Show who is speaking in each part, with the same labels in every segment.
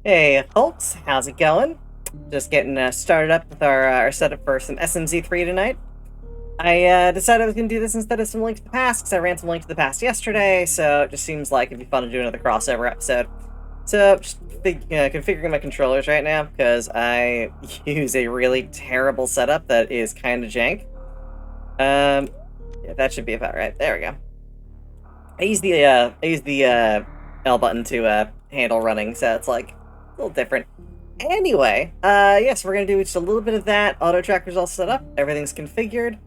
Speaker 1: Hey, folks, how's it going? Just getting started up with our setup for some SMZ3 tonight. I decided I was going to do this instead of some Link to the Past, because I ran some Link to the Past yesterday, so it just seems like it'd be fun to do another crossover episode. So, just configuring my controllers right now, because I use a really terrible setup that is kind of jank. Yeah, that should be about right. There we go. I use the L button to handle running, so it's like a little different. Anyway, yes, we're gonna do just a little bit of that. Auto tracker's all set up, everything's configured.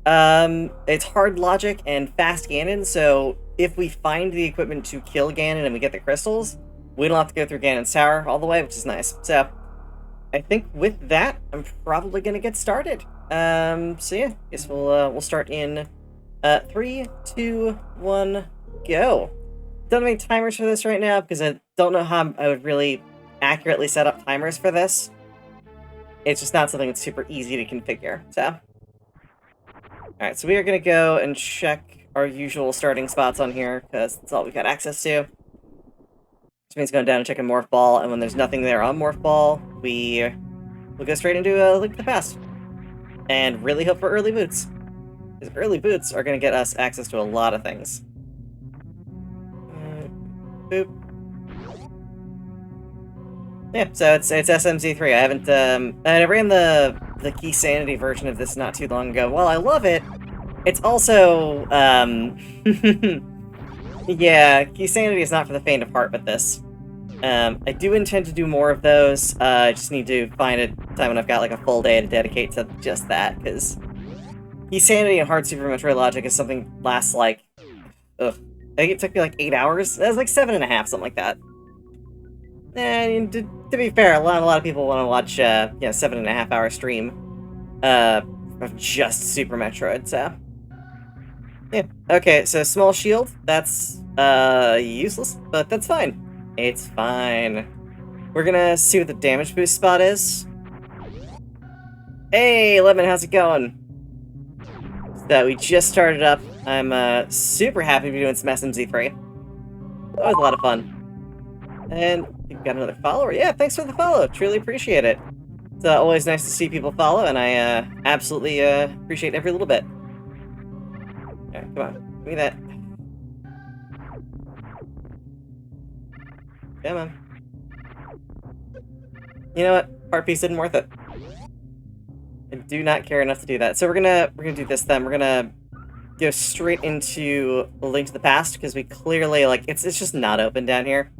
Speaker 1: It's hard logic and fast Ganon, so if we find the equipment to kill Ganon and we get the crystals, we don't have to go through Ganon's tower all the way, which is nice. So, I think with that, I'm probably gonna get started. So yeah, guess we'll start in 3, 2, 1, go. Don't have any timers for this right now because I don't know how I would really accurately set up timers for this. It's just not something that's super easy to configure, so. Alright, so we are going to go and check our usual starting spots on here, because that's all we've got access to. Which means going down and checking Morph Ball, and when there's nothing there on Morph Ball, we'll go straight into Link to the Past. And really hope for early boots. Because early boots are going to get us access to a lot of things. Boop. Yeah, so it's SMZ3. I haven't I ran the Key Sanity version of this not too long ago. While I love it, it's also yeah, Key Sanity is not for the faint of heart with this. I do intend to do more of those. I just need to find a time when I've got like a full day to dedicate to just that, because Key Sanity and Hard Super Metroid Logic is something that lasts like I think it took me like 8 hours. It was like 7.5, something like that. And to be fair, a lot of people want to watch, 7.5 hour stream, of just Super Metroid, so. Yeah, okay, so small shield, that's, useless, but that's fine. It's fine. We're gonna see what the damage boost spot is. Hey, Lemon, how's it going? So, we just started up. I'm, super happy to be doing some SMZ3. That was a lot of fun. And we've got another follower. Yeah, thanks for the follow. Truly appreciate it. It's always nice to see people follow, and I absolutely appreciate every little bit. Alright, come on. Give me that. Come on. You know what? Heart piece isn't worth it. I do not care enough to do that. So we're gonna do this then. We're gonna go straight into Link to the Past, because we clearly, like, it's just not open down here.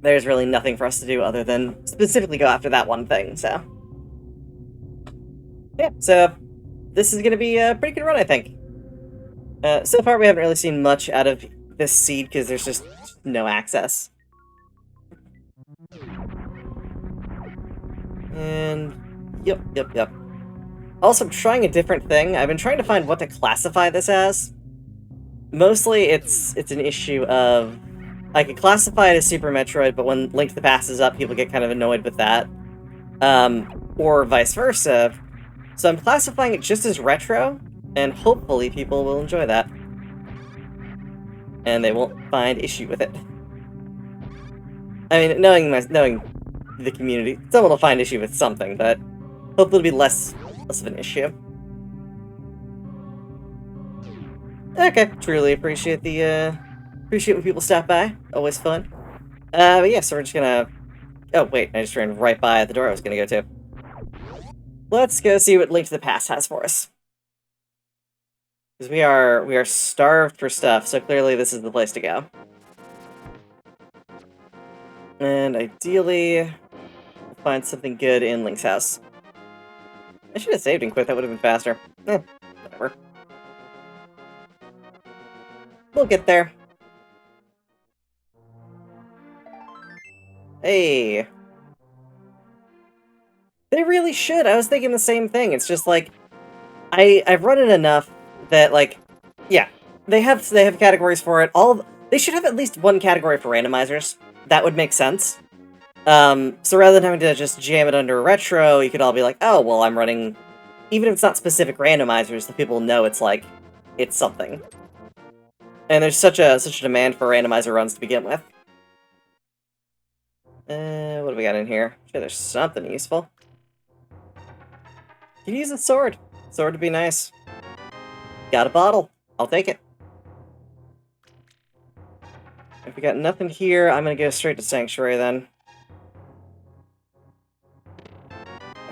Speaker 1: There's really nothing for us to do other than specifically go after that one thing, so. Yeah, so this is going to be a pretty good run, I think. So far, we haven't really seen much out of this seed, because there's just no access. And, yep. Also, I'm trying a different thing. I've been trying to find what to classify this as. Mostly, it's an issue of I could classify it as Super Metroid, but when Link to the Past is up, people get kind of annoyed with that. Or vice versa. So I'm classifying it just as retro, and hopefully people will enjoy that. And they won't find issue with it. I mean, knowing the community, someone will find issue with something, but hopefully it'll be less of an issue. Okay, truly appreciate the, appreciate when people stop by. Always fun. But yeah, so we're just gonna... Oh, wait, I just ran right by the door I was gonna go to. Let's go see what Link to the Past has for us. Because we are starved for stuff, so clearly this is the place to go. And ideally, we'll find something good in Link's house. I should have saved and quit, that would have been faster. Whatever. We'll get there. Hey. They really should. I was thinking the same thing. It's just like I've run it enough that, like, yeah, they have categories for it. They should have at least one category for randomizers. That would make sense. So rather than having to just jam it under retro, you could all be like, oh, well, I'm running, even if it's not specific randomizers, the people know it's like it's something. And there's such a demand for randomizer runs to begin with. What do we got in here? Sure, there's something useful. You can use a sword. Sword would be nice. Got a bottle. I'll take it. If we got nothing here, I'm gonna go straight to Sanctuary then.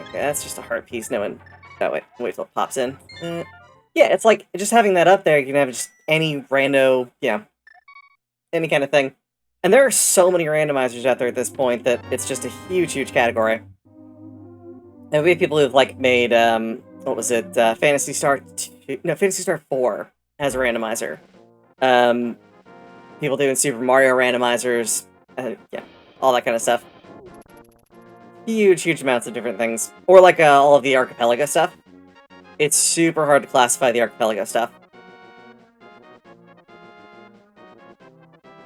Speaker 1: Okay, that's just a heart piece. No one... Oh, wait till it pops in. Yeah, it's like, just having that up there, you can have just any rando, any kind of thing. And there are so many randomizers out there at this point that it's just a huge, huge category. And we have people who've, like, made, what was it, Phantasy Star 2... No, Phantasy Star 4 has a randomizer. People doing Super Mario randomizers, yeah, all that kind of stuff. Huge, huge amounts of different things. Or, like, all of the Archipelago stuff. It's super hard to classify the Archipelago stuff.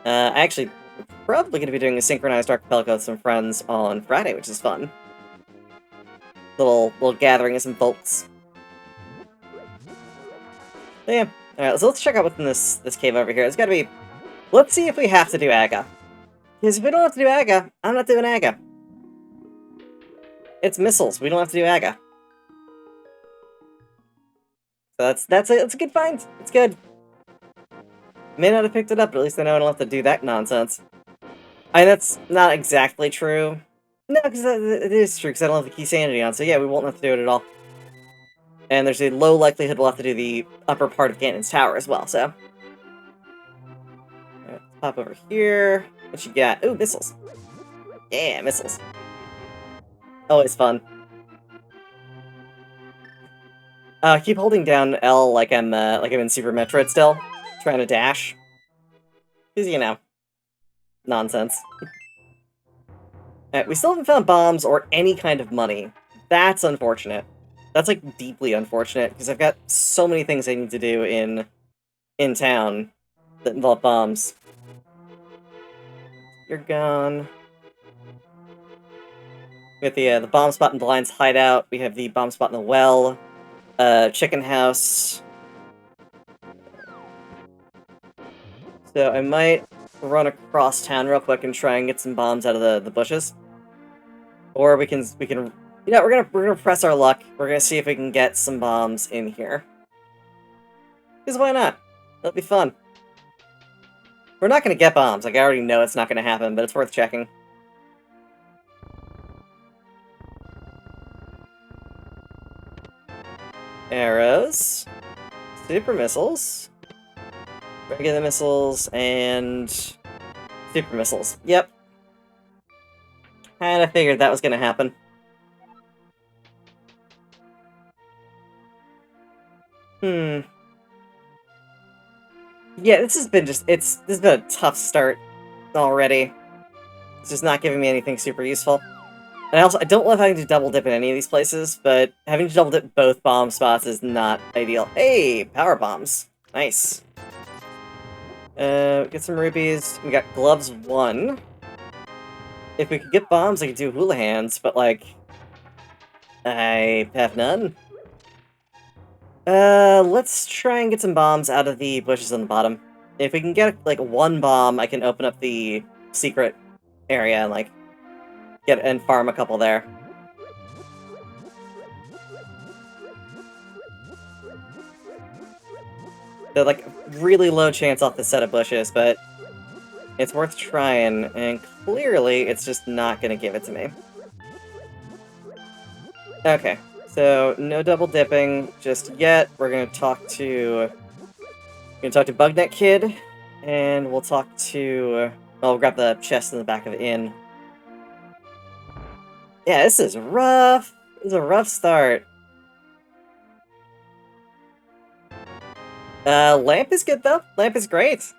Speaker 1: Actually, probably going to be doing a synchronized Archipelago with some friends on Friday, which is fun. Little gathering of some folks. So, yeah. Alright, so let's check out what's in this cave over here. It's gotta be... Let's see if we have to do Aga. Because if we don't have to do Aga, I'm not doing Aga. It's missiles. We don't have to do Aga. So that's a good find. It's good. May not have picked it up, but at least I know I don't have to do that nonsense. That's not exactly true. No, because it is true, because I don't have the key sanity on, so yeah, we won't have to do it at all. And there's a low likelihood we'll have to do the upper part of Ganon's tower as well, so... Alright, pop over here. What you got? Ooh, missiles. Yeah, missiles. Always fun. Keep holding down L like I'm in Super Metroid still, trying to dash. Because, you know, nonsense. We still haven't found bombs or any kind of money. That's unfortunate. That's, like, deeply unfortunate, because I've got so many things I need to do in town that involve bombs. You're gone. We have the bomb spot in Blind's hideout. We have the bomb spot in the well. Chicken house. So I might run across town real quick and try and get some bombs out of the bushes. Or we can you know, we're gonna press our luck. We're gonna see if we can get some bombs in here. Because why not? That'll be fun. We're not gonna get bombs. Like, I already know it's not gonna happen, but it's worth checking. Arrows. Super missiles. Regular missiles, and... super missiles. Yep. Kinda figured that was gonna happen. Yeah, this has been this has been a tough start already. It's just not giving me anything super useful. And I don't love having to double dip in any of these places, but having to double dip both bomb spots is not ideal. Hey, power bombs. Nice. Get some rupees. We got gloves 1. If we could get bombs, I could do hula hands, but, like, I have none. Let's try and get some bombs out of the bushes on the bottom. If we can get, like, 1 bomb, I can open up the secret area and, like, get and farm a couple there. They're, like, really low chance off the set of bushes, but it's worth trying, and clearly it's just not gonna give it to me. Okay, so no double dipping just yet. We're gonna talk to Bugnet Kid, and we'll talk to... Oh, we'll grab the chest in the back of the inn. Yeah, this is rough. This is a rough start. Lamp is good, though. Lamp is great.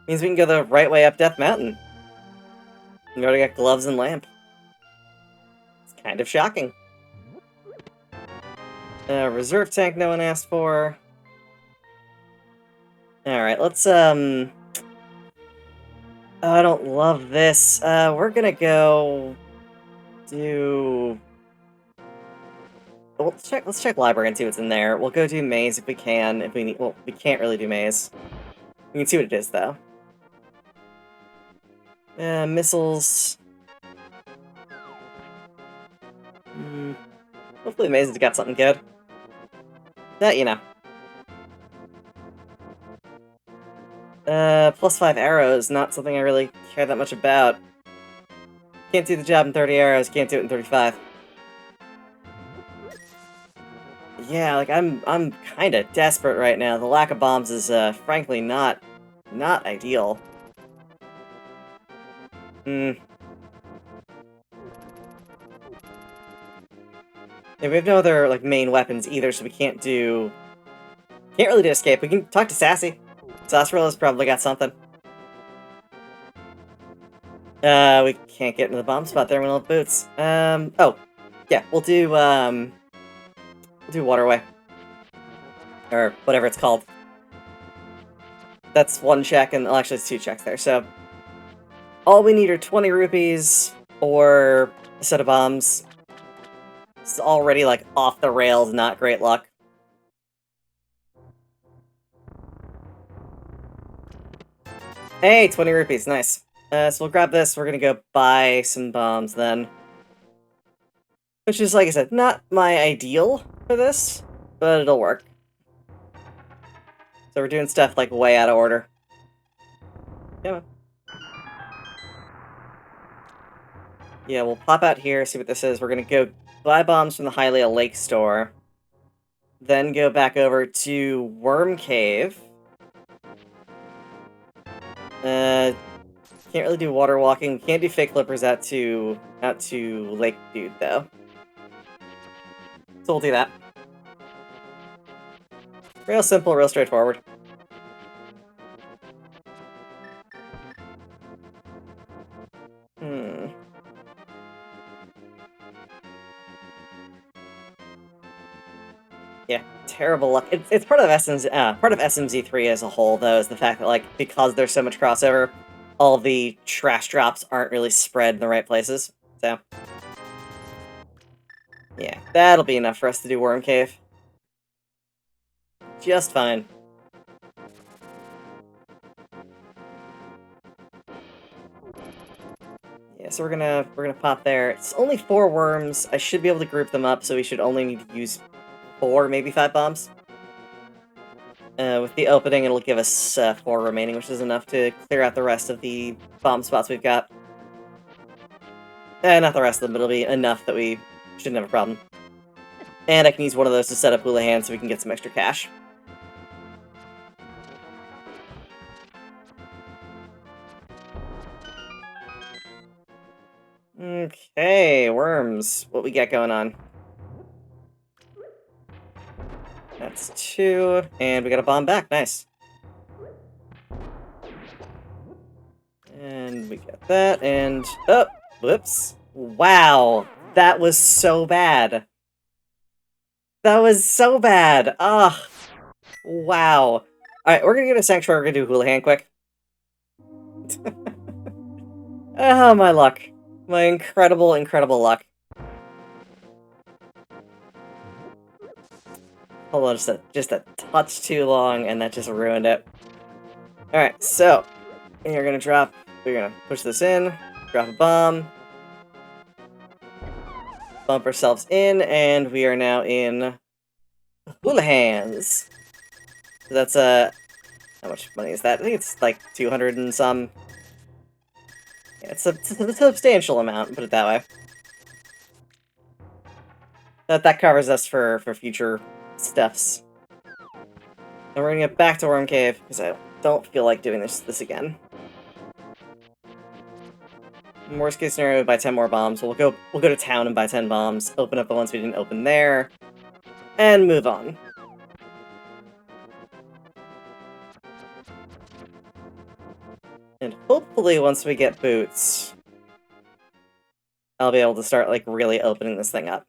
Speaker 1: Means we can go the right way up Death Mountain. We already got gloves and lamp. It's kind of shocking. Reserve tank no one asked for. Alright, let's, Oh, I don't love this. We're gonna go... do... Well, let's check library and see what's in there. We'll go do maze if we can. If we need... Well, we can't really do maze. We can see what it is, though. Missiles... Hopefully Maze's got something good. That, you know. +5 arrows, not something I really care that much about. Can't do the job in 30 arrows, can't do it in 35. Yeah, like, I'm kinda desperate right now. The lack of bombs is, frankly not ideal. Hmm. Yeah, we have no other, like, main weapons either, so we can't really do escape. We can talk to Sassy. Sassarilla's probably got something. We can't get into the bomb spot there, we don't have boots. Oh. Yeah, we'll do Waterway. Or whatever it's called. That's one check, and well, actually it's 2 checks there, so... All we need are 20 rupees, or a set of bombs. It's already, like, off the rails, not great luck. Hey, 20 rupees, nice. So we'll grab this, we're gonna go buy some bombs then. Which is, like I said, not my ideal for this, but it'll work. So we're doing stuff, like, way out of order. Come on. Yeah, we'll pop out here, see what this is. We're gonna go buy bombs from the Hylia Lake store. Then go back over to Worm Cave. Can't really do water walking. Can't do fake flippers out to Lake Dude, though. So we'll do that. Real simple, real straightforward. Yeah, terrible luck. It's part of SMZ3 as a whole, though, is the fact that, like, because there's so much crossover, all the trash drops aren't really spread in the right places. So, yeah, that'll be enough for us to do Worm Cave. Just fine. Yeah, so we're gonna pop there. It's only 4 worms. I should be able to group them up, so we should only need to use 4, maybe 5 bombs. With the opening, it'll give us 4 remaining, which is enough to clear out the rest of the bomb spots we've got. Not the rest of them, but it'll be enough that we shouldn't have a problem. And I can use one of those to set up Houlihan so we can get some extra cash. Okay, worms. What we got going on? That's 2, and we got a bomb back. Nice. And we got that, and... Oh! Whoops. Wow. That was so bad. That was so bad. Ugh. Wow. Alright, we're gonna get a Sanctuary. We're gonna do Houlihan quick. Oh, my luck. My incredible, incredible luck. Hold on just a touch too long, and that just ruined it. Alright, so... We're gonna push this in, drop a bomb, bump ourselves in, and we are now in Houlihan's. So that's, how much money is that? I think it's like 200 and some. Yeah, it's a substantial amount, put it that way. That covers us for future stuffs. And we're gonna get back to Worm Cave, because I don't feel like doing this again. Worst case scenario, we buy 10 more bombs. We'll go to town and buy 10 bombs, open up the ones we didn't open there, and move on. And hopefully once we get boots, I'll be able to start, like, really opening this thing up.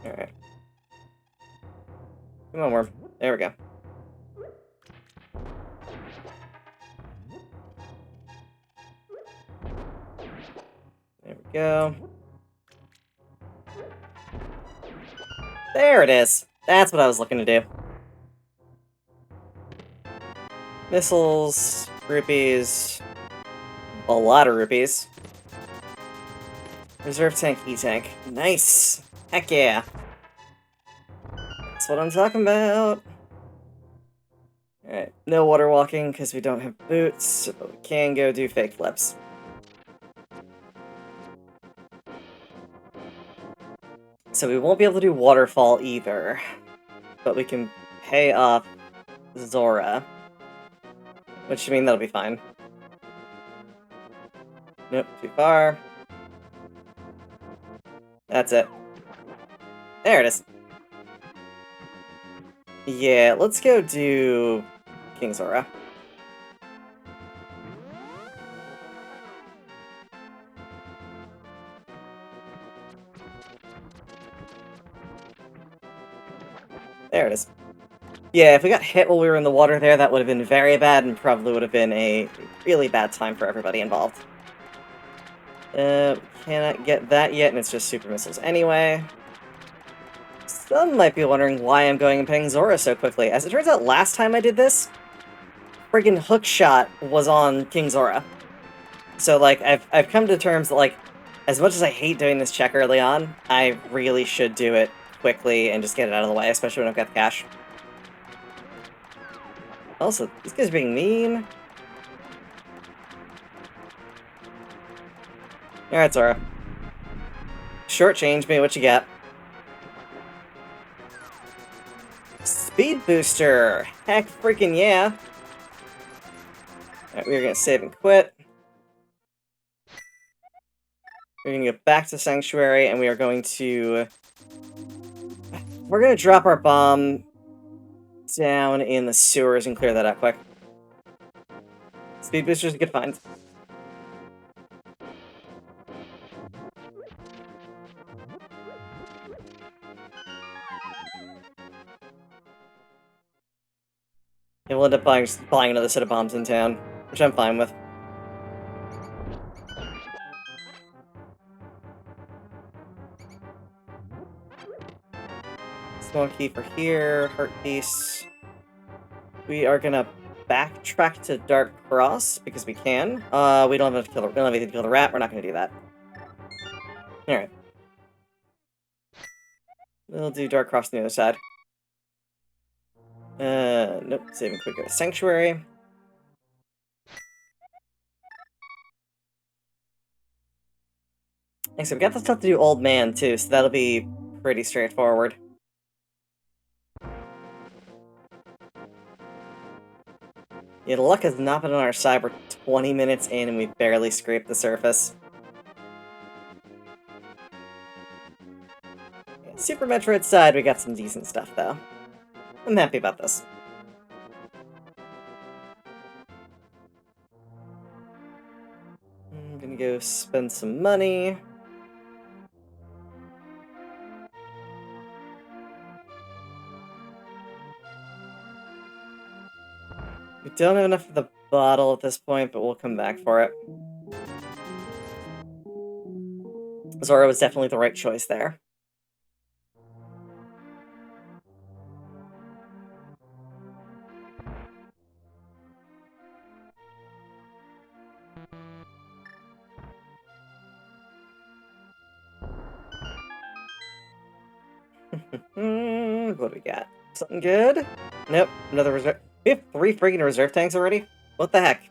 Speaker 1: Alright. Come on, worm. There we go. There we go. There it is! That's what I was looking to do. Missiles, rupees, a lot of rupees. Reserve tank, E-tank. Nice! Heck yeah! That's what I'm talking about! Alright, no water walking because we don't have boots, but we can go do fake flips. So we won't be able to do waterfall either, but we can pay off Zora, which should mean that'll be fine. Nope, too far. That's it. There it is. Yeah, let's go do King Zora. There it is. Yeah, if we got hit while we were in the water there, that would have been very bad and probably would have been a really bad time for everybody involved. Cannot get that yet, and it's just super missiles anyway. Some might be wondering why I'm going and paying Zora so quickly. As it turns out, last time I did this, friggin' hook shot was on King Zora. So, like, I've come to terms that, like, as much as I hate doing this check early on, I really should do it quickly and just get it out of the way, especially when I've got the cash. Also, these guys are being mean. Alright, Zora. Shortchange me, what you got? Speed booster! Heck freaking yeah! Alright, we're gonna save and quit. We're gonna go back to Sanctuary, and we are going to... We're gonna drop our bomb down in the sewers and clear that out quick. Speed booster's a good find. And we'll end up buying another set of bombs in town, which I'm fine with. Small key for here, heart piece. We are gonna backtrack to Dark Cross because we can. We don't have to kill. We don't have anything to kill the rat. We're not gonna do that. All right. We'll do Dark Cross on the other side. Nope. Save and quick go to Sanctuary. Thanks. We've got the stuff to do Old Man too, so that'll be pretty straightforward. Yeah, the luck has not been on our side. We're 20 minutes in and we barely scraped the surface. Yeah, Super Metroid side, we got some decent stuff though. I'm happy about this. I'm gonna go spend some money. We don't have enough of the bottle at this point, but we'll come back for it. Zora was definitely the right choice there. What do we got? Something good? Nope, another reserve. We have 3 freaking reserve tanks already? What the heck?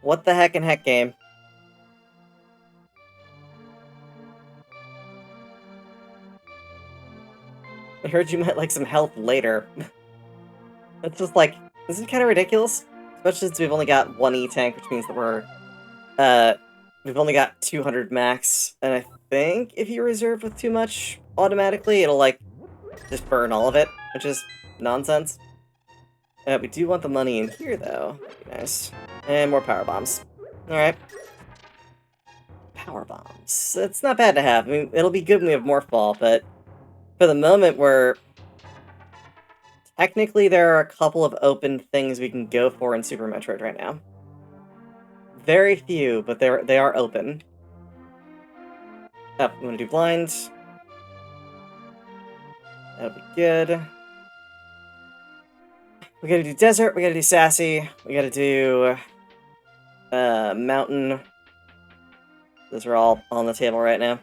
Speaker 1: What the heck in heck game? I heard you might like some health later. That's just like, this is kind of ridiculous. Especially since we've only got 1 E-tank, which means that we've only got 200 max. And I think if you reserve with too much, automatically, it'll like, just burn all of it, which is nonsense. We do want the money in here, though. That'd be nice. And more power bombs. Alright. Power bombs. It's not bad to have. I mean, it'll be good when we have more fall, but for the moment, technically, there are a couple of open things we can go for in Super Metroid right now. Very few, but they are open. Oh, we want to do blinds. That'll be good. We gotta do desert, we gotta do sassy, we gotta do mountain. Those are all on the table right now.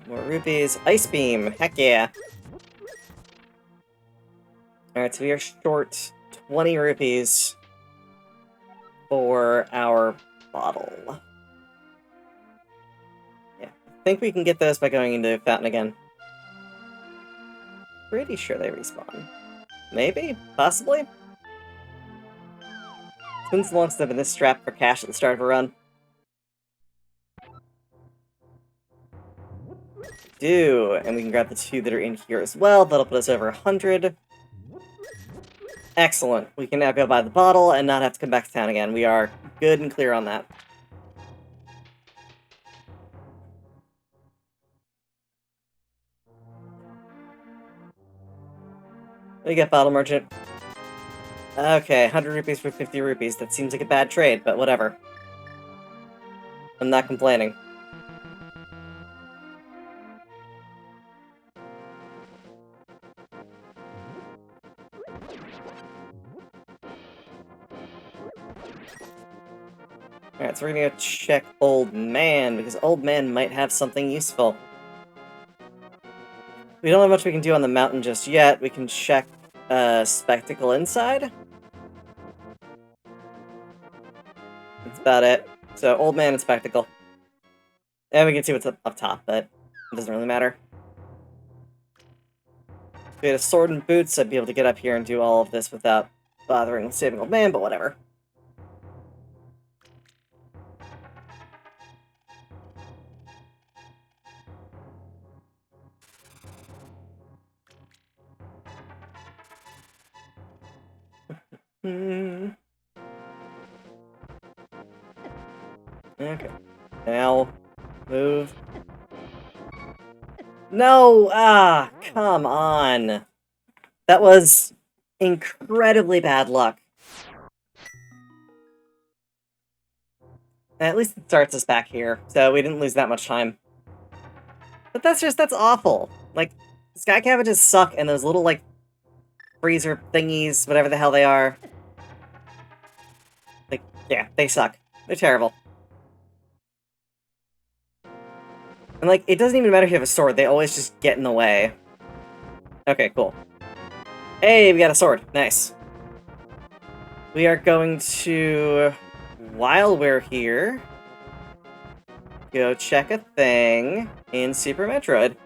Speaker 1: More rupees. Ice Beam! Heck yeah! Alright, so we are short 20 rupees for our bottle. Yeah, I think we can get those by going into Fountain again. Pretty sure they respawn. Maybe? Possibly? It's been so long since I've been this strapped for cash at the start of a run. And we can grab the 2 that are in here as well. That'll put us over 100. Excellent. We can now go buy the bottle and not have to come back to town again. We are good and clear on that. We get bottle merchant. Okay, 100 rupees for 50 rupees. That seems like a bad trade, but whatever. I'm not complaining. Alright, so we're gonna go check Old Man, because Old Man might have something useful. We don't have much we can do on the mountain just yet. We can check Spectacle inside. That's about it. So, Old Man and Spectacle. And we can see what's up top, but it doesn't really matter. If we had a sword and boots, I'd be able to get up here and do all of this without bothering with saving Old Man, but whatever. Okay. Now, move. No! Ah, come on. That was incredibly bad luck. At least it starts us back here, so we didn't lose that much time. But that's awful. Like, sky cabbages suck, and those little, like, freezer thingies, whatever the hell they are. Like, yeah, they suck. They're terrible. And, like, it doesn't even matter if you have a sword, they always just get in the way. Okay, cool. Hey, we got a sword. Nice. We are going to, while we're here, go check a thing in Super Metroid.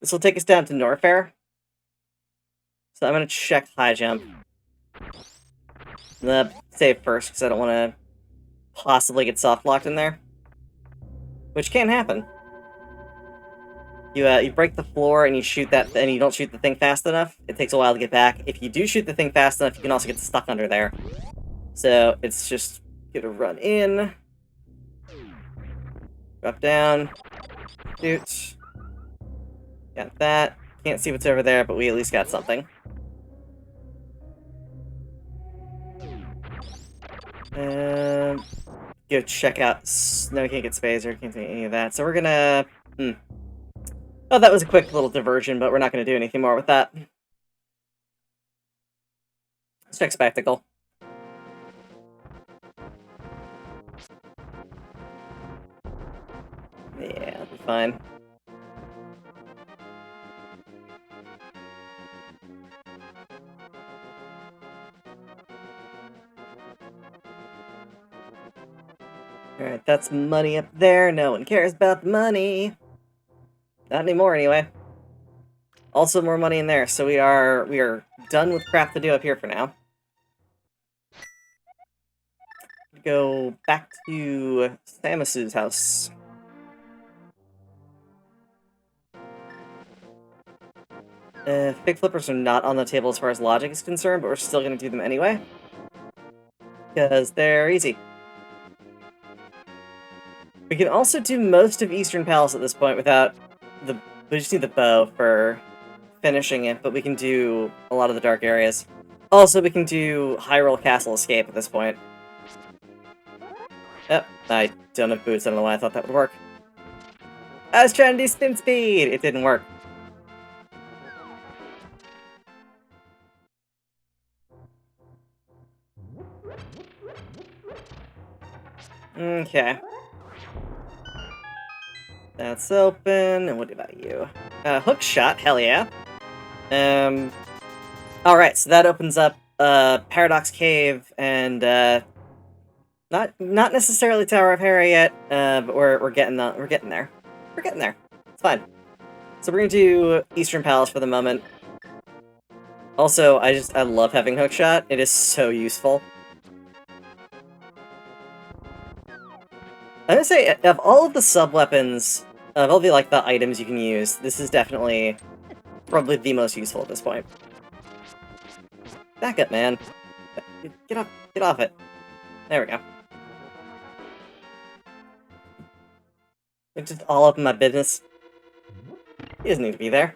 Speaker 1: This will take us down to Norfair. So I'm going to check high jump. Save first, because I don't want to possibly get soft locked in there. Which can happen. You break the floor and you shoot that, and you don't shoot the thing fast enough. It takes a while to get back. If you do shoot the thing fast enough, you can also get stuck under there. So it's just gonna run in, drop down, shoot. Got that. Can't see what's over there, but we at least got something. Go check out. No, we can't get Spazer. Can't do any of that. So we're gonna. Oh, that was a quick little diversion, but we're not going to do anything more with that. Let's check Spectacle. Yeah, it'll be fine. Alright, that's money up there. No one cares about the money. Not anymore, anyway. Also more money in there, so we are done with crap to do up here for now. Go back to Samus's house. Fig flippers are not on the table as far as logic is concerned, but we're still going to do them anyway. Because they're easy. We can also do most of Eastern Palace at this point without the... We just need the bow for finishing it, but we can do a lot of the dark areas. Also, we can do Hyrule Castle Escape at this point. Yep, I don't have boots, I don't know why I thought that would work. I was trying to do spin speed! It didn't work. Okay. That's open. And what about you? Hook shot, hell yeah. Alright, so that opens up Paradox Cave and not necessarily Tower of Hera yet, but we're getting we're getting there. We're getting there. It's fine. So we're gonna do Eastern Palace for the moment. Also, I love having hookshot. It is so useful. I'm gonna say, of all of the sub-weapons, of all the, like, the items you can use, this is definitely probably the most useful at this point. Back up, man. Get off it. There we go. It's just all up in my business. He doesn't need to be there.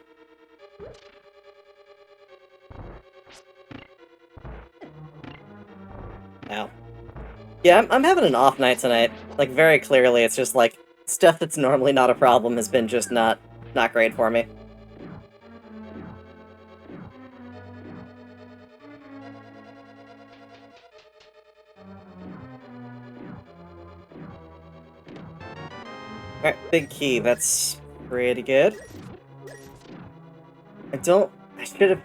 Speaker 1: Ow. Yeah, I'm having an off night tonight. Like, very clearly, it's just, like, stuff that's normally not a problem has been just not great for me. Alright, big key. That's pretty good. I should have...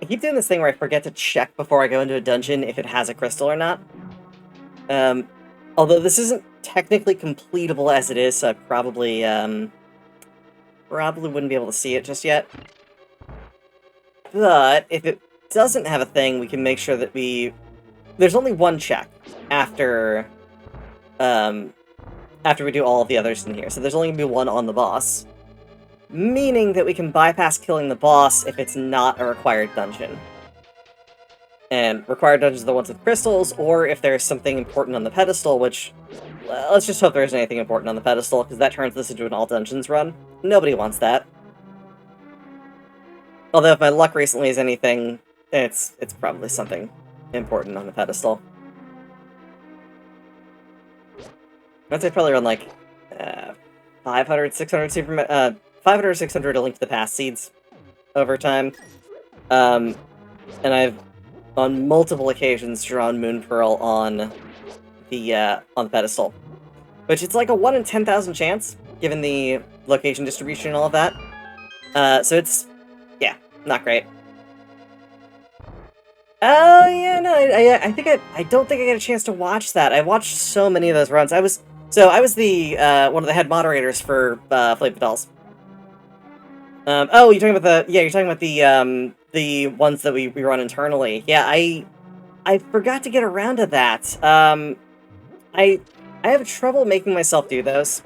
Speaker 1: I keep doing this thing where I forget to check before I go into a dungeon if it has a crystal or not. Although this isn't technically completable as it is, so I probably wouldn't be able to see it just yet. But if it doesn't have a thing, we can make sure that there's only one check after we do all of the others in here. So there's only gonna be one on the boss. Meaning that we can bypass killing the boss if it's not a required dungeon. And required dungeons are the ones with crystals, or if there's something important on the pedestal, which... let's just hope there isn't anything important on the pedestal, because that turns this into an all-dungeons run. Nobody wants that. Although if my luck recently is anything, it's probably something important on the pedestal. I'd say probably around, like, 500, 600 500 or 600 to Link to the Past seeds over time. And I've, on multiple occasions, drawn Moon Pearl on the pedestal. Which, it's like a 1 in 10,000 chance, given the location distribution and all of that. So it's, yeah, not great. Oh, yeah, no, I don't think I got a chance to watch that. I watched so many of those runs. I was the, one of the head moderators for, Flame Dolls. Oh, you're talking about the ones that we run internally. Yeah, I forgot to get around to that. I have trouble making myself do those.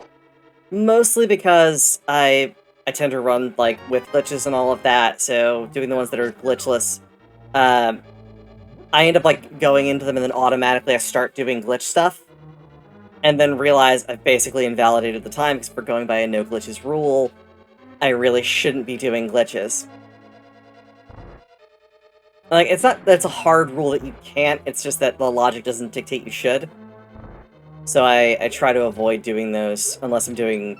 Speaker 1: Mostly because I tend to run, like, with glitches and all of that, so doing the ones that are glitchless, I end up, like, going into them and then automatically I start doing glitch stuff, and then realize I've basically invalidated the time because we're going by a no glitches rule. I really shouldn't be doing glitches. Like, it's not that it's a hard rule that you can't, it's just that the logic doesn't dictate you should. So I try to avoid doing those unless I'm doing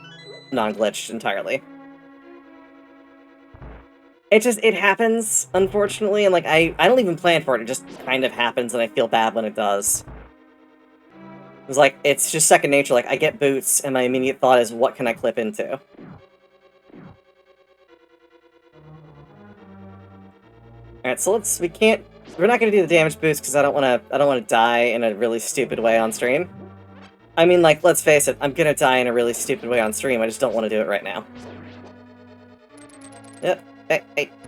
Speaker 1: non-glitched entirely. It happens, unfortunately, and, like, I don't even plan for it, it just kind of happens, and I feel bad when it does. It's like, it's just second nature, like, I get boots, and my immediate thought is, what can I clip into? Alright, so we're not gonna do the damage boost, because I don't wanna die in a really stupid way on stream. I mean, like, let's face it, I'm gonna die in a really stupid way on stream, I just don't want to do it right now. Yep.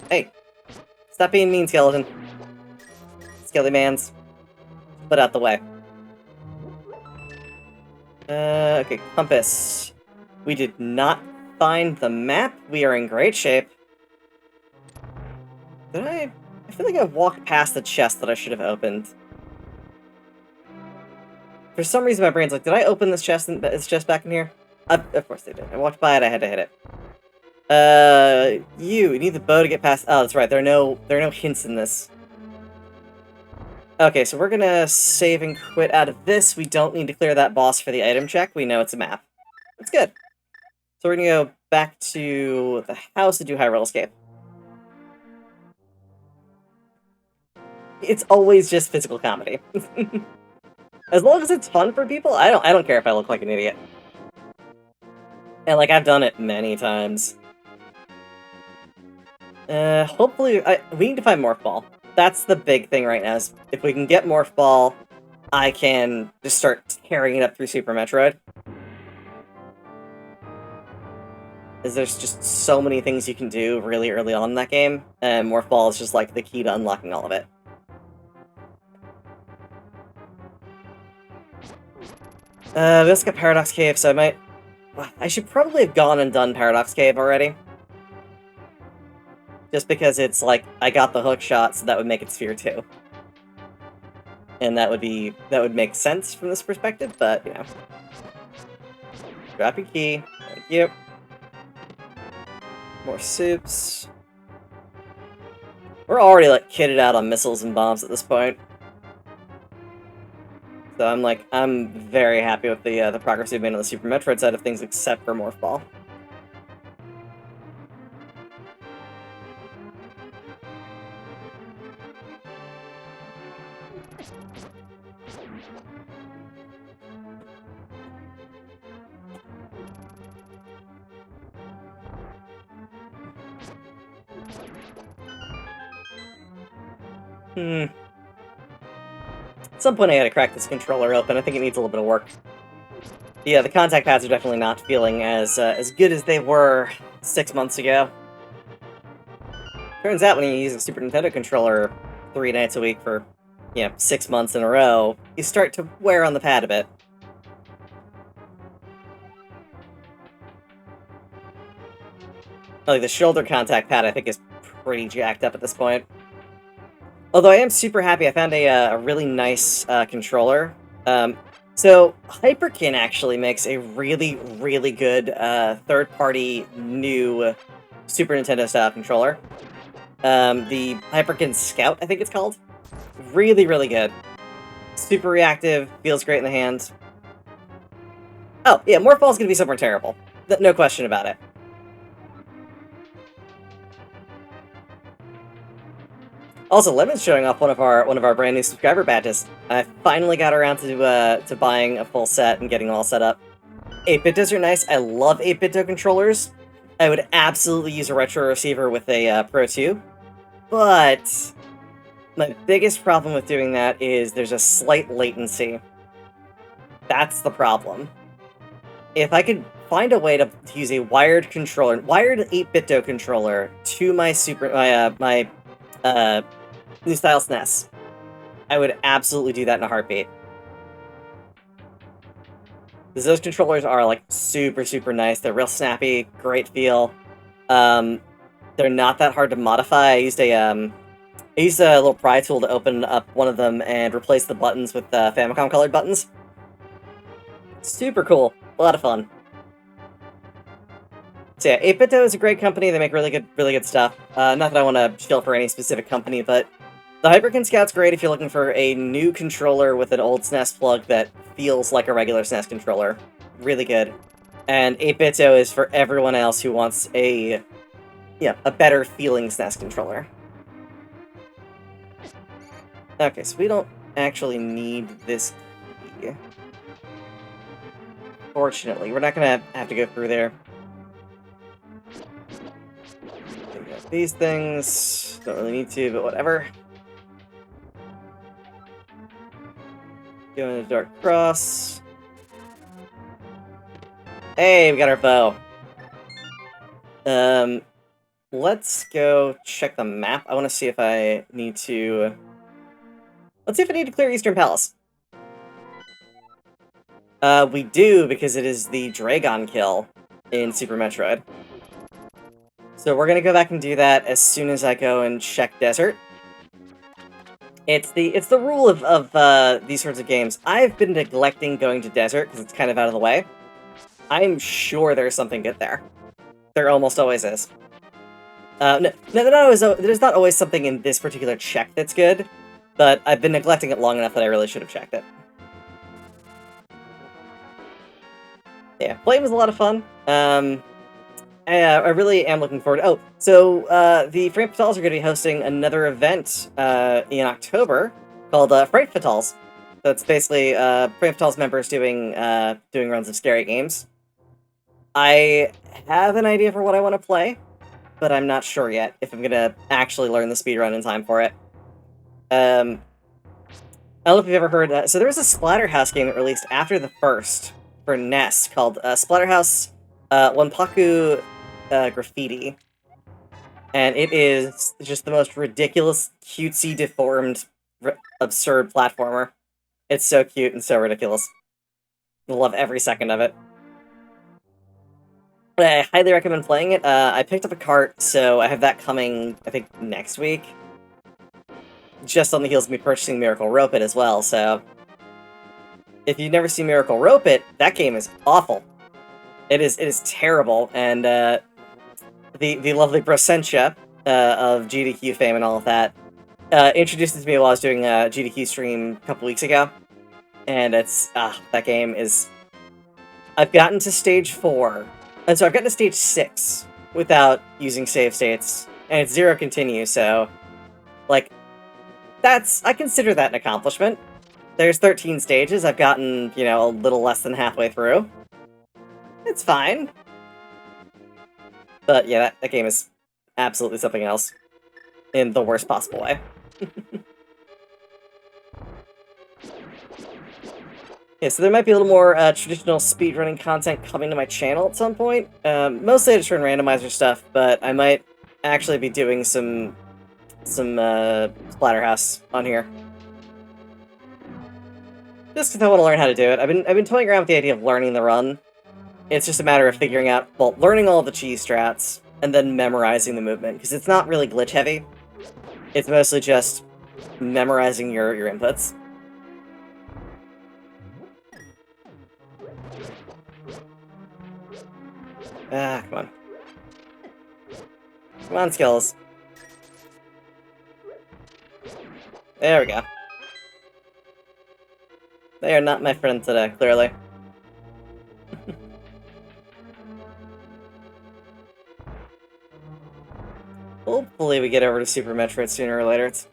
Speaker 1: Hey. Stop being mean, skeleton. Skelly-mans. Put out the way. Okay, compass. We did not find the map. We are in great shape. I feel like I've walked past the chest that I should have opened. For some reason, my brain's like, did I open this chest back in here? Of course they did. I walked by it, I had to hit it. You need the bow to get past... Oh, that's right, there are no hints in this. Okay, so we're gonna save and quit out of this. We don't need to clear that boss for the item check. We know it's a map. That's good. So we're gonna go back to the house to do Hyrule Escape. It's always just physical comedy. As long as it's fun for people, I don't care if I look like an idiot. And like I've done it many times. Hopefully we need to find Morph Ball. That's the big thing right now, is if we can get Morph Ball, I can just start tearing it up through Super Metroid. There's just so many things you can do really early on in that game, and Morph Ball is just like the key to unlocking all of it. We also got Paradox Cave, so I should probably have gone and done Paradox Cave already. Just because it's like, I got the hook shot, so that would make it Sphere 2. And that would make sense from this perspective, but, you know. Drop your key. Thank you. More soups. We're already, like, kitted out on missiles and bombs at this point. So I'm very happy with the progress we've made on the Super Metroid side of things, except for Morph Ball. At some point I gotta crack this controller open. I think it needs a little bit of work. Yeah, the contact pads are definitely not feeling as good as they were 6 months ago. Turns out when you use a Super Nintendo controller 3 nights a week for, 6 months in a row, you start to wear on the pad a bit. Like, the shoulder contact pad, I think, is pretty jacked up at this point. Although I am super happy, I found a really nice controller. So, Hyperkin actually makes a really, really good third-party new Super Nintendo-style controller. The Hyperkin Scout, I think it's called. Really, really good. Super reactive, feels great in the hand. Oh, yeah, Morph Ball's gonna be somewhere terrible. No question about it. Also, Lemon's showing off one of our brand new subscriber badges. I finally got around to buying a full set and getting all set up. 8-bitos are nice. I love 8-bito controllers. I would absolutely use a retro receiver with a Pro 2, but my biggest problem with doing that is there's a slight latency. That's the problem. If I could find a way to use a wired 8-bito controller to my new style SNES, I would absolutely do that in a heartbeat. Because those controllers are, like, super, super nice. They're real snappy, great feel. They're not that hard to modify. I used a little pry tool to open up one of them and replace the buttons with Famicom colored buttons. Super cool. A lot of fun. So yeah, 8-bito is a great company. They make really good stuff. Not that I want to shill for any specific company, but the Hyperkin Scout's great if you're looking for a new controller with an old SNES plug that feels like a regular SNES controller. Really good. And 8-bito is for everyone else who wants a better feeling SNES controller. Okay, so we don't actually need this key. Fortunately, we're not gonna have to go through there. These things, don't really need to, but whatever. Go into Dark Cross. Hey, we got our bow. Let's go check the map. I want to see if I need to... Let's see if I need to clear Eastern Palace. We do, because it is the Dragon kill in Super Metroid. So we're gonna go back and do that as soon as I go and check Desert. It's the rule of these sorts of games. I've been neglecting going to Desert because it's kind of out of the way. I'm sure there's something good there. There almost always is. No, there's not always something in this particular check that's good, but I've been neglecting it long enough that I really should have checked it. Yeah, Flame is a lot of fun. I really am looking forward. Oh, so the Frank Fatals are going to be hosting another event in October called Frank Fatals. That's basically Brave Tall's members doing runs of scary games. I have an idea for what I want to play, but I'm not sure yet if I'm gonna actually learn the speedrun in time for it. I don't know if you've ever heard. So there was a Splatterhouse game that released after the first for NES called Splatterhouse Wanpaku Graffiti. And it is just the most ridiculous, cutesy, deformed, absurd platformer. It's so cute and so ridiculous. I love every second of it. I highly recommend playing it. I picked up a cart, so I have that coming, I think, next week. Just on the heels of me purchasing Miracle Rope It as well, so... If you've never seen Miracle Rope It, that game is awful. It is terrible, and the lovely Brosentia of GDQ fame and all of that introduced it to me while I was doing a GDQ stream a couple weeks ago, and it's that game is. I've gotten to stage 4, and so I've gotten to stage 6 without using save states, and it's 0 continue. So, like, I consider that an accomplishment. There's 13 stages. I've gotten, you know, a little less than halfway through. It's fine. But yeah, that game is absolutely something else. In the worst possible way. Yeah, so there might be a little more traditional speedrunning content coming to my channel at some point. Mostly I just run randomizer stuff, but I might actually be doing some Splatterhouse on here. Just because I want to learn how to do it. I've been toying around with the idea of learning the run. It's just a matter of figuring out, well, learning all the cheese strats, and then memorizing the movement, because it's not really glitch-heavy. It's mostly just memorizing your inputs. Come on. Come on, skills. There we go. They are not my friend today, clearly. Hopefully we get over to Super Metroid sooner or later. It's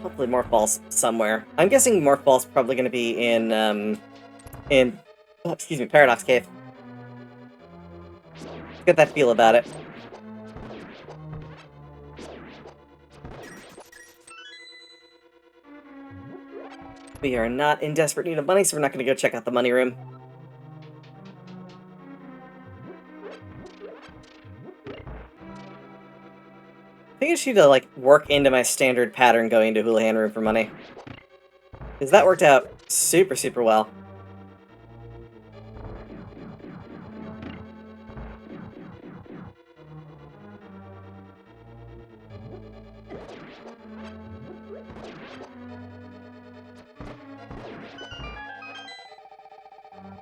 Speaker 1: hopefully Morph Ball's somewhere. I'm guessing Morph Ball's probably going to be in Paradox Cave. Get that feel about it. We are not in desperate need of money, so we're not going to go check out the money room. I think I just need to, like, work into my standard pattern going to Houlihan Room for money. Because that worked out super, super well.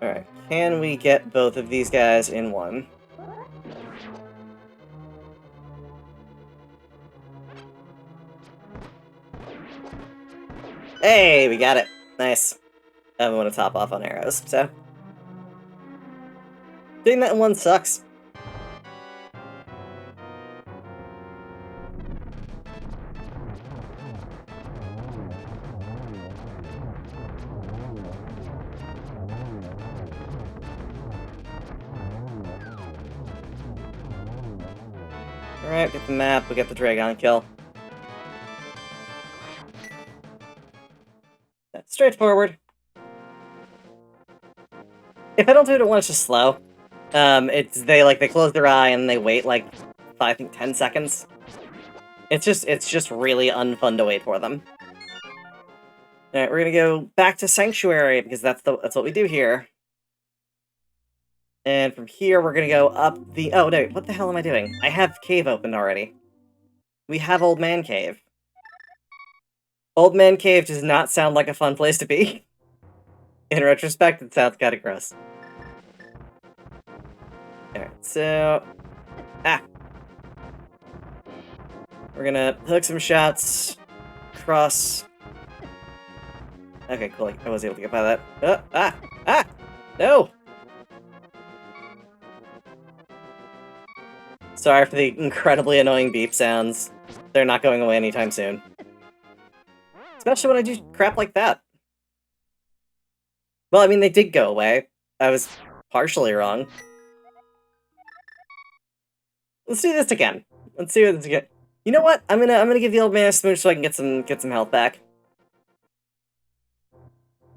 Speaker 1: Alright, can we get both of these guys in one? Hey, we got it. Nice. I want to top off on arrows, so... Doing that in one sucks. Alright, get the map, we get the Dragon kill. Straightforward. If I don't do it at once, just slow. They close their eye and they wait like 10 seconds. It's just really unfun to wait for them. Alright, we're gonna go back to Sanctuary because that's what we do here. And from here we're gonna go up the oh no, what the hell am I doing? I have cave opened already. We have Old Man Cave. Old Man Cave does not sound like a fun place to be. In retrospect, it sounds kind of gross. Alright, so... We're gonna hook some shots. Cross. Okay, cool. I was able to get by that. No! Sorry for the incredibly annoying beep sounds. They're not going away anytime soon. Especially when I do crap like that. Well, I mean, they did go away. I was partially wrong. Let's do this again. Let's do this again. You know what? I'm gonna give the old man a smooch so I can get some health back.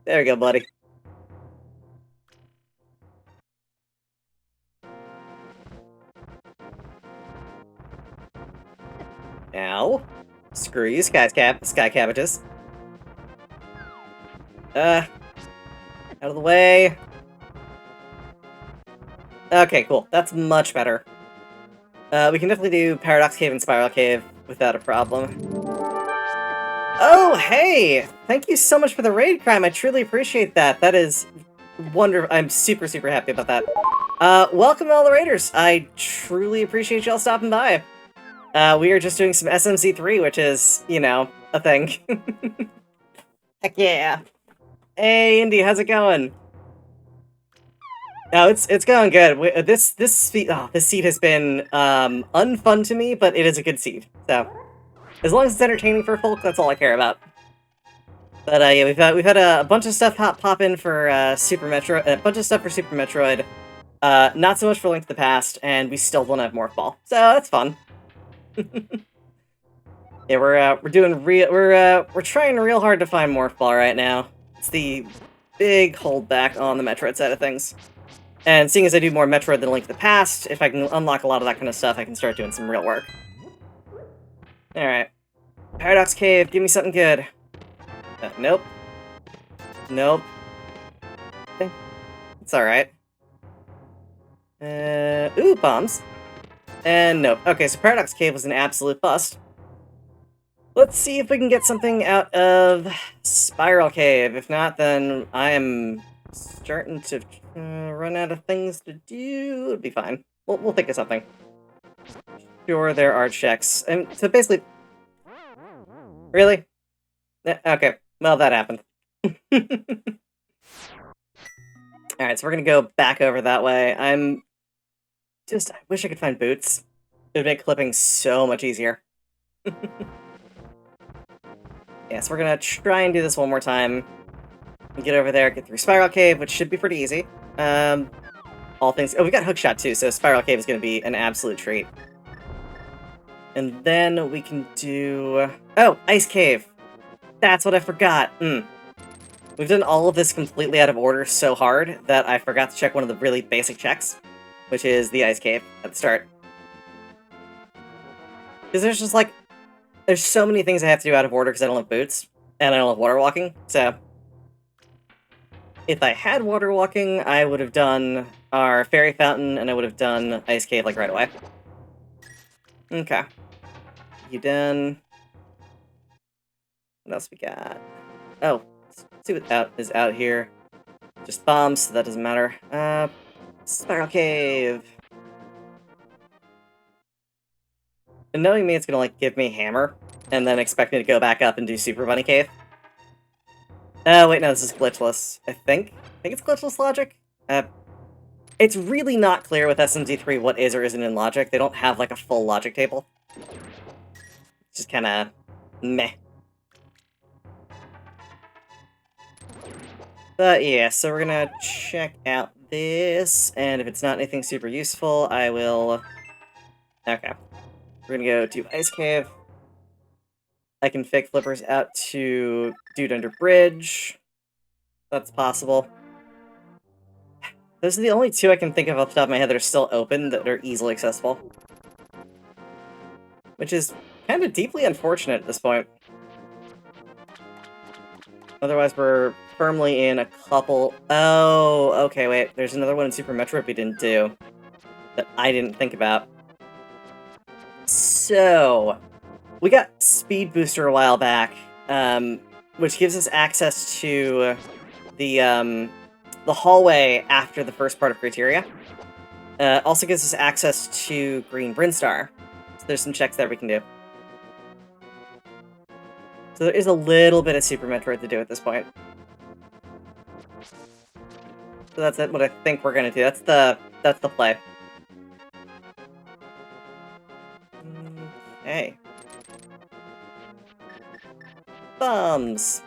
Speaker 1: There we go, buddy. Now, screw you, sky cabbages. Out of the way. Okay, cool. That's much better. We can definitely do Paradox Cave and Spiral Cave without a problem. Oh, hey! Thank you so much for the raid, Crime. I truly appreciate that. That is wonderful. I'm super, super happy about that. Welcome to all the raiders. I truly appreciate y'all stopping by. We are just doing some SMC3, which is, you know, a thing. Heck yeah. Hey, Indy, how's it going? No, it's going good. This seed has been unfun to me, but it is a good seed. So as long as it's entertaining for folk, that's all I care about. But yeah, we've had a bunch of stuff pop in for Super Metroid, a bunch of stuff for Super Metroid. Not so much for Link to the Past, and we still don't have Morph Ball, so that's fun. Yeah, we're trying real hard to find Morph Ball right now. It's the big holdback on the Metroid side of things. And seeing as I do more Metroid than Link to the Past, if I can unlock a lot of that kind of stuff, I can start doing some real work. Alright. Paradox Cave, give me something good. Nope. Nope. Okay. It's alright. Ooh, bombs. And nope. Okay, so Paradox Cave was an absolute bust. Let's see if we can get something out of Spiral Cave. If not, then I am starting to run out of things to do. It'll be fine. We'll think of something. Sure, there are checks. And so basically... Really? Okay. Well, that happened. Alright, so we're gonna go back over that way. I wish I could find boots. It would make clipping so much easier. Yeah, so we're gonna try and do this one more time. Get over there, get through Spiral Cave, which should be pretty easy. All things... Oh, we got Hookshot too, so Spiral Cave is gonna be an absolute treat. And then we can do... Oh, Ice Cave! That's what I forgot! We've done all of this completely out of order so hard that I forgot to check one of the really basic checks, which is the Ice Cave at the start. Because there's just like... There's so many things I have to do out of order because I don't have boots, and I don't have water walking, so... If I had water walking, I would have done our Fairy Fountain, and I would have done Ice Cave, like, right away. Okay. You done? What else we got? Oh, let's see what is out here. Just bombs, so that doesn't matter. Spiral Cave. And knowing me, it's gonna, like, give me Hammer, and then expect me to go back up and do Super Bunny Cave. Oh, wait, no, this is glitchless, I think. I think it's glitchless logic? It's really not clear with SMZ3 what is or isn't in logic. They don't have, like, a full logic table. It's just kinda... meh. But yeah, so we're gonna check out this, and if it's not anything super useful, I will... Okay. We're gonna go to Ice Cave. I can fake flippers out to Dude Under Bridge. That's possible. Those are the only two I can think of off the top of my head that are still open, that are easily accessible. Which is kind of deeply unfortunate at this point. Otherwise, we're firmly in a couple... Oh, okay, wait. There's another one in Super Metroid we didn't do. That I didn't think about. So... We got Speed Booster a while back, which gives us access to the hallway after the first part of Criteria. Also gives us access to Green Brinstar. So there's some checks there we can do. So there is a little bit of Super Metroid to do at this point. So that's what I think we're gonna do. That's the play. Okay. Bums.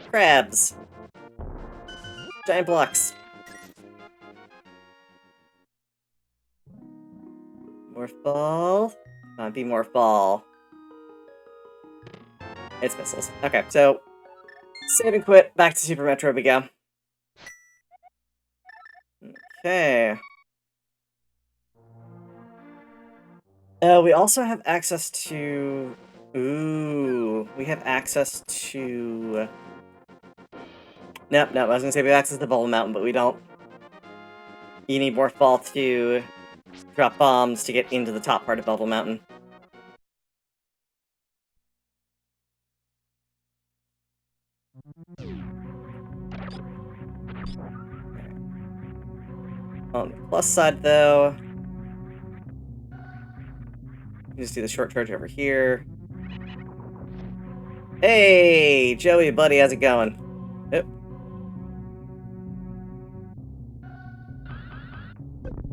Speaker 1: Crabs. Giant blocks. Morph ball. Come on, be morph ball. It's missiles. Okay, so save and quit. Back to Super Metroid we go. Okay. We also have access to... Ooh, we have access to... Nope, I was gonna say we have access to Bubble Mountain, but we don't. You need Morph Ball to drop bombs to get into the top part of Bubble Mountain. On the plus side, though... Just do the short charge over here. Hey, Joey, buddy, how's it going? Oh.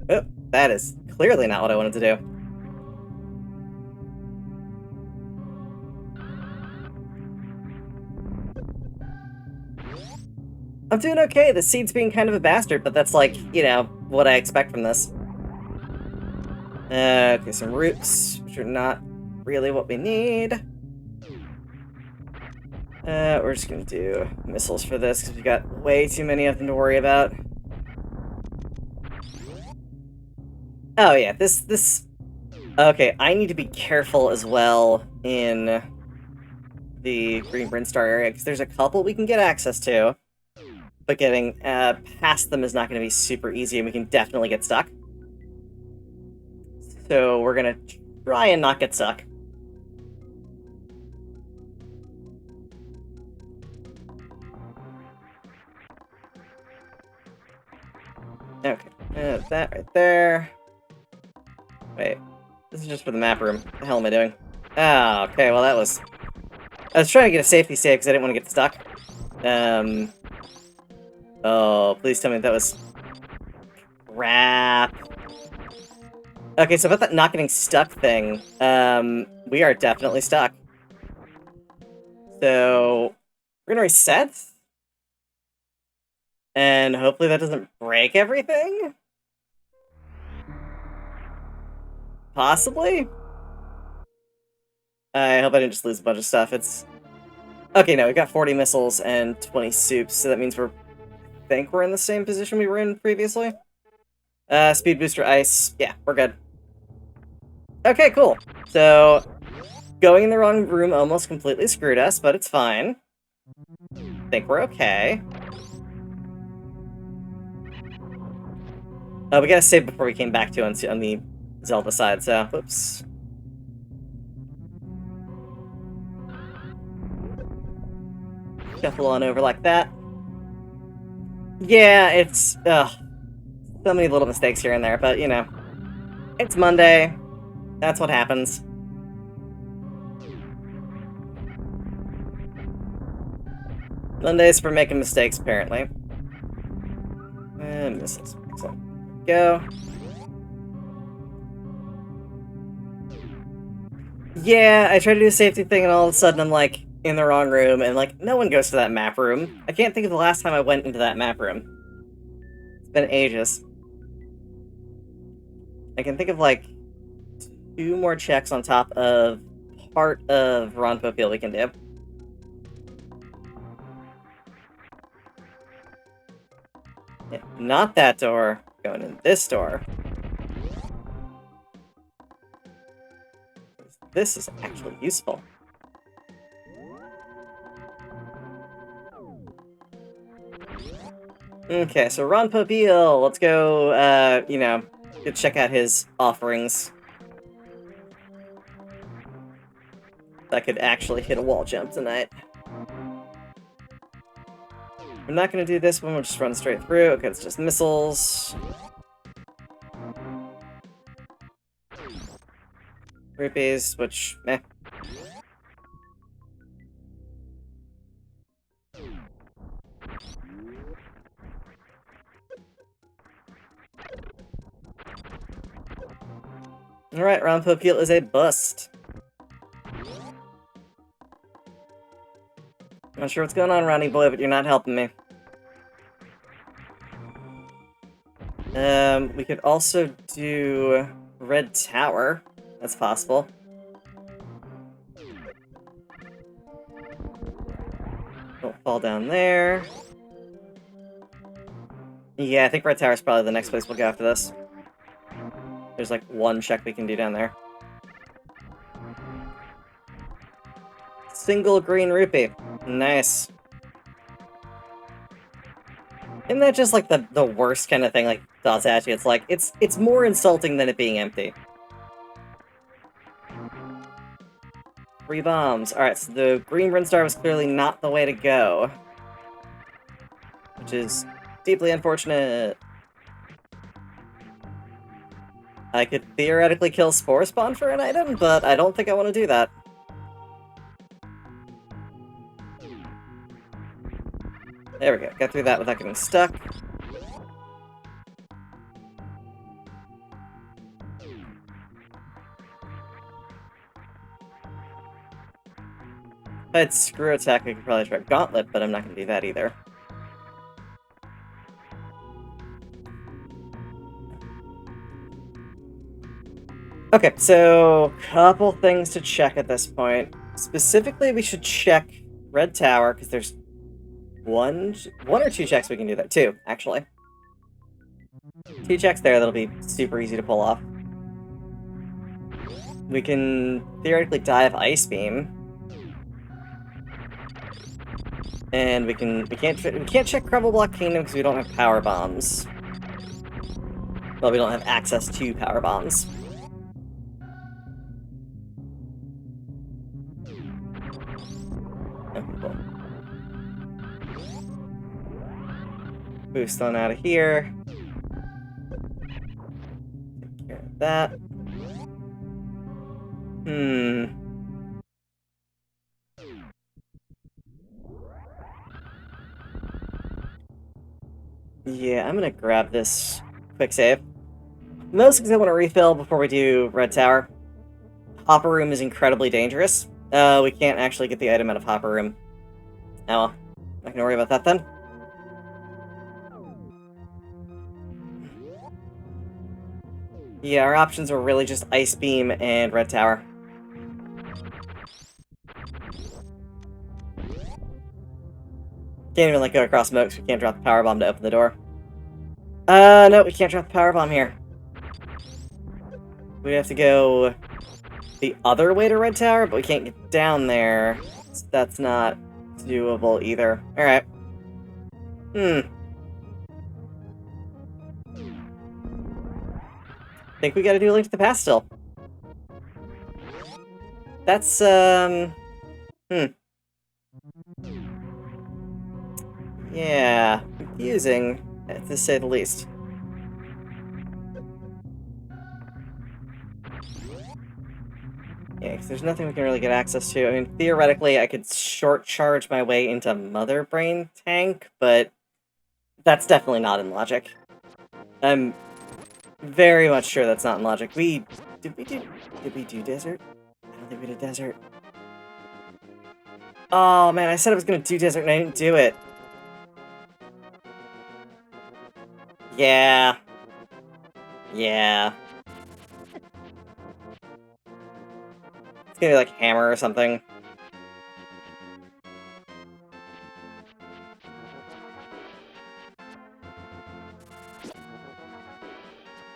Speaker 1: Oh, that is clearly not what I wanted to do. I'm doing okay. The seed's being kind of a bastard, but that's like, you know, what I expect from this. Okay, some roots, which are not really what we need. We're just gonna do missiles for this, because we've got way too many of them to worry about. Oh yeah, this... Okay, I need to be careful as well in the Green Brinstar area, because there's a couple we can get access to, but getting past them is not going to be super easy, and we can definitely get stuck. So we're going to try and not get stuck. Okay, that right there. Wait, this is just for the map room. What the hell am I doing? Ah, okay, well that was... I was trying to get a safety save because I didn't want to get stuck. Oh, please tell me that was... Crap. Okay, so about that not getting stuck thing, we are definitely stuck. So, we're gonna reset? And hopefully that doesn't break everything? Possibly? I hope I didn't just lose a bunch of stuff. It's... Okay, no, we got 40 missiles and 20 soups, so that means I think we're in the same position we were in previously. Speed booster ice. Yeah, we're good. Okay, cool. So, going in the wrong room almost completely screwed us, but it's fine. I think we're okay. We gotta save before we came back to on the Zelda side, so... Whoops. Shuffle on over like that. Yeah, it's... Ugh. So many little mistakes here and there, but, you know. It's Monday. That's what happens. Mondays for making mistakes, apparently. And missiles. Excellent. Go. Yeah, I tried to do a safety thing, and all of a sudden I'm, like, in the wrong room, and, like, no one goes to that map room. I can't think of the last time I went into that map room. It's been ages. I can think of, like, 2 more checks on top of part of Ronpopiel we can do. Yeah, not that door. Going in this door. This is actually useful. Okay, so Ronpopiel, let's go, you know, go check out his offerings. I could actually hit a wall jump tonight. We're not going to do this one, we'll just run straight through. Okay, it's just missiles. Rupees, which, meh. Alright, Ronpopiel is a bust. Not sure what's going on, Ronnie boy, but you're not helping me. We could also do Red Tower. That's possible. Don't fall down there. Yeah, I think Red Tower is probably the next place we'll go after this. There's like one check we can do down there. Single green rupee. Nice. Isn't that just like the worst kind of thing like does at you? It's like it's more insulting than it being empty. 3 bombs. Alright, so the green Rin Star was clearly not the way to go. Which is deeply unfortunate. I could theoretically kill Spore Spawn for an item, but I don't think I want to do that. There we go. Got through that without getting stuck. If I had Screw Attack, I could probably try Gauntlet, but I'm not going to do that either. Okay, so couple things to check at this point. Specifically, we should check Red Tower, because there's one or two checks we can do there. 2, actually. 2 checks there that'll be super easy to pull off. We can theoretically dive Ice Beam. And we can't check Crumble Block Kingdom because we don't have power bombs. Well, we don't have access to power bombs. Okay, cool. Boost on out of here. Take care of that. Yeah, I'm gonna grab this quick save. Mostly because I want to refill before we do Red Tower. Hopper Room is incredibly dangerous. We can't actually get the item out of Hopper Room. Oh well. Not gonna worry about that then. Yeah, our options were really just Ice Beam and Red Tower. Can't even like go across smoke, so we can't drop the power bomb to open the door. No, we can't drop the power bomb here. We have to go the other way to Red Tower, but we can't get down there. So that's not doable either. Alright. Think we gotta do a Link to the Past still. That's, yeah, confusing, to say the least. Yeah, because there's nothing we can really get access to. I mean, theoretically, I could short charge my way into Mother Brain Tank, but that's definitely not in logic. I'm very much sure that's not in logic. Did we do desert? I don't think we did desert. Oh man, I said I was gonna do desert and I didn't do it. Yeah. Yeah. It's gonna be like Hammer or something.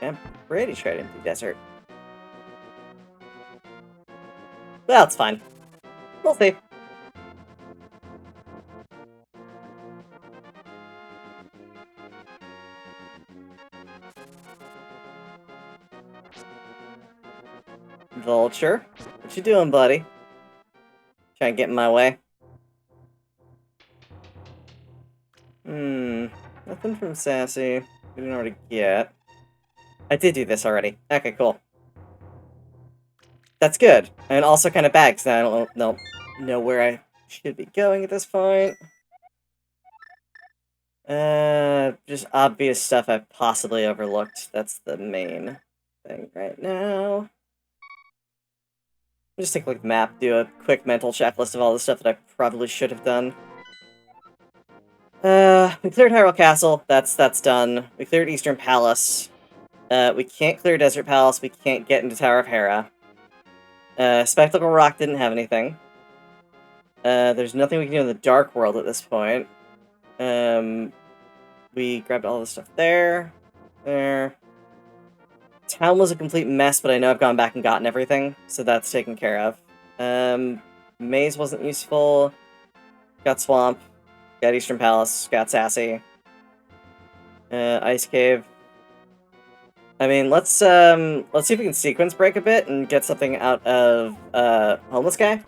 Speaker 1: I'm pretty sure I didn't do desert. Well, it's fine. We'll see. Vulture, what you doing, buddy? Trying to get in my way. Nothing from Sassy. We didn't already get. I did do this already. Okay, cool. That's good. And also kind of bad, because I don't know where I should be going at this point. Just obvious stuff I've possibly overlooked. That's the main thing right now. Just take a look at the map, do a quick mental checklist of all the stuff that I probably should have done. We cleared Hyrule Castle. That's done. We cleared Eastern Palace. We can't clear Desert Palace, we can't get into Tower of Hera. Spectacle Rock didn't have anything. There's nothing we can do in the Dark World at this point. We grabbed all this stuff there. There. Town was a complete mess, but I know I've gone back and gotten everything, so that's taken care of. Maze wasn't useful. Got Swamp. Got Eastern Palace. Got Sassy. Ice Cave. I mean, let's see if we can sequence break a bit and get something out of, Homeless Guy.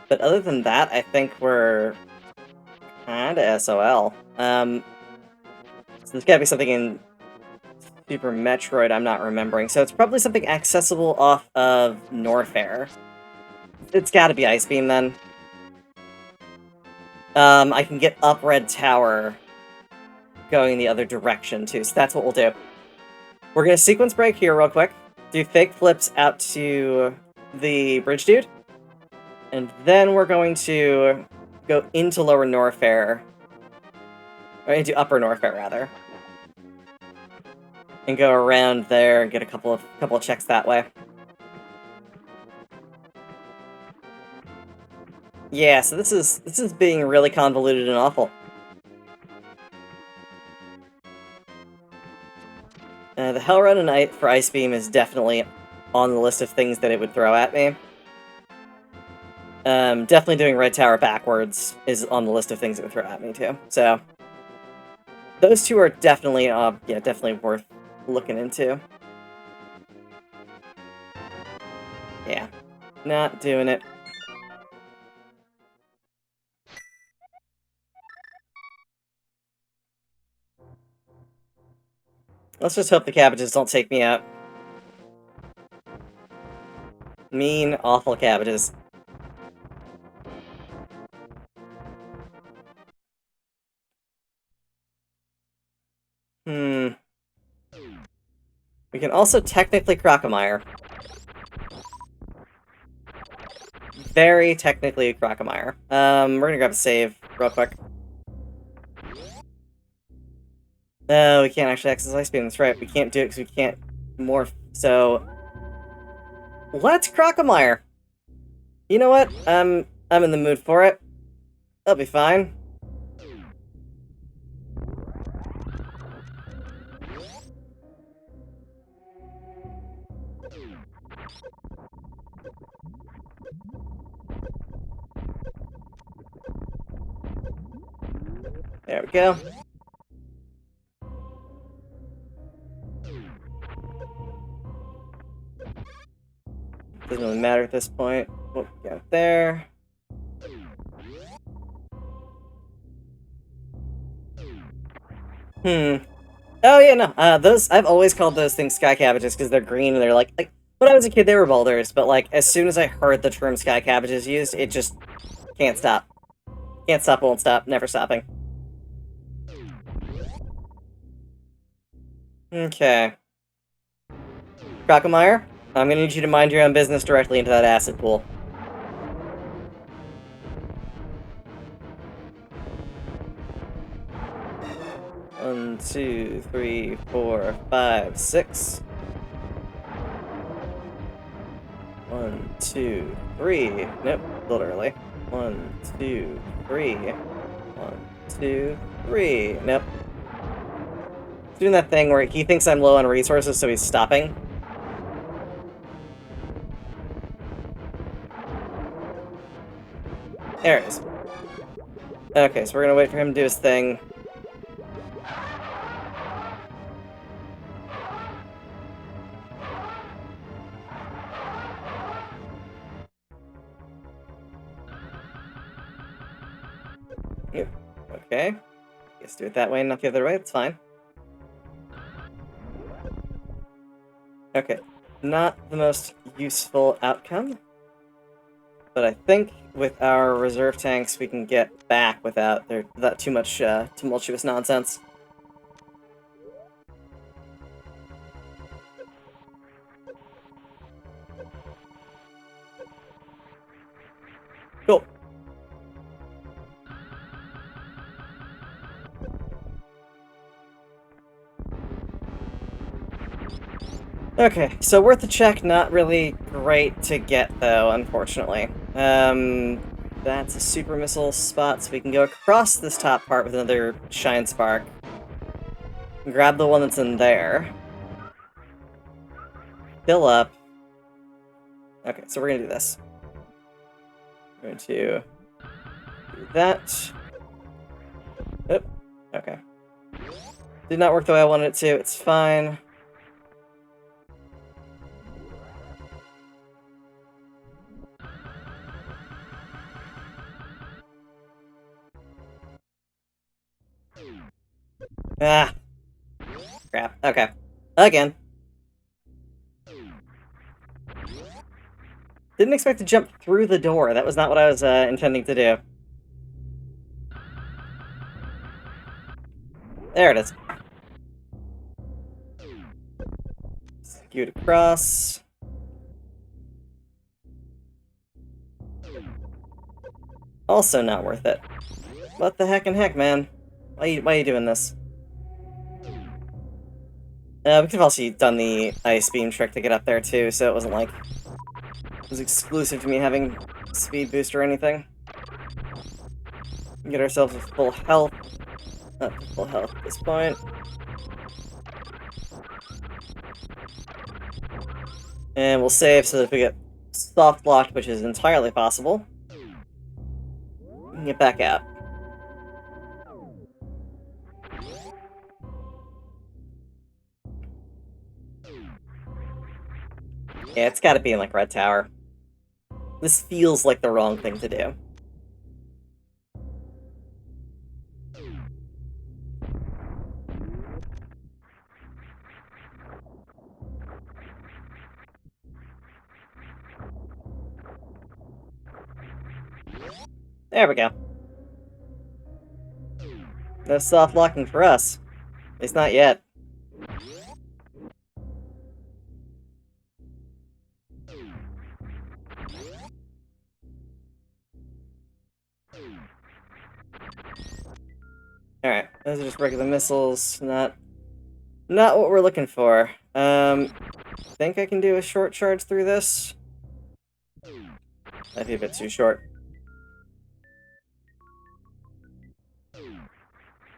Speaker 1: But other than that, I think we're kinda SOL. So there's gotta be something in Super Metroid I'm not remembering. So it's probably something accessible off of Norfair. It's gotta be Ice Beam, then. I can get up Red Tower going the other direction, too, so that's what we'll do. We're gonna sequence break here real quick, do fake flips out to the bridge dude, and then we're going to go into Lower Norfair, or into Upper Norfair, rather, and go around there and get a couple of checks that way. Yeah, so this is being really convoluted and awful. The Hell Run for Ice Beam is definitely on the list of things that it would throw at me. Definitely doing Red Tower backwards is on the list of things it would throw at me, too. So, those two are definitely, yeah, definitely worth looking into. Yeah, not doing it. Let's just hope the cabbages don't take me out. Mean, awful cabbages. We can also technically Crocomire. Very technically Crocomire. We're gonna grab a save real quick. No, we can't actually access Ice Beam, that's right. We can't do it because we can't morph, so... Let's Crocomire! You know what? I'm in the mood for it. I'll be fine. There we go. Doesn't really matter at this point. What we got there. Oh yeah, no. Those I've always called those things sky cabbages because they're green and they're like when I was a kid they were boulders, but like as soon as I heard the term sky cabbages used, it just can't stop. Can't stop, won't stop, never stopping. Okay. Crocomire, I'm gonna need you to mind your own business directly into that acid pool. One, 2, 3, 4, 5, 6. 1, 2, 3. Nope, a little early. 1, 2, 3. 1, 2, 3. Nope. He's doing that thing where he thinks I'm low on resources, so he's stopping. There it is. Okay, so we're gonna wait for him to do his thing. Yep. Okay. Guess do it that way, not the other way, it's fine. Okay. Not the most useful outcome. But I think with our reserve tanks we can get back without too much tumultuous nonsense. Cool. Okay, so worth a check, not really great to get, though, unfortunately. That's a super missile spot, so we can go across this top part with another Shine Spark. Grab the one that's in there. Fill up. Okay, so we're gonna do this. We're going to do that. Oh, okay. Did not work the way I wanted it to, it's fine. Ah! Crap. Okay. Again. Didn't expect to jump through the door. That was not what I was intending to do. There it is. Scoot across. Also not worth it. What the heck and heck, man? Why are you doing this? We could have also done the ice beam trick to get up there too, so it wasn't like it was exclusive to me having speed boost or anything. Get ourselves a full health. Not full health at this point. And we'll save so that if we get soft locked, which is entirely possible, we can get back out. Yeah, it's gotta be in, like, Red Tower. This feels like the wrong thing to do. There we go. No soft locking for us. At least not yet. Alright, those are just regular missiles, not what we're looking for. Think I can do a short charge through this? Might be a bit too short.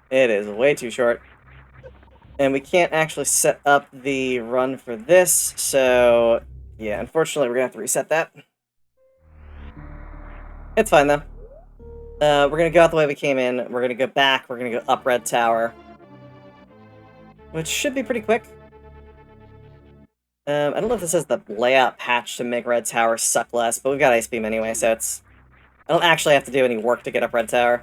Speaker 1: It is way too short. And we can't actually set up the run for this, so yeah, unfortunately we're gonna have to reset that. It's fine though. We're gonna go out the way we came in, we're gonna go back, we're gonna go up Red Tower. Which should be pretty quick. I don't know if this is the layout patch to make Red Tower suck less, but we've got Ice Beam anyway, so it's... I don't actually have to do any work to get up Red Tower.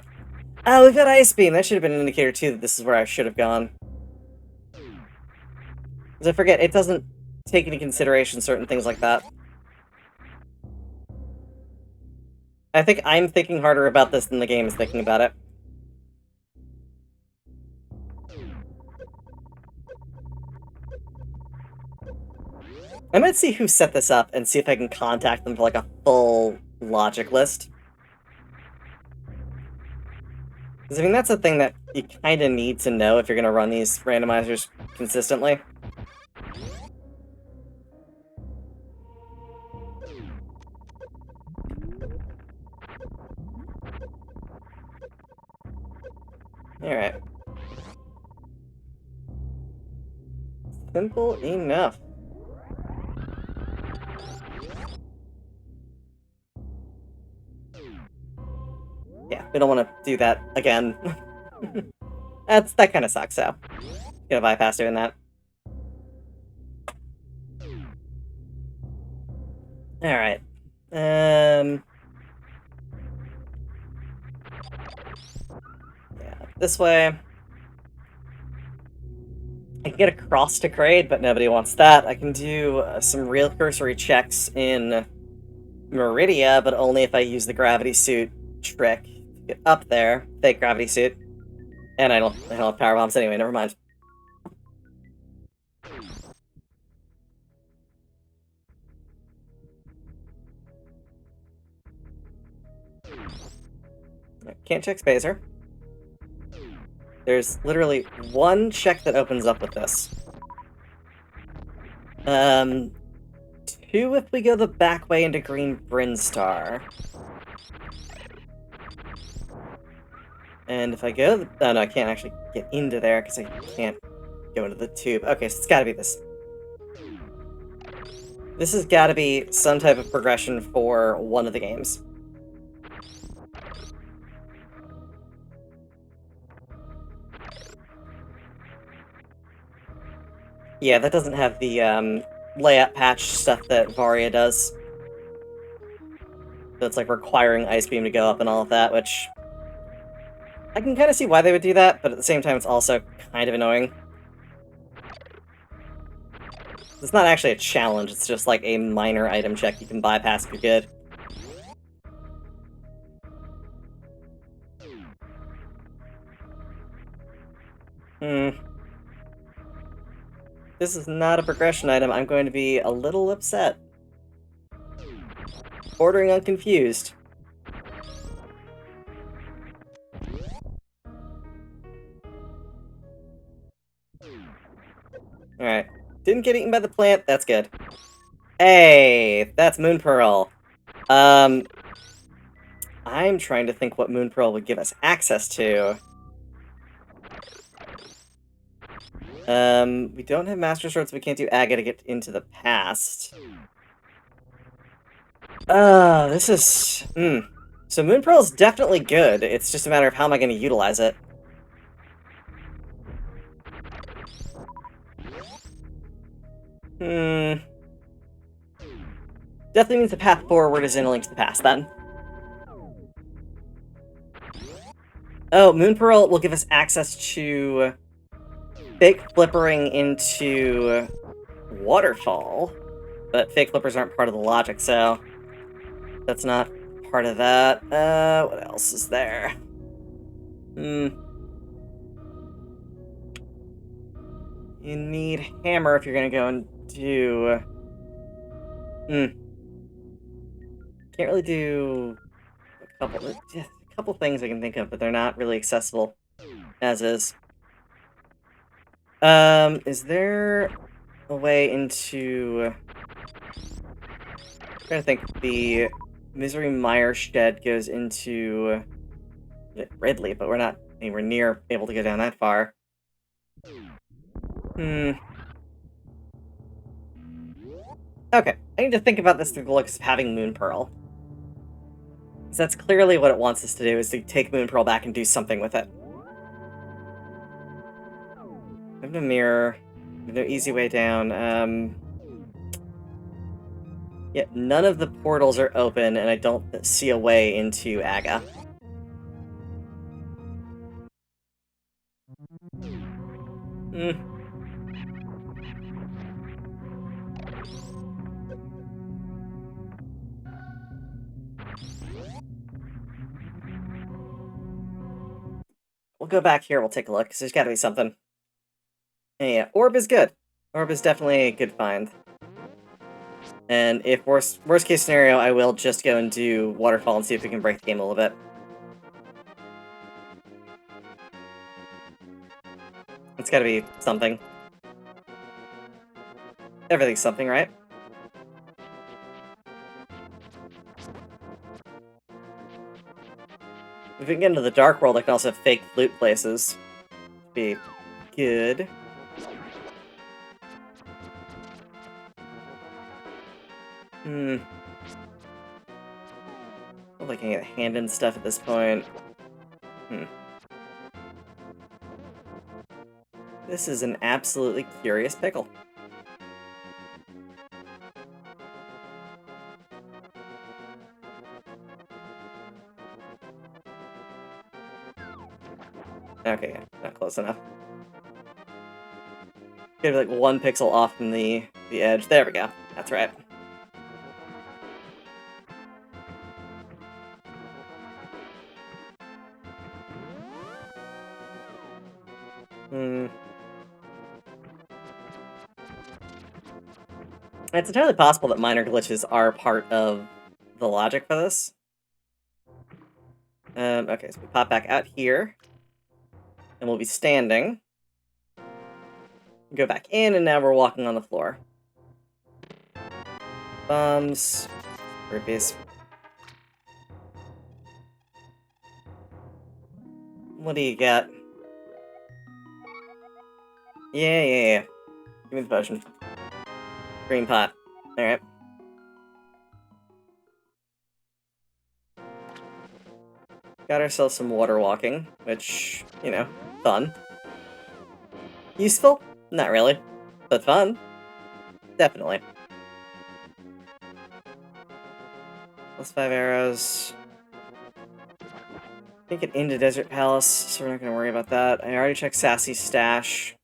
Speaker 1: Oh, we've got Ice Beam! That should have been an indicator, too, that this is where I should have gone. Because I forget, it doesn't take into consideration certain things like that. I think I'm thinking harder about this than the game is thinking about it. I might see who set this up and see if I can contact them for, like, a full logic list. Because, I mean, that's a thing that you kind of need to know if you're going to run these randomizers consistently. Alright. Simple enough. Yeah, we don't want to do that again. That kind of sucks, so... Gonna bypass doing that. Alright. Yeah, this way. I can get across to Kraid, but nobody wants that. I can do some real cursory checks in Meridia, but only if I use the gravity suit trick to get up there. Fake gravity suit. And I don't have power bombs anyway, never mind. Can't check Spacer. There's literally one check that opens up with this. Um, 2 if we go the back way into Green Brinstar. And if I go... Oh, no, I can't actually get into there because I can't go into the tube. Okay, so it's gotta be this. This has gotta be some type of progression for one of the games. Yeah, that doesn't have the, layout patch stuff that Varia does. So it's like requiring Ice Beam to go up and all of that, which... I can kind of see why they would do that, but at the same time it's also kind of annoying. It's not actually a challenge, it's just like a minor item check you can bypass if you're good. This is not a progression item, I'm going to be a little upset. Bordering on confused. Alright. Didn't get eaten by the plant, that's good. Hey, that's Moon Pearl. I'm trying to think what Moon Pearl would give us access to. We don't have Master Sword, so we can't do Aga to get into the past. This is... So Moon Pearl is definitely good, it's just a matter of how am I going to utilize it. Definitely means the path forward is in A Link to the Past, then. Oh, Moon Pearl will give us access to... Fake Flippering into... Waterfall. But fake flippers aren't part of the logic, so... That's not part of that. What else is there? You need Hammer if you're gonna go and do... Can't really do... a couple things I can think of, but they're not really accessible as is. Is there a way into... I'm trying to think. The Misery Mire Shed goes into Ridley, but we're not anywhere near able to go down that far. Okay, I need to think about this through the looks of having Moon Pearl. Because that's clearly what it wants us to do, is to take Moon Pearl back and do something with it. I have no mirror. I have no easy way down. Yeah, none of the portals are open, and I don't see a way into Aga. We'll go back here, we'll take a look, because there's gotta be something. Yeah, Orb is good. Orb is definitely a good find. And if worst case scenario, I will just go and do Waterfall and see if we can break the game a little bit. It's gotta be something. Everything's something, right? If we can get into the Dark World, I can also have fake flute places. Be good. I'm looking at hand and stuff at this point. This is an absolutely curious pickle. Okay, yeah, not close enough. Get like 1 pixel off from the edge. There we go. That's right. It's entirely possible that minor glitches are part of the logic for this. Okay, so we pop back out here. And we'll be standing. Go back in, and now we're walking on the floor. bombs. Rupees. What do you got? Yeah. Give me the potion. Green pot. Alright. Got ourselves some water walking, which, you know, fun. Useful? Not really. But fun. Definitely. Plus 5 arrows. Can't get into Desert Palace, so we're not gonna worry about that. I already checked Sassy's stash.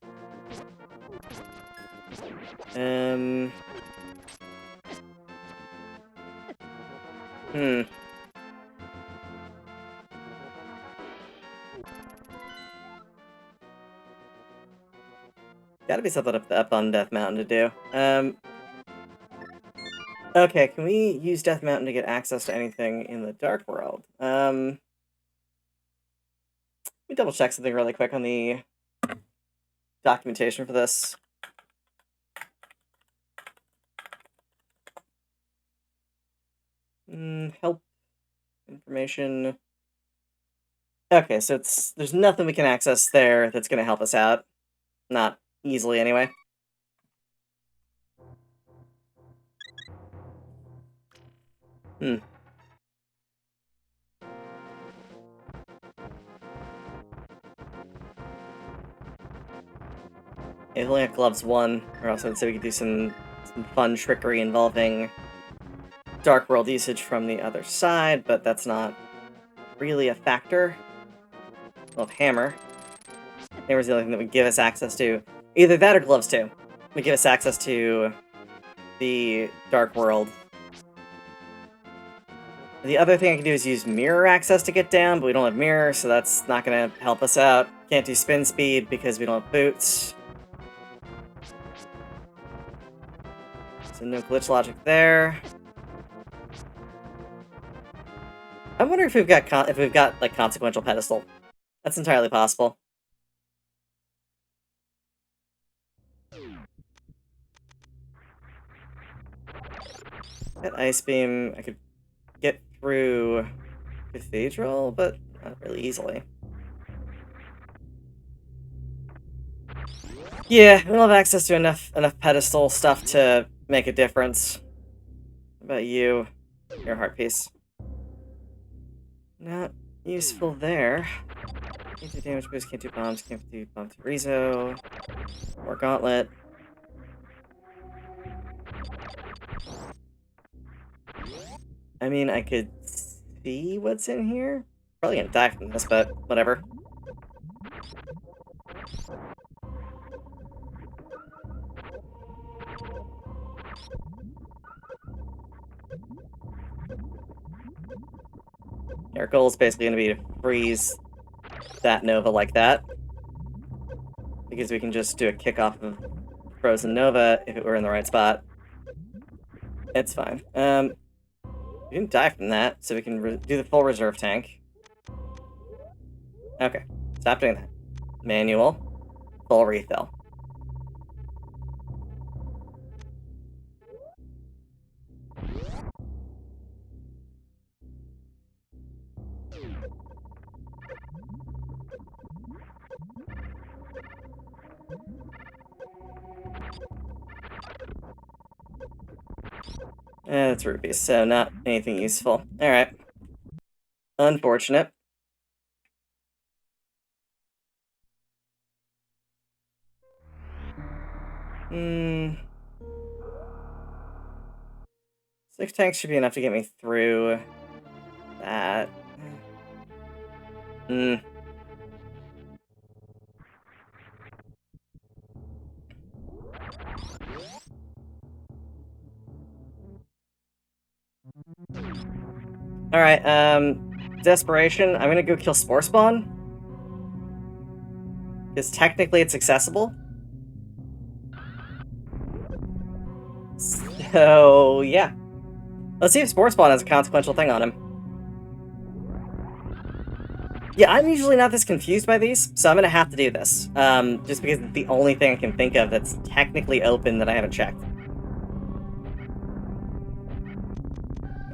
Speaker 1: Gotta be something up on Death Mountain to do. Okay, can we use Death Mountain to get access to anything in the Dark World? Let me double check something really quick on the documentation for this. Help information. Okay, so there's nothing we can access there that's gonna help us out. Not easily, anyway. Yeah, we only have gloves 1, or else I'd say we could do some fun trickery involving Dark World usage from the other side, but that's not really a factor. Well, Hammer. Hammer's the only thing that would give us access to either that or gloves 2. Would give us access to the Dark World. The other thing I can do is use mirror access to get down, but we don't have mirror, so that's not going to help us out. Can't do spin speed because we don't have boots. So no glitch logic there. I wonder if we've got like consequential pedestal. That's entirely possible. That ice beam, I could get through Cathedral, but not really easily. Yeah, we don't have access to enough pedestal stuff to make a difference. What about you? Your heart piece. Not useful there. Can't do damage boost, can't do bombs, can't do bomb to Rizzo. Or Gauntlet. I mean, I could see what's in here. Probably gonna die from this, but whatever. Our goal is basically going to be to freeze that Nova like that. Because we can just do a kickoff of Frozen Nova if it were in the right spot. It's fine. We didn't die from that, so we can do the full reserve tank. Okay, stop doing that. Manual, full refill. That's rupees, so not anything useful. Alright. Unfortunate. Six tanks should be enough to get me through that. Alright, Desperation. I'm gonna go kill Spore Spawn. Because technically it's accessible. So, yeah. Let's see if Spore Spawn has a consequential thing on him. Yeah, I'm usually not this confused by these, so I'm gonna have to do this. Just because it's the only thing I can think of that's technically open that I haven't checked.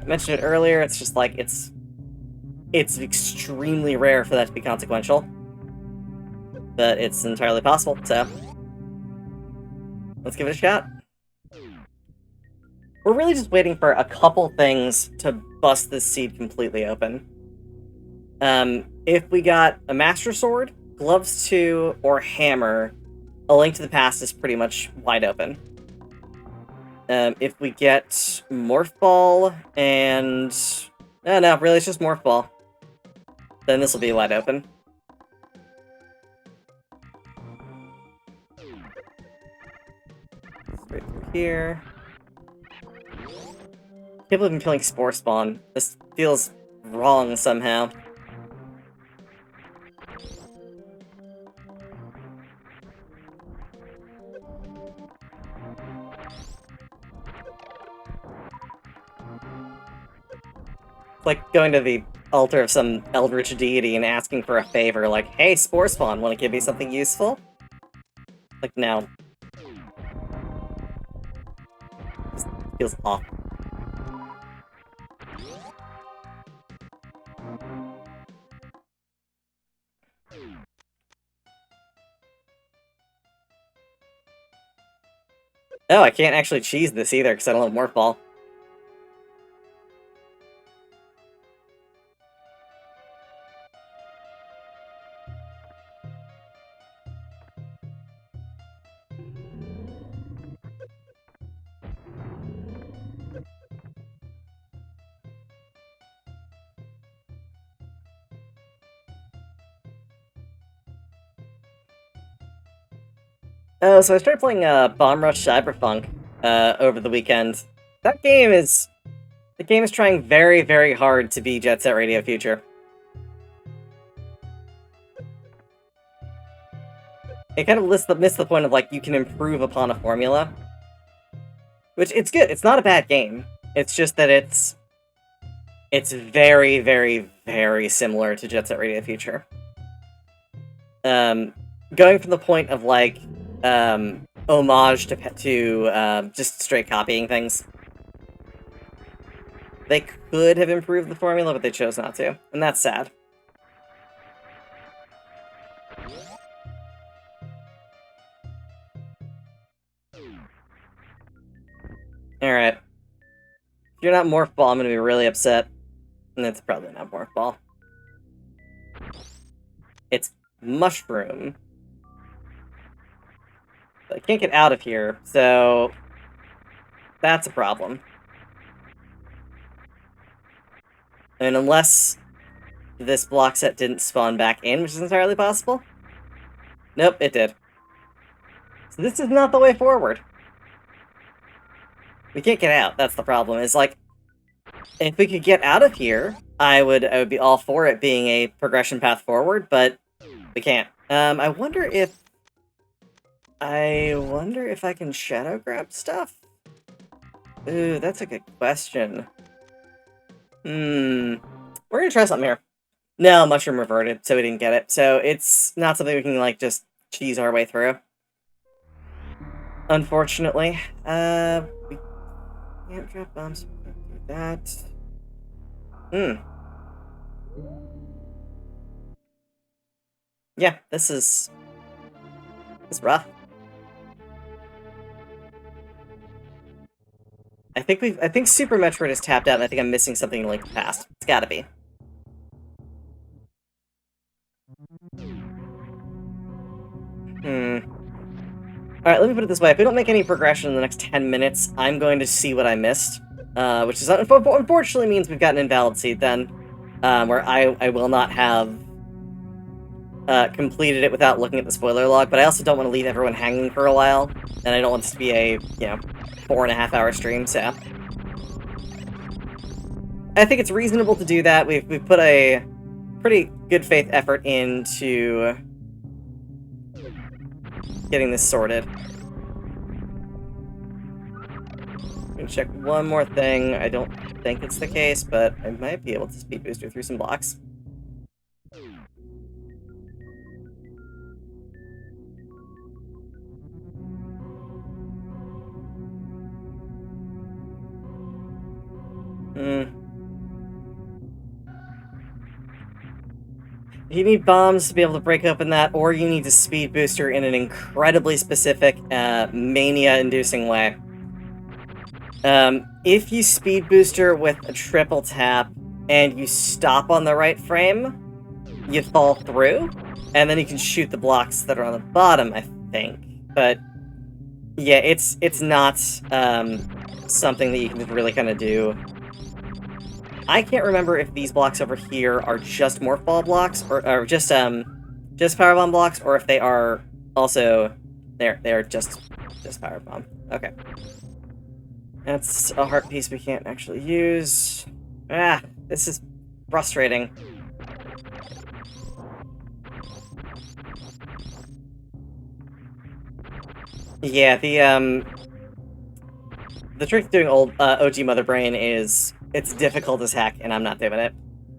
Speaker 1: I mentioned it earlier, it's just like, it's extremely rare for that to be consequential. But it's entirely possible, so let's give it a shot. We're really just waiting for a couple things to bust this seed completely open. If we got a Master Sword, Gloves 2, or Hammer, A Link to the Past is pretty much wide open. If we get Morph Ball and... No, really, it's just Morph Ball. Then this will be wide open. Straight through here. I can't believe I'm killing Spore Spawn. This feels wrong somehow. It's like going to the altar of some eldritch deity and asking for a favor, like, hey, Spore Spawn, want to give me something useful? Like, no. This feels awful. Oh, I can't actually cheese this either, because I don't have Morph Ball. Oh, so I started playing Bomb Rush Cyberpunk over the weekend. That game is... The game is trying very, very hard to be Jet Set Radio Future. It kind of missed the point of, like, you can improve upon a formula. Which, it's good. It's not a bad game. It's just that it's very, very, very similar to Jet Set Radio Future. Going from the point of, like, homage to just straight copying things. They could have improved the formula, but they chose not to. And that's sad. Alright. If you're not Morph Ball, I'm gonna be really upset. And it's probably not Morph Ball. It's Mushroom. But I can't get out of here, so... That's a problem. And unless this block set didn't spawn back in, which is entirely possible. Nope, it did. So this is not the way forward. We can't get out, that's the problem. It's like, if we could get out of here, I would be all for it being a progression path forward, but we can't. I wonder if I can shadow grab stuff? Ooh, that's a good question. We're gonna try something here. No, Mushroom reverted, so we didn't get it. So it's not something we can, like, just cheese our way through. Unfortunately. We can't drop bombs. We can't do that. Yeah, this is rough. I think Super Metroid is tapped out, and I think I'm missing something in Link to the Past. It's gotta be. Alright, let me put it this way. If we don't make any progression in the next 10 minutes, I'm going to see what I missed. Which is unfortunately means we've got an invalid seed then. Where I will not have completed it without looking at the spoiler log, but I also don't want to leave everyone hanging for a while, and I don't want this to be a, 4.5 hour stream, so... I think it's reasonable to do that. We've put a pretty good faith effort into getting this sorted. I'm gonna check one more thing. I don't think it's the case, but I might be able to speed booster through some blocks. Hmm. You need bombs to be able to break open that, or you need a speed booster in an incredibly specific, mania-inducing way. If you speed booster with a triple tap, and you stop on the right frame, you fall through, and then you can shoot the blocks that are on the bottom, I think. But, yeah, it's not, something that you can really kind of do. I can't remember if these blocks over here are just morph ball blocks, or just power bomb blocks, or if they are also they're just power bomb. Okay. That's a heart piece we can't actually use. Ah, this is frustrating. Yeah, the trick to doing old OG Mother Brain is it's difficult as heck, and I'm not doing it.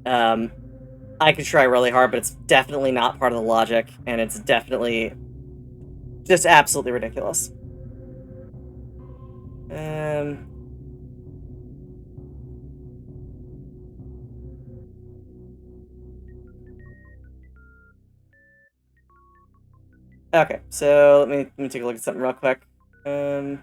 Speaker 1: I could try really hard, but it's definitely not part of the logic, and it's definitely just absolutely ridiculous. Okay, so let me take a look at something real quick. Hmm.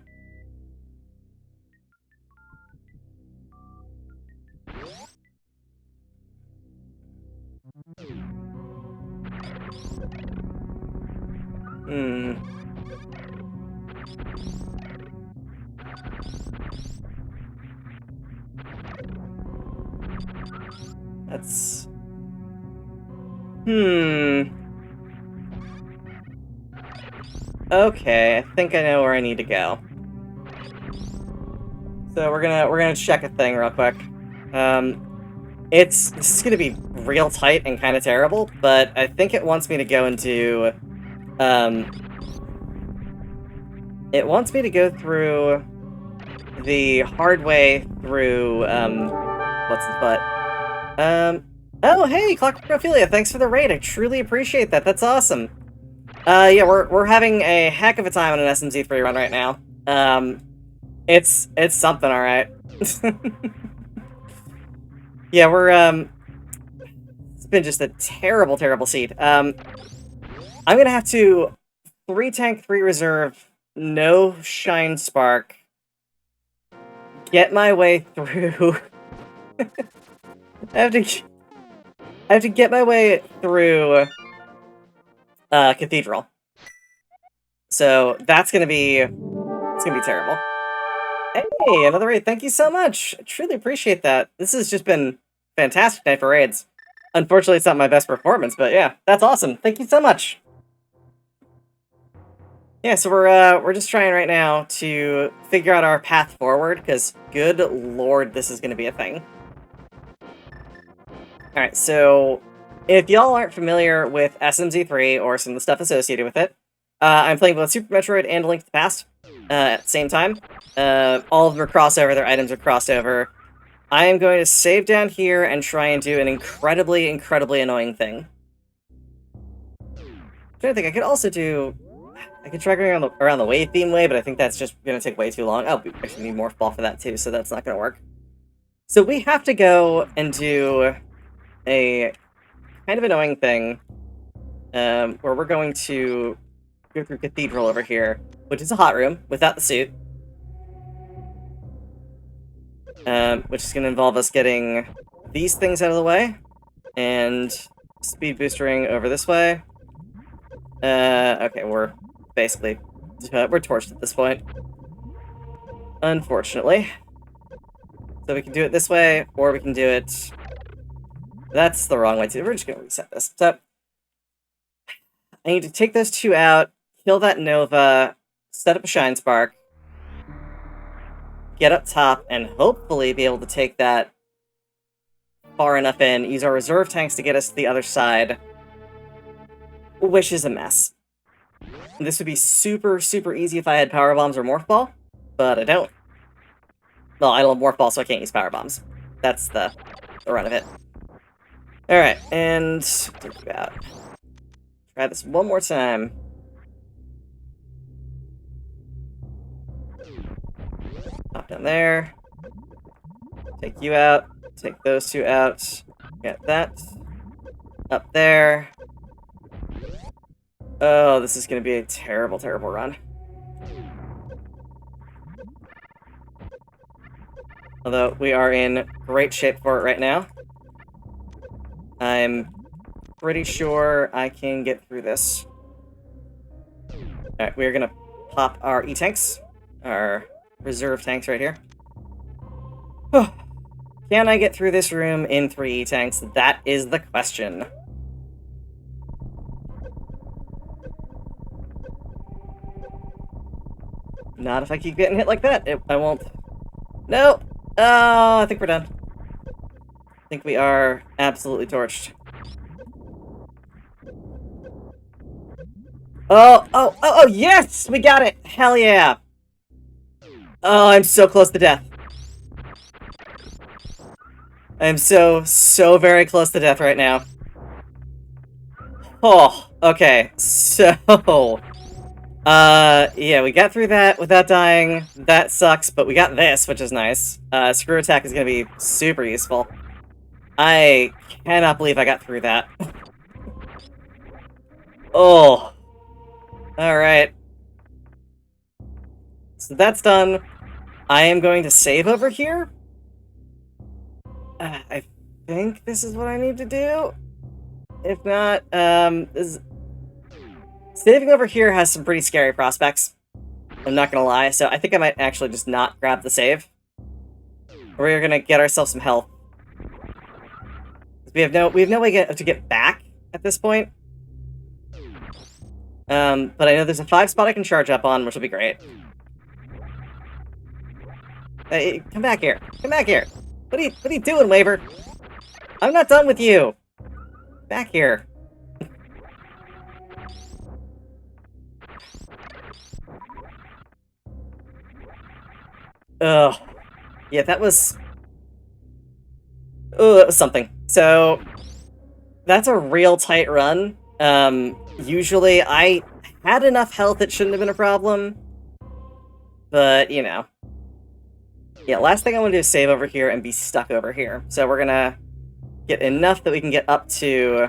Speaker 1: That's... Hmm. Okay, I think I know where I need to go. So we're gonna check a thing real quick. This is gonna be real tight and kind of terrible, but I think it wants me to go into, it wants me to go through the hard way through, what's his butt? Oh, hey, Clockrophilia, thanks for the raid. I truly appreciate that. That's awesome. Yeah, we're having a heck of a time on an SMZ3 run right now. It's something, all right. Yeah, it's been just a terrible, terrible seed. I'm gonna have to 3 tank, 3 reserve, no shine spark, get my way through. I have to get my way through Cathedral. So that's gonna be terrible. Hey, another raid. Thank you so much. I truly appreciate that. This has just been fantastic night for raids. Unfortunately, it's not my best performance, but yeah, that's awesome. Thank you so much. Yeah, so we're just trying right now to figure out our path forward, because good lord, this is going to be a thing. Alright, so if y'all aren't familiar with SMZ3 or some of the stuff associated with it, I'm playing both Super Metroid and Link to the Past at the same time. All of them are crossover, their items are crossed over. I am going to save down here and try and do an incredibly, incredibly annoying thing. I think I could also do... I could try going around the wave beam way, but I think that's just going to take way too long. Oh, we actually need Morph Ball for that too, so that's not going to work. So we have to go and do a kind of annoying thing, where we're going to go through Cathedral over here, which is a hot room, without the suit. Which is going to involve us getting these things out of the way, and speed boostering over this way. Okay, we're basically... we're torched at this point. Unfortunately. So we can do it this way, or we can do it... That's the wrong way too. We're just going to reset this. So, I need to take those two out, kill that Nova, set up a Shine Spark, get up top, and hopefully be able to take that far enough in, use our reserve tanks to get us to the other side, which is a mess. This would be super, super easy if I had Power Bombs or Morph Ball, but I don't. Well, I don't have Morph Ball, so I can't use Power Bombs. That's the run of it. Alright, and take you out. Try this one more time. Pop down there. Take you out. Take those two out. Get that. Up there. Oh, this is going to be a terrible, terrible run. Although, we are in great shape for it right now. I'm pretty sure I can get through this. Alright, we're gonna pop our E-tanks. Our reserve tanks right here. Can I get through this room in 3 E-tanks? That is the question. Not if I keep getting hit like that. I won't. No! Oh, I think we're done. I think we are absolutely torched. Oh, yes! We got it! Hell yeah! Oh, I'm so close to death. I'm so very close to death right now. Oh, okay. So, yeah, we got through that without dying. That sucks, but we got this, which is nice. Screw attack is gonna be super useful. I cannot believe I got through that. Oh. Alright. So that's done. I am going to save over here. I think this is what I need to do. If not, saving over here has some pretty scary prospects. I'm not gonna lie, so I think I might actually just not grab the save. We're gonna get ourselves some health. We have no way to get back at this point. But I know there's a 5 spot I can charge up on, which will be great. Hey, come back here. Come back here. What are you doing, Waver? I'm not done with you. Back here. Ugh. Yeah, that was something. So, that's a real tight run. Usually I had enough health, it shouldn't have been a problem. But, you know. Yeah, last thing I want to do is save over here and be stuck over here. So we're gonna get enough that we can get up to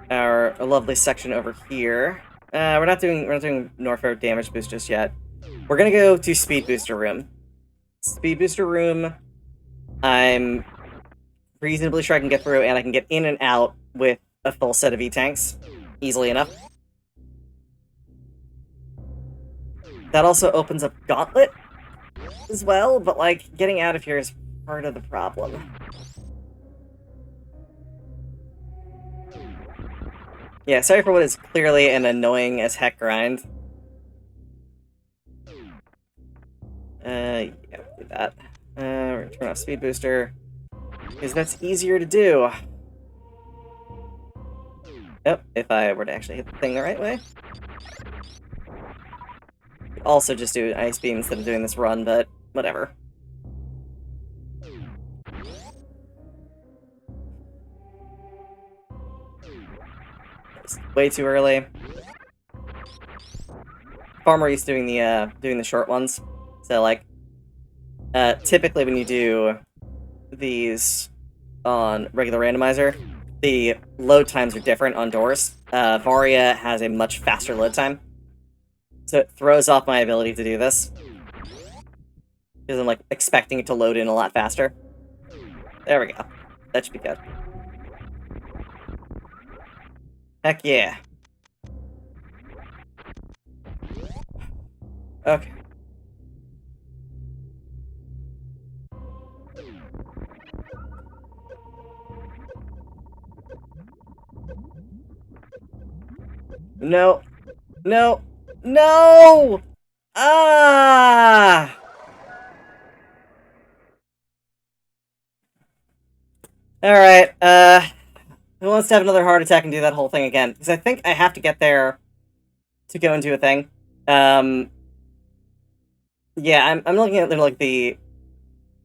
Speaker 1: our lovely section over here. We're not doing Norfair damage boost just yet. We're gonna go to Speed Booster Room. Speed Booster Room, I'm reasonably sure I can get through, and I can get in and out with a full set of E-tanks easily enough. That also opens up Gauntlet as well, but, like, getting out of here is part of the problem. Yeah, sorry for what is clearly an annoying as heck grind. Yeah, do that. We're gonna turn off Speed Booster, because that's easier to do. Oh, if I were to actually hit the thing the right way. Could also just do an Ice Beam instead of doing this run, but whatever. It's way too early. Farmer used doing the short ones. So, like, typically when you do these on regular randomizer, the load times are different on doors. Varia has a much faster load time. So it throws off my ability to do this. Because I'm, like, expecting it to load in a lot faster. There we go. That should be good. Heck yeah. Okay. No. No. No! Ah! Alright, who wants to have another heart attack and do that whole thing again? Because I think I have to get there to go into a thing. Yeah, I'm looking at, like, the...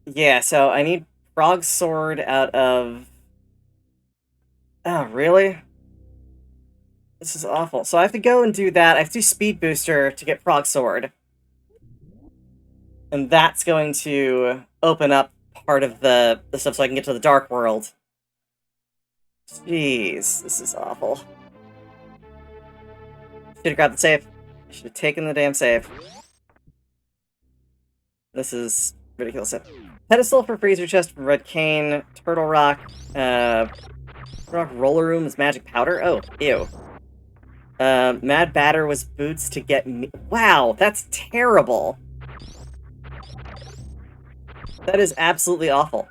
Speaker 1: Yeah, so I need Frog Sword out of... Oh, really? This is awful. So I have to go and do that. I have to do Speed Booster to get Frog Sword. And that's going to open up part of the stuff so I can get to the Dark World. Jeez, this is awful. Should've grabbed the save. Should've taken the damn save. This is ridiculous. Pedestal for Freezer Chest from Red Cane. Turtle Rock. Rock Roller Room is magic powder? Oh, ew. Mad Batter was boots to get me. Wow, that's terrible. That is absolutely awful.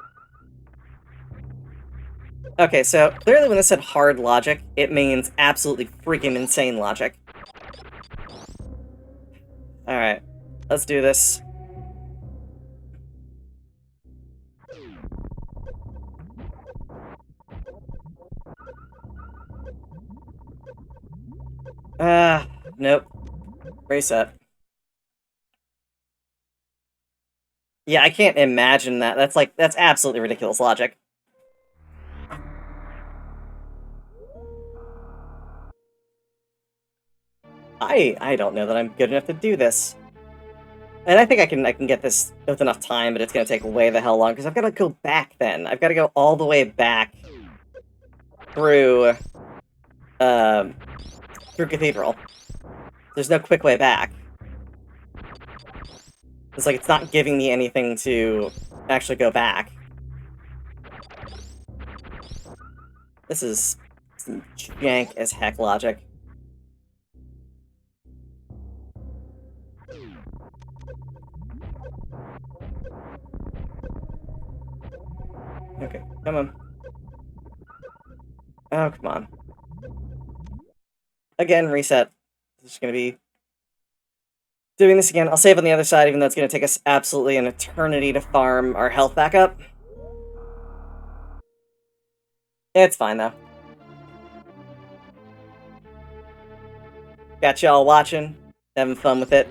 Speaker 1: Okay, so clearly when it said hard logic, it means absolutely freaking insane logic. Alright, let's do this. Nope. Reset. Yeah, I can't imagine that. That's absolutely ridiculous logic. I don't know that I'm good enough to do this. And I think I can get this with enough time, but it's gonna take way the hell long, because I've gotta go back then. I've gotta go all the way back through, through Cathedral. There's no quick way back. It's like, it's not giving me anything to actually go back. This is some jank as heck logic. Okay, come on. Oh, come on. Again, reset. It's just gonna be doing this again. I'll save on the other side, even though it's gonna take us absolutely an eternity to farm our health back up. It's fine, though. Got y'all watching, having fun with it.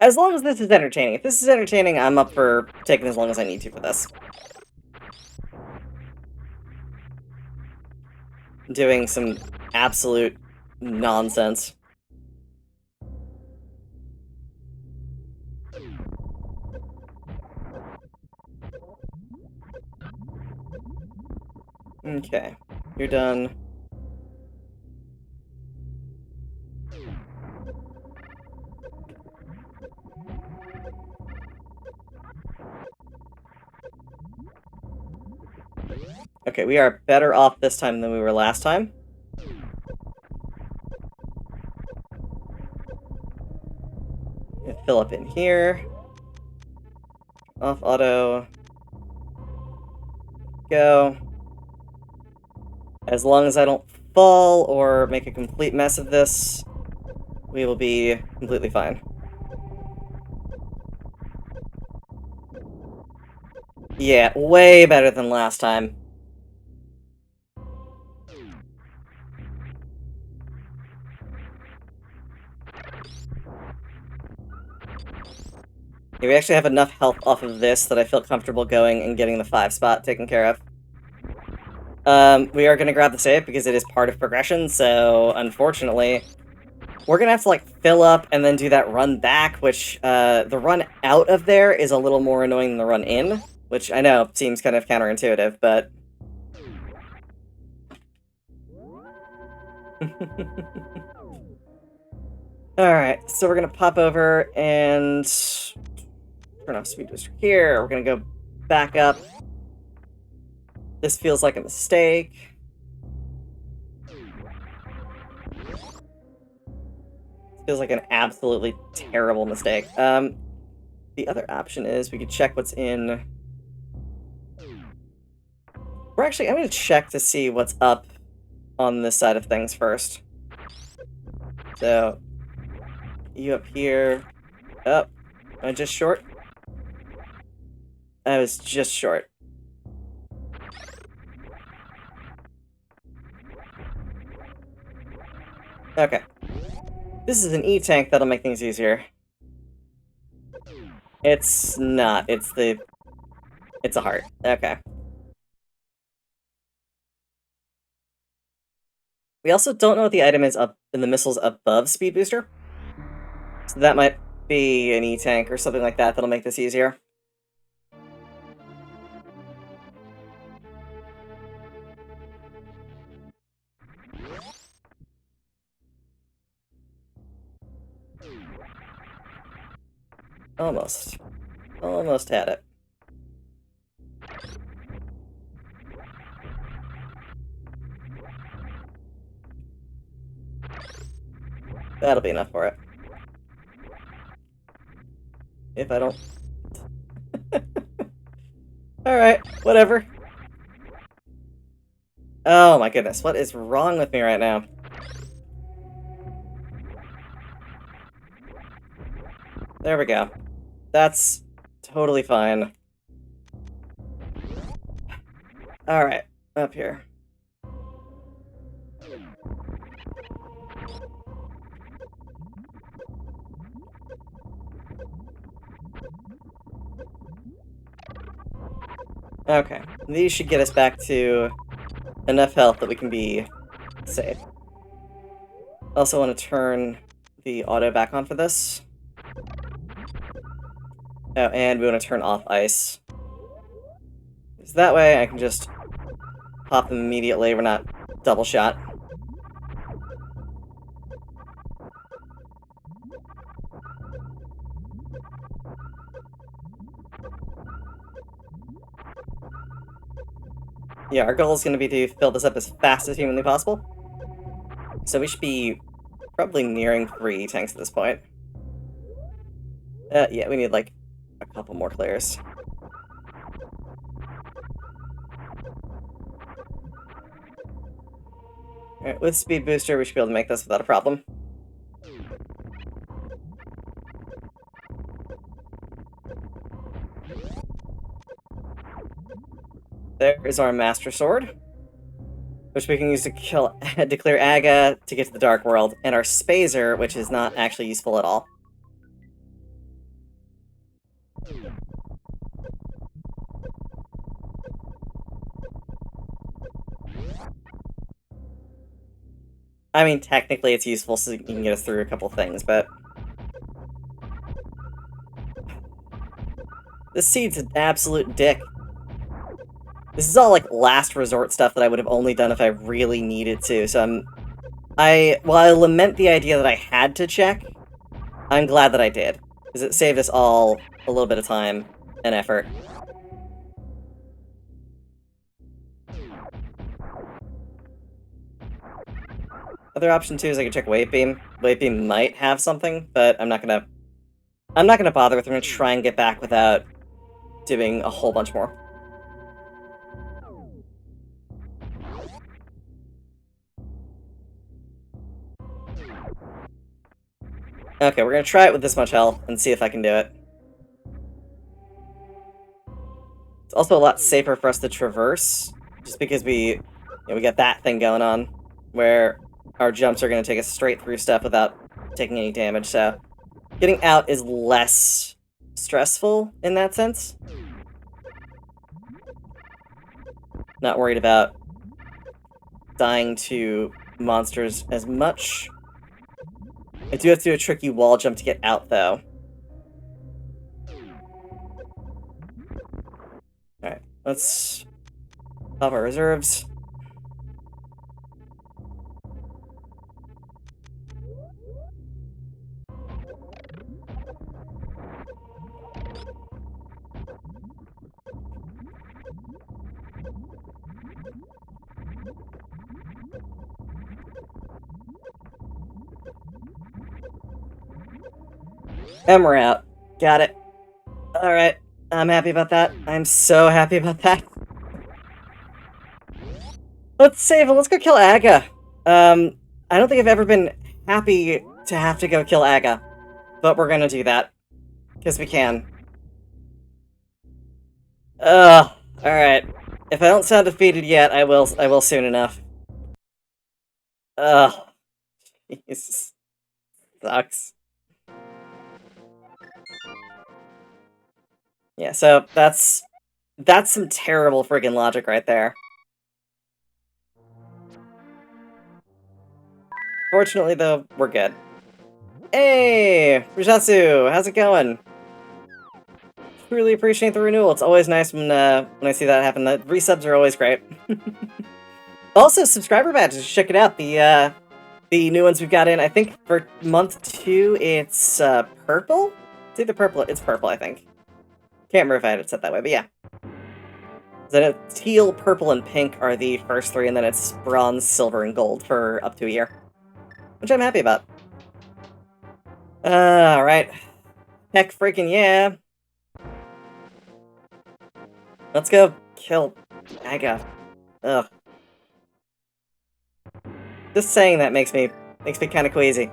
Speaker 1: As long as this is entertaining. If this is entertaining, I'm up for taking as long as I need to for this. Doing some absolute nonsense. Okay, you're done. Okay, we are better off this time than we were last time. Fill up in here. Off auto. Go. As long as I don't fall or make a complete mess of this, we will be completely fine. Yeah, way better than last time. Yeah, we actually have enough health off of this that I feel comfortable going and getting the 5 spot taken care of. We are gonna grab the save because it is part of progression, so unfortunately, we're gonna have to, like, fill up and then do that run back, which, the run out of there is a little more annoying than the run in, which I know seems kind of counterintuitive, but... Alright, so we're gonna pop over and turn off Speed Booster here. We're gonna go back up. This feels like a mistake. Feels like an absolutely terrible mistake. The other option is we could check what's in... I'm gonna check to see what's up on this side of things first. So, you up here. Oh, am I just short? I was just short. Okay. This is an E-tank that'll make things easier. It's not. It's a heart. Okay. We also don't know what the item is up in the missiles above Speed Booster. So that might be an E-tank or something like that that'll make this easier. Almost. Almost had it. That'll be enough for it. If I don't... Alright, whatever. Oh my goodness, what is wrong with me right now? There we go. That's totally fine. Alright, up here. Okay, these should get us back to enough health that we can be safe. Also want to turn the auto back on for this. Oh, and we want to turn off ice. So that way I can just pop them immediately, we're not double shot. Yeah, our goal is going to be to fill this up as fast as humanly possible. So we should be probably nearing 3 tanks at this point. Yeah, we need like a couple more clears. Alright, with Speed Booster, we should be able to make this without a problem. There is our Master Sword, which we can use to to clear Aga to get to the Dark World, and our Spazer, which is not actually useful at all. I mean, technically it's useful so you can get us through a couple things, but... This seed's an absolute dick. This is all, like, last resort stuff that I would have only done if I really needed to, so while I lament the idea that I had to check, I'm glad that I did, because it saved us all a little bit of time and effort. Other option too is I could check Wave Beam. Wave Beam might have something, but I'm not gonna bother with it. I'm gonna try and get back without doing a whole bunch more. Okay, we're gonna try it with this much health and see if I can do it. It's also a lot safer for us to traverse, just because we got that thing going on, where our jumps are gonna take us straight through stuff without taking any damage, so getting out is less stressful in that sense. Not worried about dying to monsters as much. I do have to do a tricky wall jump to get out, though. Alright, let's pop our reserves. And we're out. Got it. Alright, I'm happy about that. I'm so happy about that. Let's save it. Let's go kill Aga. I don't think I've ever been happy to have to go kill Aga, but we're gonna do that. Because we can. Alright. If I don't sound defeated yet, I will soon enough. Jesus. Sucks. Yeah, so that's some terrible friggin' logic right there. Fortunately, though, we're good. Hey! Fujatsu, how's it going? Truly appreciate the renewal. It's always nice when I see that happen. The resubs are always great. Also, subscriber badges, check it out. The new ones we've got in, I think for month 2, it's purple? It's either purple. It's purple, I think. Can't remember if I had it set that way, but yeah. Then it's teal, purple, and pink are the first three, and then it's bronze, silver, and gold for up to a year. Which I'm happy about. Alright. Heck freaking yeah. Let's go kill Aga. Ugh. Just saying that makes me kind of queasy.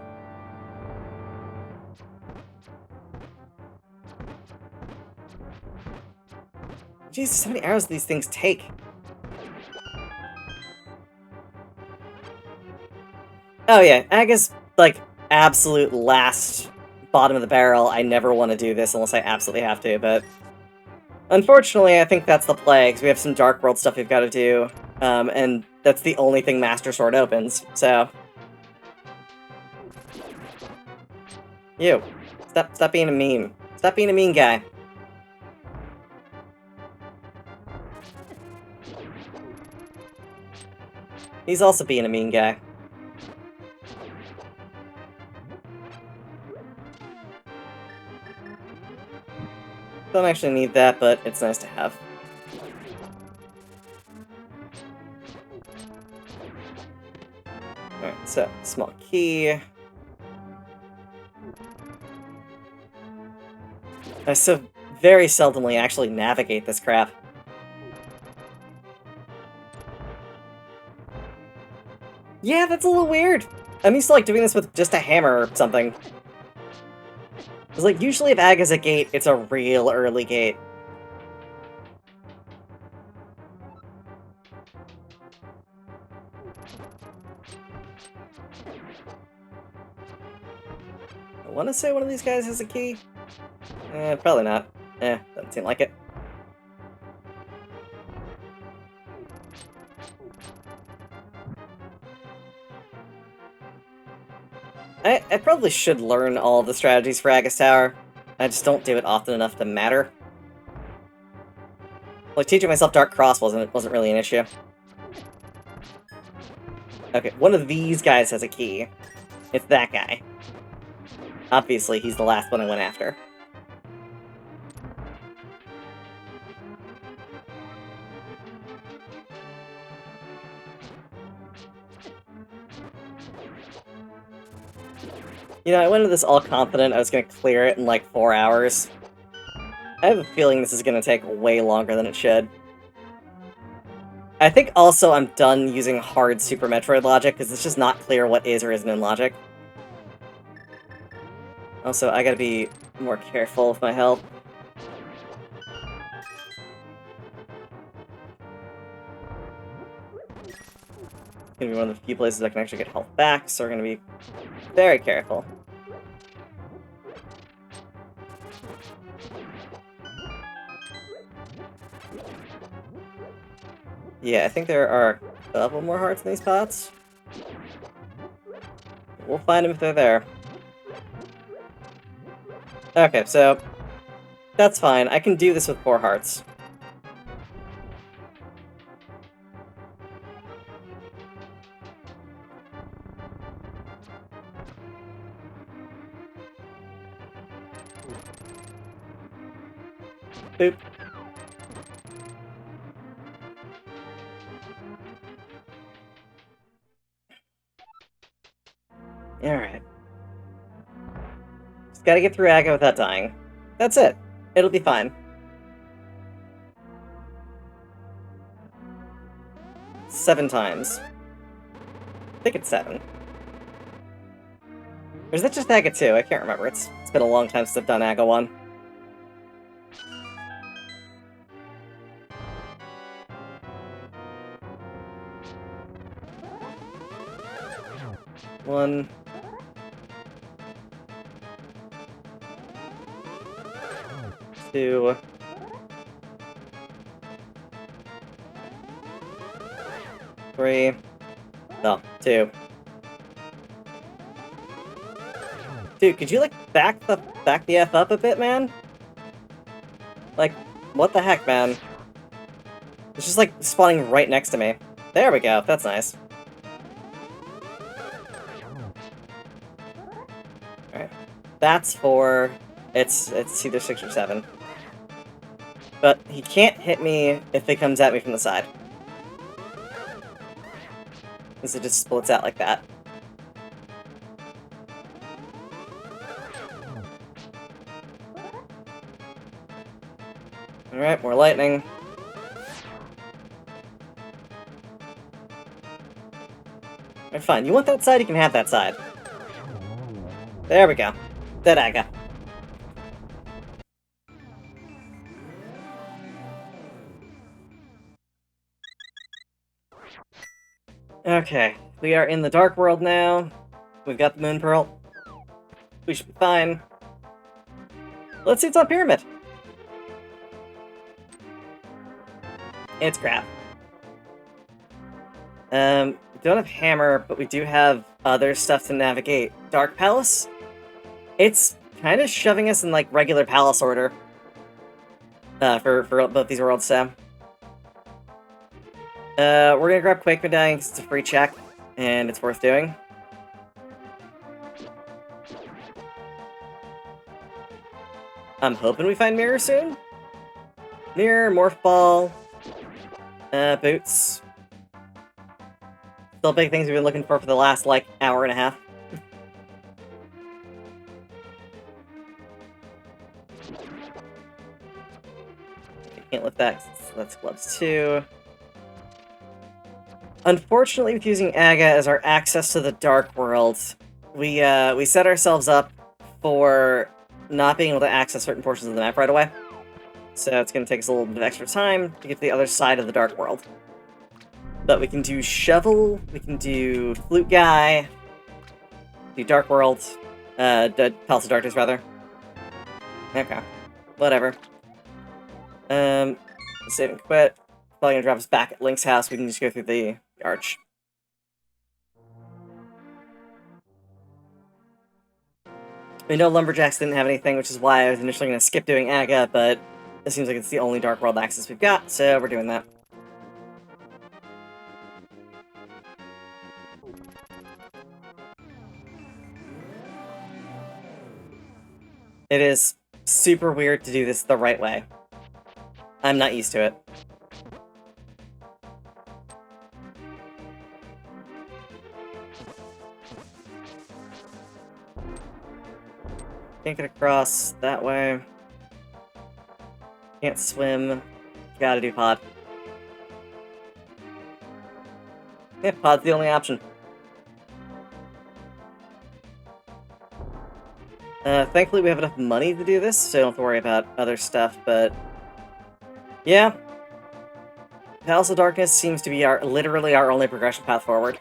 Speaker 1: Jesus, how many arrows do these things take? Oh yeah, Aga's, like, absolute last bottom of the barrel. I never want to do this unless I absolutely have to, but... Unfortunately, I think that's the play, because we have some Dark World stuff we've got to do, and that's the only thing Master Sword opens, so... You. Stop being a meme. Stop being a mean guy. He's also being a mean guy. Don't actually need that, but it's nice to have. Alright, so, small key. I so very seldomly actually navigate this crap. Yeah, that's a little weird. I'm used to, like, doing this with just a hammer or something. It's like, usually if Ag is a gate, it's a real early gate. I want to say one of these guys has a key. Probably not. Doesn't seem like it. I probably should learn all the strategies for Agus Tower. I just don't do it often enough to matter. Like, teaching myself Dark Cross wasn't really an issue. Okay, one of these guys has a key. It's that guy. Obviously, he's the last one I went after. You know, I went into this all confident I was gonna clear it in like 4 hours. I have a feeling this is gonna take way longer than it should. I think also I'm done using hard Super Metroid logic, because it's just not clear what is or isn't in logic. Also, I gotta be more careful with my health. It's gonna be one of the few places I can actually get health back, so we're gonna be very careful. Yeah, I think there are a couple more hearts in these pots. We'll find them if they're there. Okay, so... that's fine. I can do this with 4 hearts. Boop. Alright. Just gotta get through Aga without dying. That's it. It'll be fine. 7 times. I think it's 7. Or is that just Aga 2? I can't remember. It's been a long time since I've done Aga 1. One. 2. 3. No, 2. Dude, could you, like, back the F up a bit, man? Like, what the heck, man? It's just, like, spawning right next to me. There we go, that's nice. Alright. That's for It's either 6 or 7. But he can't hit me if it comes at me from the side. Because it just splits out like that. Alright, more lightning. Alright, fine. You want that side, you can have that side. There we go. Dead Aga. Okay, we are in the Dark World now. We've got the Moon Pearl. We should be fine. Let's see what's on Pyramid. It's crap. We don't have Hammer, but we do have other stuff to navigate. Dark Palace? It's kind of shoving us in, like, regular Palace order. For both these worlds, so. We're gonna grab Quake Medallion because it's a free check, and it's worth doing. I'm hoping we find Mirror soon. Mirror, Morph Ball, Boots. Still big things we've been looking for the last, like, hour and a half. Can't lift that, so that's gloves too. Unfortunately, with using Aga as our access to the Dark World, we set ourselves up for not being able to access certain portions of the map right away. So it's going to take us a little bit of extra time to get to the other side of the Dark World. But we can do Shovel, we can do Flute Guy, do Dark World, Palace of Darkness, rather. Okay, whatever. Save and quit. Probably gonna drop us back at Link's house. We can just go through the arch. We know Lumberjacks didn't have anything, which is why I was initially gonna skip doing Aga, but it seems like it's the only Dark World access we've got, so we're doing that. It is super weird to do this the right way. I'm not used to it. Can't get across that way. Can't swim. Gotta do pod. Yeah, pod's the only option. Thankfully we have enough money to do this, so I don't have to worry about other stuff, but... yeah. Palace of Darkness seems to be literally our only progression path forward.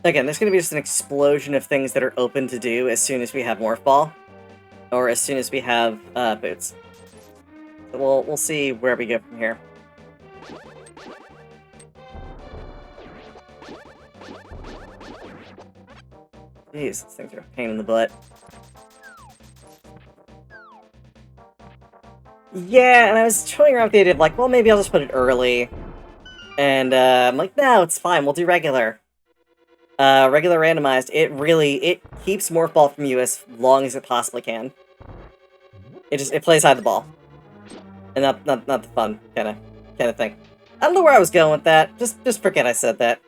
Speaker 1: Again, there's going to be just an explosion of things that are open to do as soon as we have Morph Ball. Or as soon as we have, Boots. So we'll see where we go from here. Jeez, these things are a pain in the butt. Yeah, and I was toying around with the idea of, like, well, maybe I'll just put it early. And, I'm like, no, it's fine, we'll do regular. Regular randomized, it keeps Morph Ball from you as long as it possibly can. It plays hide the ball. And not the fun kind of thing. I don't know where I was going with that. Just forget I said that.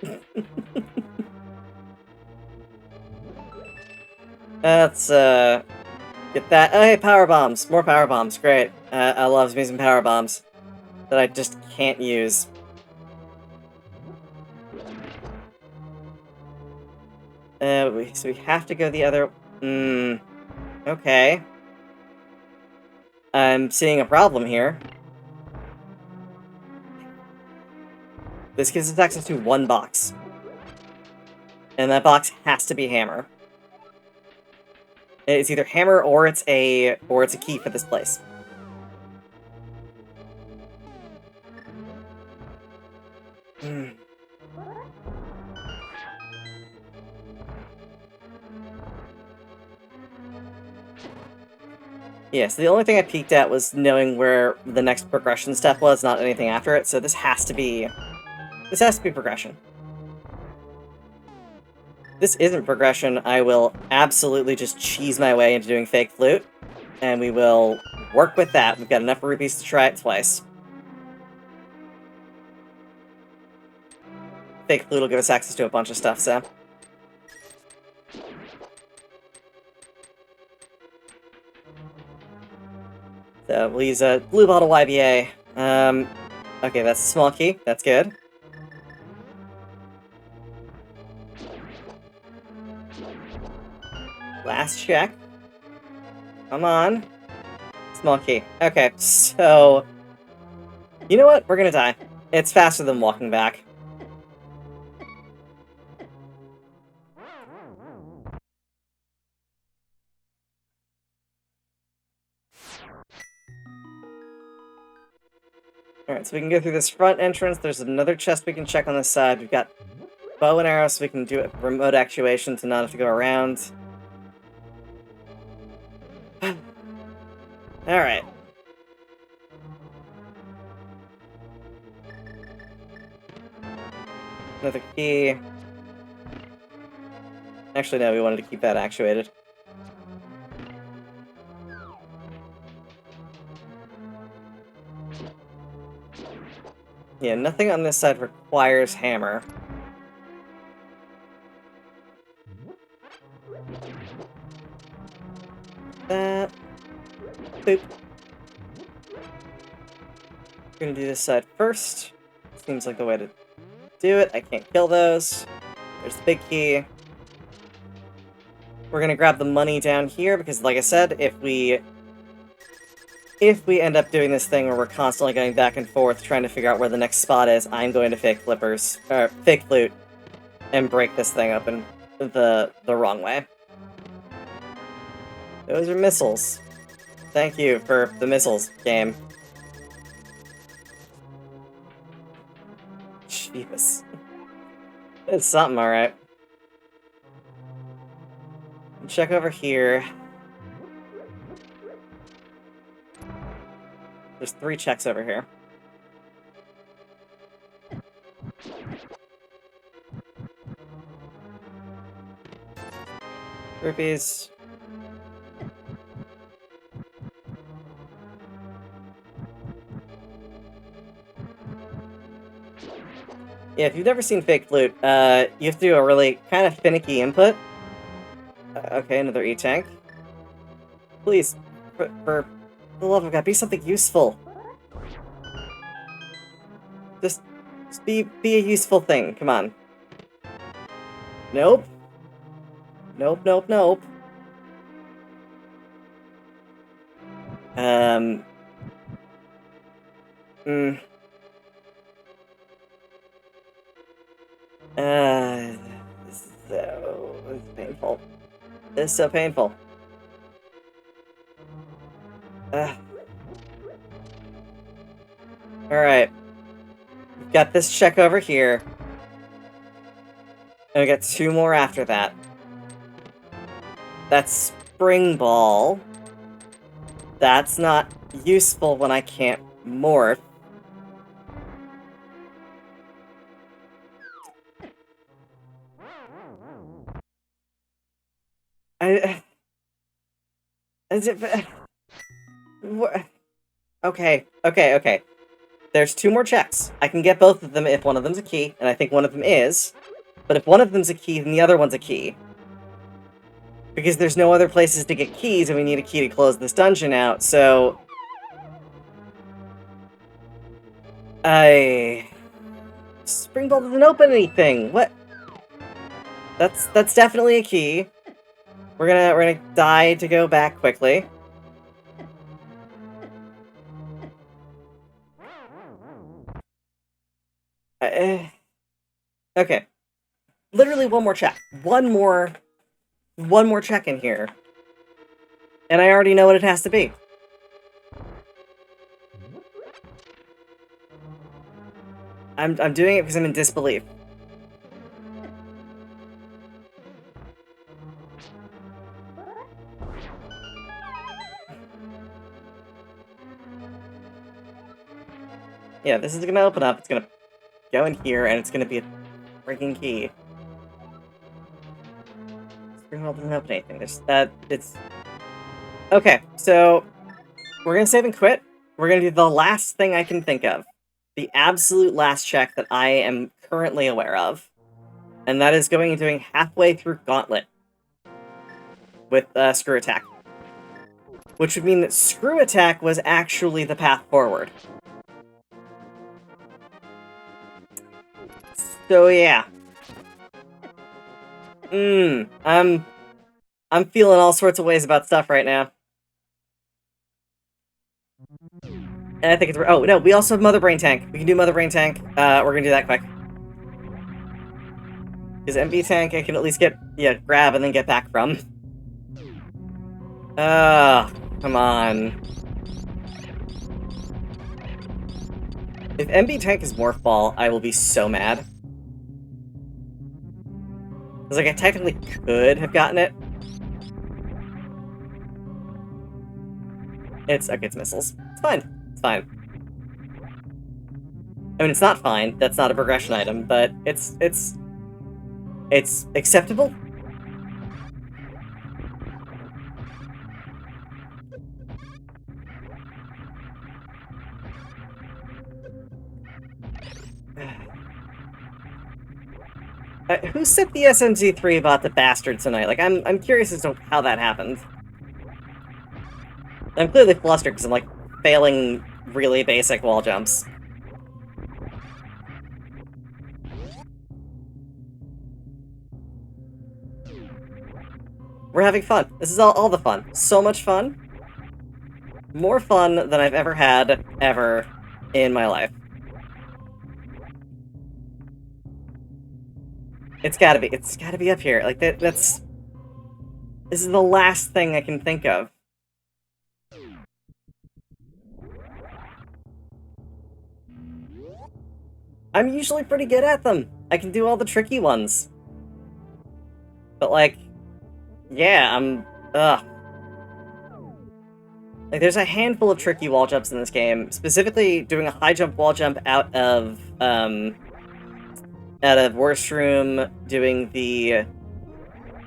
Speaker 1: Let's, get that. Oh, hey, power bombs. More power bombs. Great. I love using power bombs that I just can't use. So we have to go the other... okay. I'm seeing a problem here. This gives us access to one box. And that box has to be Hammer. It's either Hammer or it's a key for this place. Yeah, so the only thing I peeked at was knowing where the next progression step was, not anything after it, so this has to be progression. this isn't progression, I will absolutely just cheese my way into doing fake flute. And we will work with that. We've got enough rupees to try it twice. Fake flute will give us access to a bunch of stuff, so... So we'll use a blue bottle YBA. Okay, that's a small key. That's good. Last check. Come on. Small key. Okay, so... You know what? We're gonna die. It's faster than walking back. Alright, so we can go through this front entrance. There's another chest we can check on this side. We've got bow and arrow, so we can do it remote actuation to not have to go around. Alright. Another key. Actually, no, we wanted to keep that actuated. Yeah, nothing on this side requires hammer. That. Boop. We're gonna do this side first. Seems like the way to do it. I can't kill those. There's the big key. We're gonna grab the money down here because, like I said, if we end up doing this thing where we're constantly going back and forth trying to figure out where the next spot is, I'm going to fake flute, and break this thing up in the wrong way. Those are missiles. Thank you for the missiles, game. Jeebus. It's something, alright. Check over here. There's 3 checks over here. Rupees. Yeah, if you've never seen Fake Flute, you have to do a really kind of finicky input. Okay, another E-tank. Please, for the love of God, be something useful. Just be a useful thing, come on. Nope. Nope, nope, nope. This is painful. This is so painful. Alright. We've got this check over here. And we got 2 more after that. That's Spring Ball. That's not useful when I can't morph. Okay. There's 2 more checks. I can get both of them if one of them's a key, and I think one of them is. But if one of them's a key, then the other one's a key. Because there's no other places to get keys, and we need a key to close this dungeon out, so... Spring Ball doesn't open anything! What? That's definitely a key. We're gonna die to go back quickly. Okay. Literally one more check. One more check in here. And I already know what it has to be. I'm doing it because I'm in disbelief. Yeah, this is gonna open up, it's gonna go in here, and it's gonna be a freaking key. Spring Ball doesn't open anything. It's... Okay, so we're gonna save and quit. We're gonna do the last thing I can think of. The absolute last check that I am currently aware of. And that is going and doing halfway through Gauntlet. With Screw Attack. Which would mean that Screw Attack was actually the path forward. So yeah. I'm feeling all sorts of ways about stuff right now. And I think it's... Oh, no, we also have Mother Brain Tank. We can do Mother Brain Tank. We're gonna do that quick. Because MB Tank I can at least get... Yeah, grab and then get back from. Come on. If MB Tank is Morph Ball, I will be so mad. Because, like, I technically could have gotten it. It's... Okay, it's missiles. It's fine. It's fine. I mean, it's not fine. That's not a progression item, but it's acceptable. Who sent the SMZ3 about the bastard tonight? Like, I'm curious as to how that happened. I'm clearly flustered because I'm, like, failing really basic wall jumps. We're having fun. This is all the fun. So much fun. More fun than I've ever had, ever, in my life. It's gotta be up here. Like, that's... This is the last thing I can think of. I'm usually pretty good at them. I can do all the tricky ones. But, like... Yeah, ugh. Like, there's a handful of tricky wall jumps in this game. Specifically, doing a high jump wall jump out of Worst Room, doing the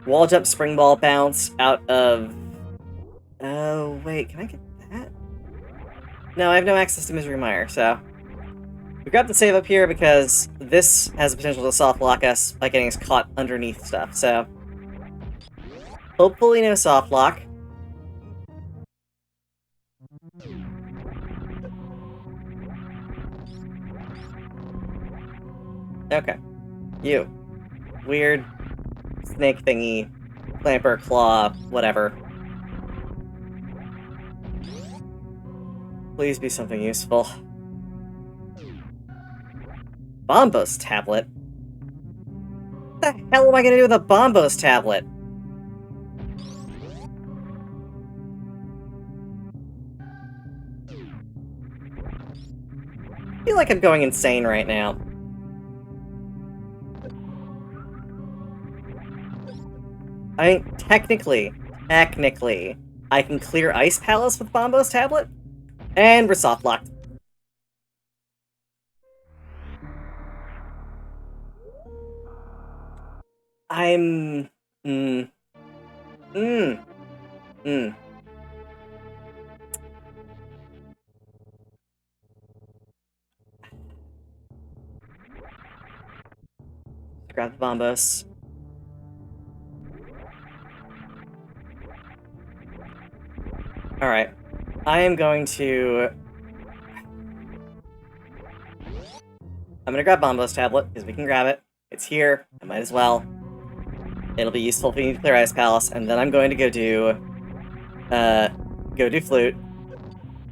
Speaker 1: wall jump spring ball bounce out of... Oh, wait, can I get that? No, I have no access to Misery Mire, so... We grabbed the save up here because this has the potential to soft lock us by getting us caught underneath stuff, so... Hopefully no soft lock. Okay. You. Weird snake thingy. Clamper, claw, whatever. Please be something useful. Bombos tablet? What the hell am I gonna do with a Bombos tablet? I feel like I'm going insane right now. I mean, technically, I can clear Ice Palace with Bombo's tablet, and we're soft locked. I'm... Grab the Bombos. Alright. I am going to... I'm gonna grab Bombos tablet, because we can grab it. It's here. I might as well. It'll be useful if we need to clear Ice Palace, and then I'm going to go do Flute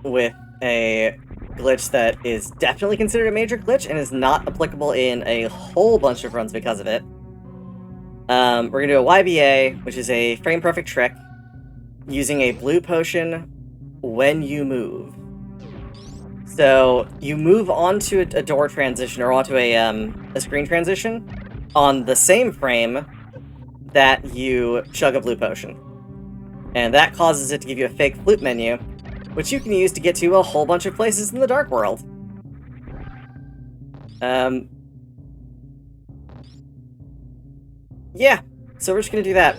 Speaker 1: with a glitch that is definitely considered a major glitch and is not applicable in a whole bunch of runs because of it. We're gonna do a YBA, which is a frame-perfect trick, using a blue potion when you move. So, you move onto a door transition, or onto a screen transition, on the same frame that you chug a blue potion. And that causes it to give you a fake flute menu, which you can use to get to a whole bunch of places in the Dark World. Yeah, so we're just gonna do that.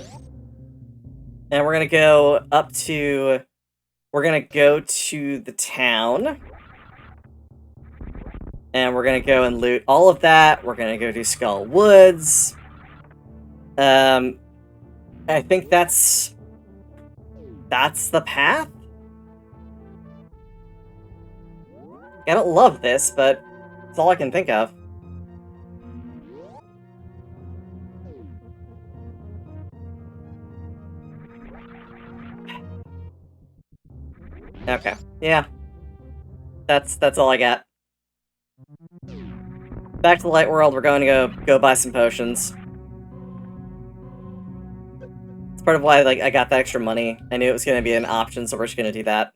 Speaker 1: And we're gonna go up to... We're gonna go to the town. And we're gonna go and loot all of that. We're gonna go do Skull Woods. I think that's the path? I don't love this, but it's all I can think of. Okay. Yeah. That's all I got. Back to the light world, we're going to go buy some potions. It's part of why like I got that extra money. I knew it was gonna be an option, so we're just gonna do that.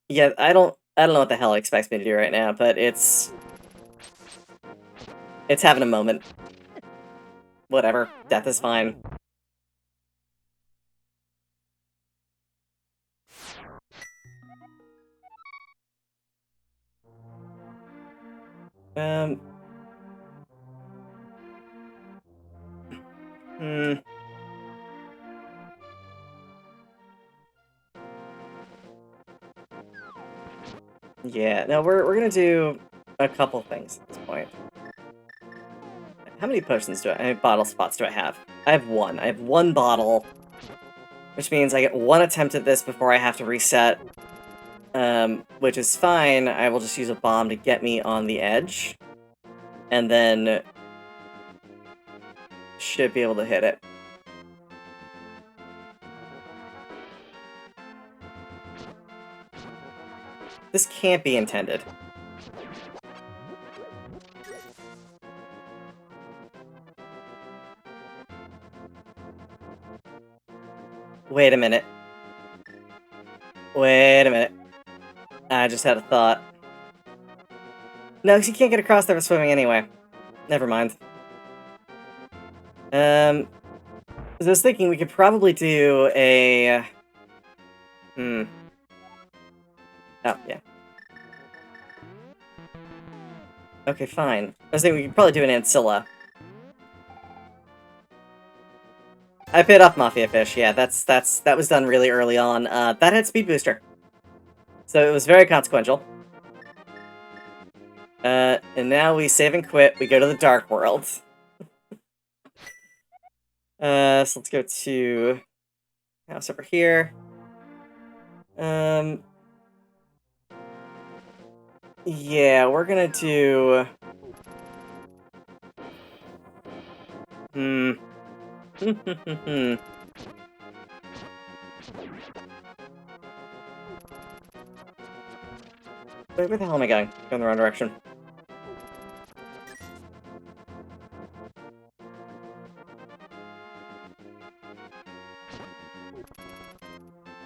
Speaker 1: Yeah, I don't know what the hell it expects me to do right now, but it's having a moment. Whatever. Death is fine. Um. Hmm. Yeah, no, we're gonna do a couple things at this point. How many potions do I... How many bottle spots do I have? I have one. I have one bottle, which means I get one attempt at this before I have to reset. Which is fine. I will just use a bomb to get me on the edge. And then... should be able to hit it. This can't be intended. Wait a minute. Wait a minute. I just had a thought. No, because you can't get across there with swimming anyway. Never mind. So I was thinking we could probably do a... Oh, yeah. Okay, fine. I was thinking we could probably do an Ancilla. I paid off Mafia Fish, yeah, that was done really early on. That had Speed Booster. So it was very consequential. And now we save and quit, we go to the Dark World. So let's go to... house over here. Yeah, we're gonna do... Wait, where the hell am I going? Going the wrong direction.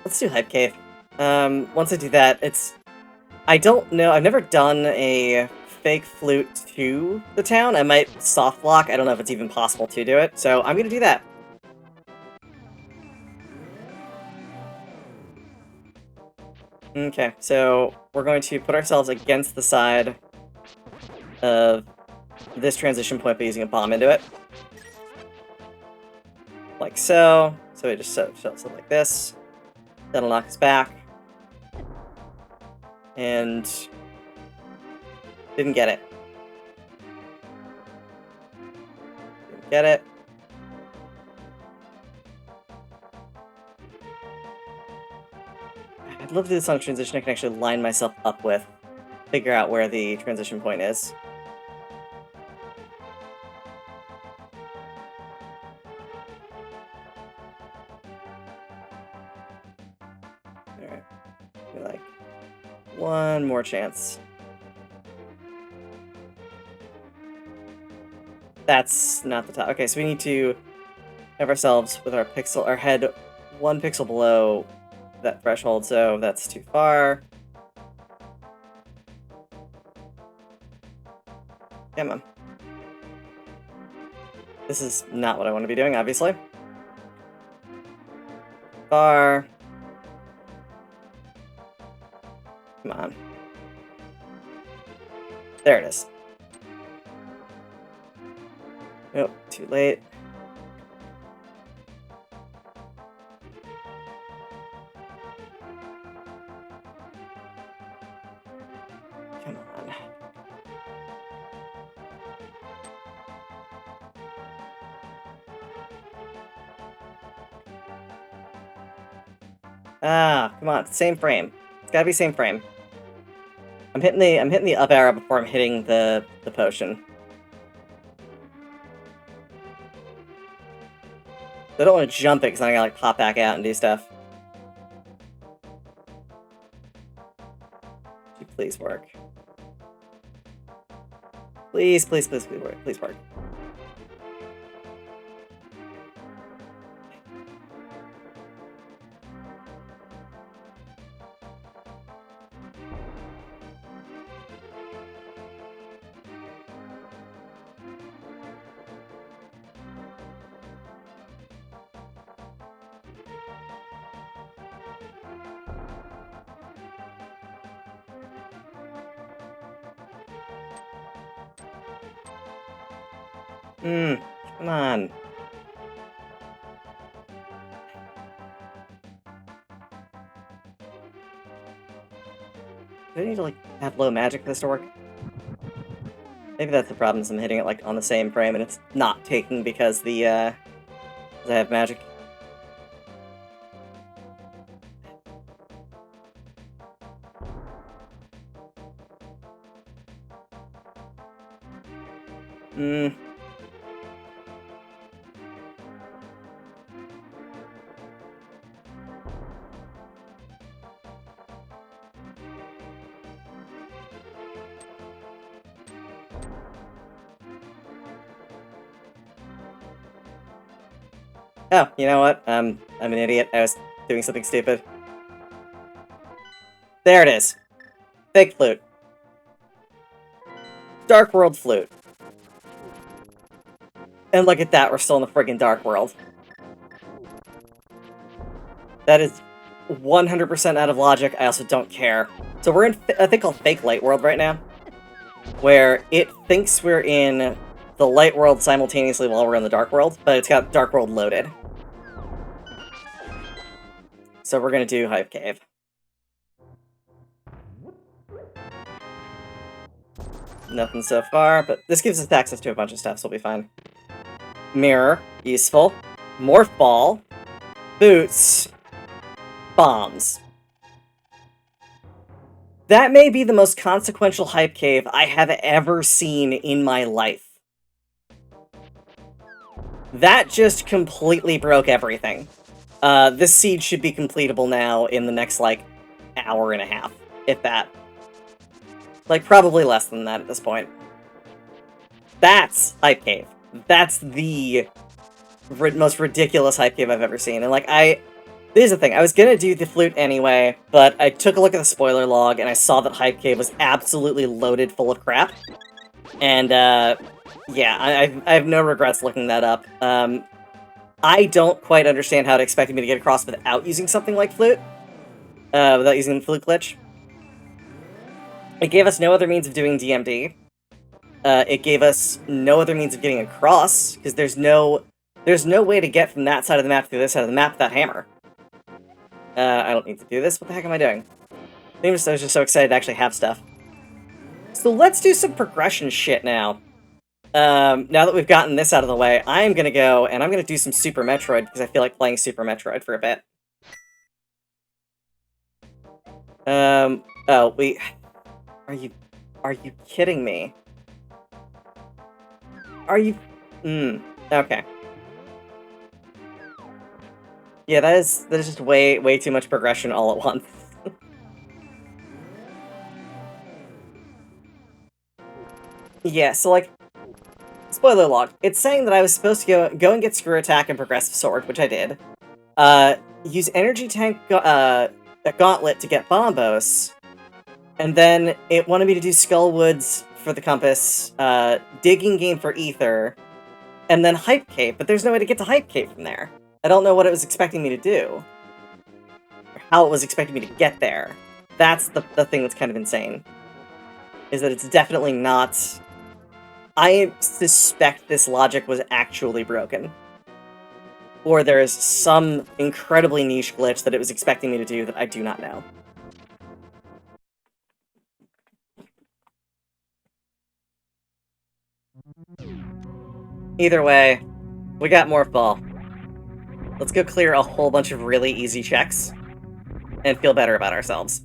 Speaker 1: Let's do Hype Cave. Once I do that, it's... I don't know, I've never done a fake flute to the town. I might soft lock, I don't know if it's even possible to do it, so I'm gonna do that. Okay, so we're going to put ourselves against the side of this transition point by using a bomb into it. Like so. So we just set it like this. That'll knock us back. And... didn't get it. Didn't get it. I'd love to do this on a transition I can actually line myself up with. Figure out where the transition point is. Alright. Like, one more chance. That's not the top. Okay, so we need to have ourselves with our head 1 pixel below that threshold, so that's too far. Come on. This is not what I want to be doing, obviously. Far. Come on. There it is. Nope, too late. Come on. Ah, come on, same frame. It's gotta be same frame. I'm hitting the up arrow before I'm hitting the potion. I don't want to jump it because I gotta like pop back out and do stuff. Please work. Please, please, please, please work. Please work. Come on. Do I need to, like, have low magic for this to work? Maybe that's the problem, is I'm hitting it, like, on the same frame, and it's not taking because the, because I have magic. Oh, you know what? I'm an idiot. I was doing something stupid. There it is. Fake flute. Dark World flute. And look at that, we're still in the friggin' Dark World. That is 100% out of logic. I also don't care. So we're in a thing called Fake Light World right now, where it thinks we're in the Light World simultaneously while we're in the Dark World, but it's got Dark World loaded. So we're gonna do Hive Cave. Nothing so far, but this gives us access to a bunch of stuff, so we'll be fine. Mirror, useful. Morph Ball. Boots. Bombs. That may be the most consequential Hype Cave I have ever seen in my life. That just completely broke everything. This seed should be completable now in the next, like, hour and a half, if that. Like, probably less than that at this point. That's Hype Cave. That's the most ridiculous Hype Cave I've ever seen. And, like, here's the thing, I was gonna do the flute anyway, but I took a look at the spoiler log, and I saw that Hype Cave was absolutely loaded full of crap. And, yeah, I have no regrets looking that up. I don't quite understand how it expected me to get across without using something like flute. Without using the flute glitch. It gave us no other means of doing DMD. It gave us no other means of getting across, because there's no way to get from that side of the map to this side of the map without hammer. I don't need to do this. What the heck am I doing? I was just so excited to actually have stuff. So let's do some progression shit now. Now that we've gotten this out of the way, I'm gonna go, and I'm gonna do some Super Metroid, because I feel like playing Super Metroid for a bit. Oh, are you kidding me? Are you... okay. Yeah, that is just way too much progression all at once. Yeah, so, like, spoiler log. It's saying that I was supposed to go and get Screw Attack and Progressive Sword, which I did. Use Energy Tank a Gauntlet to get Bombos, and then it wanted me to do Skullwoods for the Compass, Digging Game for Ether, and then Hype Cave, but there's no way to get to Hype Cave from there. I don't know what it was expecting me to do. Or how it was expecting me to get there. That's the thing that's kind of insane. Is that it's definitely not... I suspect this logic was actually broken. Or there is some incredibly niche glitch that it was expecting me to do that I do not know. Either way, we got Morph Ball. Let's go clear a whole bunch of really easy checks and feel better about ourselves.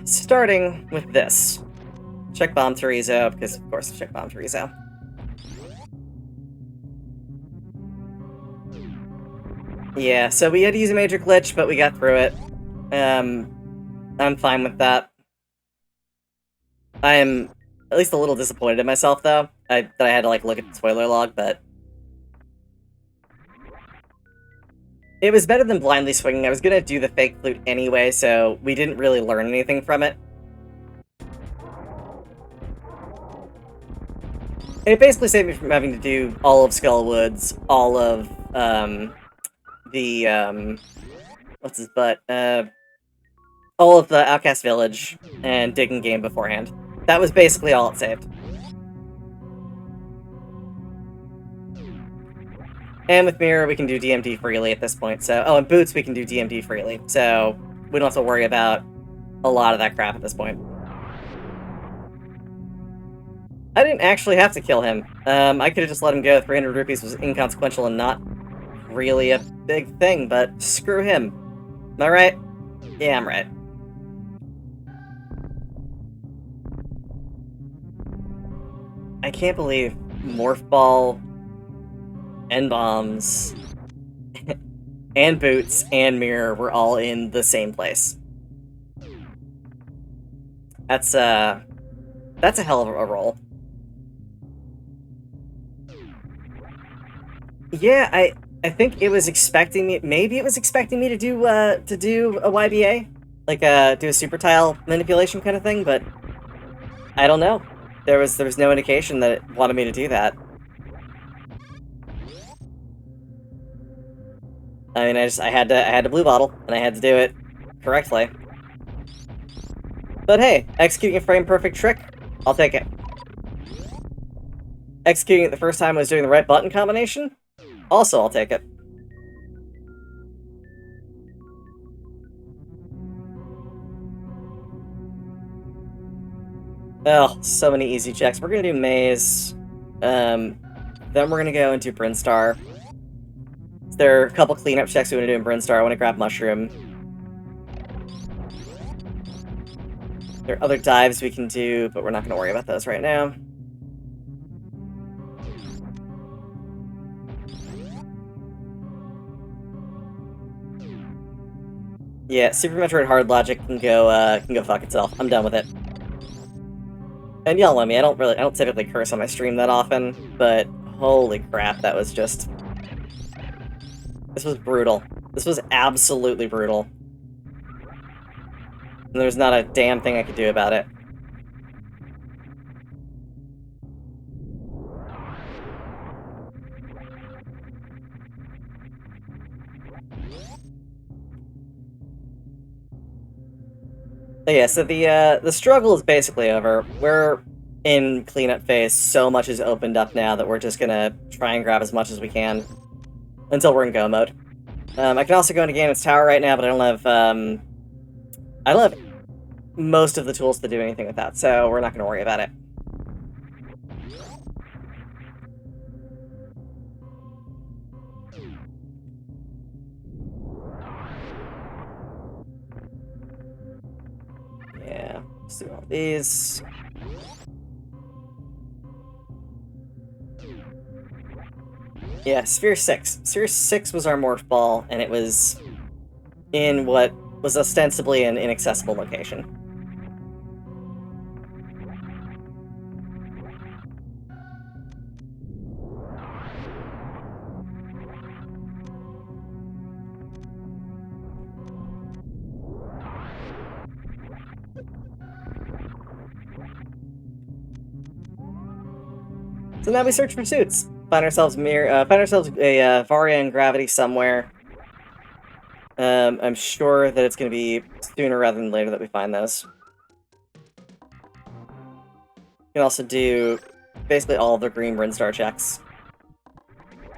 Speaker 1: Starting with this. Check Bomb Terizo, because of course check Bomb Terizo. Yeah, so we had to use a major glitch, but we got through it. I'm fine with that. I am at least a little disappointed in myself, though, that I had to, like, look at the spoiler log, but... It was better than blindly swinging. I was gonna do the fake flute anyway, so we didn't really learn anything from it. It basically saved me from having to do all of Skullwoods, all of, what's his butt? All of the Outcast Village and Digging Game beforehand. That was basically all it saved. And with Mirror, we can do DMD freely at this point, so... Oh, and Boots, we can do DMD freely, so we don't have to worry about a lot of that crap at this point. I didn't actually have to kill him. I could have just let him go. 300 rupees was inconsequential and not really a big thing, but screw him. Am I right? Yeah, I'm right. I can't believe Morph Ball, and Bombs, and Boots, and Mirror were all in the same place. That's a hell of a roll. Yeah, I think it was expecting me. Maybe it was expecting me to do a YBA, like do a super tile manipulation kind of thing, but I don't know. There was no indication that it wanted me to do that. I mean, I had to blue bottle, and I had to do it correctly. But hey, executing a frame perfect trick, I'll take it. Executing it the first time I was doing the right button combination, also I'll take it. Oh, so many easy checks. We're gonna do Maze. Then we're gonna go into Brinstar. There are a couple cleanup checks we want to do in Brinstar. I want to grab Mushroom. There are other dives we can do, but we're not going to worry about those right now. Yeah, Super Metroid Hard Logic can go fuck itself. I'm done with it. And y'all know me, I don't typically curse on my stream that often, but holy crap, that was just... This was brutal. This was absolutely brutal. And there's not a damn thing I could do about it. But yeah, so the struggle is basically over. We're in cleanup phase. So much is opened up now that we're just gonna try and grab as much as we can until we're in go mode. I can also go into Ganon's Tower right now, but I don't have most of the tools to do anything with that, so we're not gonna worry about it. Yeah, let's do all these. Yeah, Sphere 6. Sphere 6 was our Morph Ball, and it was in what was ostensibly an inaccessible location. So now we search for suits. Find ourselves a Varia and Gravity somewhere. I'm sure that it's going to be sooner rather than later that we find those. You can also do basically all of the green Brinstar checks.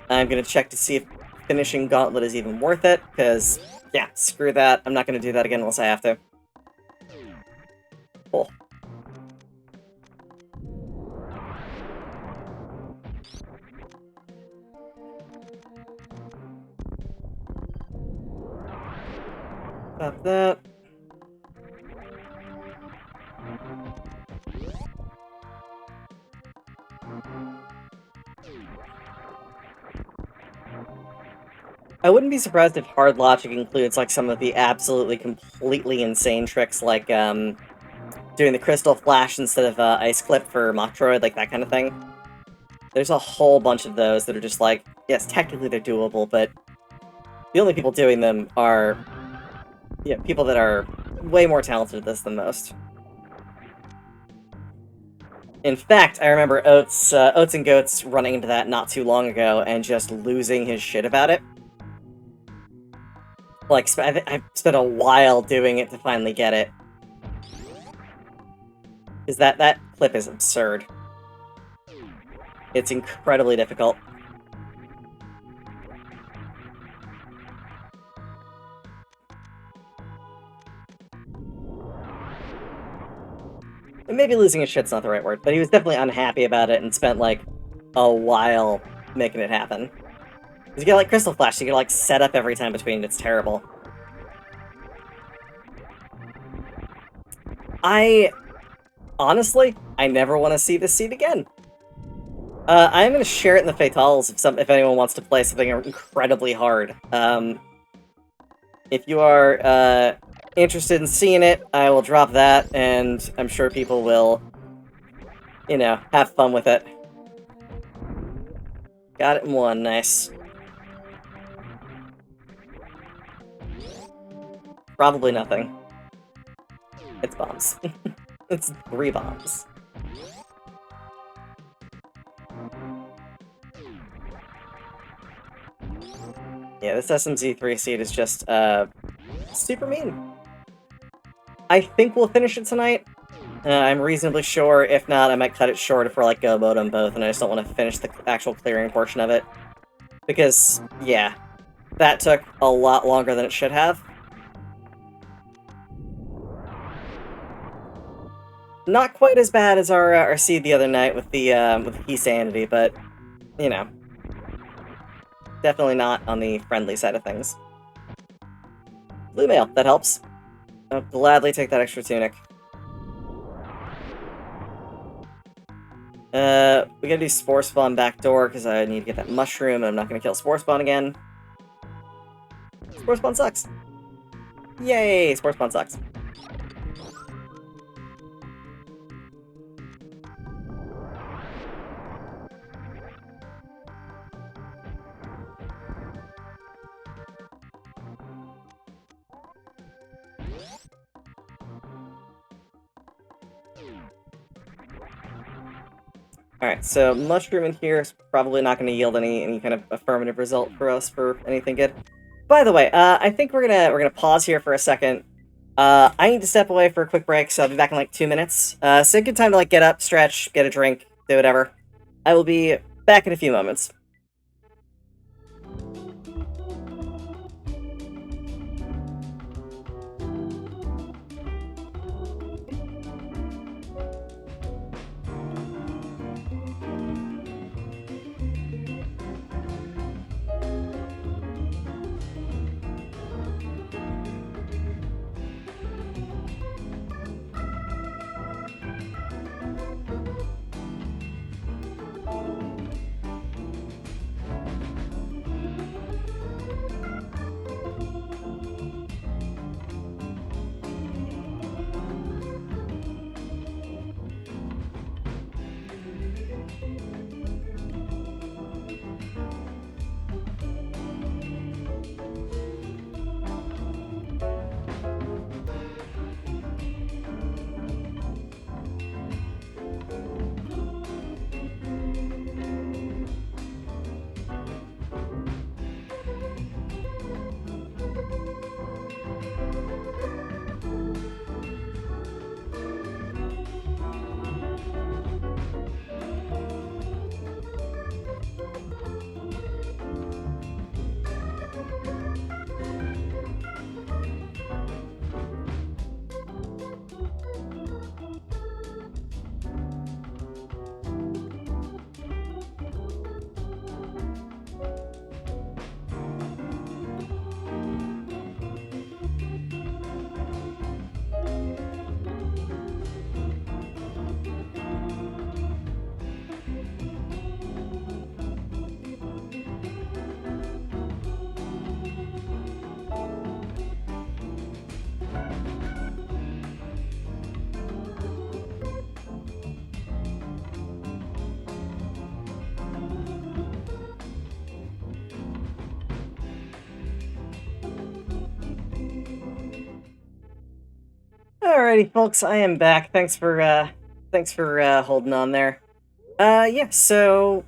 Speaker 1: I'm going to check to see if finishing Gauntlet is even worth it, because, yeah, screw that. I'm not going to do that again unless I have to. Cool. Pop that. I wouldn't be surprised if hard logic includes like some of the absolutely completely insane tricks like doing the crystal flash instead of ice clip for Metroid, like that kind of thing. There's a whole bunch of those that are just like, yes, technically they're doable, but the only people doing them are people that are way more talented at this than most. In fact, I remember Oats and Goats running into that not too long ago and just losing his shit about it. Like, I spent a while doing it to finally get it. Because that clip is absurd. It's incredibly difficult. And maybe losing his shit's not the right word, but he was definitely unhappy about it and spent, like, a while making it happen. Because you get, like, Crystal Flash, so you get, like, set up every time between, it's terrible. Honestly, I never want to see this seed again. I'm going to share it in the Fatales if anyone wants to play something incredibly hard. If you are interested in seeing it, I will drop that, and I'm sure people will, you know, have fun with it. Got it in one, nice. Probably nothing. It's bombs. It's 3 bombs. Yeah, this SMZ3 seed is just, super mean. I think we'll finish it tonight. I'm reasonably sure. If not, I might cut it short if we're, like, go mode on both, and I just don't want to finish the actual clearing portion of it. Because, yeah, that took a lot longer than it should have. Not quite as bad as our seed the other night with the Sanity, but, you know. Definitely not on the friendly side of things. Blue mail, that helps. I'll gladly take that extra tunic. We gotta do Spore Spawn backdoor, because I need to get that mushroom, and I'm not gonna kill Spore Spawn again. Spore Spawn sucks. Yay, Spore Spawn sucks. Alright, so mushroom in here is probably not going to yield any kind of affirmative result for us for anything good. By the way, I think we're gonna pause here for a second. I need to step away for a quick break, so I'll be back in like 2 minutes. So good time to like get up, stretch, get a drink, do whatever. I will be back in a few moments. Alrighty, folks, I am back. Thanks for holding on there. Yeah, so...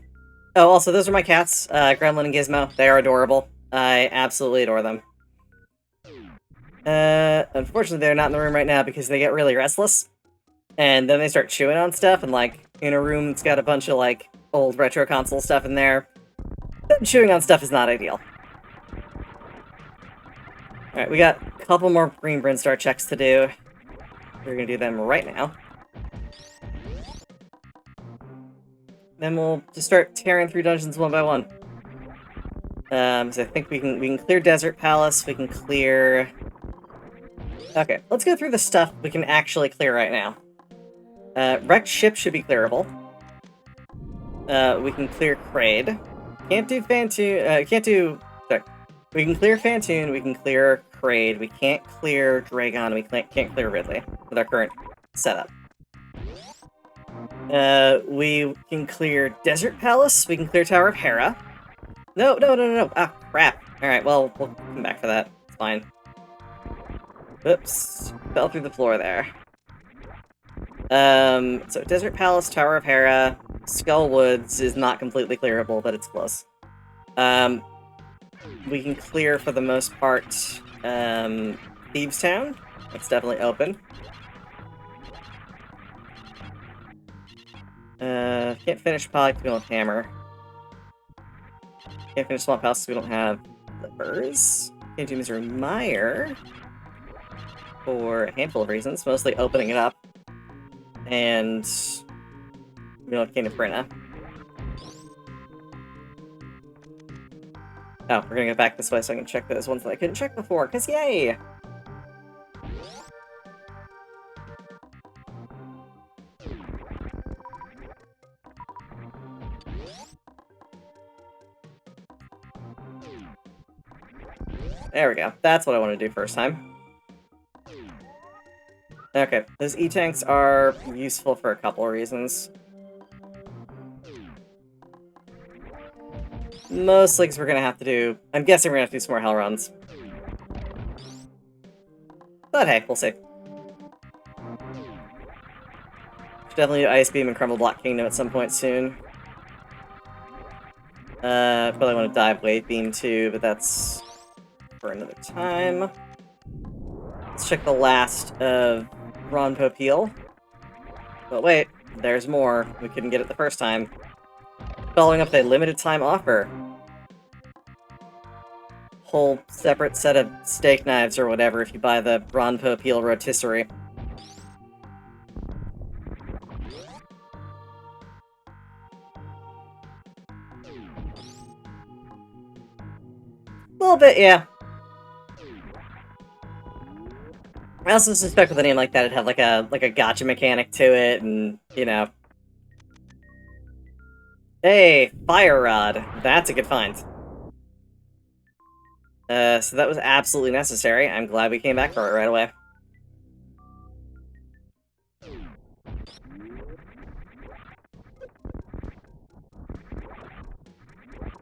Speaker 1: Oh, also, those are my cats, Gremlin and Gizmo. They are adorable. I absolutely adore them. Unfortunately, they're not in the room right now because they get really restless. And then they start chewing on stuff, and, like, in a room that's got a bunch of, like, old retro console stuff in there. But chewing on stuff is not ideal. Alright, we got a couple more Green Brinstar checks to do. We're gonna do them right now. Then we'll just start tearing through dungeons one by one. So I think we can clear Desert Palace, we can clear... Okay, let's go through the stuff we can actually clear right now. Wrecked ship should be clearable. We can clear Kraid. Can't do Sorry. We can clear Fantoon, we can clear Kraid, we can't clear Dragon, we can't clear Ridley with our current setup. We can clear Desert Palace, we can clear Tower of Hera. No. Ah, crap. Alright, well, we'll come back for that. It's fine. Oops. Fell through the floor there. So Desert Palace, Tower of Hera, Skull Woods is not completely clearable, but it's close. We can clear, for the most part, Thieves Town. That's definitely open. Can't finish Polygon with Hammer. Can't finish Swamp House because we don't have Livers. Can't do Misery Mire for a handful of reasons, mostly opening it up. And we don't have King of Brenna. Oh, we're gonna go back this way so I can check those ones that I couldn't check before, because yay! There we go. That's what I want to do first time. Okay, those E-tanks are useful for a couple of reasons. Mostly because we're gonna have to do... I'm guessing we're gonna have to do some more hell runs. But hey, we'll see. Should definitely do Ice Beam and Crumble Block Kingdom at some point soon. Probably want to dive Wave Beam too, but that's for another time. Let's check the last of Ron Popeil. But wait, there's more. We couldn't get it the first time. Following up a limited time offer. Whole separate set of steak knives or whatever if you buy the Ron Popeil rotisserie. A little bit, yeah. I also suspect with a name like that it'd have like a gotcha mechanic to it, and you know. Hey, Fire Rod. That's a good find. So that was absolutely necessary. I'm glad we came back for it right away.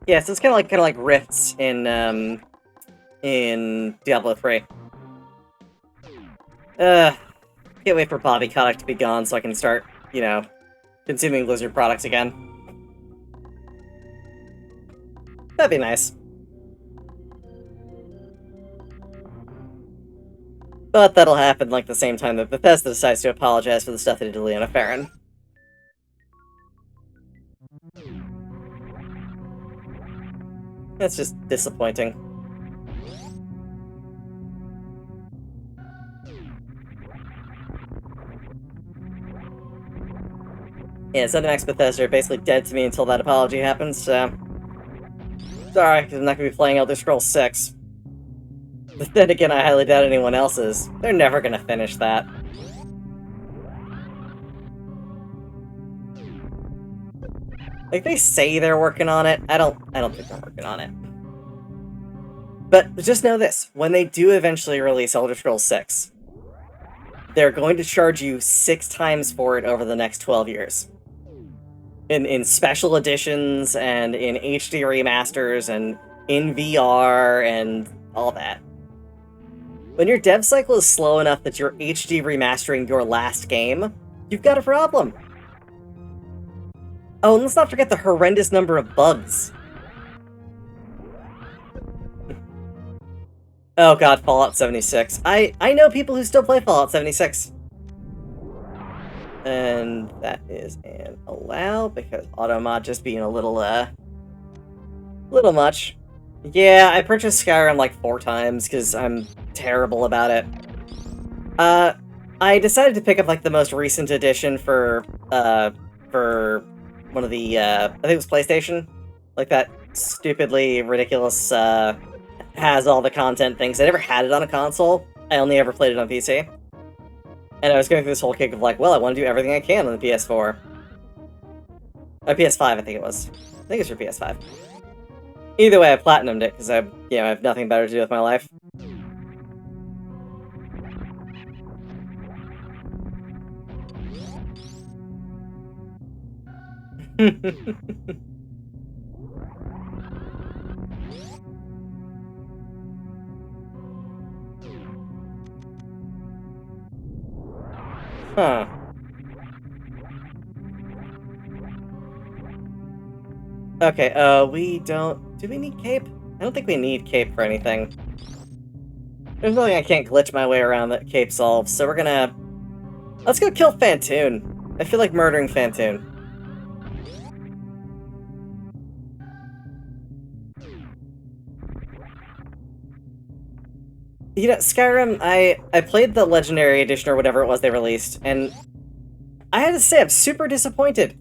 Speaker 1: Yeah, so it's kind of like rifts in Diablo 3. Can't wait for Bobby Kotick to be gone so I can start, you know, consuming Blizzard products again. That'd be nice. But that'll happen like the same time that Bethesda decides to apologize for the stuff they did to Leona Farron. That's just disappointing. Yeah, ZeniMax Bethesda are basically dead to me until that apology happens, so... Sorry, because I'm not going to be playing Elder Scrolls 6. But then again, I highly doubt anyone else is. They're never going to finish that. Like, they say they're working on it. I don't think they're working on it. But just know this. When they do eventually release Elder Scrolls 6, they're going to charge you 6 times for it over the next 12 years. In special editions, and in HD remasters, and in VR, and all that. When your dev cycle is slow enough that you're HD remastering your last game, you've got a problem. Oh, and let's not forget the horrendous number of bugs. Oh god, Fallout 76. I know people who still play Fallout 76. And that is an allow, because automod just being a little much. Yeah, I purchased Skyrim like 4 times, because I'm terrible about it. I decided to pick up like the most recent edition for one of the, I think it was PlayStation. Like that stupidly ridiculous, has all the content things. I never had it on a console. I only ever played it on PC. And I was going through this whole kick of like, well, I want to do everything I can on the PS4. PS5, I think it was. I think it's for PS5. Either way, I platinumed it, because I have nothing better to do with my life. Huh. Okay, we don't... Do we need cape? I don't think we need cape for anything. There's nothing I can't glitch my way around that cape solves, so we're gonna... Let's go kill Fantoon. I feel like murdering Fantoon. You know, Skyrim, I played the Legendary Edition or whatever it was they released, and I had to say I'm super disappointed.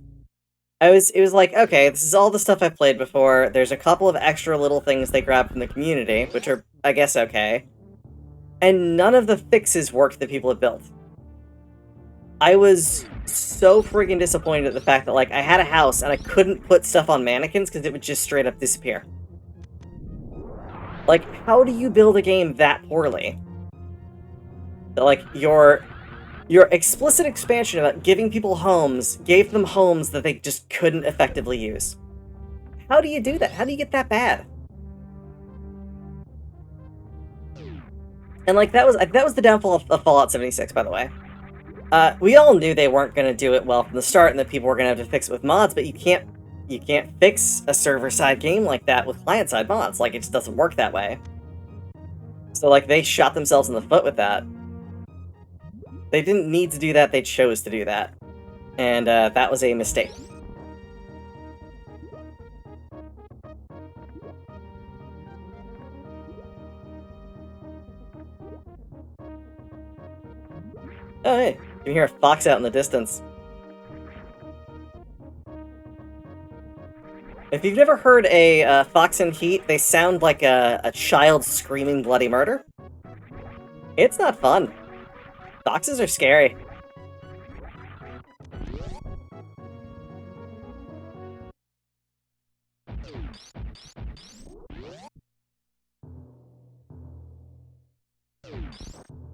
Speaker 1: It was like, okay, this is all the stuff I've played before, there's a couple of extra little things they grabbed from the community, which are, I guess, okay, and none of the fixes worked that people had built. I was so freaking disappointed at the fact that, like, I had a house and I couldn't put stuff on mannequins because it would just straight up disappear. Like, how do you build a game that poorly? That, like, your explicit expansion about giving people homes gave them homes that they just couldn't effectively use. How do you do that? How do you get that bad? And, like, that was the downfall of Fallout 76, by the way. We all knew they weren't going to do it well from the start and that people were going to have to fix it with mods, but you can't fix a server-side game like that with client-side mods. Like, it just doesn't work that way. So, like, they shot themselves in the foot with that. They didn't need to do that, they chose to do that. And, that was a mistake. Oh, hey, you can hear a fox out in the distance. If you've never heard a fox in heat, they sound like a child screaming bloody murder. It's not fun. Foxes are scary.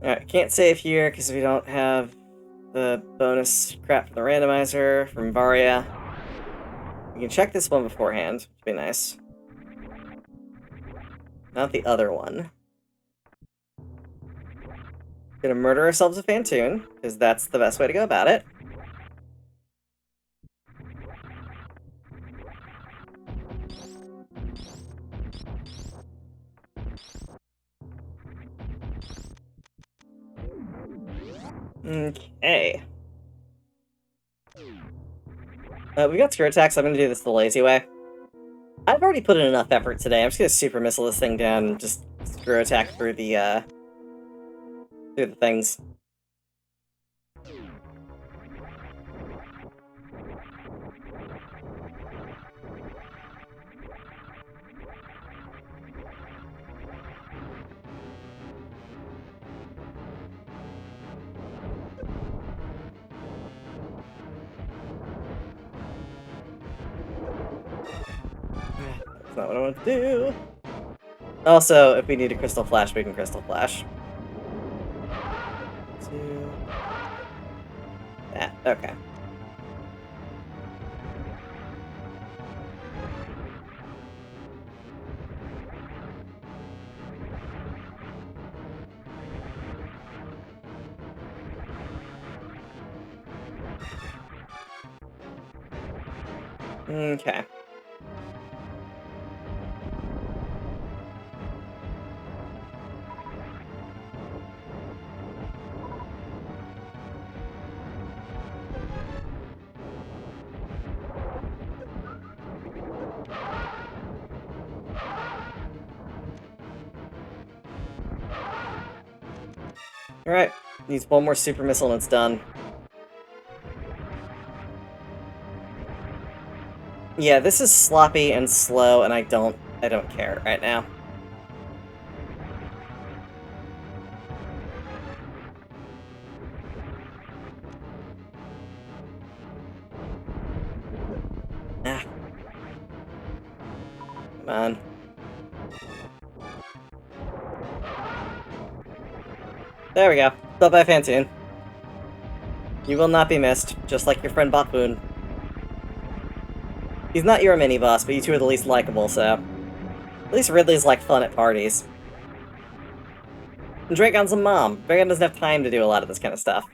Speaker 1: Alright, can't save here because we don't have the bonus crap for the randomizer from Varia. We can check this one beforehand, which would be nice. Not the other one. Gonna murder ourselves a Fantoon, because that's the best way to go about it. Okay. We got screw attacks, so I'm gonna do this the lazy way. I've already put in enough effort today. I'm just gonna super missile this thing down and just screw attack through the things. That's not what I want to do. Also, if we need a Crystal Flash, we can Crystal Flash. That, okay. Okay. Alright. Needs one more super missile and it's done. Yeah, this is sloppy and slow, and I don't care right now. Ah. Come on. There we go. Built by Fantoon. You will not be missed, just like your friend Botboon. He's not your mini-boss, but you two are the least likable, so... At least Ridley's, like, fun at parties. And Dragon's a mom. Dragon doesn't have time to do a lot of this kind of stuff.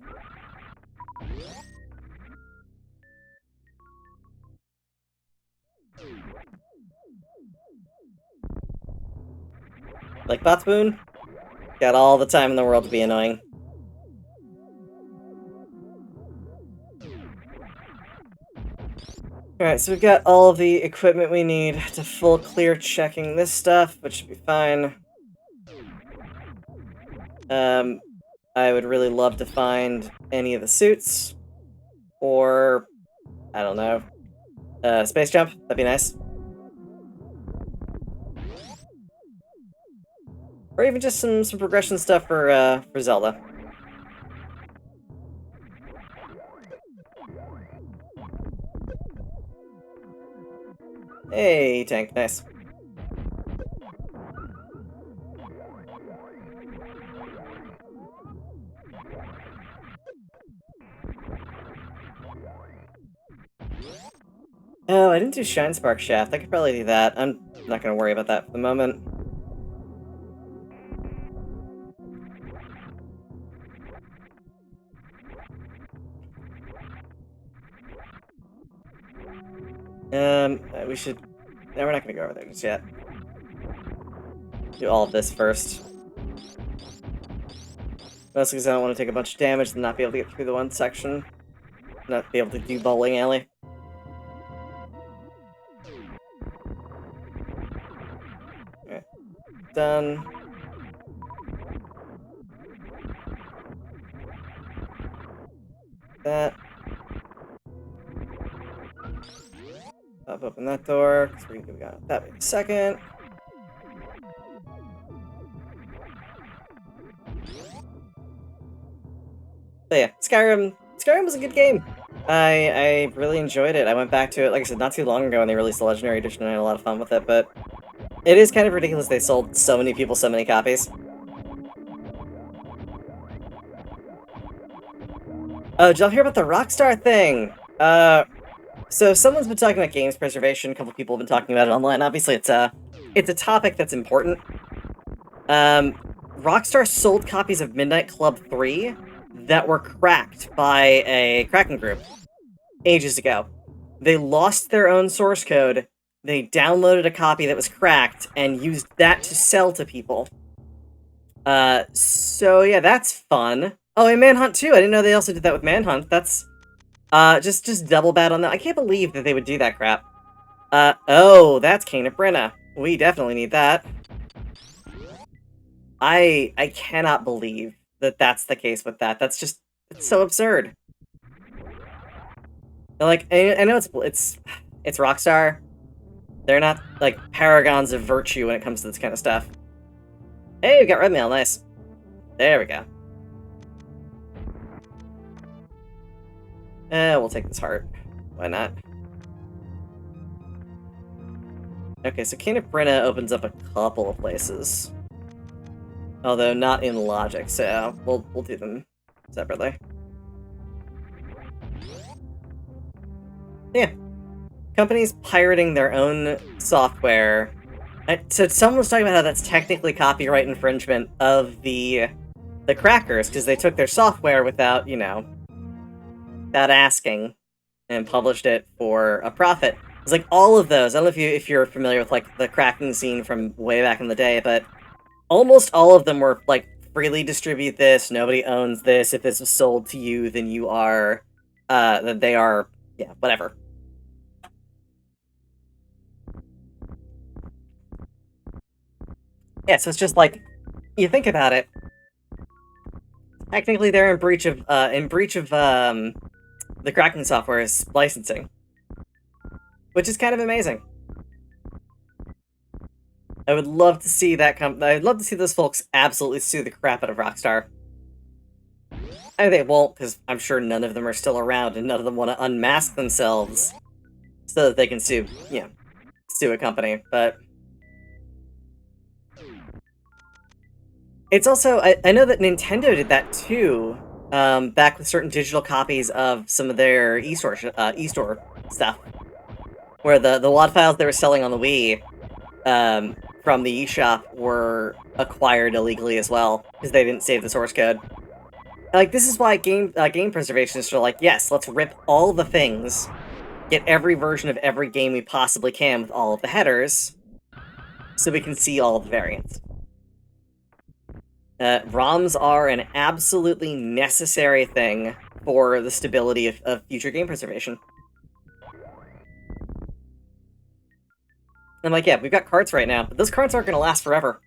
Speaker 1: Like Botboon? Got all the time in the world to be annoying. Alright, so we've got all of the equipment we need to full clear checking this stuff, which should be fine. I would really love to find any of the suits. Or, I don't know, space jump, that'd be nice. Or even just some progression stuff for Zelda. Hey, tank, nice. Oh, I didn't do Shine Spark Shaft. I could probably do that. I'm not gonna worry about that for the moment. We should... No, we're not gonna go over there just yet. Do all of this first. Mostly because I don't want to take a bunch of damage and not be able to get through the one section. Not be able to do bowling alley. Okay. Done. That. Pop open that door, because we're gonna go that way in a second. But yeah, Skyrim was a good game. I really enjoyed it. I went back to it, like I said, not too long ago when they released the Legendary Edition, and I had a lot of fun with it, but it is kind of ridiculous they sold so many people so many copies. Oh, did y'all hear about the Rockstar thing? So someone's been talking about games preservation, a couple people have been talking about it online. Obviously, it's a topic that's important. Rockstar sold copies of Midnight Club 3 that were cracked by a cracking group ages ago. They lost their own source code, they downloaded a copy that was cracked, and used that to sell to people. So yeah, that's fun. Oh, and Manhunt 2, I didn't know they also did that with Manhunt. That's... just double bad on that. I can't believe that they would do that crap. Oh, that's Cane of Brenna. We definitely need that. I cannot believe that that's the case with that. That's just... It's so absurd. Like, I know it's Rockstar. They're not, like, paragons of virtue when it comes to this kind of stuff. Hey, we got red mail, nice. There we go. We'll take this heart. Why not? Okay, so Cane of Brenna opens up a couple of places. Although not in logic, so we'll do them separately. Yeah. Companies pirating their own software. So someone was talking about how that's technically copyright infringement of the crackers, because they took their software without, you know, without asking, and published it for a profit. It's like all of those. I don't know if you're familiar with like the cracking scene from way back in the day, but almost all of them were like freely distribute this. Nobody owns this. If this was sold to you, then you are, then they are, yeah, whatever. Yeah, so it's just like you think about it. Technically, they're in breach of the cracking software's licensing, which is kind of amazing. I would love to see that I'd love to see those folks absolutely sue the crap out of Rockstar. I they won't, because I'm sure none of them are still around, and none of them want to unmask themselves so that they can sue, you know, sue a company. But it's also I know that Nintendo did that too, back with certain digital copies of some of their e-store stuff, where the WAD files they were selling on the Wii, from the eShop were acquired illegally as well because they didn't save the source code. Like, this is why game preservationists are like, yes, let's rip all the things, get every version of every game we possibly can with all of the headers, so we can see all of the variants. ROMs are an absolutely necessary thing for the stability of future game preservation. I'm like, yeah, we've got carts right now, but those carts aren't going to last forever.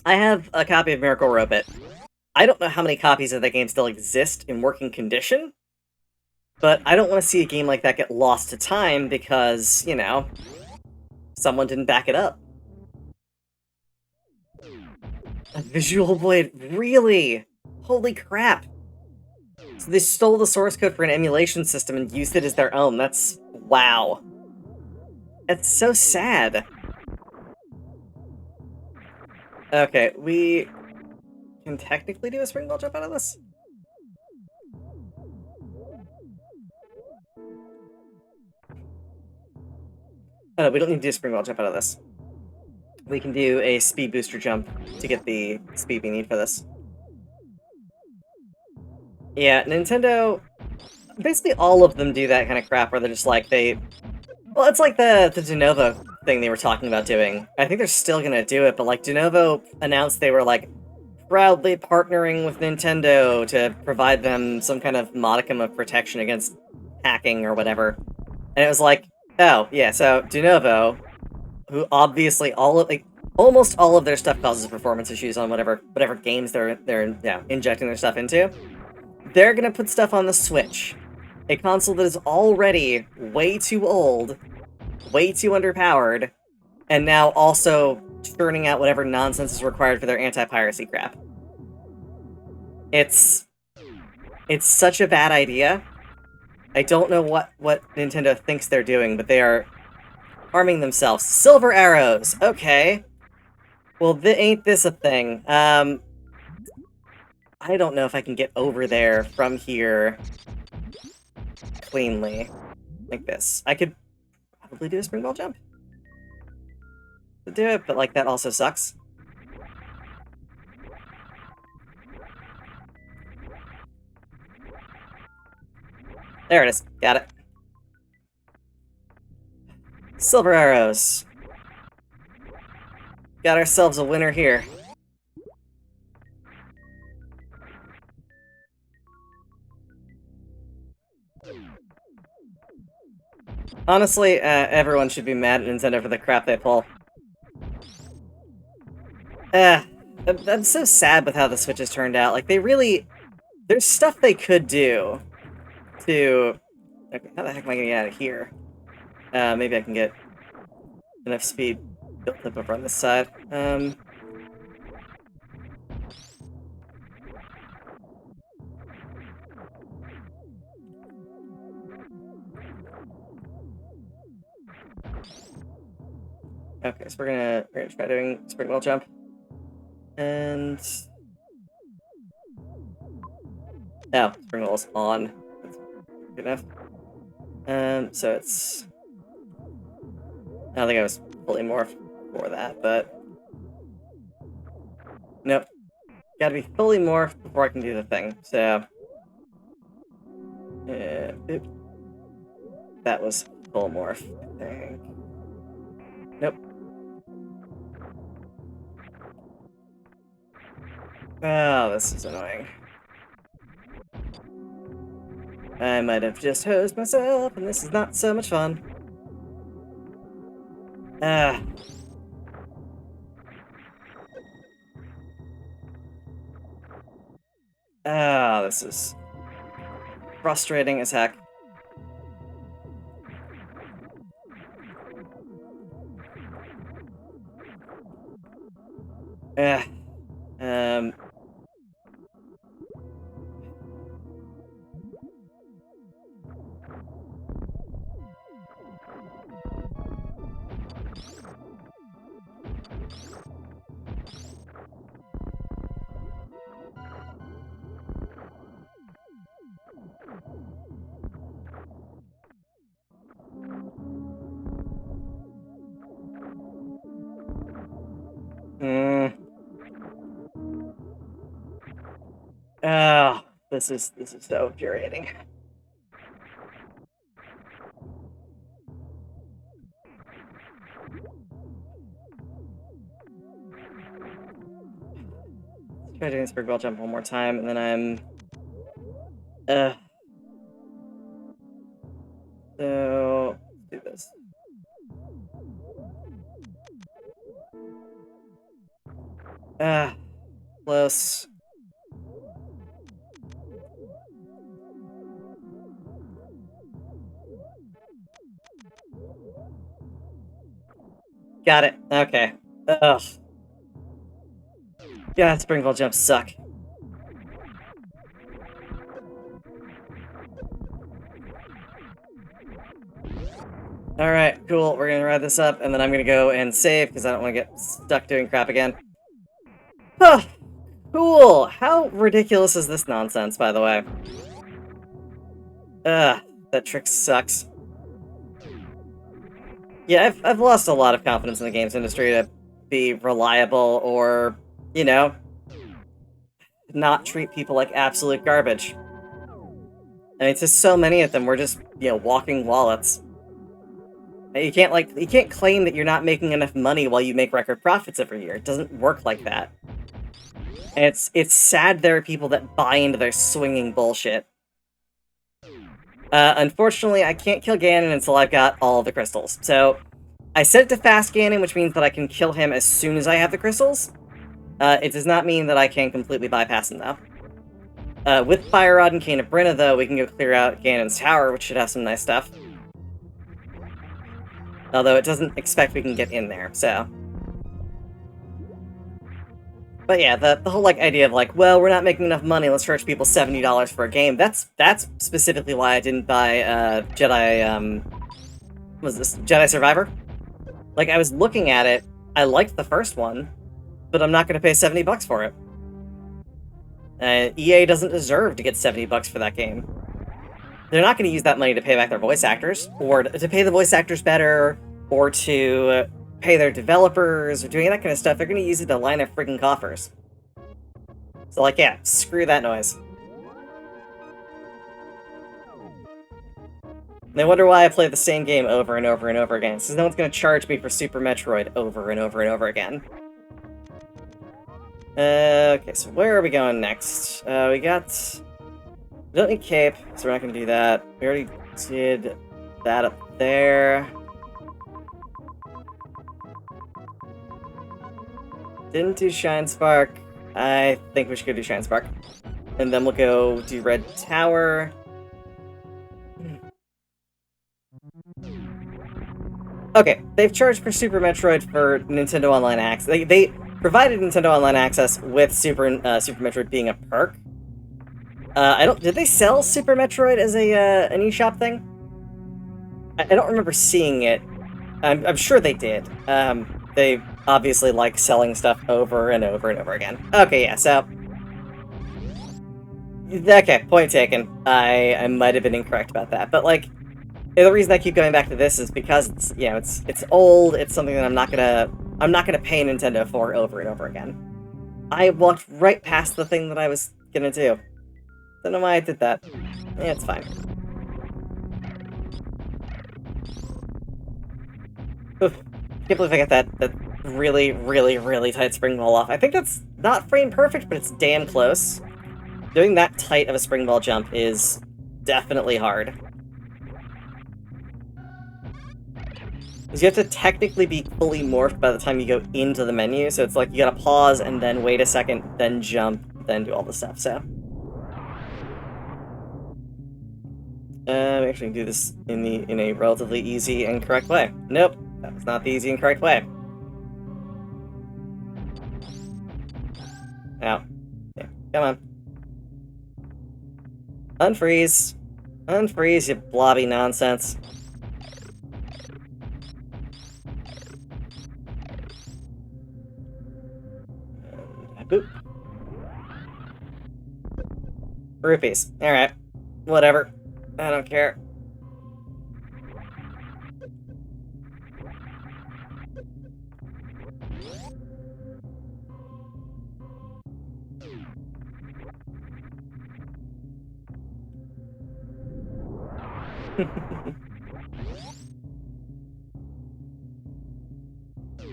Speaker 1: I have a copy of Miracle Robot. I don't know how many copies of that game still exist in working condition, but I don't want to see a game like that get lost to time because, you know, someone didn't back it up. A Visual Blade? Really? Holy crap. So they stole the source code for an emulation system and used it as their own. That's... wow. That's so sad. Okay, we can technically do a spring ball jump out of this? Oh, no, we don't need to do a spring ball jump out of this. We can do a speed booster jump to get the speed we need for this. Yeah, Nintendo... basically all of them do that kind of crap where they're just like, well, it's like the De Novo thing they were talking about doing. I think they're still gonna do it, but like De Novo announced they were like proudly partnering with Nintendo to provide them some kind of modicum of protection against hacking or whatever. And it was like, oh, yeah, so De Novo, who obviously almost all of their stuff causes performance issues on whatever games they're injecting their stuff into, they're gonna put stuff on the Switch. A console that is already way too old, way too underpowered, and now also churning out whatever nonsense is required for their anti-piracy crap. It's such a bad idea. I don't know what Nintendo thinks they're doing, but they are harming themselves. Silver arrows! Okay. Well, ain't this a thing? I don't know if I can get over there from here cleanly. Like this. I could probably do a spring ball jump to do it, but like that also sucks. There it is. Got it. Silver arrows. Got ourselves a winner here. Honestly, everyone should be mad at Nintendo for the crap they pull. I'm so sad with how the Switch has turned out. Like, they really... there's stuff they could do to... okay, how the heck am I gonna get out of here? Maybe I can get enough speed built up over on this side. Okay, so we're gonna try doing spring ball jump. And... oh, spring ball's on. That's good enough. So it's... I don't think I was fully morphed for that, but... nope. Gotta be fully morphed before I can do the thing, so... oop. That was full morph, I think. Nope. Oh, this is annoying. I might have just hosed myself, and this is not so much fun. Ah. Ah, this is frustrating as heck. Ah. Um. Oh, this is so infuriating. Let's try doing this big ball jump one more time, and then I'm. So let's do this. Close. Got it. Okay. Ugh. Yeah, springboard jumps suck. Alright, cool. We're gonna ride this up, and then I'm gonna go and save, because I don't want to get stuck doing crap again. Huh. Cool! How ridiculous is this nonsense, by the way? Ugh, that trick sucks. Yeah, I've lost a lot of confidence in the games industry to be reliable or, you know, not treat people like absolute garbage. I mean, it's just so many of them. We're just, you know, walking wallets. You can't claim that you're not making enough money while you make record profits every year. It doesn't work like that. And it's sad there are people that buy into their swinging bullshit. Unfortunately, I can't kill Ganon until I've got all the crystals. So, I set it to fast Ganon, which means that I can kill him as soon as I have the crystals. It does not mean that I can completely bypass him, though. With Fire Rod and Cane of Brenna, though, we can go clear out Ganon's tower, which should have some nice stuff. Although it doesn't expect we can get in there, so... But yeah, the whole, like, idea of, like, well, we're not making enough money, let's charge people $70 for a game, that's specifically why I didn't buy, Jedi, was this Jedi Survivor? Like, I was looking at it, I liked the first one, but I'm not gonna pay $70 for it. EA doesn't deserve to get $70 for that game. They're not gonna use that money to pay back their voice actors, or to pay the voice actors better, or to pay their developers, or doing that kind of stuff. They're gonna use it to line their freaking coffers. So, like, yeah, screw that noise. And I wonder why I play the same game over and over and over again, because no one's gonna charge me for Super Metroid over and over and over again. Okay, so where are we going next? We don't need cape, so we're not gonna do that. We already did that up there. Didn't do Shine Spark. I think we should go do Shine Spark. And then we'll go do Red Tower. Okay, they've charged for Super Metroid for Nintendo Online Access. They provided Nintendo Online Access with Super Metroid being a perk. Did they sell Super Metroid as an eShop thing? I don't remember seeing it. I'm sure they did. They obviously like selling stuff over and over and over again. Okay, yeah, so... Okay, point taken. I might have been incorrect about that, but, like, the reason I keep going back to this is because it's, you know, it's old, it's something that I'm not gonna pay Nintendo for over and over again. I walked right past the thing that I was gonna do. Don't know why I did that. Yeah, it's fine. Can't believe I got that really, really, really tight spring ball off. I think that's not frame perfect, but it's damn close. Doing that tight of a spring ball jump is definitely hard. Because you have to technically be fully morphed by the time you go into the menu, so it's like you gotta pause and then wait a second, then jump, then do all the stuff, so. We actually can do this in a relatively easy and correct way. Nope, that was not the easy and correct way. Ow. Yeah, come on. Unfreeze. Unfreeze, you blobby nonsense. Boop. Rupees. Alright. Whatever. I don't care.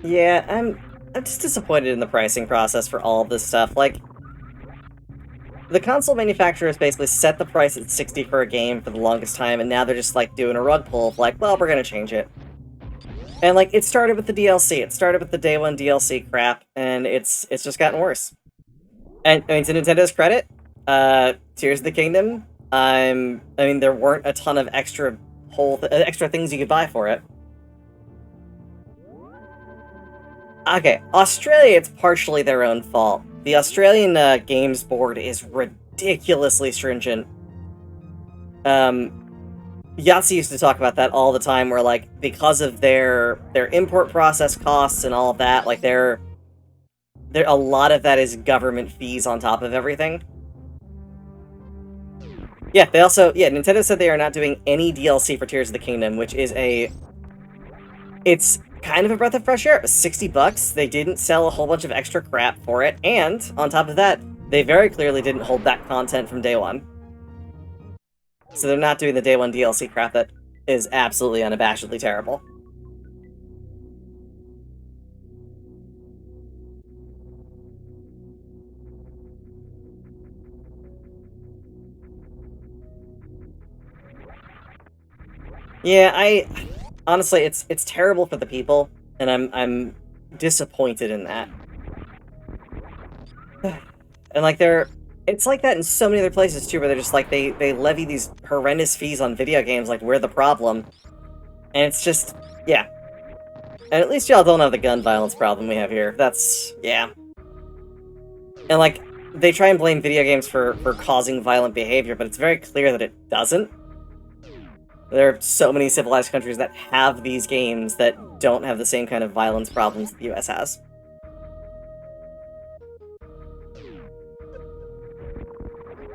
Speaker 1: Yeah, I'm just disappointed in the pricing process for all of this stuff. Like, the console manufacturers basically set the price at 60 for a game for the longest time, and now they're just, like, doing a rug pull of, like, well, we're gonna change it. And, like, it started with the DLC. It started with the day one DLC crap, and it's just gotten worse. And, I mean, to Nintendo's credit, Tears of the Kingdom, I mean, there weren't a ton of extra things you could buy for it. Okay, Australia, it's partially their own fault. The Australian Games Board is ridiculously stringent. Yahtzee used to talk about that all the time, where, like, because of their import process costs and all of that, like, a lot of that is government fees on top of everything. Yeah, Nintendo said they are not doing any DLC for Tears of the Kingdom, which is it's kind of a breath of fresh air. It was $60. They didn't sell a whole bunch of extra crap for it, and on top of that, they very clearly didn't hold back content from day one. So they're not doing the day one DLC crap that is absolutely unabashedly terrible. Yeah, honestly, it's terrible for the people, and I'm disappointed in that. And like it's like that in so many other places too, where they're just like they levy these horrendous fees on video games, like we're the problem, and it's just yeah. And at least y'all don't have the gun violence problem we have here. That's yeah. And like they try and blame video games for causing violent behavior, but it's very clear that it doesn't. There are so many civilized countries that have these games that don't have the same kind of violence problems the US has.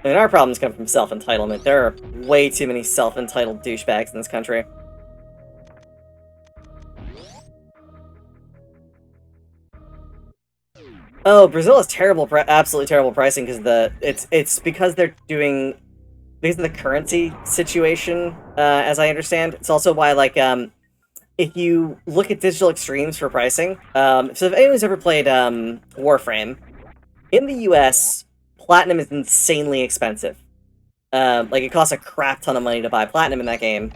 Speaker 1: I mean, our problems come from self-entitlement. There are way too many self-entitled douchebags in this country. Oh, Brazil has absolutely terrible pricing because it's because they're doing because of the currency situation, as I understand. It's also why, like, if you look at Digital Extremes for pricing, so if anyone's ever played Warframe, in the US, Platinum is insanely expensive. Like, it costs a crap ton of money to buy Platinum in that game.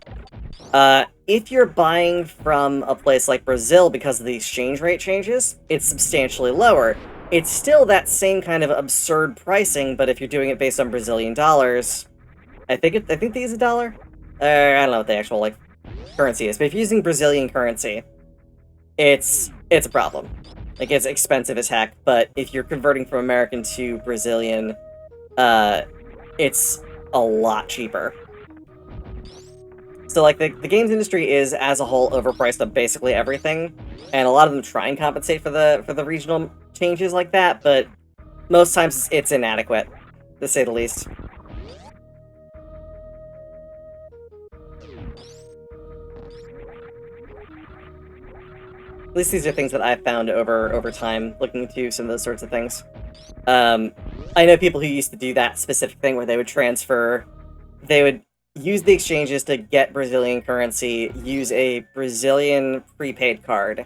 Speaker 1: If you're buying from a place like Brazil because of the exchange rate changes, it's substantially lower. It's still that same kind of absurd pricing, but if you're doing it based on Brazilian dollars, I think they use a dollar? I don't know what the actual, like, currency is, but if you're using Brazilian currency, it's a problem. Like, it's expensive as heck, but if you're converting from American to Brazilian, it's a lot cheaper. So, like, the games industry is, as a whole, overpriced on basically everything, and a lot of them try and compensate for the regional changes like that, but most times it's inadequate, to say the least. At least these are things that I've found over time, looking into some of those sorts of things. I know people who used to do that specific thing where they would use the exchanges to get Brazilian currency, use a Brazilian prepaid card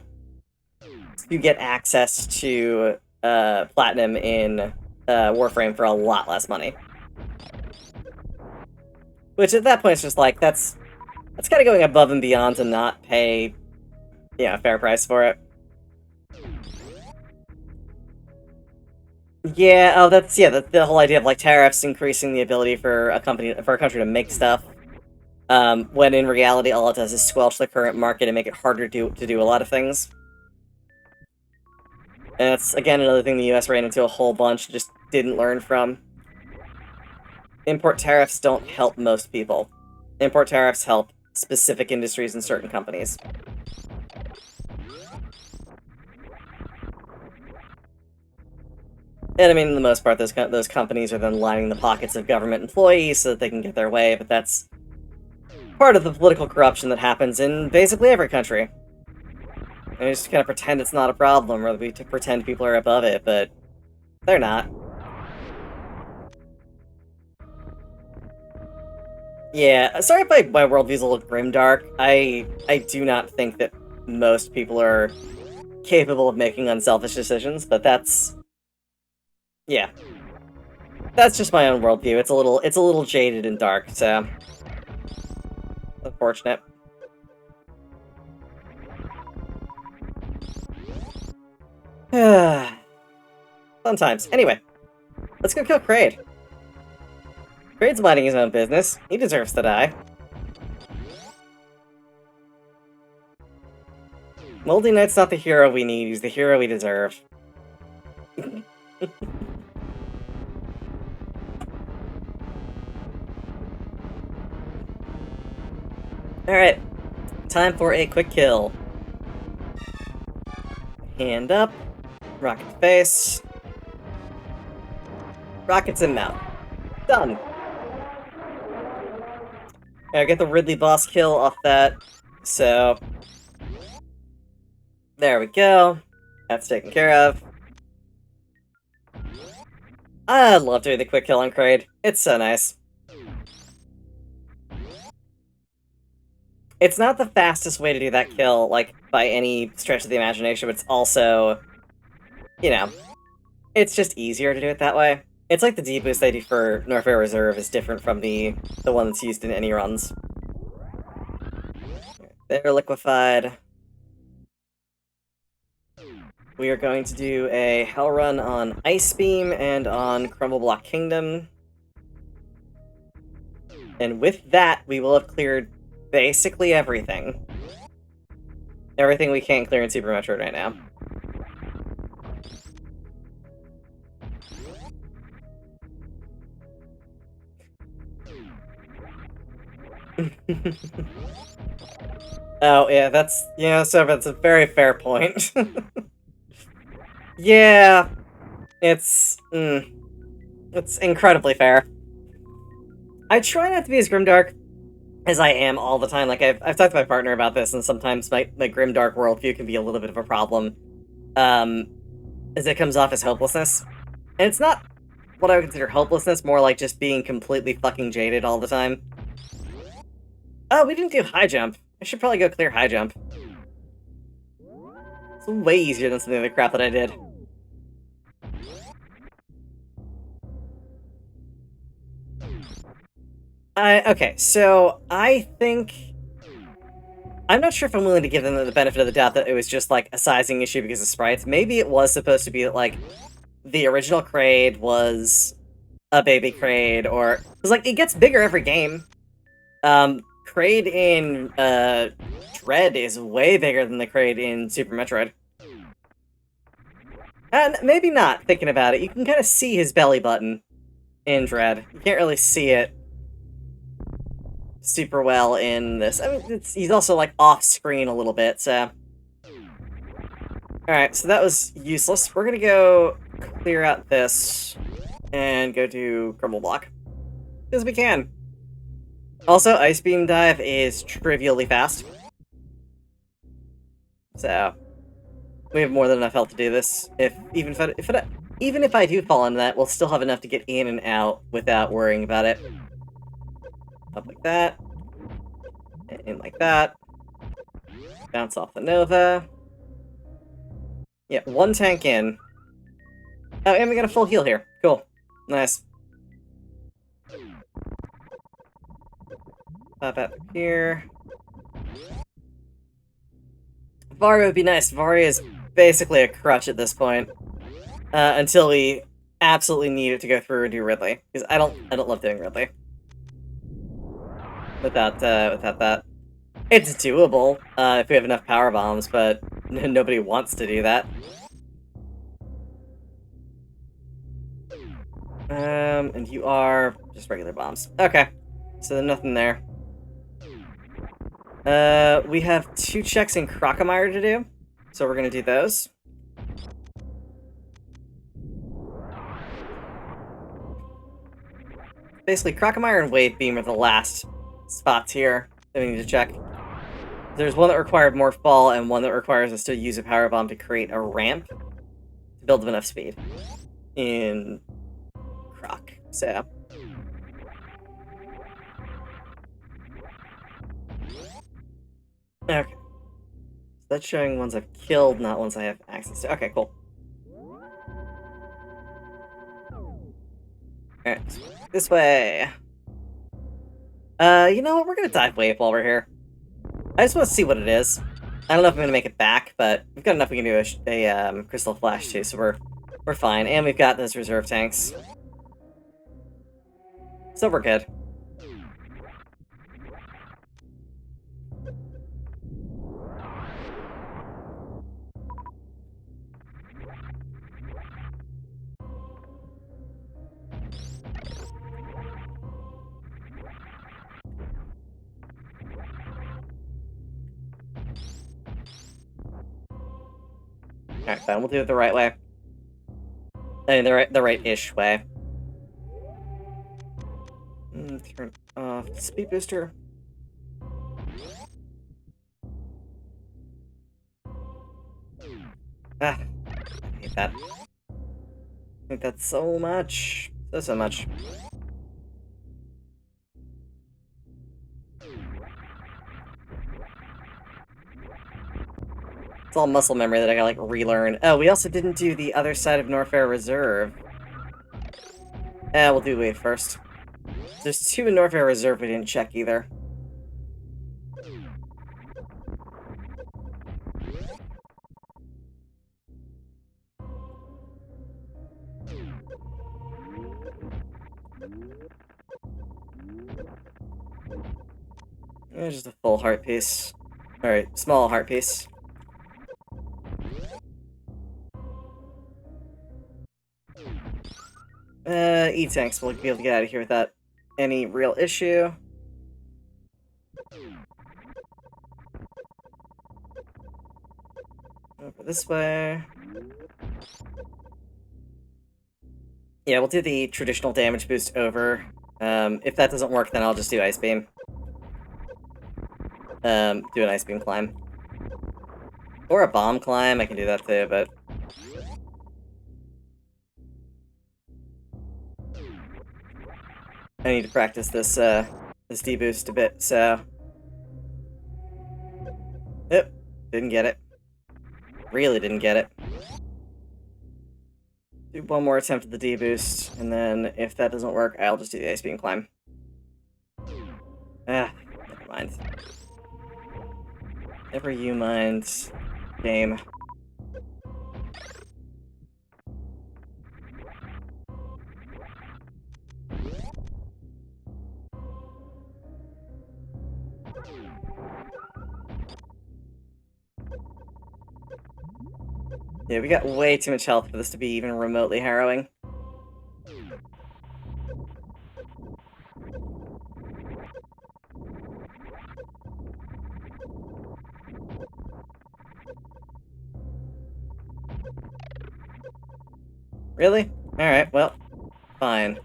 Speaker 1: to get access to platinum in Warframe for a lot less money. Which at that point is just like, that's kind of going above and beyond to not pay, a fair price for it. Yeah, oh, that's, the whole idea of, like, tariffs increasing the ability for a country to make stuff, when in reality all it does is squelch the current market and make it harder to do a lot of things. And that's, again, another thing the US ran into a whole bunch, just didn't learn from. Import tariffs don't help most people. Import tariffs help specific industries and certain companies. And I mean, for the most part, those companies are then lining the pockets of government employees so that they can get their way, but that's part of the political corruption that happens in basically every country. And we just kind of pretend it's not a problem, or we pretend people are above it, but they're not. Yeah, sorry if my worldview's a little grimdark. I do not think that most people are capable of making unselfish decisions, but that's... yeah. That's just my own worldview. It's a little jaded and dark, so... unfortunate. Sometimes. Anyway, let's go kill Kraid. Kraid's minding his own business. He deserves to die. Moldy Knight's not the hero we need, he's the hero we deserve. Alright, time for a quick kill. Hand up, rocket to face, rockets in mouth. Done. I get the Ridley boss kill off that, so... there we go. That's taken care of. I love doing the quick kill on Kraid. It's so nice. It's not the fastest way to do that kill, like, by any stretch of the imagination, but it's also, it's just easier to do it that way. It's like the deboost they do for Norfair Reserve is different from the one that's used in any runs. They're liquefied. We are going to do a Hell Run on Ice Beam and on Crumble Block Kingdom. And with that, we will have cleared basically everything. Everything we can't clear in Super Metroid right now. Oh, yeah, that's a very fair point. Yeah, it's incredibly fair. I try not to be as grimdark as I am all the time. Like, I've talked to my partner about this, and sometimes my grimdark worldview can be a little bit of a problem, as it comes off as hopelessness. And it's not what I would consider hopelessness, more like just being completely fucking jaded all the time. Oh, we didn't do high jump. I should probably go clear high jump. It's way easier than some of the crap that I did. Okay, so I think... I'm not sure if I'm willing to give them the benefit of the doubt that it was just, like, a sizing issue because of sprites. Maybe it was supposed to be that, like, the original Kraid was a baby Kraid, or... Because, like, it gets bigger every game. Kraid in, Dread is way bigger than the Kraid in Super Metroid. And maybe not, thinking about it. You can kind of see his belly button in Dread. You can't really see it super well in this. I mean, he's also, like, off-screen a little bit, so... Alright, so that was useless. We're gonna go clear out this and go do Crumble Block. Because we can. Also, Ice Beam Dive is trivially fast. So, we have more than enough health to do this. Even if I do fall into that, we'll still have enough to get in and out without worrying about it. Up like that. In like that. Bounce off the Nova. Yeah, one tank in. Oh, and we got a full heal here. Cool. Nice. Pop out here. Varia would be nice. Varia is basically a crutch at this point. Until we absolutely need it to go through and do Ridley. Because I don't love doing Ridley. Without that. It's doable, if we have enough power bombs, but nobody wants to do that. And you are just regular bombs. Okay. So there's nothing there. We have 2 checks in Crocomire to do, so we're gonna do those. Basically, Crocomire and Wave Beam are the last spots here that we need to check. There's one that required Morph Ball, and one that requires us to use a Power Bomb to create a ramp to build up enough speed in Croc. So. Okay. So that's showing ones I've killed, not ones I have access to. Okay, cool. Alright, this way. You know what? We're gonna dive Wave while we're here. I just want to see what it is. I don't know if I'm gonna make it back, but we've got enough we can do a Crystal Flash too, so we're fine. And we've got those reserve tanks. So we're good. Alright, fine, we'll do it the right way. I mean, the right-ish way. Turn off the speed booster. Ah, I hate that. I hate that so much. So much. It's all muscle memory that I gotta, like, relearn. Oh, we also didn't do the other side of Norfair Reserve. We'll do Wave first. There's 2 in Norfair Reserve we didn't check either. Just a full heart piece. Alright, small heart piece. E-tanks will be able to get out of here without any real issue. Over this way. Yeah, we'll do the traditional damage boost over. If that doesn't work, then I'll just do Ice Beam. Do an Ice Beam climb. Or a Bomb climb, I can do that too, but... I need to practice this, this D-boost a bit, so... Yep, didn't get it. Really didn't get it. Do one more attempt at the D-boost, and then if that doesn't work, I'll just do the Ice Beam climb. Never mind. Never you mind, game. Yeah, we got way too much health for this to be even remotely harrowing. Really? Alright, well, fine.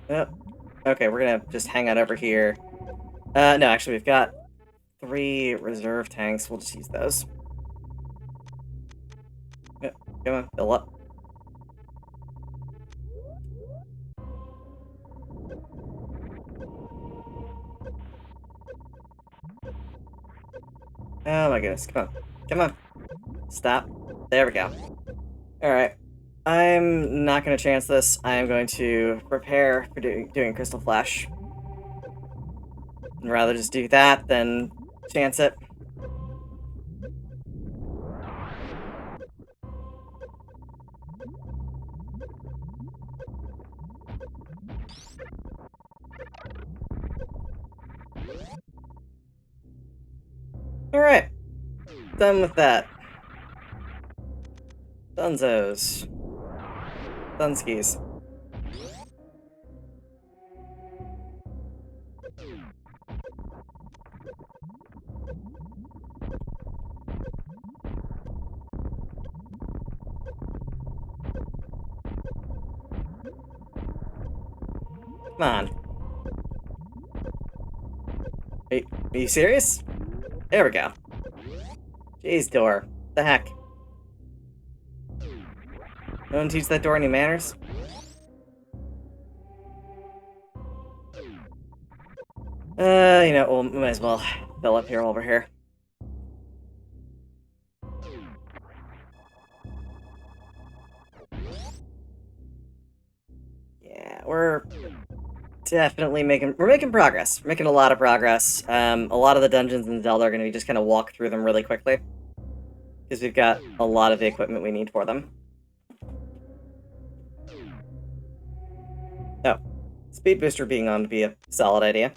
Speaker 1: Oh, okay, we're gonna just hang out over here. No, actually, we've got 3 reserve tanks. We'll just use those. Yep, come on, fill up. Oh my goodness, come on. Come on. Stop. There we go. Alright. I'm not going to chance this. I am going to prepare for doing Crystal Flash. I'd rather just do that than chance it. Alright. Done with that. Dunzos. Dunskies. Come on. Are you serious? There we go. Jeez, door. The heck? No one teach that door any manners? You know, we might as well fill up here while we're here. Yeah, we're definitely making progress. We're making a lot of progress. A lot of the dungeons in Zelda are going to be just kind of walk through them really quickly. Because we've got a lot of the equipment we need for them. Oh. Speed booster being on would be a solid idea.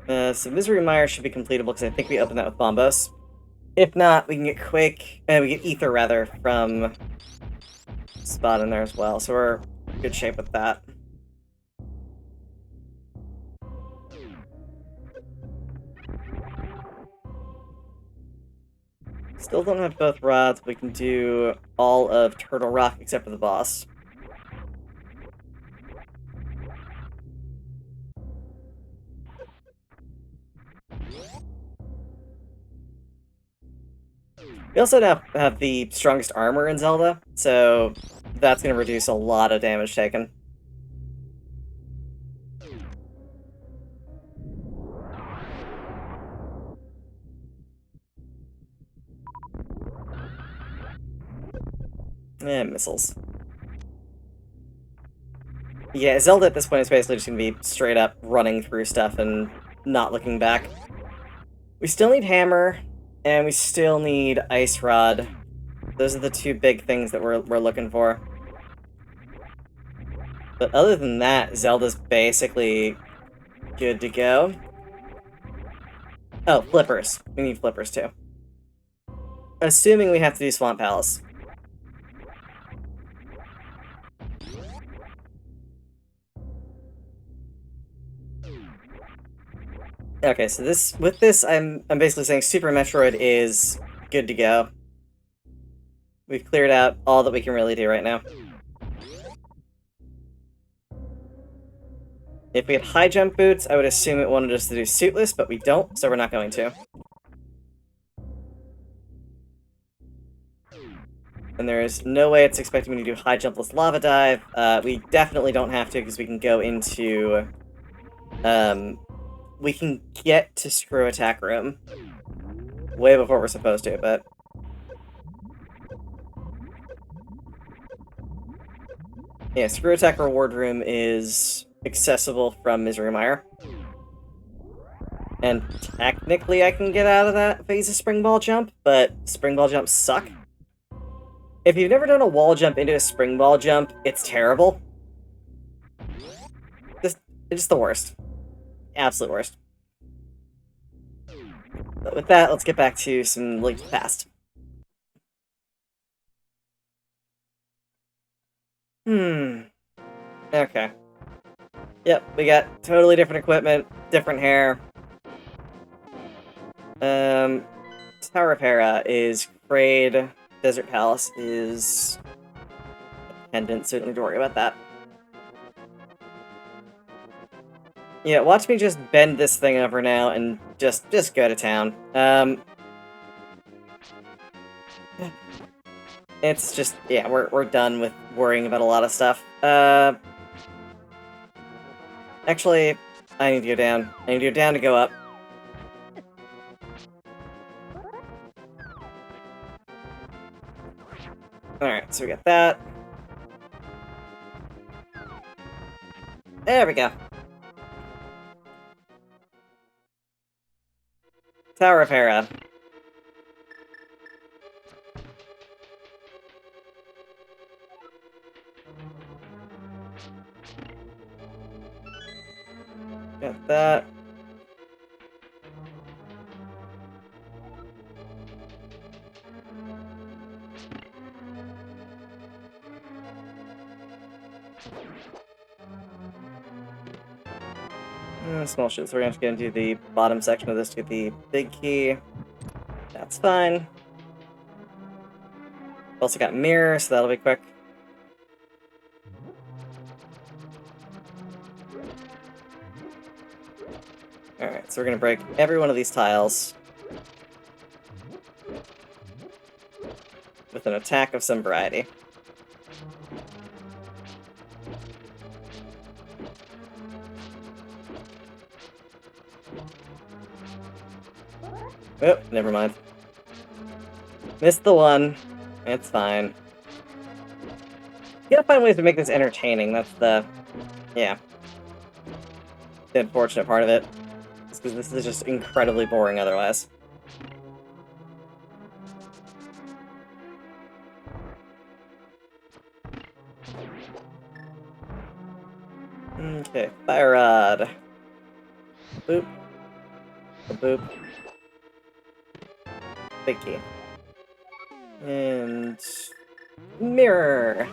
Speaker 1: So Misery Mire should be completable because I think we opened that with Bombos. If not, we can get we get Ether rather from Spot in there as well, so we're in good shape with that. Still don't have both rods, but we can do all of Turtle Rock except for the boss. We also now have the strongest armor in Zelda, so that's going to reduce a lot of damage taken. Missiles. Yeah, Zelda at this point is basically just going to be straight up running through stuff and not looking back. We still need Hammer, and we still need Ice Rod. Those are the two big things that we're looking for. But other than that, Zelda's basically good to go. Oh, Flippers. We need Flippers too. Assuming we have to do Swamp Palace. Okay, so with this, I'm basically saying Super Metroid is good to go. We've cleared out all that we can really do right now. If we had high jump boots, I would assume it wanted us to do suitless, but we don't, so we're not going to. And there is no way it's expecting me to do high jumpless lava dive. We definitely don't have to, because we can go into... we can get to Screw Attack Room way before we're supposed to, but... Yeah, Screw Attack Reward Room is accessible from Misery Mire. And technically I can get out of that phase of Spring Ball Jump, but Spring Ball Jumps suck. If you've never done a wall jump into a Spring Ball Jump, it's terrible. It's just the worst. Absolute worst. But with that, let's get back to some Link to the Past. Okay. Yep, we got totally different equipment, different hair. Tower of Hera is Kraid. Desert Palace is Pendant, so don't need to worry about that. Yeah, watch me just bend this thing over now and just go to town. It's just, yeah, we're done with worrying about a lot of stuff. Actually, I need to go down. I need to go down to go up. Alright, so we got that. There we go. Tower of Hera. Got that. Small shit, so we're gonna do the bottom section of this to get the big key. That's fine. Also got mirror, so that'll be quick. Alright, so we're gonna break every one of these tiles with an attack of some variety. Oh, never mind. Missed the one. It's fine. You gotta find ways to make this entertaining, that's the... yeah. The unfortunate part of it. Because this is just incredibly boring otherwise. Okay, fire rod. Boop. Boop. Big key. And... mirror!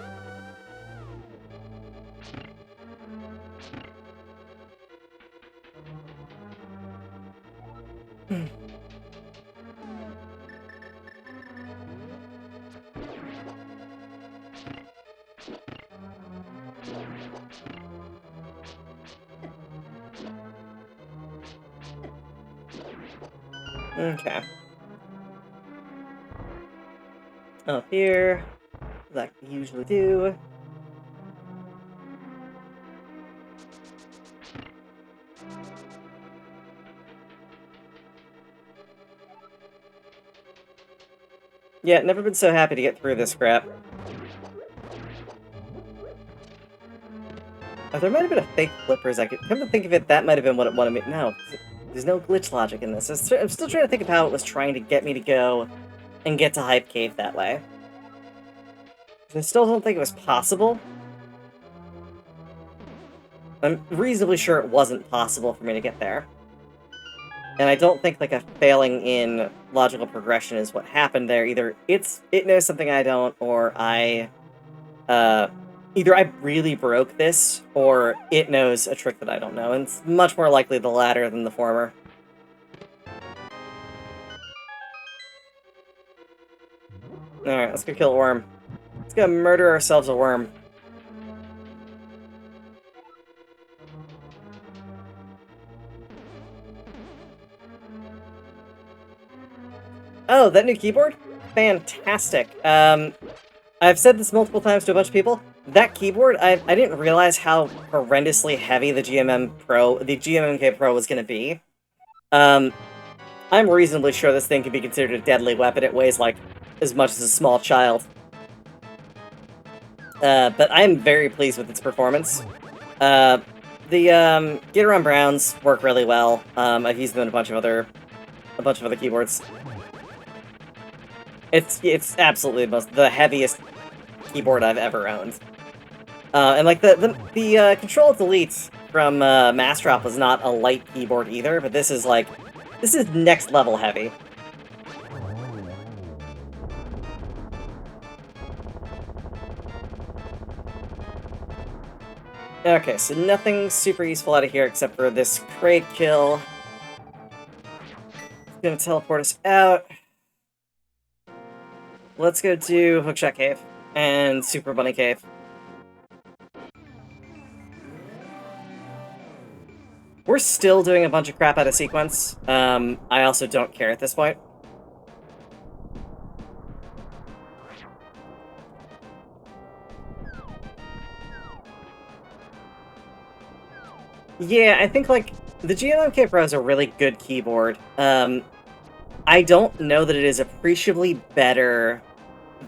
Speaker 1: Okay. Up here, like I usually do. Yeah, never been so happy to get through this crap. Oh, there might have been a fake flippers. I could come to think of it, that might have been what it wanted me. No, there's no glitch logic in this. I'm still trying to think of how it was trying to get me to go and get to Hype Cave that way. I still don't think it was possible. I'm reasonably sure it wasn't possible for me to get there. And I don't think, like, a failing in logical progression is what happened there. Either it knows something I don't, or either I really broke this, or it knows a trick that I don't know. And it's much more likely the latter than the former. Alright, let's go kill a worm. Let's go murder ourselves a worm. Oh, that new keyboard? Fantastic. I've said this multiple times to a bunch of people. That keyboard, I didn't realize how horrendously heavy the GMMK Pro was going to be. I'm reasonably sure this thing could be considered a deadly weapon. It weighs, like, as much as a small child. But I'm very pleased with its performance. The Get-Around Browns work really well. I've used them in a bunch of other keyboards. It's absolutely the heaviest keyboard I've ever owned. And like the Control Delete from Massdrop was not a light keyboard either, but this is next level heavy. Okay, so nothing super useful out of here except for this crate kill. It's gonna teleport us out. Let's go to Hookshot Cave and Super Bunny Cave. We're still doing a bunch of crap out of sequence. I also don't care at this point. Yeah, I think, like, the GMMK Pro is a really good keyboard. I don't know that it is appreciably better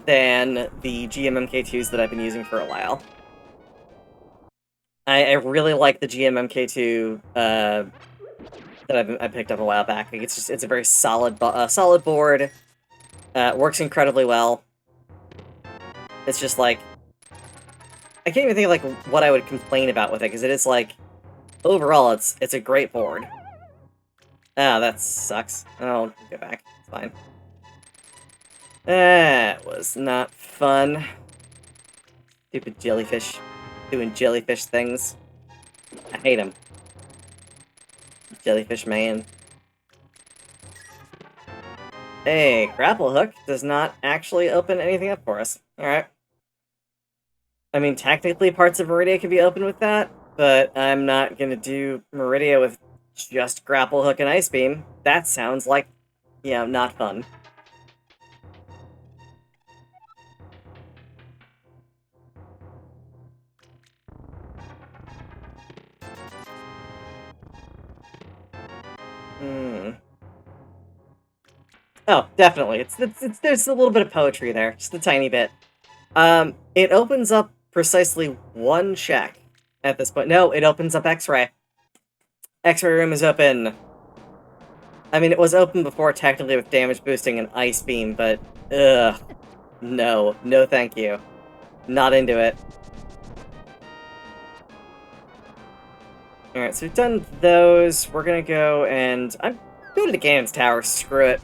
Speaker 1: than the GMMK2s that I've been using for a while. I really like the GMMK2 that I picked up a while back. Like, it's a very solid solid board. Works incredibly well. It's just like I can't even think of like what I would complain about with it because it is like overall it's a great board. Ah, that sucks. I'll go back. It's fine. That was not fun. Stupid jellyfish doing jellyfish things. I hate him. Jellyfish man. Hey, grapple hook does not actually open anything up for us. Alright. I mean, technically parts of Meridia can be opened with that, but I'm not gonna do Meridia with just grapple hook and ice beam. That sounds like, yeah, not fun. Hmm. Oh, definitely. There's a little bit of poetry there, just a tiny bit. It opens up precisely one check at this point. No, it opens up X-ray. X-ray room is open. I mean, it was open before technically with damage boosting and ice beam, but ugh, no, no, thank you, not into it. All right, so we've done those. We're gonna go and I'm going to the Ganon's Tower. Screw it.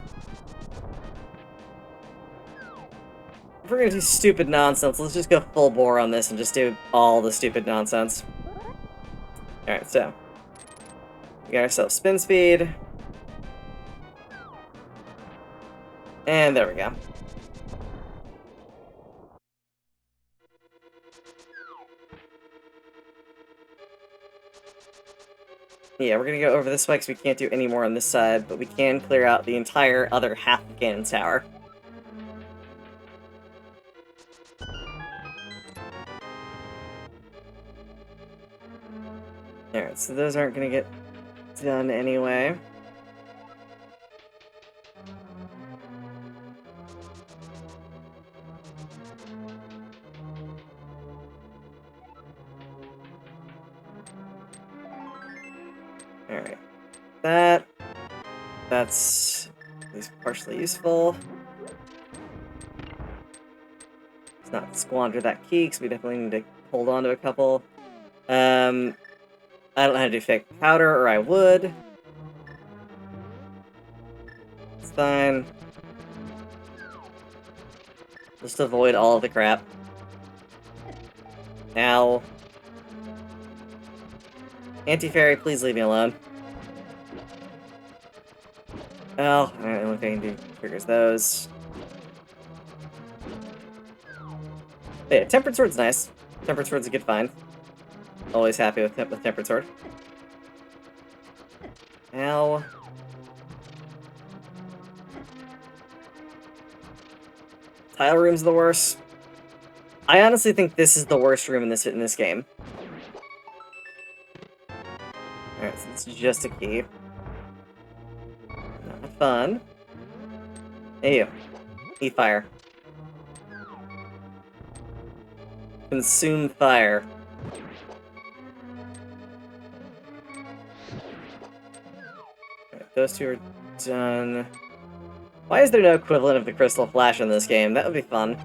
Speaker 1: If we're gonna do stupid nonsense, let's just go full bore on this and just do all the stupid nonsense. Alright, so. We got ourselves spin speed. And there we go. Yeah, we're gonna go over this way because we can't do any more on this side, but we can clear out the entire other half of Ganon's Tower. Alright, so those aren't gonna get done anyway. Alright. That's at least partially useful. Let's not squander that key, because we definitely need to hold on to a couple. I don't know how to do fake powder, or I would. It's fine. Just avoid all of the crap. Ow. Anti-fairy, please leave me alone. Oh, the only thing I can do triggers those. But yeah, Tempered Sword's nice. Tempered Sword's a good find. Always happy with Tempered Sword. Ow. Tile room's the worst. I honestly think this is the worst room in this game. Alright, so it's just a key. Not fun. Hey you. Eat fire. Consume fire. Alright, those two are done. Why is there no equivalent of the Crystal Flash in this game? That would be fun.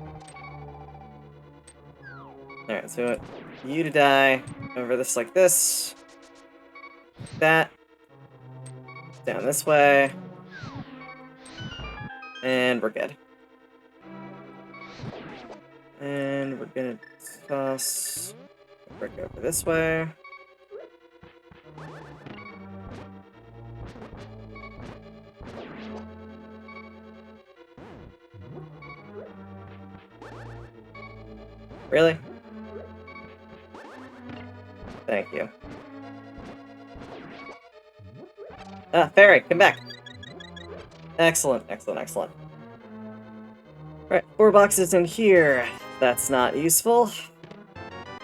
Speaker 1: Alright, so we want you to die over this like this. That. Down this way. And we're good. And we're gonna toss a brick over this way. Really? Thank you. Ah, fairy, come back. Excellent, excellent, excellent. Alright, 4 boxes in here. That's not useful.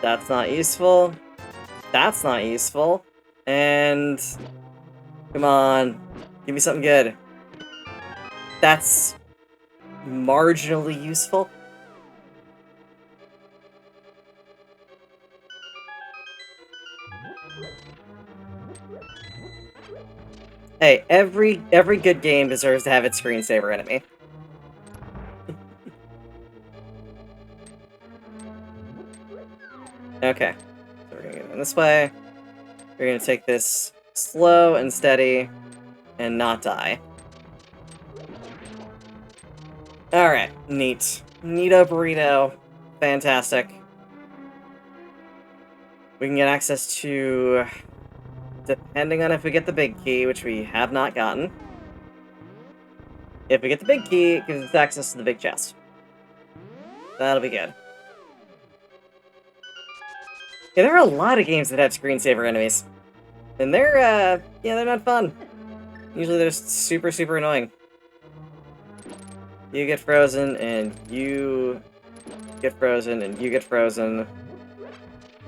Speaker 1: That's not useful. That's not useful. And... Come on. Give me something good. That's... marginally useful. Hey, every good game deserves to have its screensaver enemy. Okay. So we're gonna go this way. We're gonna take this slow and steady and not die. Alright, neat. Neato burrito. Fantastic. We can get access to... depending on if we get the big key, which we have not gotten. If we get the big key, it gives us access to the big chest. That'll be good. Yeah, there are a lot of games that have screensaver enemies. And they're, yeah, they're not fun. Usually they're super, super annoying. You get frozen, and you get frozen, and you get frozen.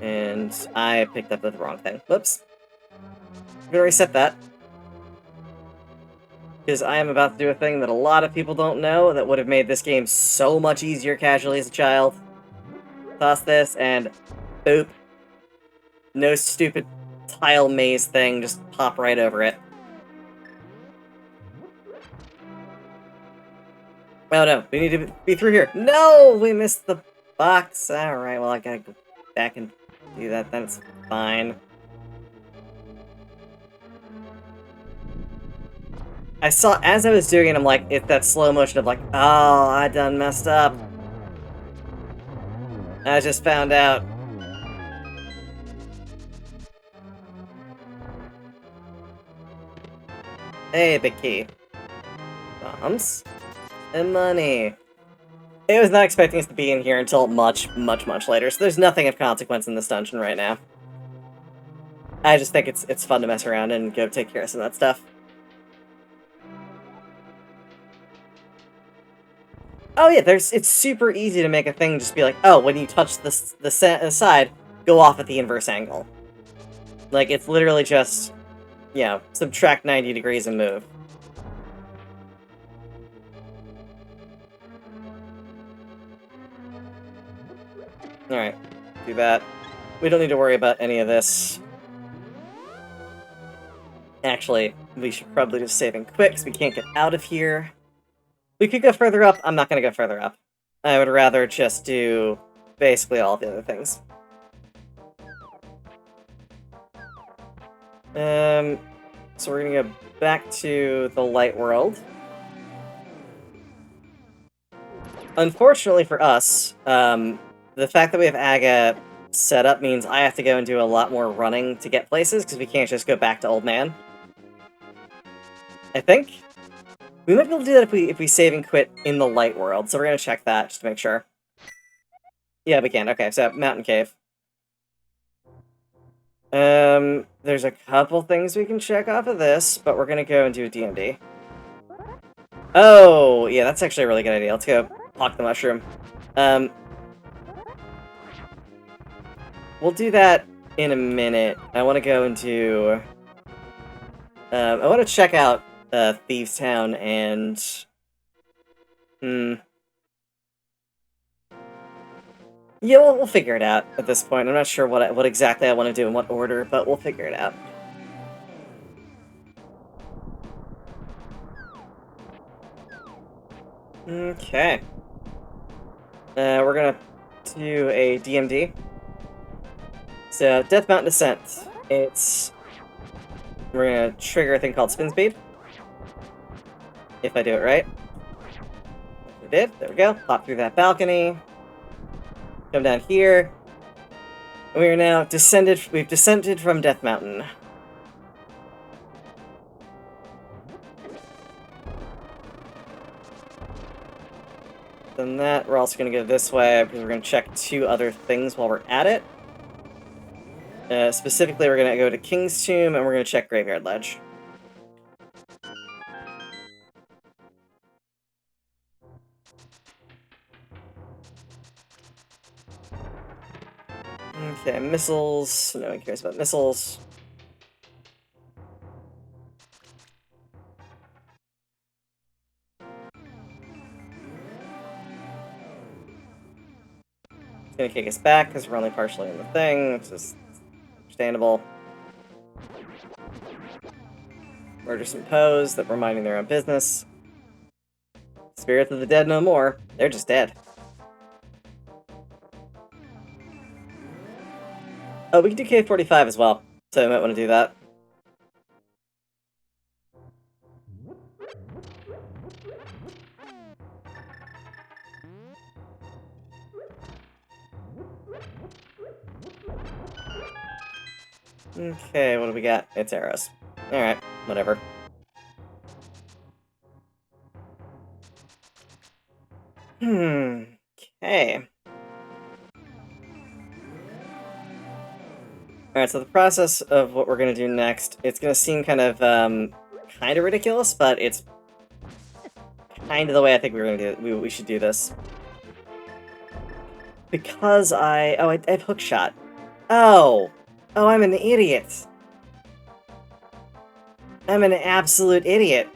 Speaker 1: And I picked up the wrong thing. Whoops. I'm gonna reset that. Because I am about to do a thing that a lot of people don't know that would have made this game so much easier casually as a child. Toss this, and boop. No stupid tile maze thing, just pop right over it. Oh no, we need to be through here. No! We missed the box. Alright, well I gotta go back and do that, that's fine. I saw, as I was doing it, I'm like, it's that slow motion of like, oh, I done messed up. I just found out. Hey, big key. Bombs. And money. I was not expecting us to be in here until much, much, much later, so there's nothing of consequence in this dungeon right now. I just think it's fun to mess around and go take care of some of that stuff. Oh yeah, it's super easy to make a thing just be like, oh, when you touch the side, go off at the inverse angle. Like, it's literally just, you know, subtract 90 degrees and move. Alright, do that. We don't need to worry about any of this. Actually, we should probably just save and quit, because we can't get out of here. We could go further up. I'm not going to go further up. I would rather just do basically all the other things. So we're going to go back to the light world. Unfortunately for us, the fact that we have Aga set up means I have to go and do a lot more running to get places, because we can't just go back to Old Man. I think. We might be able to do that if we save and quit in the light world, so we're going to check that just to make sure. Yeah, we can. Okay, so Mountain Cave. There's a couple things we can check off of this, but we're going to go and do a DMD. Oh, yeah, that's actually a really good idea. Let's go hawk the mushroom. We'll do that in a minute. I want to go into... I want to check out Thieves Town and... Yeah, we'll figure it out at this point. I'm not sure what exactly I want to do in what order, but we'll figure it out. Okay. We're gonna do a DMD. So, Death Mountain Descent. We're gonna trigger a thing called Spin Speed. If I do it right. I did. There we go. Pop through that balcony. Come down here. We are now descended. We've descended from Death Mountain. Then that, we're also going to go this way, because we're going to check two other things while we're at it. Specifically, we're going to go to King's Tomb, and we're going to check Graveyard Ledge. Okay, missiles. No one cares about missiles. It's gonna kick us back because we're only partially in the thing, which is understandable. Murder some Poes that were minding their own business. Spirits of the dead no more. They're just dead. Oh, we can do K45 as well, so I might want to do that. Okay, what do we got? It's arrows. Alright, whatever. Okay. Alright, so the process of what we're gonna do next, it's gonna seem kind of ridiculous, but it's kind of the way I think we're gonna do it. We should do this. Because I have hookshot. Oh! Oh, I'm an idiot! I'm an absolute idiot.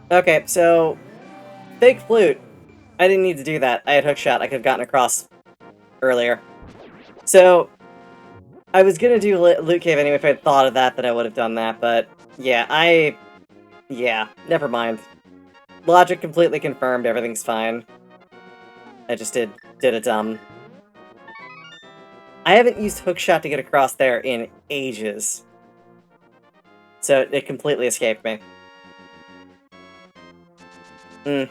Speaker 1: Okay, so... Fake flute. I didn't need to do that. I had hookshot. I could have gotten across earlier. So... I was gonna do Loot Cave anyway if I had thought of that, I would have done that, but... Yeah, Yeah, never mind. Logic completely confirmed, everything's fine. I just did a dumb... I haven't used hookshot to get across there in ages. So it completely escaped me. I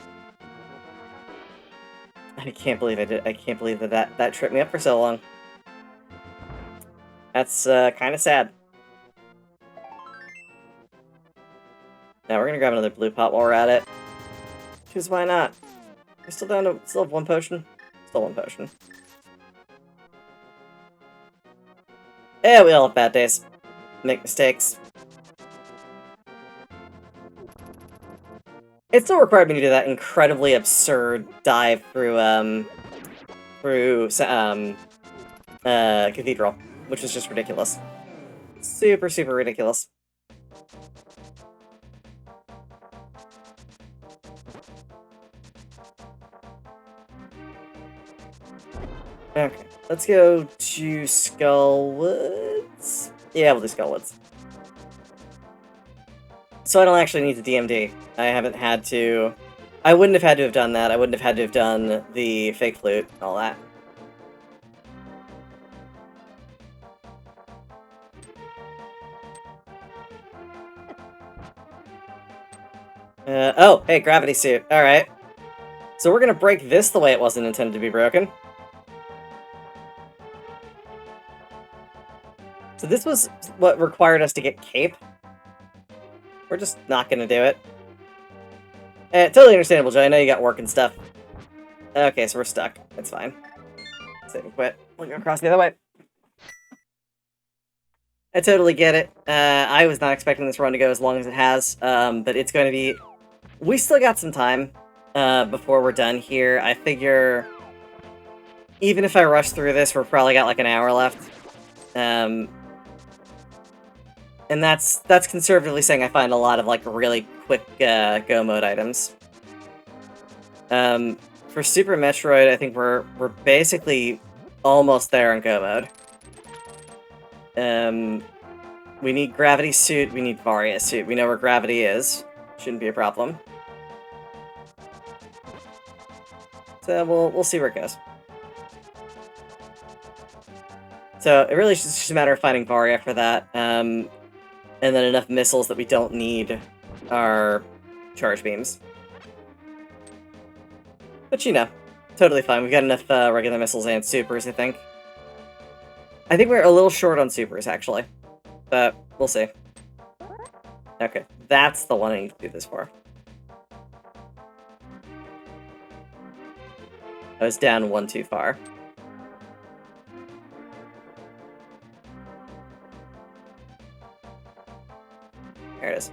Speaker 1: can't believe I did. I can't believe that tripped me up for so long. That's kind of sad. Now we're gonna grab another blue pot while we're at it. Because why not? We're still down to still have one potion. Still one potion. Yeah, we all have bad days. Make mistakes. It still required me to do that incredibly absurd dive through Cathedral, which is just ridiculous. Super, super ridiculous. Okay, let's go to Skullwoods. Yeah, we'll do Skullwoods. So I don't actually need the DMD. I haven't had to... I wouldn't have had to have done that. I wouldn't have had to have done the fake flute, all that. Oh, hey, gravity suit. Alright. So we're gonna break this the way it wasn't intended to be broken. So this was what required us to get Cape. We're just not gonna do it. Totally understandable, Joe. I know you got work and stuff. Okay, so we're stuck. It's fine. Save and quit. We'll go across the other way. I totally get it. I was not expecting this run to go as long as it has, but it's going to be... We still got some time before we're done here. I figure... Even if I rush through this, we're probably got like an hour left. And that's conservatively saying I find a lot of like really quick go mode items. For Super Metroid, I think we're basically almost there in go mode. We need Gravity Suit, we need Varia Suit. We know where Gravity is. Shouldn't be a problem. So we'll see where it goes. So it really is just a matter of finding Varia for that. And then enough missiles that we don't need our charge beams. But you know, totally fine. We've got enough regular missiles and supers, I think. I think we're a little short on supers, actually. But we'll see. Okay, that's the one I need to do this for. I was down one too far. There it is.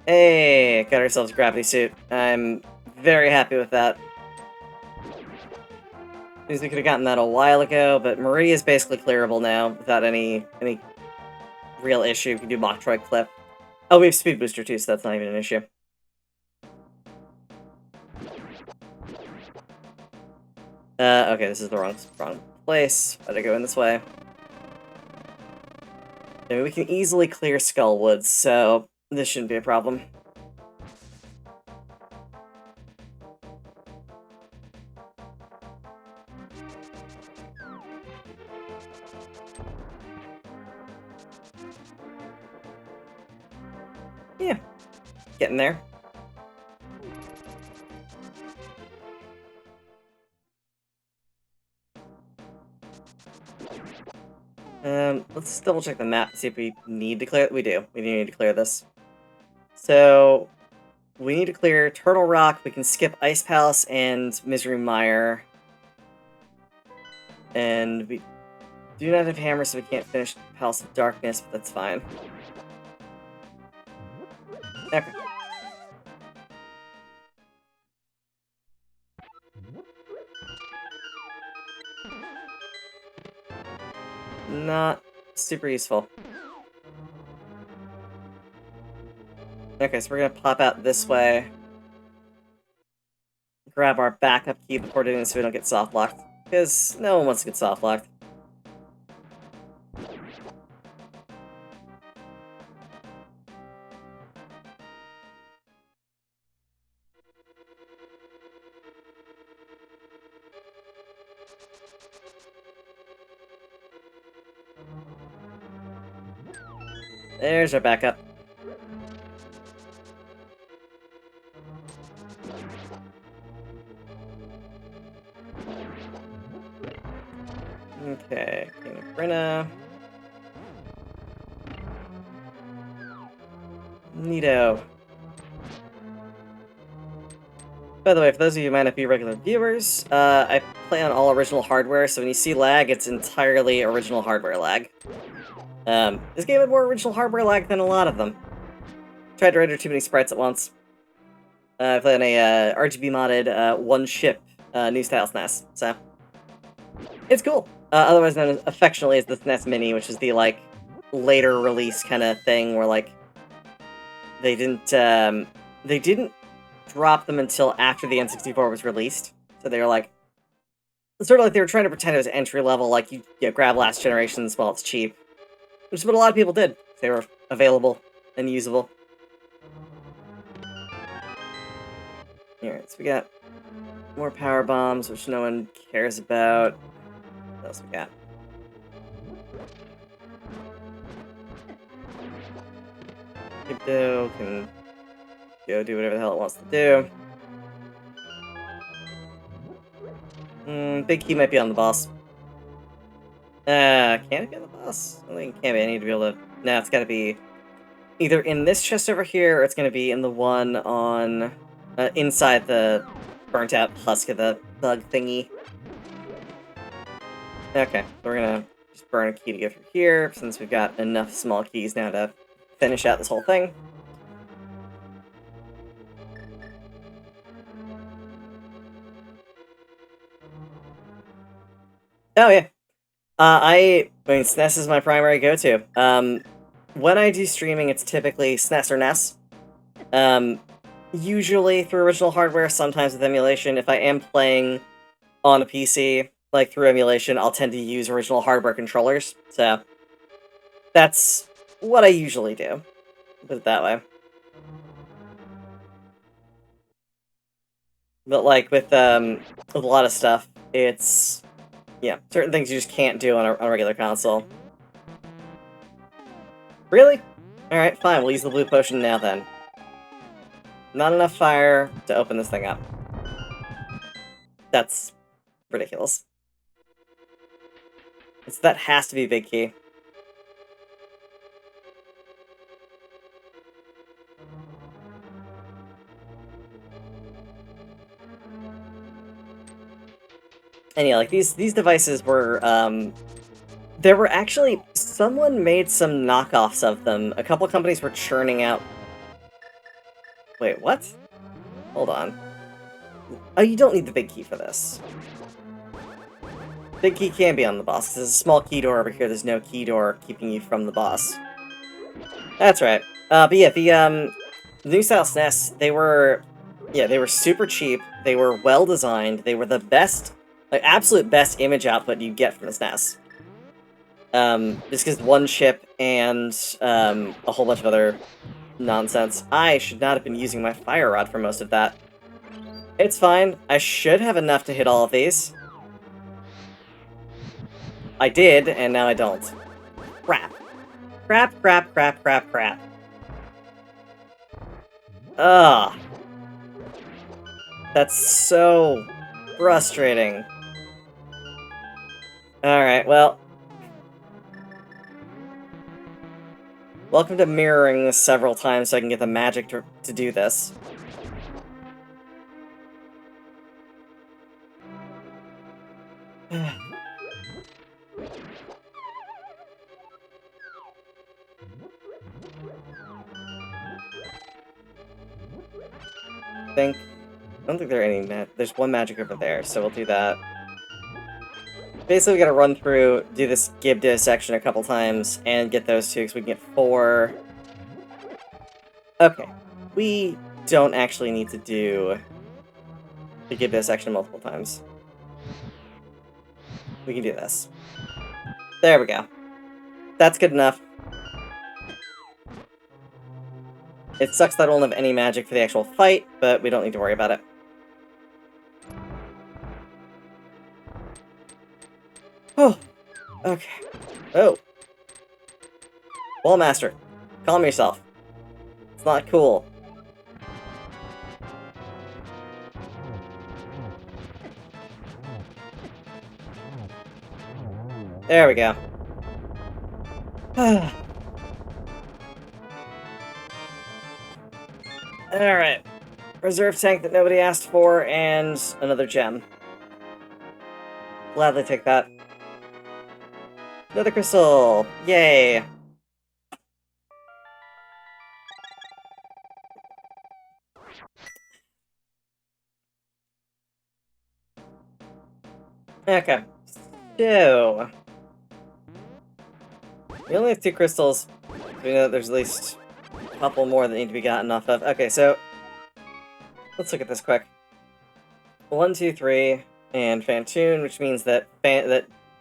Speaker 1: Hey, got ourselves a gravity suit. I'm very happy with that. Means we could have gotten that a while ago, but Meridia is basically clearable now without any real issue. We can do Metroid Cliff. Oh, we have speed booster too, so that's not even an issue. Okay, this is the wrong place. Better go in this way. And we can easily clear Skullwoods, so this shouldn't be a problem. Yeah, getting there. Let's double check the map to see if we need to clear it. We do. We do need to clear this. So, we need to clear Turtle Rock. We can skip Ice Palace and Misery Mire. And we do not have Hammer, so we can't finish Palace of Darkness, but that's fine. Okay. Not super useful. Okay, so we're gonna pop out this way. Grab our backup key before doing this so we don't get soft locked. Because no one wants to get soft locked. There's our backup. Okay, King of Brenna. Neato. By the way, for those of you who might not be regular viewers, I play on all original hardware, so when you see lag, it's entirely original hardware lag. This game had more original hardware lag than a lot of them. Tried to render too many sprites at once. I played on a RGB modded one ship new style SNES, so it's cool. Otherwise known affectionately as the SNES Mini, which is the like later release kind of thing where like they didn't drop them until after the N64 was released. So they were like, sort of like they were trying to pretend it was entry level, like you grab last generations while it's cheap, which is what a lot of people did. They were available and usable. Alright, so we got more power bombs, which no one cares about. What else we got? Crypto can go do whatever the hell it wants to do. Big Key might be on the boss. Can it be on the boss? I think it can't be. I need to be able to... No, it's gotta be either in this chest over here, or it's gonna be in the one on... inside the burnt-out husk of the bug thingy. Okay, so we're gonna just burn a key to go through here, since we've got enough small keys now to finish out this whole thing. Oh, yeah. I mean, SNES is my primary go-to. When I do streaming, it's typically SNES or NES. Usually through original hardware, sometimes with emulation. If I am playing on a PC, like through emulation, I'll tend to use original hardware controllers. So, that's what I usually do. Put it that way. But like with a lot of stuff, it's... yeah, certain things you just can't do on a regular console. Really? Alright, fine, we'll use the blue potion now then. Not enough fire to open this thing up. That's ridiculous. That has to be a big key. And yeah, like these devices were, there were actually, someone made some knockoffs of them. A couple companies were churning out... Wait, what? Hold on. Oh, you don't need the big key for this. Big key can be on the boss. There's a small key door over here. There's no key door keeping you from the boss. That's right. But yeah, the new style SNES, they were super cheap. They were well designed. They were the best, like absolute best image output you get from the SNES. Just because one chip and a whole bunch of other nonsense. I should not have been using my fire rod for most of that. It's fine. I should have enough to hit all of these. I did, and now I don't. Crap. Crap, crap, crap, crap, crap. Ugh. That's so frustrating. Alright, well. Welcome to mirroring this several times so I can get the magic to do this. I don't think there are any there's one magic over there, so we'll do that. Basically, we gotta run through, do this Gib dissection a couple times, and get those two, because we can get 4. Okay. We don't actually need to do the Gib dissection multiple times. We can do this. There we go. That's good enough. It sucks that I don't have any magic for the actual fight, but we don't need to worry about it. Oh, okay. Oh. Wallmaster, calm yourself. It's not cool. There we go. Alright. Reserve tank that nobody asked for, and another gem. Gladly take that. Another crystal! Yay! Okay. So... we only have 2 crystals. We know that there's at least a couple more that need to be gotten off of. Okay, so... let's look at this quick. 1, 2, 3, and Phantoon, which means that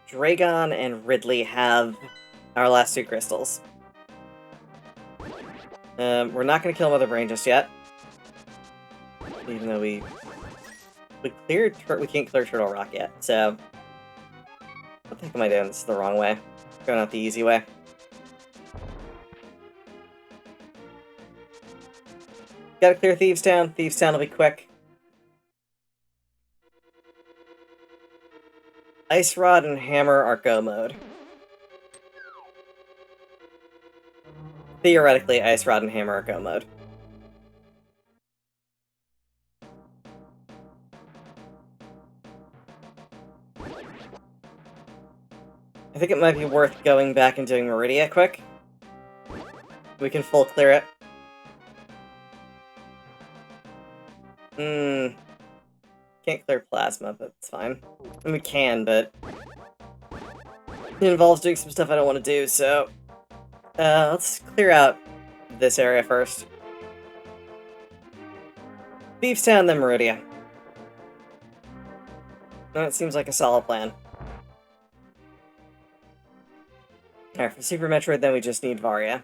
Speaker 1: Dragon and Ridley have our last 2 crystals. We're not going to kill Mother Brain just yet. Even though we can't clear Turtle Rock yet, so... what the heck am I doing? This is the wrong way. Going out the easy way. Gotta clear Thieves Town. Thieves Town will be quick. Ice Rod and Hammer are go mode. Theoretically, Ice Rod and Hammer are go mode. I think it might be worth going back and doing Meridia quick. We can full clear it. Can't clear Plasma, but it's fine. I mean, we can, but... it involves doing some stuff I don't want to do, so... let's clear out this area first. Thieves Town, then Meridia. That seems like a solid plan. Alright, for Super Metroid, then we just need Varia.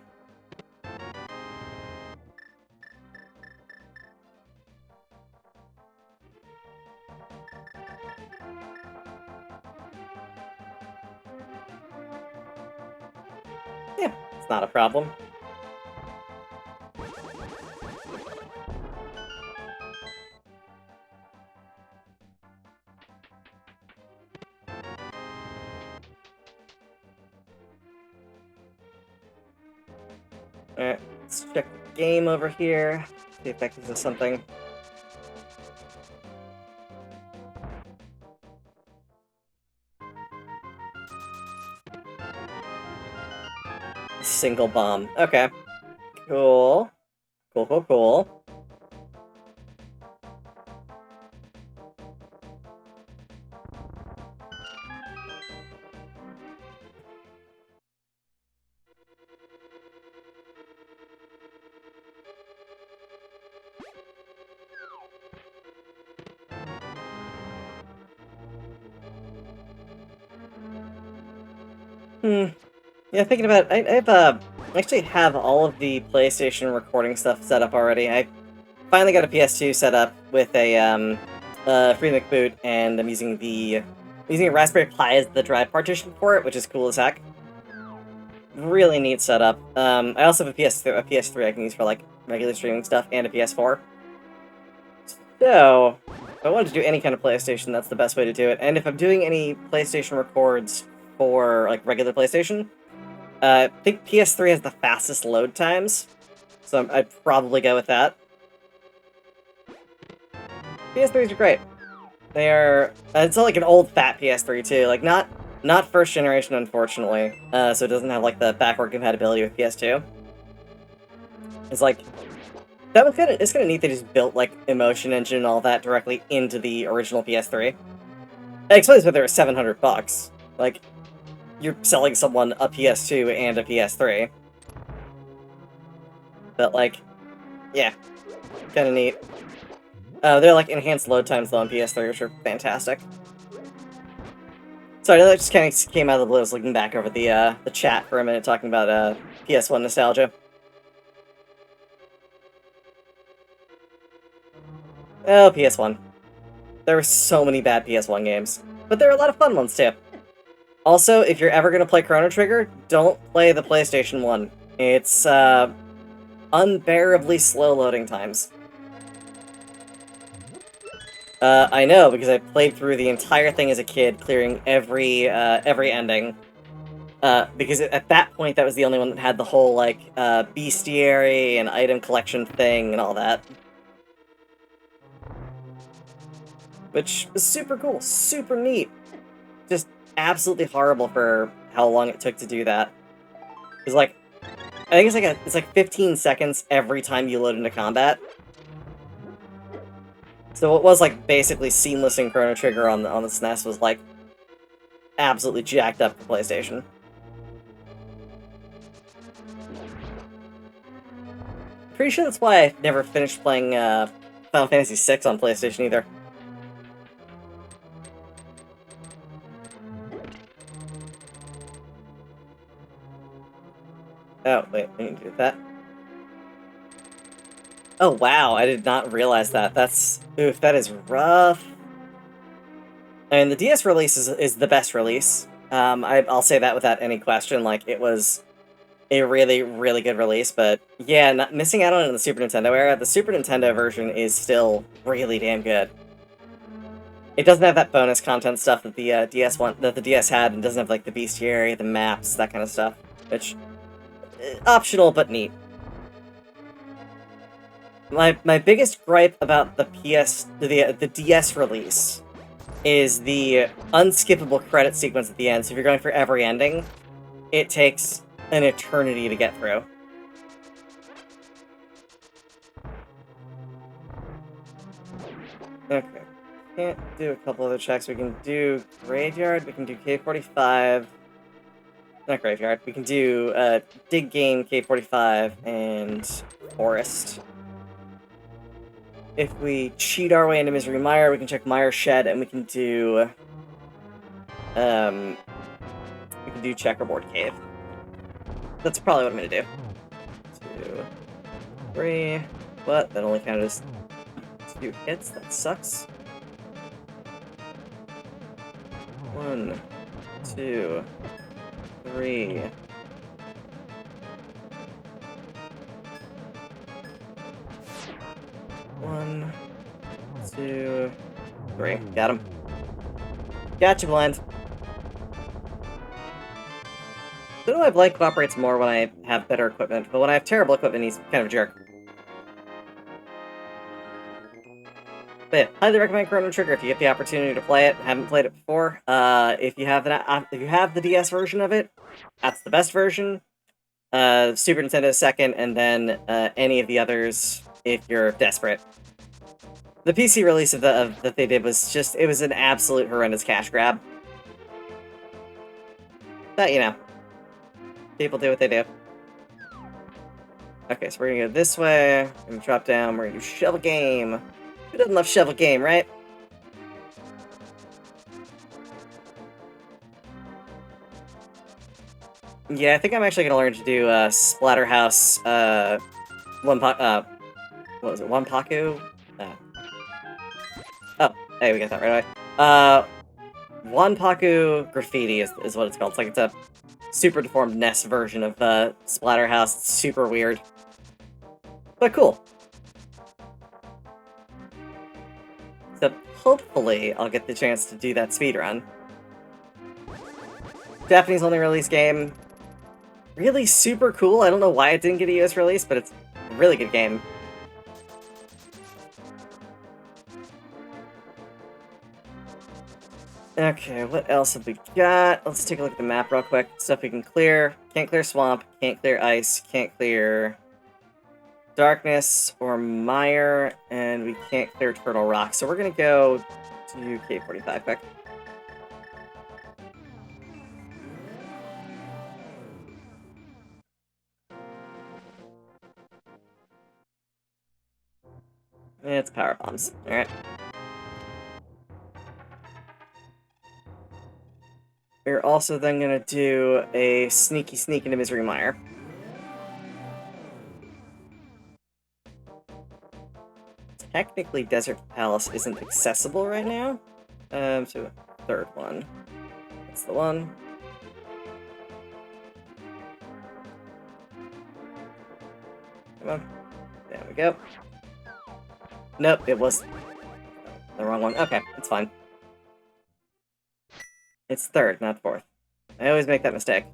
Speaker 1: Yeah, it's not a problem. Alright, let's check the game over here. See if that gives us something. Single bomb. Okay. Cool. Cool, cool, cool. Hmm. Yeah, thinking about it, I actually have all of the PlayStation recording stuff set up already. I finally got a PS2 set up with a FreeMic boot, and I'm using a Raspberry Pi as the drive partition for it, which is cool as heck. Really neat setup. I also have a PS3 I can use for like regular streaming stuff, and a PS4. So, if I wanted to do any kind of PlayStation, that's the best way to do it. And if I'm doing any PlayStation records for like regular PlayStation, I think PS3 has the fastest load times, so I'd probably go with that. PS3s are great. They are. It's like an old fat PS3 too. Like not first generation, unfortunately. So it doesn't have like the backward compatibility with PS2. It's like that was it's kind of neat. They just built like Emotion Engine and all that directly into the original PS3. Especially when they were $700. Like you're selling someone a PS2 and a PS3. But like, yeah, kind of neat. They're like enhanced load times though on PS3, which are fantastic. Sorry, that just kind of came out of the blue. I was looking back over the chat for a minute, talking about PS1 nostalgia. Oh, PS1. There were so many bad PS1 games, but there were a lot of fun ones too. Also, if you're ever gonna play Chrono Trigger, don't play the PlayStation 1. It's unbearably slow loading times. I know, because I played through the entire thing as a kid, clearing every ending. Because at that point, that was the only one that had the whole, like, bestiary and item collection thing and all that. Which was super cool, super neat. Just absolutely horrible for how long it took to do that. It's like, I think it's like 15 seconds every time you load into combat. So what was like basically seamless in Chrono Trigger on the SNES was like absolutely jacked up for PlayStation. Pretty sure that's why I never finished playing Final Fantasy VI on PlayStation either. Oh, wait, I need to do that. Oh, wow, I did not realize that. That's... Oof, that is rough. I mean, the DS release is the best release. I'll say that without any question. Like, it was a really, really good release, but yeah, missing out on it in the Super Nintendo era, the Super Nintendo version is still really damn good. It doesn't have that bonus content stuff that the DS had, and doesn't have like the bestiary, the maps, that kind of stuff, which optional but neat. My biggest gripe about the DS release is the unskippable credit sequence at the end. So if you're going for every ending, it takes an eternity to get through. Okay. Can't do a couple other checks. We can do Graveyard, we can do K45. Not Graveyard. We can do Dig Game, K45, and Forest. If we cheat our way into Misery Mire, we can check Mire Shed, and we can do Checkerboard Cave. That's probably what I'm gonna do. 2, 3. What? That only counted as 2 hits. That sucks. 1, 2, 3. One, 2, 3. Got him. Gotcha, Blind. I don't know why Blake cooperates more when I have better equipment, but when I have terrible equipment, he's kind of a jerk. But yeah, highly recommend Chrono Trigger if you get the opportunity to play it. Haven't played it before. If you have the DS version of it, that's the best version. Super Nintendo second, and then any of the others if you're desperate. The PC release that they did was just, it was an absolute horrendous cash grab. But, you know, people do what they do. Okay, so we're gonna go this way, we're gonna drop down, we're gonna do Shovel Game. Who doesn't love Shovel Game, right? Yeah, I think I'm actually gonna learn to do Splatterhouse, what was it, Wanpaku? Uh, oh, hey, we got that right away. Wanpaku Graffiti is what it's called. It's like it's a super deformed NES version of Splatterhouse. It's super weird, but cool. So hopefully I'll get the chance to do that speedrun. Japanese only release game. Really super cool. I don't know why it didn't get a US release, but it's a really good game. Okay, what else have we got? Let's take a look at the map real quick. Stuff we can clear. Can't clear swamp, can't clear ice, can't clear darkness or mire, and we can't clear turtle rock. So we're gonna go to K45 quick. It's power bombs. Alright. We're also then gonna do a sneaky sneak into Misery Mire. Technically, Desert Palace isn't accessible right now. So third one. That's the one. Come on. There we go. Nope, it was the wrong one. Okay, it's fine. It's third, not fourth. I always make that mistake.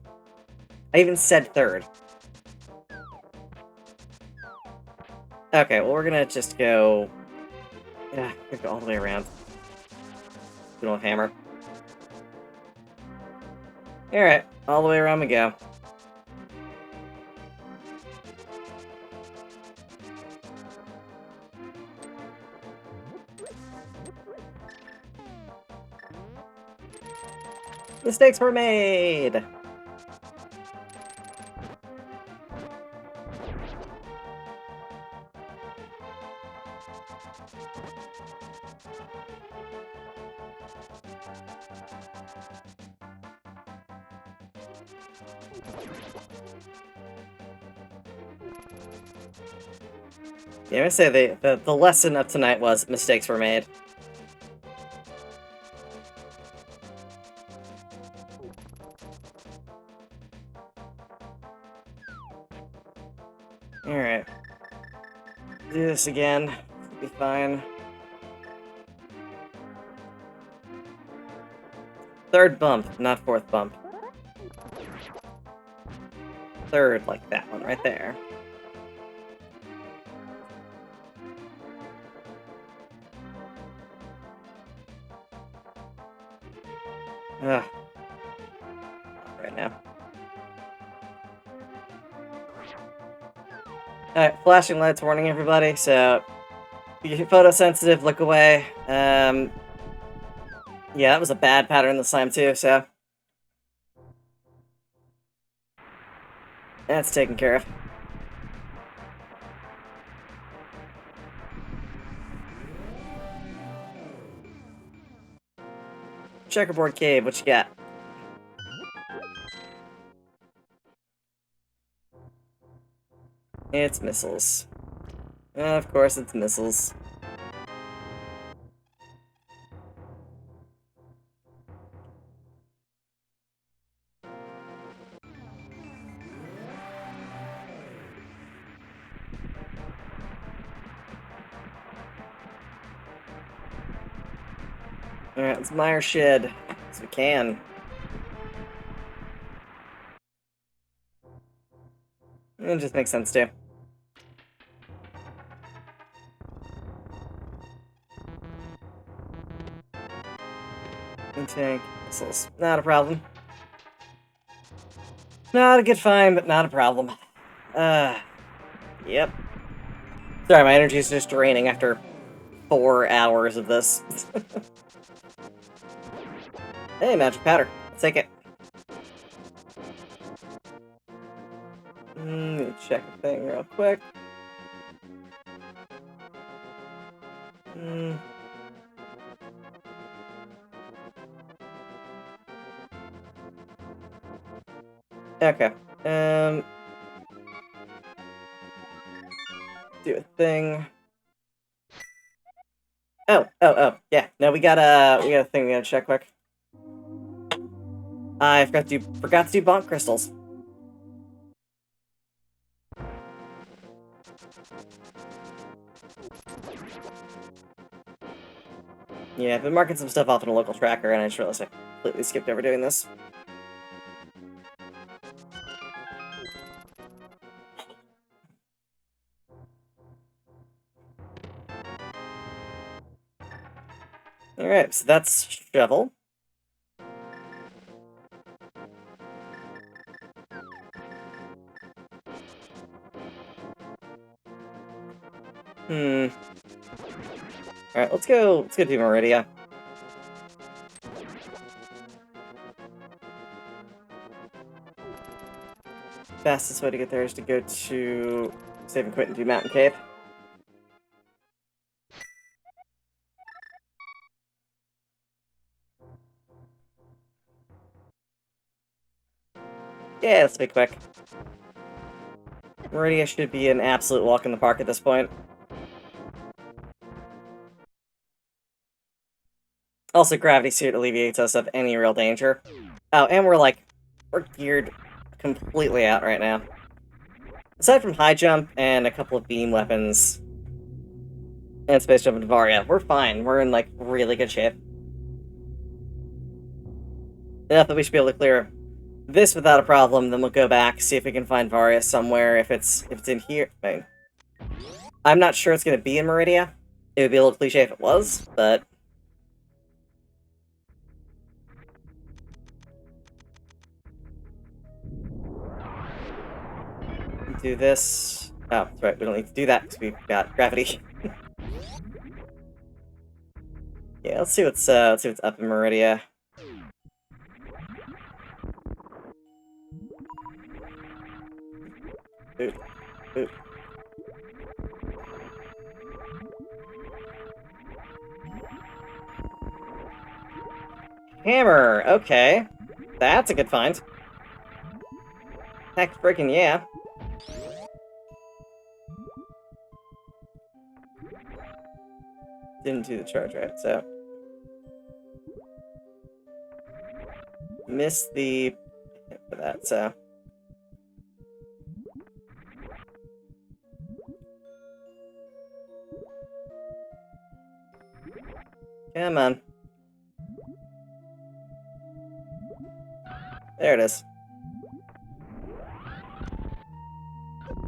Speaker 1: I even said third. Okay, well, we're gonna just go... Yeah, go all the way around. We don't have hammer. Alright, all the way around we go. Mistakes were made! Yeah, I'm gonna say the lesson of tonight was mistakes were made. Alright. Do this again. It'll be fine. Third bump, not fourth bump. Third, like that one right there. Ugh. Right now. Alright, flashing lights warning everybody, so... If you're photosensitive, look away. Yeah, that was a bad pattern this time too, so... That's taken care of. Checkerboard cave, what you got? It's missiles. Of course it's missiles. Alright, let's mire shed. As we can. It just makes sense too. Tank missiles. Not a problem. Not a good find, but not a problem. Yep. Sorry, my energy is just draining after 4 hours of this. Hey, magic powder. I'll take it. Let me check a thing real quick. Okay. Do a thing. Oh, yeah. No, we got a thing we gotta check quick. I forgot to do bonk crystals. Yeah, I've been marking some stuff off in a local tracker, and I just realized I completely skipped over doing this. Alright, so that's shovel. Alright, let's go do Meridia. Fastest way to get there is to go to Save and Quit and do Mountain Cave. Yeah, let's be quick. Meridia should be an absolute walk in the park at this point. Also, Gravity Suit alleviates us of any real danger. Oh, and we're geared completely out right now. Aside from High Jump and a couple of beam weapons, and Space Jump and Varia, we're fine. We're in, really good shape. Enough that we should be able to clear this without a problem, then we'll go back, see if we can find Varia somewhere. If it's in here... I mean, I'm not sure it's going to be in Meridia. It would be a little cliche if it was, but... do this... Oh, that's right, we don't need to do that, because we've got gravity. Yeah, let's see what's up in Meridia. Boop. Boop. Hammer! Okay. That's a good find. Heck freaking yeah. Didn't do the charge right, so... missed the hit for that, so... come on. There it is.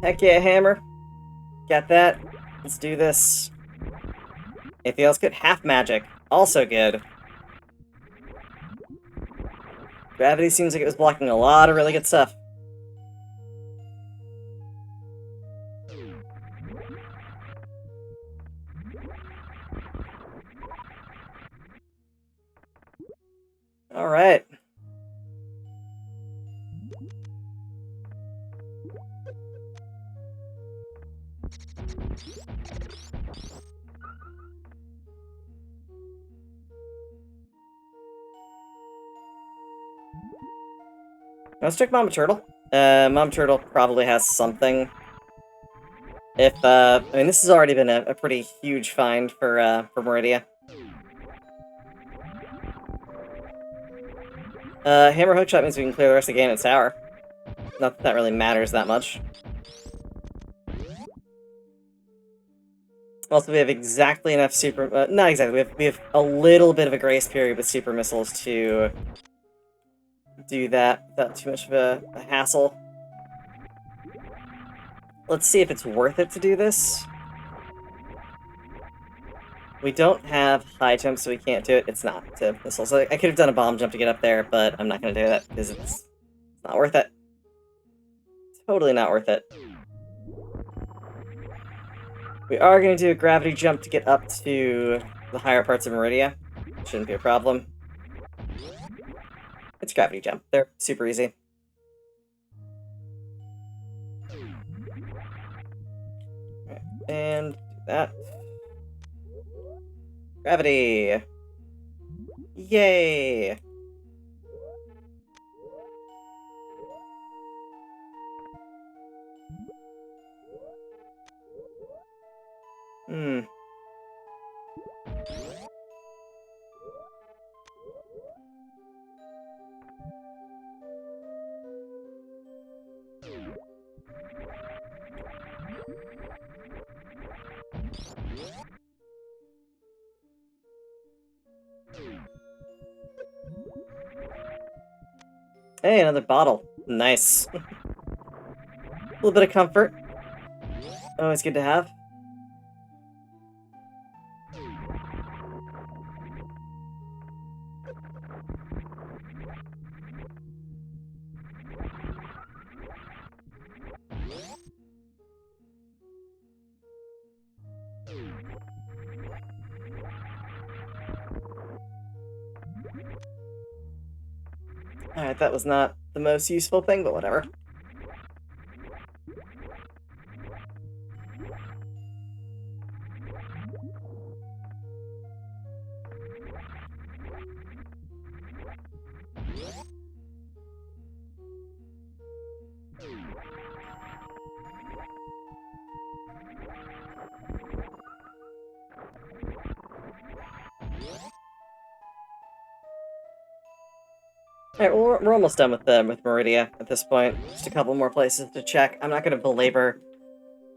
Speaker 1: Heck yeah, hammer. Got that. Let's do this. Anything else good? Half magic. Also good. Gravity seems like it was blocking a lot of really good stuff. Alright. Let's check Mama Turtle. Mama Turtle probably has something. If, I mean, this has already been a pretty huge find for Meridia. Hammer Hookshot means we can clear the rest of the game in Tower. Not that that really matters that much. Also, we have exactly enough super... not exactly, we have a little bit of a grace period with super missiles to do that without too much of a hassle. Let's see if it's worth it to do this. We don't have high jump, so we can't do it. It's not to missiles. So I could have done a bomb jump to get up there, but I'm not going to do that because it's not worth it. Totally not worth it. We are going to do a gravity jump to get up to the higher parts of Meridia. Shouldn't be a problem. It's gravity jump. They're super easy. Right. And do that. Gravity! Yay! Hmm. Hey, another bottle. Nice. A little bit of comfort. Always good to have. Alright, that was not the most useful thing, but whatever. Alright, well, we're almost done with Meridia at this point. Just a couple more places to check. I'm not going to belabor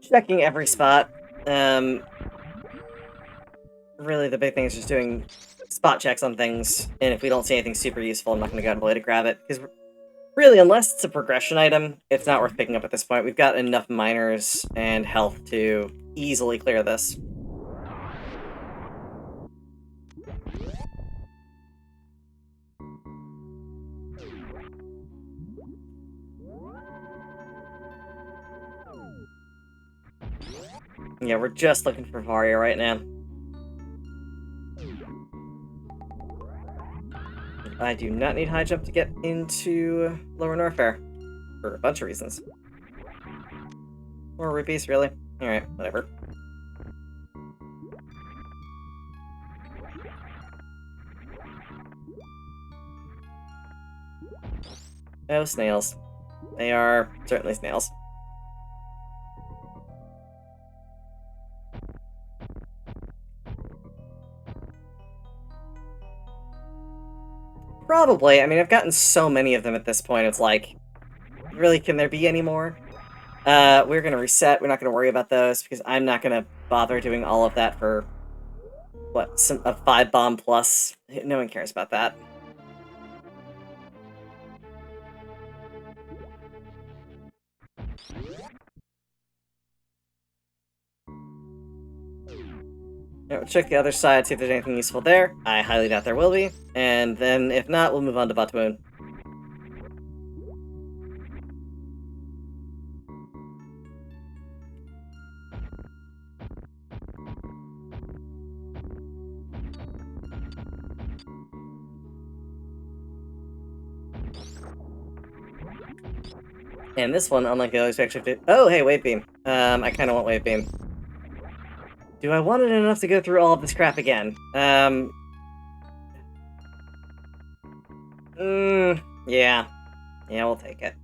Speaker 1: checking every spot. Really, the big thing is just doing spot checks on things, and if we don't see anything super useful, I'm not going to go out of the way to grab it, because really, unless it's a progression item, it's not worth picking up at this point. We've got enough miners and health to easily clear this. Yeah, we're just looking for Varia right now. I do not need high jump to get into Lower Norfair. For a bunch of reasons. More rupees, really? Alright, whatever. Oh, snails. They are certainly snails. Probably. I mean, I've gotten so many of them at this point, it's like, really, can there be any more? We're gonna reset. We're not gonna worry about those, because I'm not gonna bother doing all of that for, what, a 5-bomb plus? No one cares about that. Yeah, we'll check the other side, see if there's anything useful there. I highly doubt there will be. And then, if not, we'll move on to Batuun. And this one, unlike the others, we actually did. Oh, hey, Wave Beam. I kind of want Wave Beam. Do I want it enough to go through all of this crap again? Yeah. Yeah, we'll take it.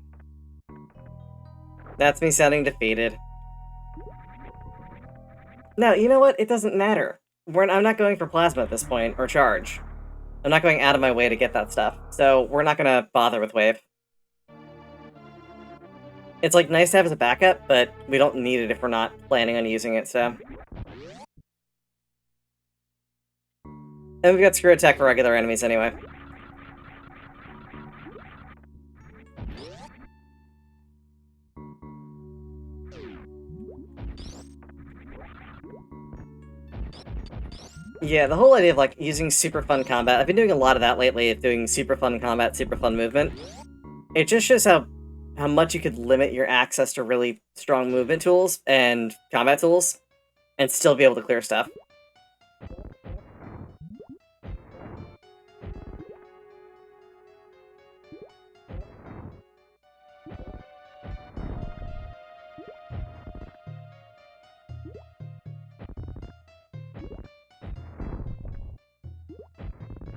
Speaker 1: That's me sounding defeated. No, you know what? It doesn't matter. I'm not going for Plasma at this point, or Charge. I'm not going out of my way to get that stuff, so we're not gonna bother with Wave. It's, like, nice to have as a backup, but we don't need it if we're not planning on using it, so... And we've got Screw Attack for regular enemies anyway. Yeah, the whole idea of, like, using super fun combat, I've been doing a lot of that lately, doing super fun combat, super fun movement. It just shows how much you could limit your access to really strong movement tools and combat tools, and still be able to clear stuff.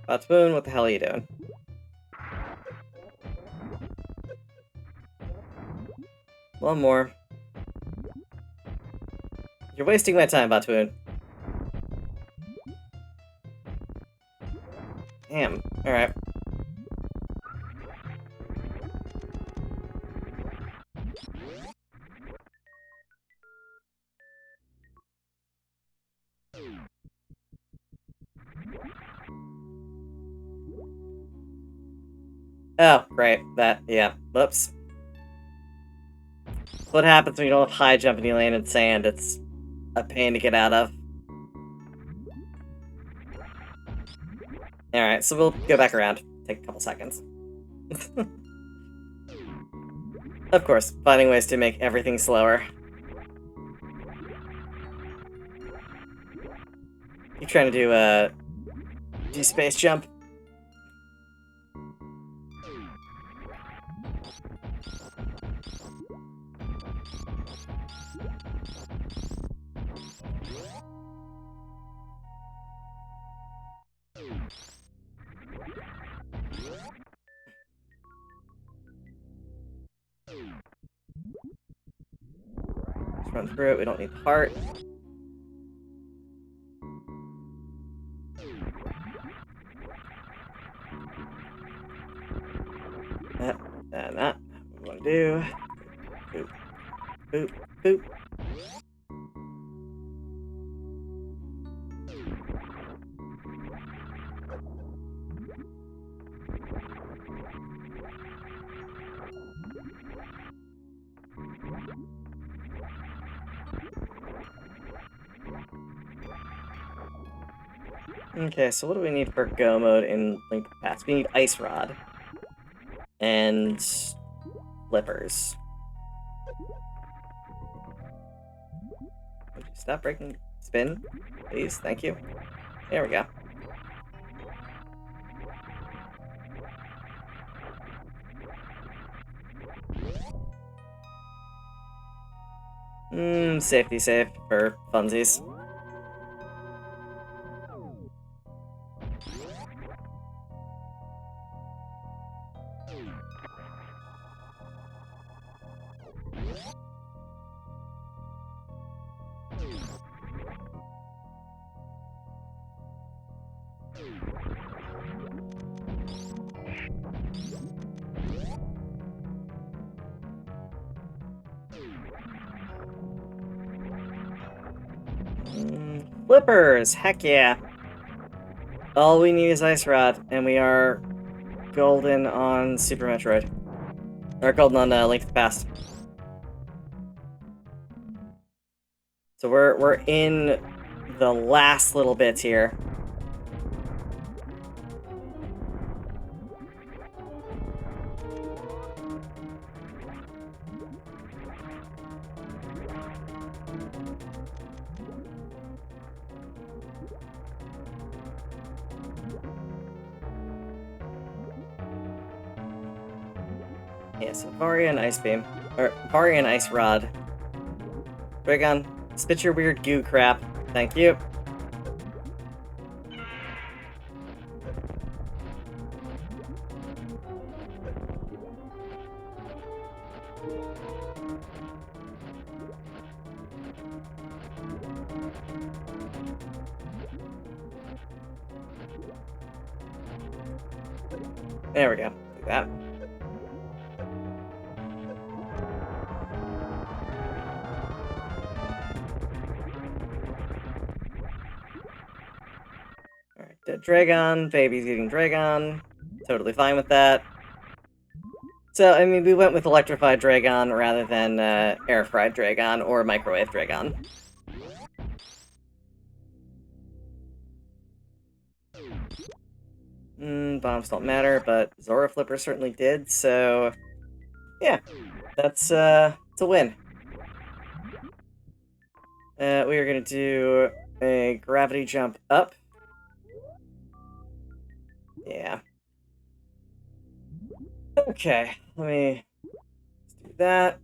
Speaker 1: Batuun, what the hell are you doing? One more. You're wasting my time, Batuun. Alright. Oh, great. That, yeah. Whoops. What happens when you don't have high jump and you land in sand? It's a pain to get out of. Alright, so we'll go back around. Take a couple seconds. Of course, finding ways to make everything slower. You trying to do a space jump? Just run through it. We don't need the heart. Not what we want to do. Boop, boop, boop. Okay, so what do we need for go mode in Link Past? We need Ice Rod. And flippers. Would you stop breaking spin? Please, thank you. There we go. Safety save for funsies. Flippers! Heck yeah! All we need is Ice Rod, and we are golden on Super Metroid. Or golden on Link to the Past. So we're in the last little bits here. Yeah, so Varia and Ice Beam. Or, Varia and Ice Rod. Dragon, spit your weird goo crap. Thank you. There we go. Like that. Alright, dead Dragon, baby's eating Dragon. Totally fine with that. So, I mean, we went with Electrified Dragon rather than Air-Fried Dragon or Microwave Dragon. Bombs don't matter, but Zora Flipper certainly did, so... Yeah, that's it's a win. We are gonna do a gravity jump up. Yeah. Okay, let me do that.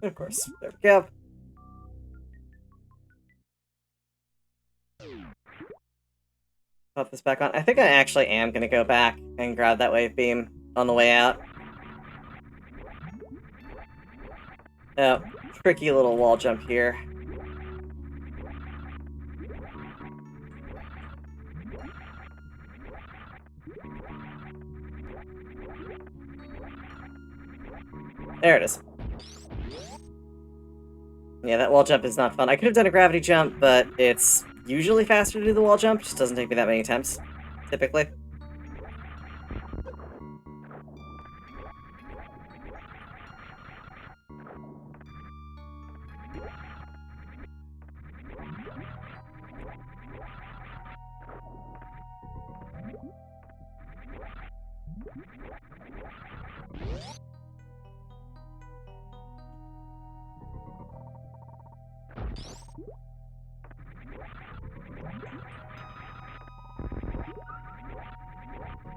Speaker 1: Of course, there we go. Pop this back on. I think I actually am gonna go back and grab that wave beam on the way out. Oh, tricky little wall jump here. There it is. Yeah, that wall jump is not fun. I could have done a gravity jump, but it's usually faster to do the wall jump. Just doesn't take me that many attempts, typically.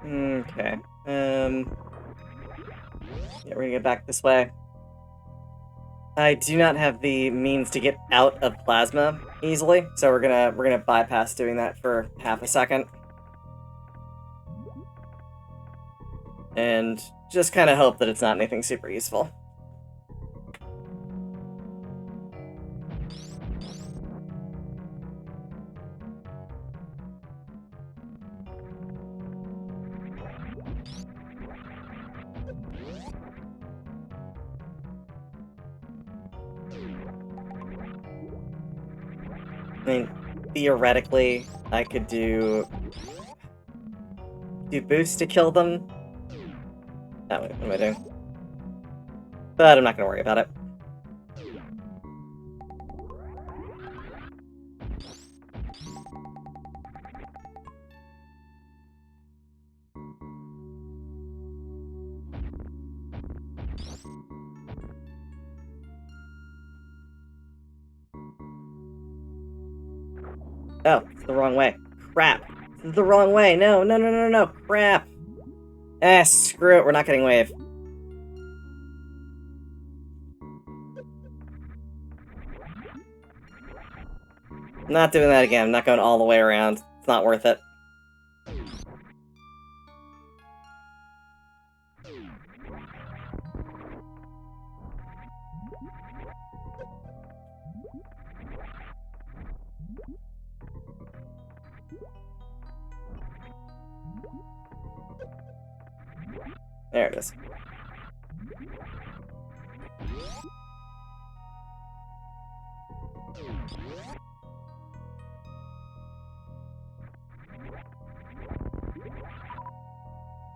Speaker 1: Okay. Yeah, we're gonna get back this way. I do not have the means to get out of plasma easily, so we're gonna bypass doing that for half a second. And just kind of hope that it's not anything super useful. I mean, theoretically, I could do boost to kill them. Oh, wait, what am I doing? But I'm not gonna worry about it. Oh, it's the wrong way. Crap. This is the wrong way. No, no, no, no, no. Crap. Ah, screw it. We're not getting wave. I'm not doing that again. I'm not going all the way around. It's not worth it. There it is.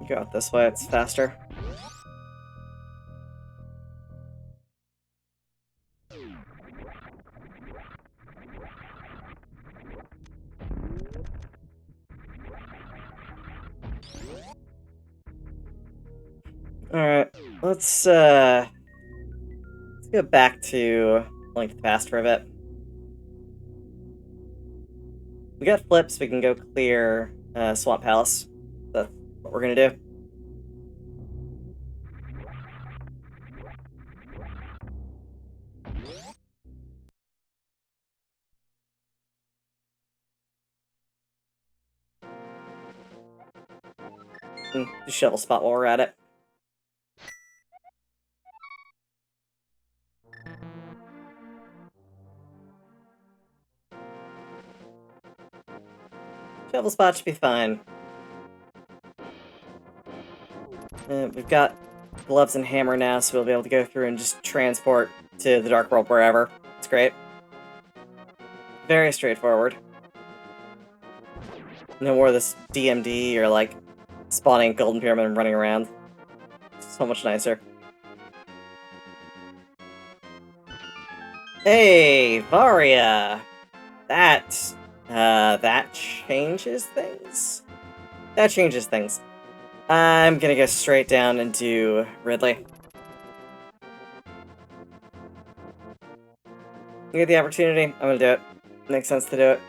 Speaker 1: Go out this way, it's faster. Alright, let's go back to Link to the Past for a bit. We got flips, we can go clear Swamp Palace. That's what we're gonna do. Just shovel spot while we're at it. Shovel spot should be fine. We've got gloves and hammer now, so we'll be able to go through and just transport to the Dark World wherever. It's great. Very straightforward. No more of this DMD or, like, spawning Golden Pyramid and running around. So much nicer. Hey, Varia! That changes things? That changes things. I'm gonna go straight down and do Ridley. You get the opportunity, I'm gonna do it. Makes sense to do it.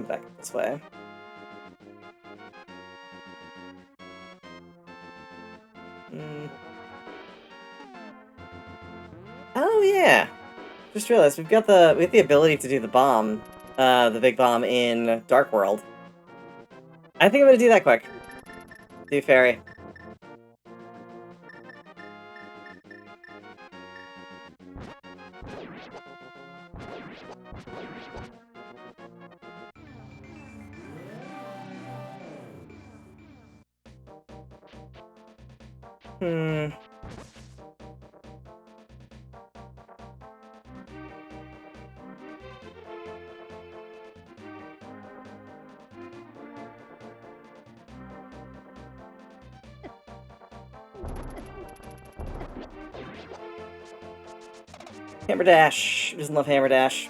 Speaker 1: Back this way. Oh yeah! Just realized we have the ability to do the bomb the big bomb in Dark World. I think I'm gonna do that quick. Do fairy. Hmm. Hammer Dash. Who doesn't love Hammer Dash?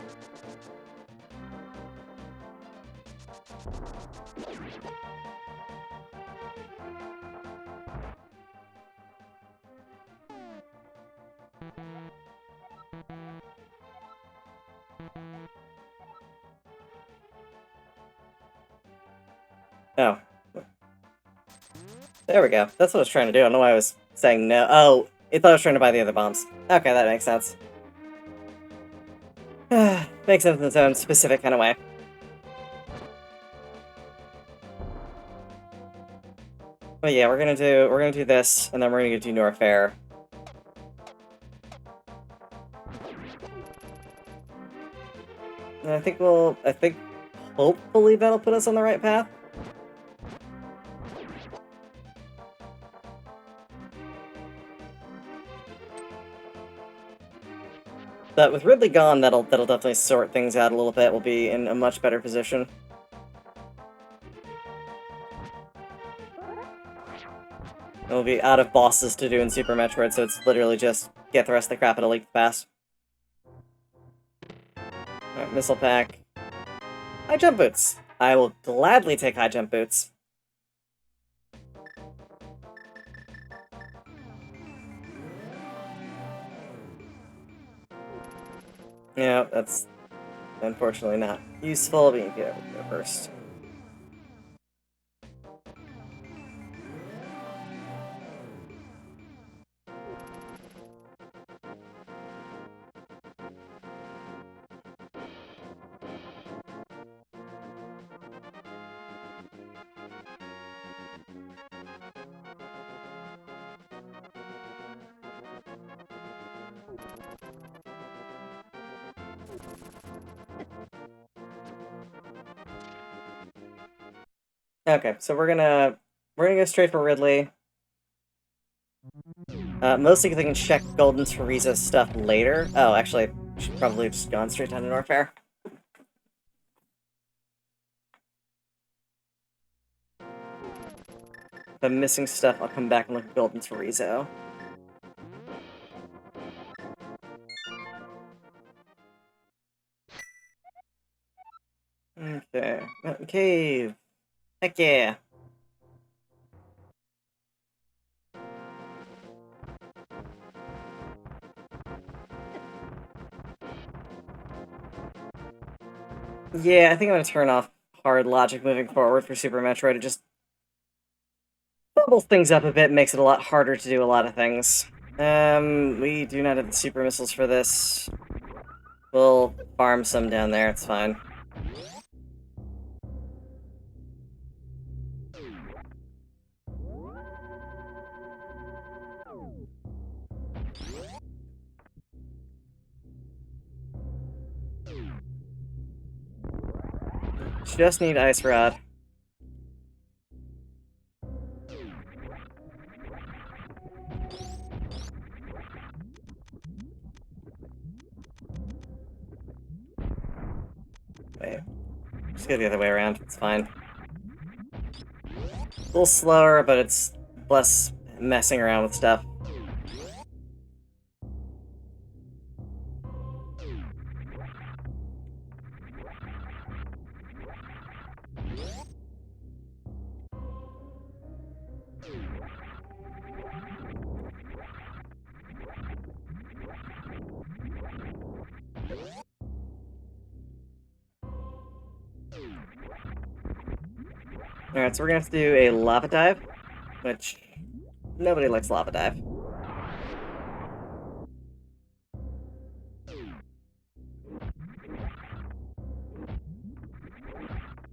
Speaker 1: Oh. There we go. That's what I was trying to do. I don't know why I was saying no. Oh, it thought I was trying to buy the other bombs. Okay, that makes sense. Makes sense in its own specific kind of way. But yeah, we're gonna do this, and then we're gonna do Norfair. And I think hopefully that'll put us on the right path. But with Ridley gone, that'll definitely sort things out a little bit. We'll be in a much better position. We'll be out of bosses to do in Super Metroid, so it's literally just get the rest of the crap at a leap fast. Alright, Missile Pack. High Jump Boots. I will gladly take High Jump Boots. Yeah, that's unfortunately not useful, but you can get over here first. Okay, so we're gonna go straight for Ridley. Mostly because I can check Golden Teresa's stuff later. Oh, actually, I should probably have just gone straight down to Norfair. If I'm missing stuff, I'll come back and look at Golden Teresa. Okay. Mountain Cave. Heck yeah. Yeah, I think I'm gonna turn off hard logic moving forward for Super Metroid. It just bubbles things up a bit, makes it a lot harder to do a lot of things. We do not have the super missiles for this. We'll farm some down there, it's fine. Just need Ice Rod. Wait. Just go the other way around, it's fine. A little slower, but it's less messing around with stuff. Alright, so we're gonna have to do a Lava Dive, which nobody likes Lava Dive.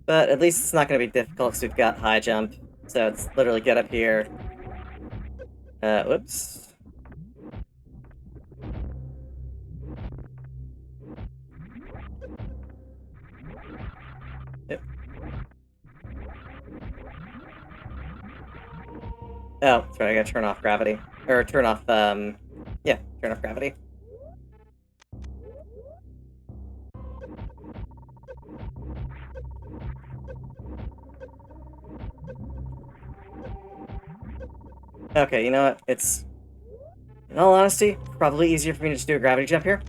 Speaker 1: But at least it's not going to be difficult because we've got high jump. So it's literally get up here. Whoops. Yep. Oh, that's right, I gotta turn off gravity. Or turn off, yeah, turn off gravity. Okay, you know what? It's, in all honesty, probably easier for me to just do a gravity jump here.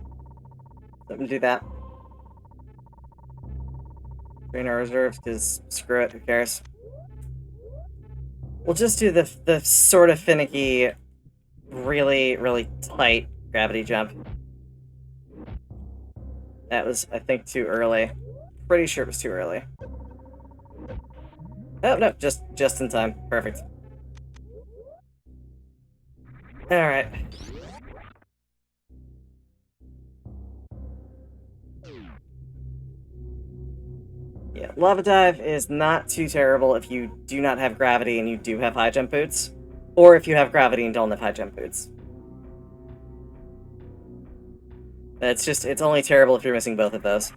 Speaker 1: So I'm gonna do that. Drain our reserves, because screw it, who cares? We'll just do the sort of finicky, really, really tight gravity jump. That was, I think, too early. Pretty sure it was too early. Oh, no, just in time. Perfect. Alright. Yeah, Lava Dive is not too terrible if you do not have gravity and you do have high jump boots. Or if you have gravity and don't have high jump boots. It's only terrible if you're missing both of those.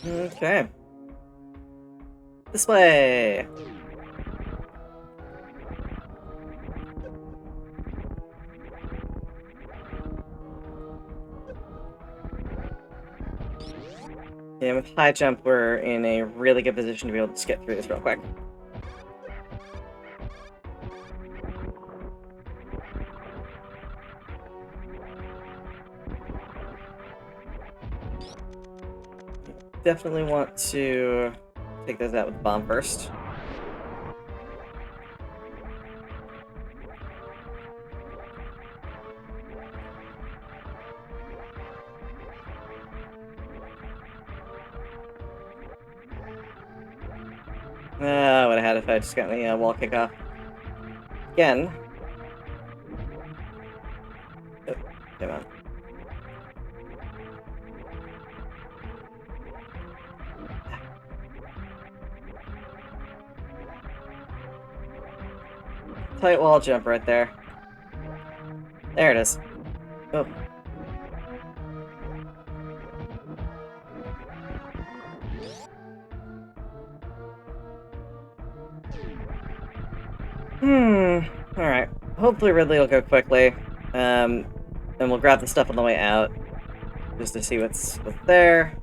Speaker 1: Okay. This way! Yeah, with high jump, we're in a really good position to be able to just get through this real quick. Definitely want to take those out with the bomb first. I would have had if I just got the wall kick off. Again. Oh, come on. Tight wall jump right there. There it is. Oh. Alright. Hopefully Ridley will go quickly. And we'll grab the stuff on the way out. Just to see what's there.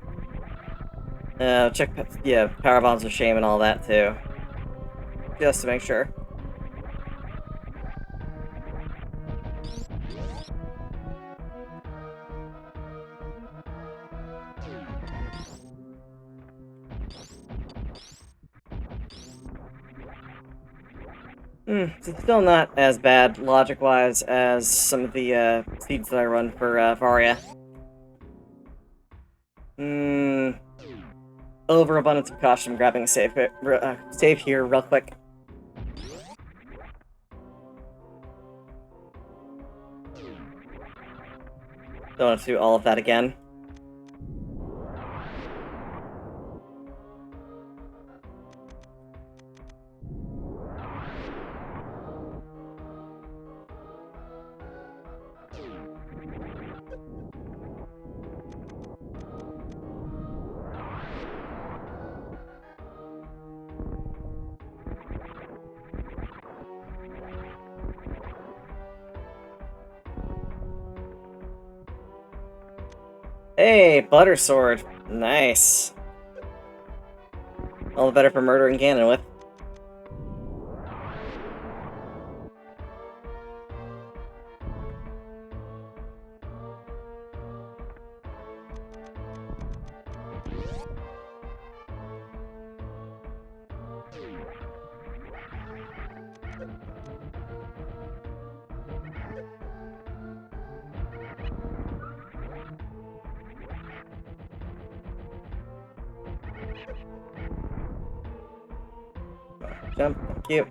Speaker 1: Check, yeah, power bombs of shame and all that too. Just to make sure. It's still not as bad, logic-wise, as some of the, seeds that I run for, Varia. Overabundance of caution, I'm grabbing a save here real quick. Don't have to do all of that again. Hey, Butter Sword. Nice. All the better for murdering Ganon with. jump. Thank you.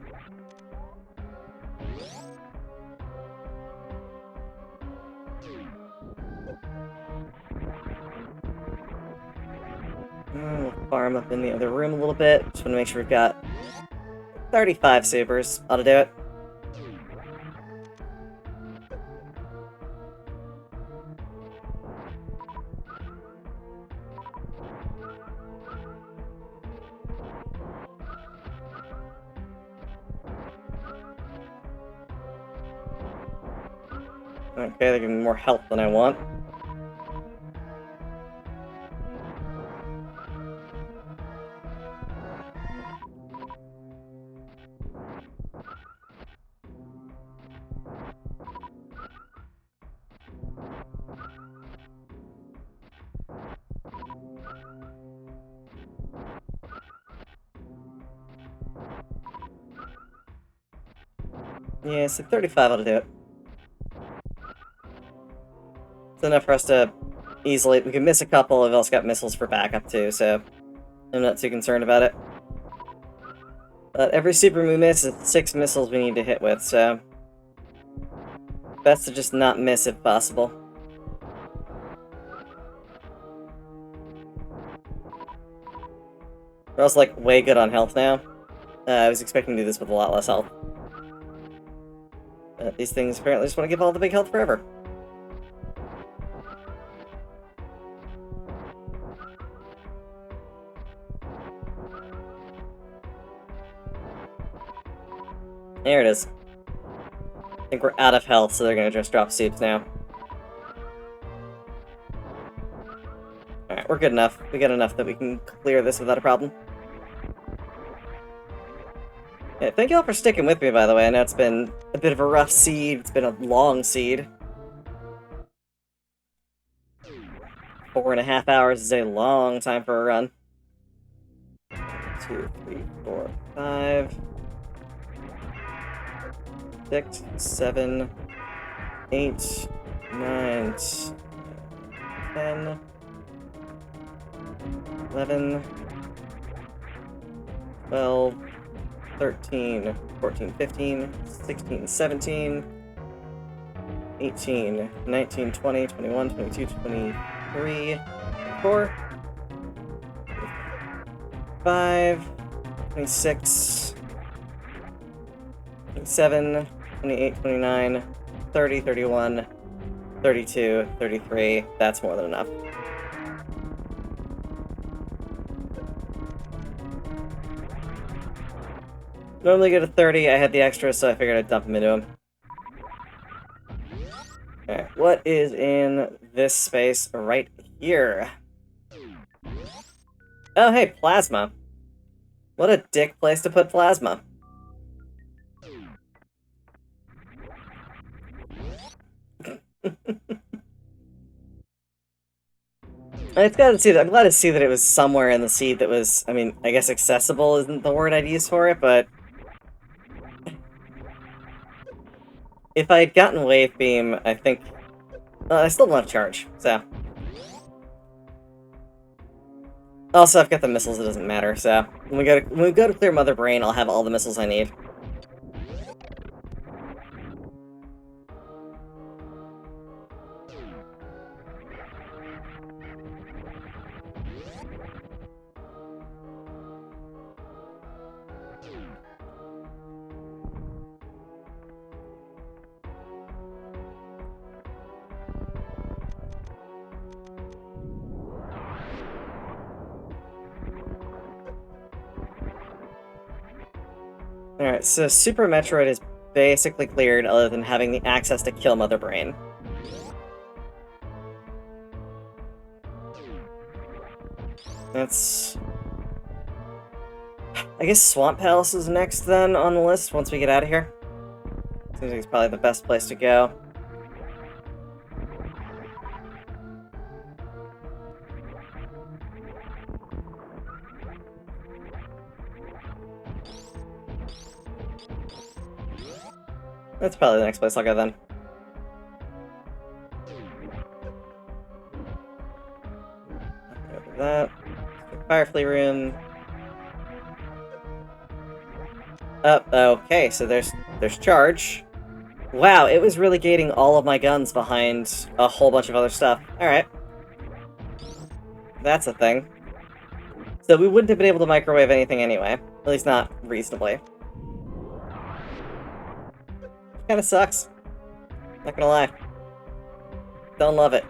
Speaker 1: We'll farm up in the other room a little bit. Just want to make sure we've got 35 supers. Ought to do it. Okay, they're giving me more health than I want. Yeah, so 35 ought to do it. It's enough for us to easily... We can miss a couple, we've also got missiles for backup too, so I'm not too concerned about it. But every super we miss is 6 missiles we need to hit with, so... best to just not miss if possible. We're also, like, way good on health now. I was expecting to do this with a lot less health. But these things apparently just want to give all the big health forever. There it is. I think we're out of health, so they're gonna just drop soups now. Alright, we're good enough. We got enough that we can clear this without a problem. Yeah, thank you all for sticking with me, by the way. I know it's been a bit of a rough seed. It's been a long seed. 4.5 hours is a long time for a run. 2, 3, 4, 5... 6, 7, 8, 9, 10, 11, 12, 13, 14, 15, 16, 17, 18, 19, 20, 21, 22, 23, 24, 25, 26, 27, 28, 29, 30, 31, 32, 33. That's more than enough. Normally go to 30, I had the extra, so I figured I'd dump them into him. Alright, what is in this space right here? Oh, hey, plasma. What a dick place to put plasma. It's glad to see that. I'm glad to see that it was somewhere in the seed that was, I mean, I guess accessible isn't the word I'd use for it, but if I had gotten Wave Beam, I think I still don't have charge, so. Also, I've got the missiles, it doesn't matter, so when we go to clear Mother Brain, I'll have all the missiles I need. Alright, so Super Metroid is basically cleared other than having the access to kill Mother Brain. That's... I guess Swamp Palace is next then on the list once we get out of here. Seems like it's probably the best place to go. That's probably the next place I'll go then. Over that. Firefly room. Okay, so there's charge. Wow, it was really gating all of my guns behind a whole bunch of other stuff. Alright. That's a thing. So we wouldn't have been able to microwave anything anyway. At least not reasonably. Kinda sucks. Not gonna lie. Don't love it.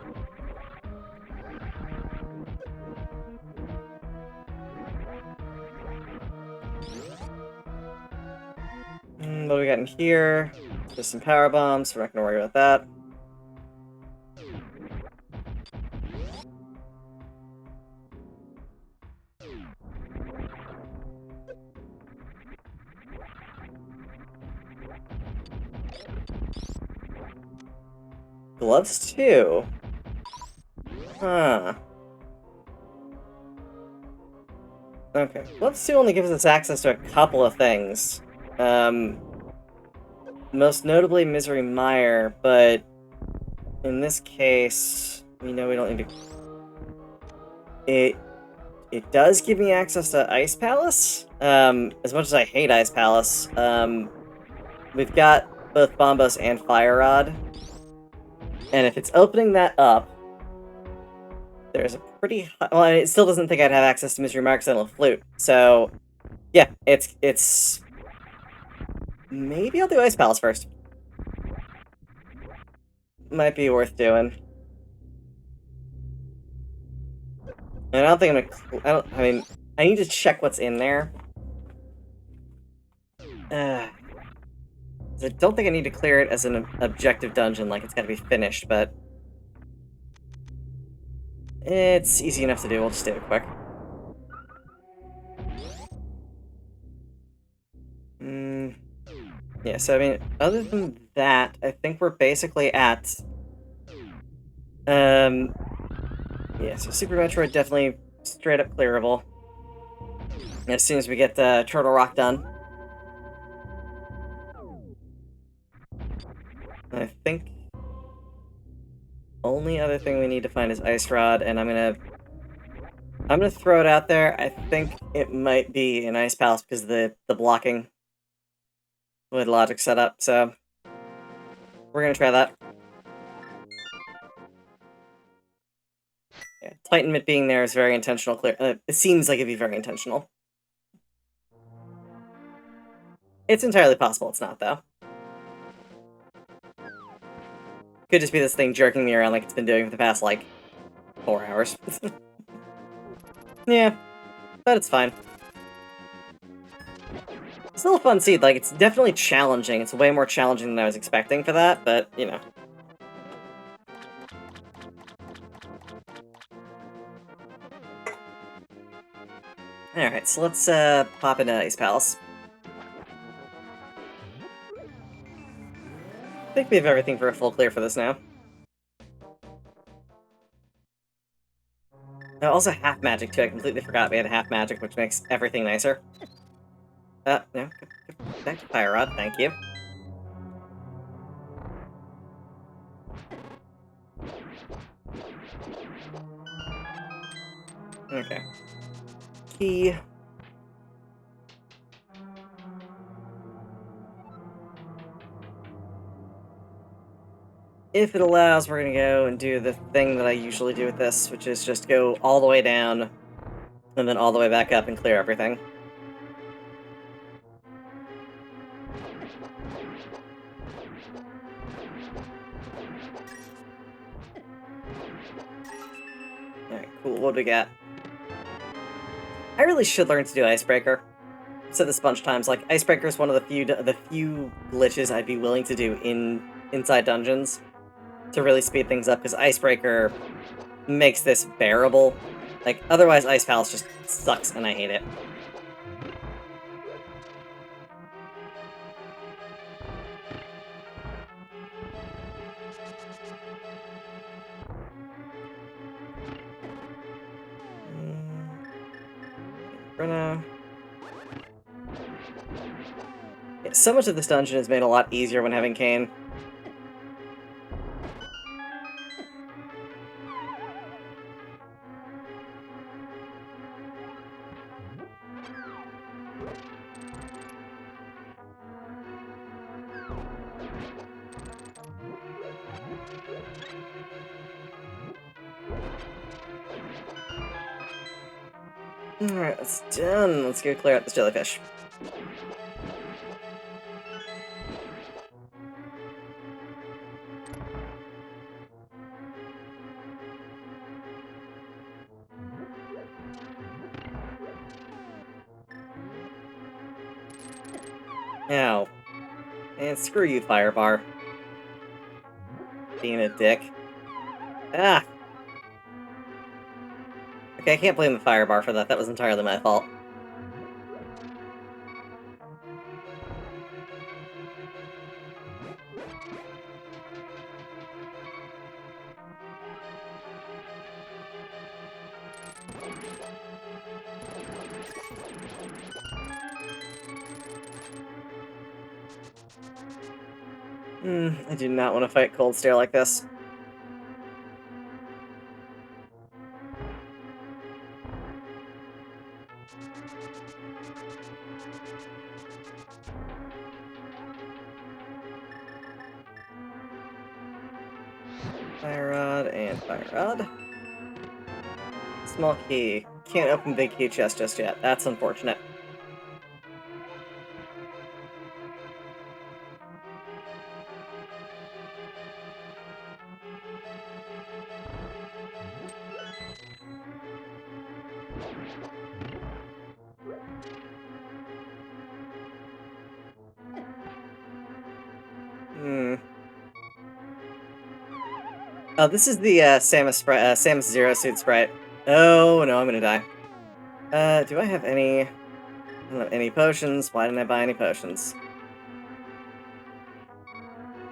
Speaker 1: What do we got in here? Just some power bombs, we're not gonna worry about that. Gloves too. Huh. Okay. Gloves 2 only gives us access to a couple of things. Most notably Misery Mire, but in this case, we know we don't need to... It does give me access to Ice Palace. As much as I hate Ice Palace, we've got both Bombos and Fire Rod. And if it's opening that up, there's a pretty high... Well, it still doesn't think I'd have access to Misery Mire because I don't have Flute. So, yeah, it's... Maybe I'll do Ice Palace first. Might be worth doing. And I don't think I'm gonna... I mean, I need to check what's in there. I don't think I need to clear it as an objective dungeon, like it's gotta be finished, but... It's easy enough to do, we'll just do it quick. Yeah, so I mean, other than that, I think we're basically at... Yeah, so Super Metroid definitely straight up clearable. As soon as we get Turtle Rock done. I think... Only other thing we need to find is Ice Rod, and I'm gonna throw it out there. I think it might be an Ice Palace because of the blocking with logic set up, so we're gonna try that. Yeah, Titan Mitt being there is very intentional. It seems like it'd be very intentional. It's entirely possible it's not, though. Could just be this thing jerking me around like it's been doing for the past, like, 4 hours. Yeah, but it's fine. Still a fun seed, like, it's definitely challenging. It's way more challenging than I was expecting for that, but, you know. Alright, so let's, pop into Ice Palace. I think we have everything for a full clear for this now. Also half magic, too. I completely forgot we had half magic, which makes everything nicer. No. Back to Fire Rod, thank you. Okay. Key. If it allows, we're gonna go and do the thing that I usually do with this, which is just go all the way down, and then all the way back up and clear everything. Alright, cool, what do we got? I really should learn to do Icebreaker. I've said this a bunch of times, like, Icebreaker is one of the few glitches I'd be willing to do inside dungeons to really speed things up, because Icebreaker makes this bearable. Like, otherwise Ice Palace just sucks and I hate it. For now. Yeah, so much of this dungeon is made a lot easier when having Cane. Alright, that's done. Let's go clear out this jellyfish. Ow. And screw you, Firebar. Being a dick. Ah! Okay, I can't blame the Firebar for that. That was entirely my fault. I do not want to fight Cold Stare like this. Fire Rod and Fire Rod. Small key. Can't open big key chest just yet. That's unfortunate. Oh, this is the Samus Zero Suit sprite. Oh no, I'm gonna die. Do I have any? I don't have any potions. Why didn't I buy any potions?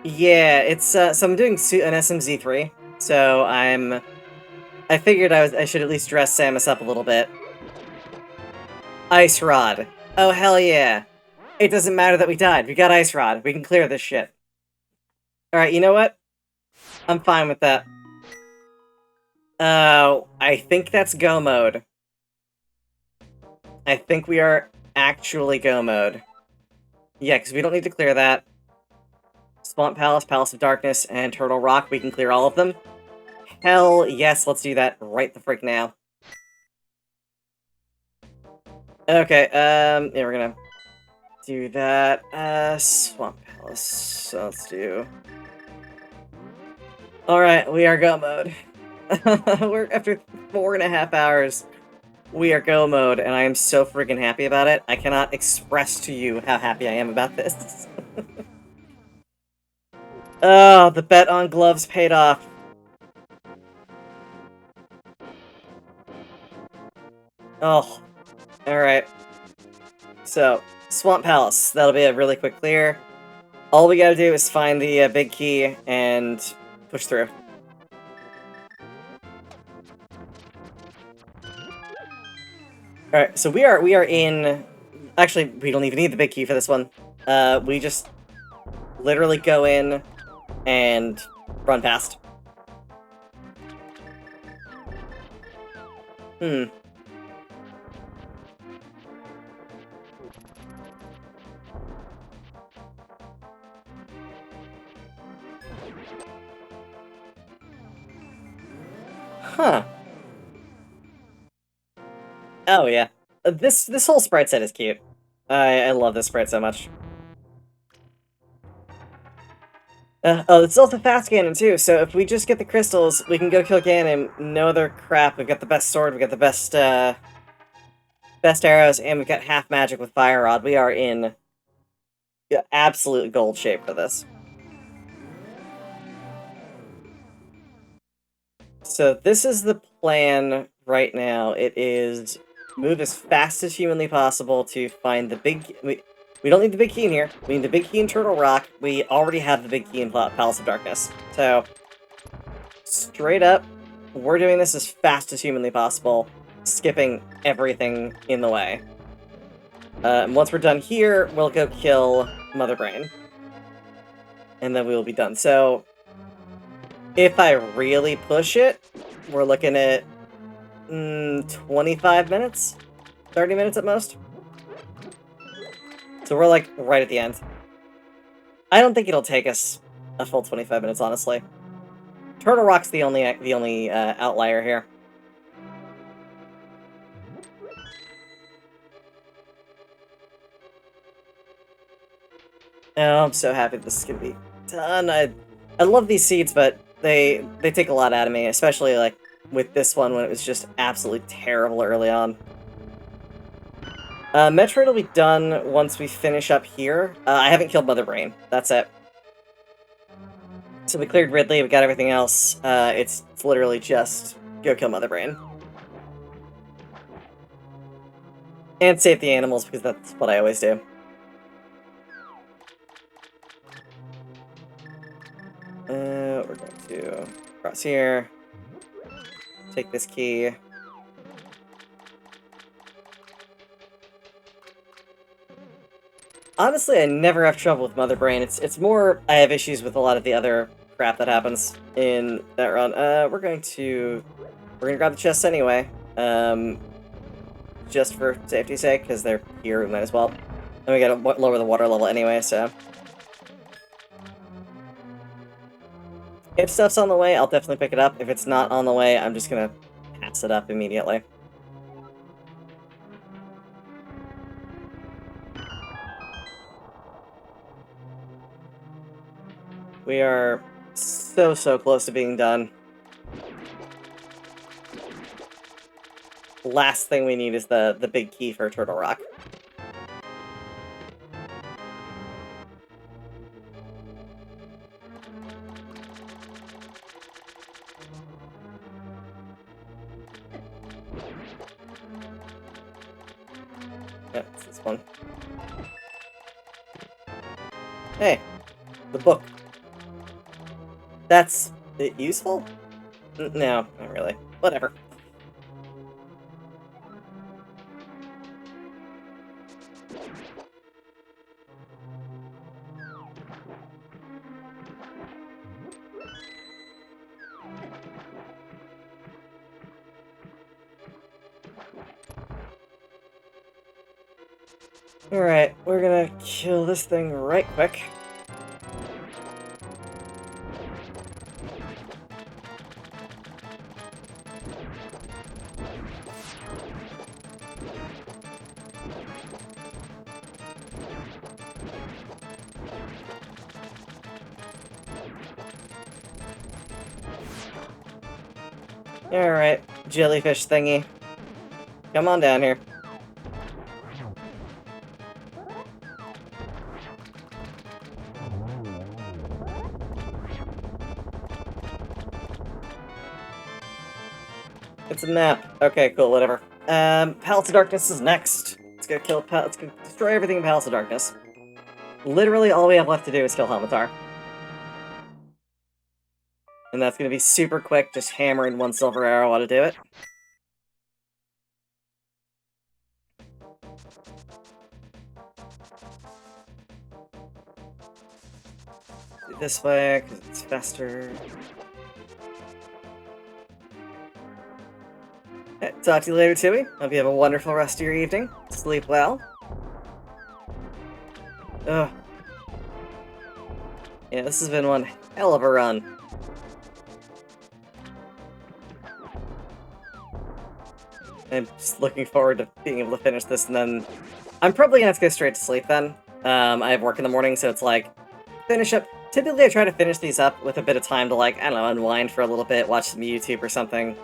Speaker 1: Yeah, it's so I'm doing an SMZ3, so I figured I should at least dress Samus up a little bit. Ice Rod. Oh hell yeah! It doesn't matter that we died. We got Ice Rod. We can clear this shit. All right, you know what? I'm fine with that. I think that's go mode. I think we are actually go mode. Yeah, because we don't need to clear that. Swamp Palace, Palace of Darkness, and Turtle Rock, we can clear all of them. Hell yes, let's do that right the frick now. Okay, yeah, we're gonna do that. Swamp Palace, so let's do... Alright, we are go mode. We're after 4.5 hours. We are go mode, and I am so freaking happy about it. I cannot express to you how happy I am about this. Oh, the bet on gloves paid off. Oh, alright. So, Swamp Palace. That'll be a really quick clear. All we gotta do is find the big key and push through. Alright, so we are in... Actually, we don't even need the big key for this one. We just literally go in and run past. Huh. Oh, yeah. This whole sprite set is cute. I love this sprite so much. Oh, it's also fast cannon too, so if we just get the crystals, we can go kill Ganon. No other crap. We've got the best sword, we've got the best, best arrows, and we've got half magic with Fire Rod. We are in absolute gold shape for this. So this is the plan right now. It is move as fast as humanly possible to find the big... We don't need the big key in here. We need the big key in Turtle Rock. We already have the big key in Palace of Darkness. So, straight up, we're doing this as fast as humanly possible, skipping everything in the way. And once we're done here, we'll go kill Mother Brain. And then we will be done. So, if I really push it, we're looking at 25 minutes? 30 minutes at most? So we're, like, right at the end. I don't think it'll take us a full 25 minutes, honestly. Turtle Rock's the only outlier here. Oh, I'm so happy this is gonna be done. I love these seeds, but they take a lot out of me, especially like with this one when it was just absolutely terrible early on. Metroid will be done once we finish up here. I haven't killed Mother Brain. That's it. So we cleared Ridley, we got everything else. It's literally just go kill Mother Brain. And save the animals, because that's what I always do. We're going to cross here. Take this key. Honestly, I never have trouble with Mother Brain. It's more I have issues with a lot of the other crap that happens in that run. We're gonna grab the chests anyway. Just for safety's sake, because they're here, we might as well. And we gotta lower the water level anyway, so. If stuff's on the way, I'll definitely pick it up. If it's not on the way, I'm just gonna pass it up immediately. We are so close to being done. Last thing we need is the big key for Turtle Rock. Yep, it's this one. Hey, the book. That's it useful? No, not really. Whatever. Alright, we're gonna kill this thing right quick. Alright, jellyfish thingy. Come on down here. It's a nap. Okay, cool, whatever. Palace of Darkness is next. Let's go kill let's go destroy everything in Palace of Darkness. Literally all we have left to do is kill Helmatar. And that's gonna be super quick, just hammering one silver arrow ought to do it. Do it this way, because it's faster. Okay, talk to you later, Tui. Hope you have a wonderful rest of your evening. Sleep well. Ugh. Yeah, this has been one hell of a run. I'm just looking forward to being able to finish this, and then I'm probably gonna have to go straight to sleep then. I have work in the morning, so it's like, finish up. Typically, I try to finish these up with a bit of time to, like, I don't know, unwind for a little bit, watch some YouTube or something.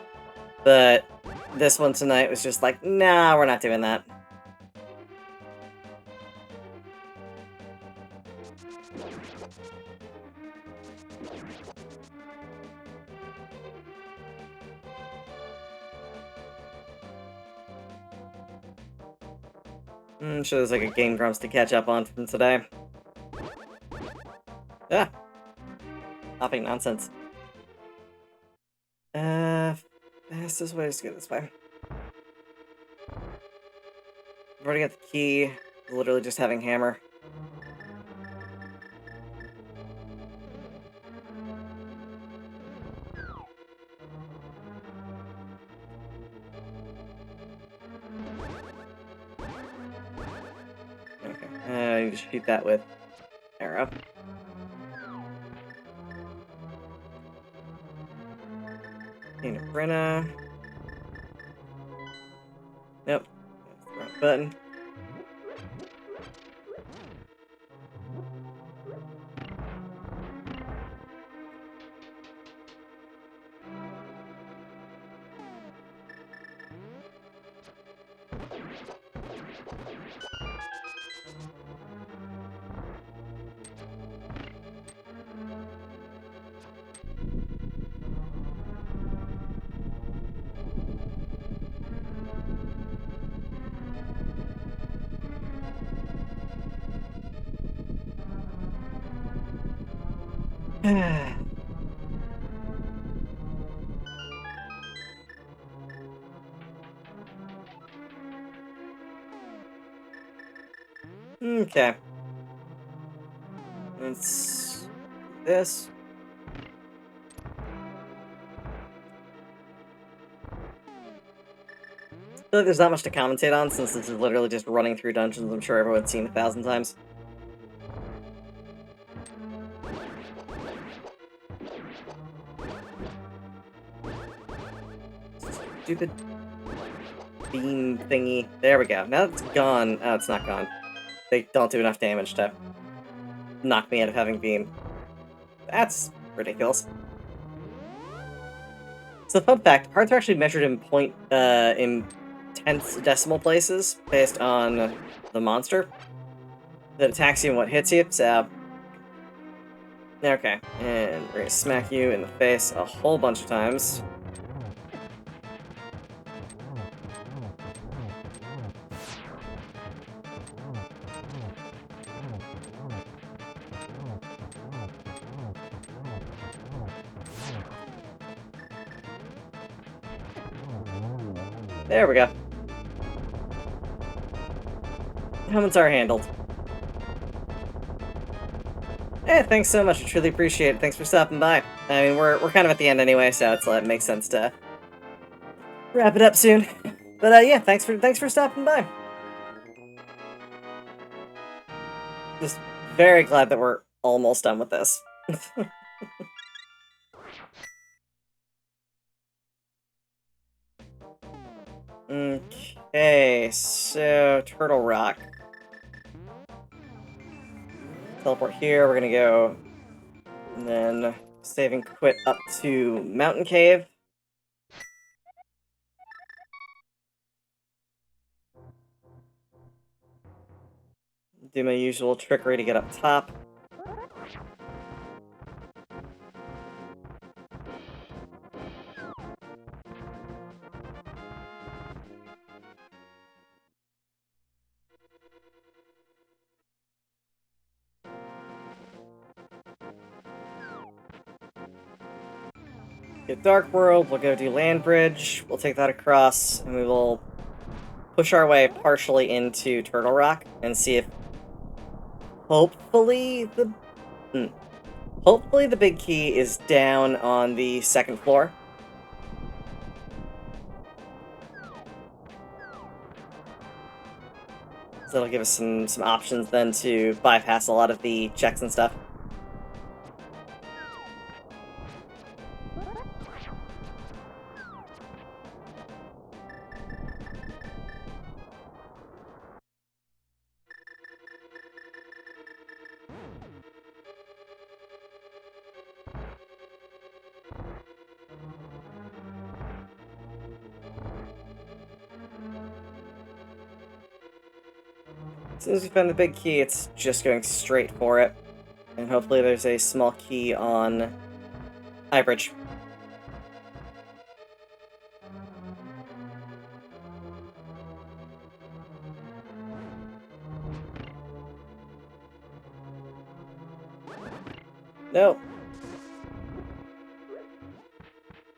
Speaker 1: But this one tonight was just like, nah, we're not doing that. I'm sure there's like a Game Grumps to catch up on from today. Ah! Hopping nonsense. Fastest way is to go this way. I've already got the key. Literally just having hammer. Okay, you just shoot that with arrow. Need a Brenna. Nope. That's the wrong button. Okay. Let's do this. I feel like there's not much to commentate on since this is literally just running through dungeons I'm sure everyone's seen 1,000 times. Stupid beam thingy. There we go. Now it's gone. Oh, it's not gone. They don't do enough damage to knock me out of having beam. That's ridiculous. So fun fact, hearts are actually measured in tenths decimal places based on the monster that attacks you and what hits you, so... Okay, and we're gonna smack you in the face a whole bunch of times. There we go. Helmets are handled. Thanks so much. I truly appreciate it. Thanks for stopping by. I mean, we're kind of at the end anyway, so it makes sense to wrap it up soon. But yeah, thanks for stopping by. Just very glad that we're almost done with this. Okay, so Turtle Rock. Teleport here, we're gonna go, and then save and quit up to Mountain Cave. Do my usual trickery to get up top. Get Dark World, we'll go do Land Bridge, we'll take that across, and we will push our way partially into Turtle Rock and see if hopefully hopefully the big key is down on the second floor. So that'll give us some options then to bypass a lot of the checks and stuff. As soon as we find the big key, it's just going straight for it. And hopefully there's a small key on Highbridge. No.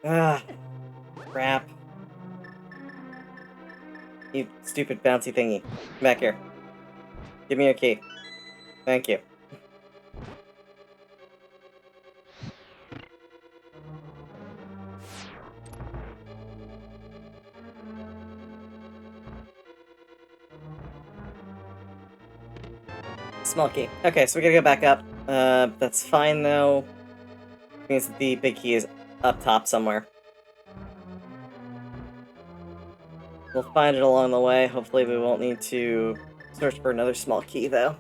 Speaker 1: Ah, crap. You stupid bouncy thingy. Come back here. Give me your key. Thank you. Small key. Okay, so we gotta go back up. That's fine though. Means the big key is up top somewhere. We'll find it along the way. Hopefully we won't need to search for another small key though.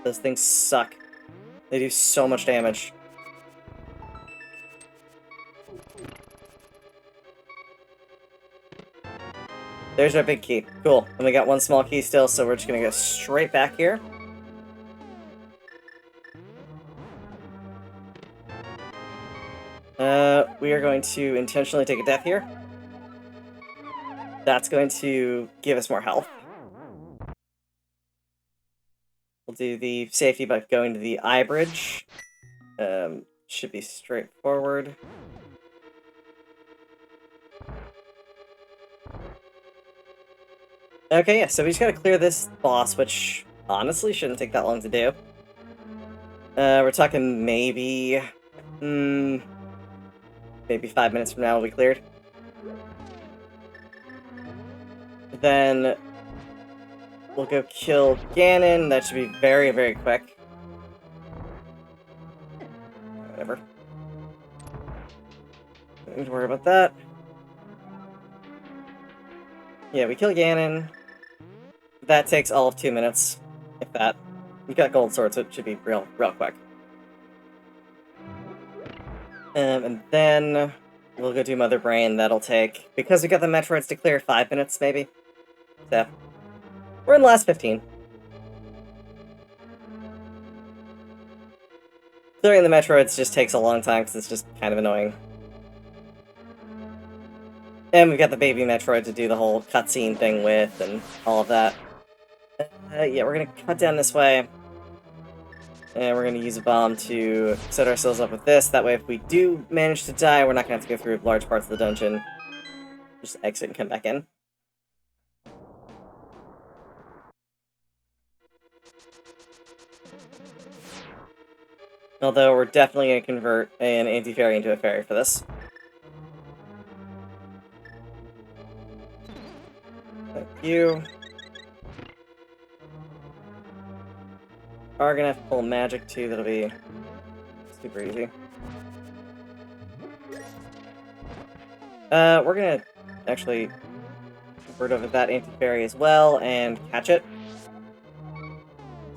Speaker 1: Those things suck. They do so much damage. There's our big key. Cool. And we got one small key still, so we're just gonna go straight back here. We are going to intentionally take a death here. That's going to give us more health. We'll do the safety by going to the eye bridge. Should be straightforward. Okay, yeah, so we just gotta clear this boss, which honestly shouldn't take that long to do. We're talking maybe... maybe 5 minutes from now will be cleared. Then we'll go kill Ganon. That should be very, very quick. Whatever. Don't need to worry about that. Yeah, we kill Ganon. That takes all of 2 minutes, if that. We got gold swords, so it should be real quick. And then we'll go do Mother Brain. That'll take, because we got the Metroids to clear, 5 minutes, maybe. So, we're in the last 15. Clearing the Metroids just takes a long time, because it's just kind of annoying. And we've got the baby Metroid to do the whole cutscene thing with, and all of that. Yeah, we're gonna cut down this way. And we're gonna use a bomb to set ourselves up with this. That way, if we do manage to die, we're not gonna have to go through large parts of the dungeon. Just exit and come back in. Although, we're definitely gonna convert an anti-fairy into a fairy for this. Thank you. Are gonna have to pull magic too, that'll be super easy. We're gonna actually convert over that anti-fairy as well and catch it.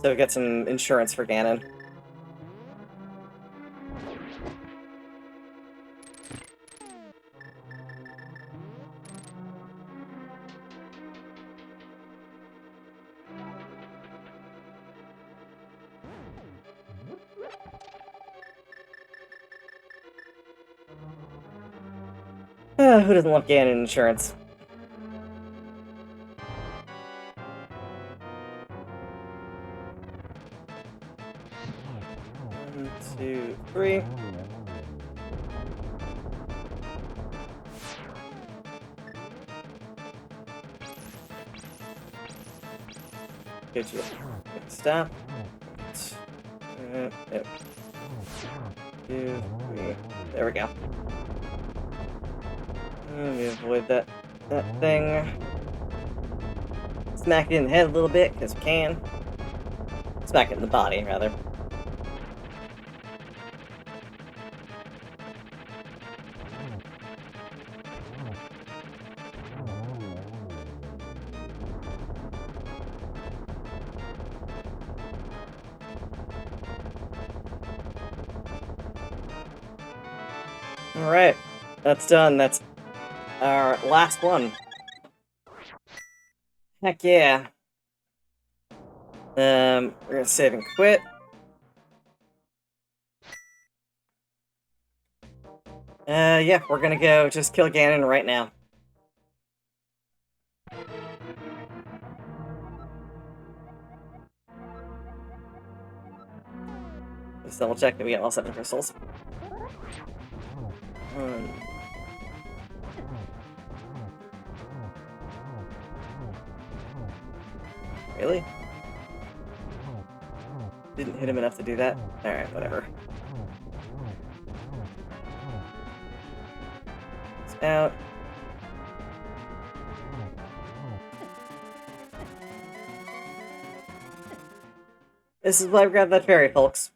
Speaker 1: So we get some insurance for Ganon. Who doesn't love Ganon insurance? One, two, three. Good job. Stop. Yep. 2, 3. There we go. Let me avoid that thing. Smack it in the head a little bit, because we can. Smack it in the body, rather. Alright. That's done. That's our last one. Heck yeah. We're gonna save and quit. Yeah, we're gonna go just kill Ganon right now. Just double check that we got all 7 crystals. Really? Didn't hit him enough to do that? Alright, whatever. It's out. This is why we grabbed that fairy, folks.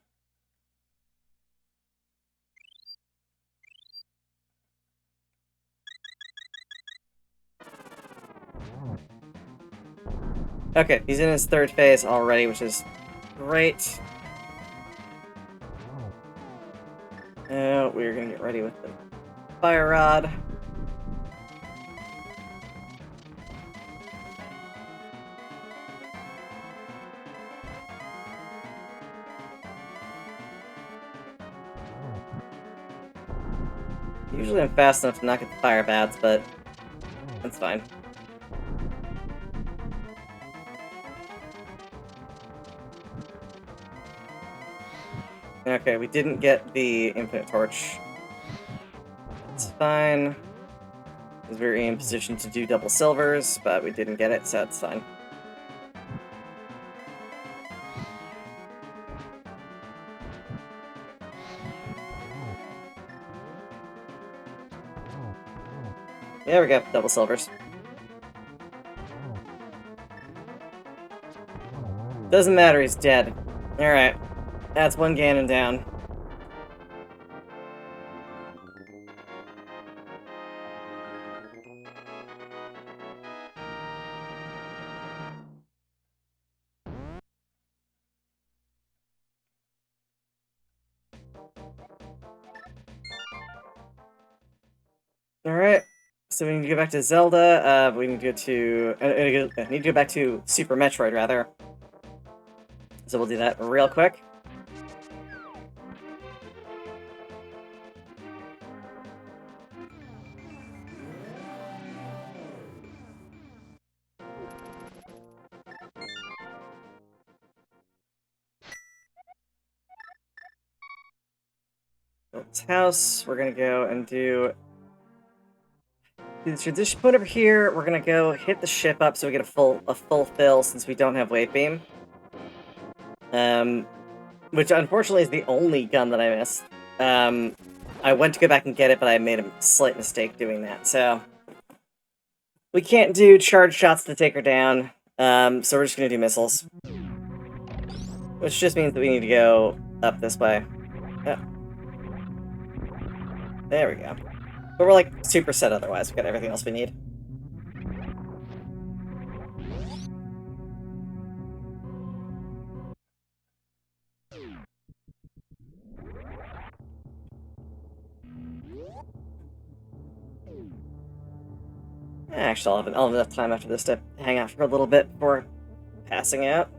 Speaker 1: Okay, he's in his 3rd phase already, which is great. We're gonna get ready with the fire rod. Usually I'm fast enough to not get the fire bats, but that's fine. Okay, we didn't get the Infinite Torch. It's fine. Because we were in position to do double silvers, but we didn't get it, so it's fine. There we go, double silvers. Doesn't matter, he's dead. Alright, that's one Ganon down. Alright, so we need to go back to Zelda, we need to go to... need to go back to Super Metroid, rather. So we'll do that real quick. This house, we're gonna go and do the tradition point over here. We're gonna go hit the ship up so we get a full fill since we don't have Wave Beam. Which unfortunately is the only gun that I missed. I went to go back and get it, but I made a slight mistake doing that, so... We can't do charge shots to take her down, so we're just gonna do missiles. Which just means that we need to go up this way. Oh. There we go. But we're, like, super set otherwise. We've got everything else we need. Actually, I'll have enough time after this to hang out for a little bit before passing out.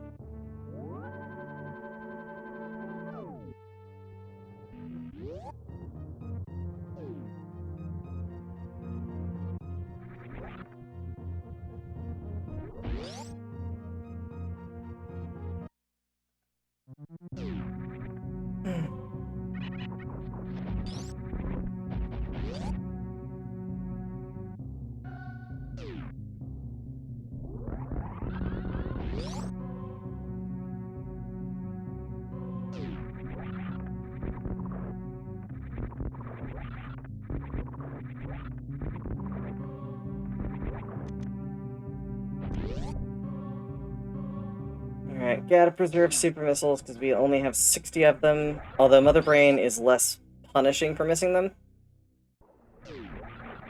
Speaker 1: Alright, gotta preserve super missiles because we only have 60 of them, although Mother Brain is less punishing for missing them.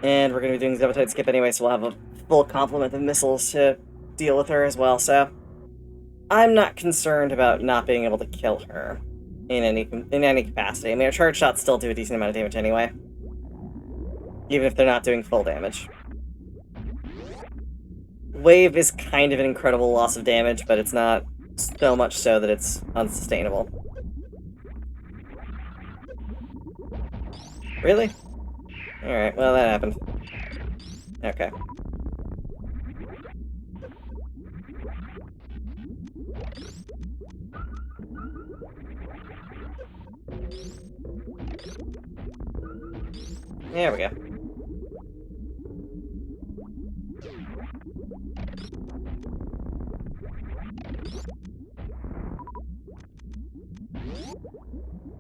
Speaker 1: And we're gonna be doing Zebetide Skip anyway, so we'll have a full complement of missiles to deal with her as well, so... I'm not concerned about not being able to kill her in any capacity. I mean, our charge shots still do a decent amount of damage anyway. Even if they're not doing full damage. Wave is kind of an incredible loss of damage, but it's not so much so that it's unsustainable. Really? Alright, well that happened. Okay. There we go.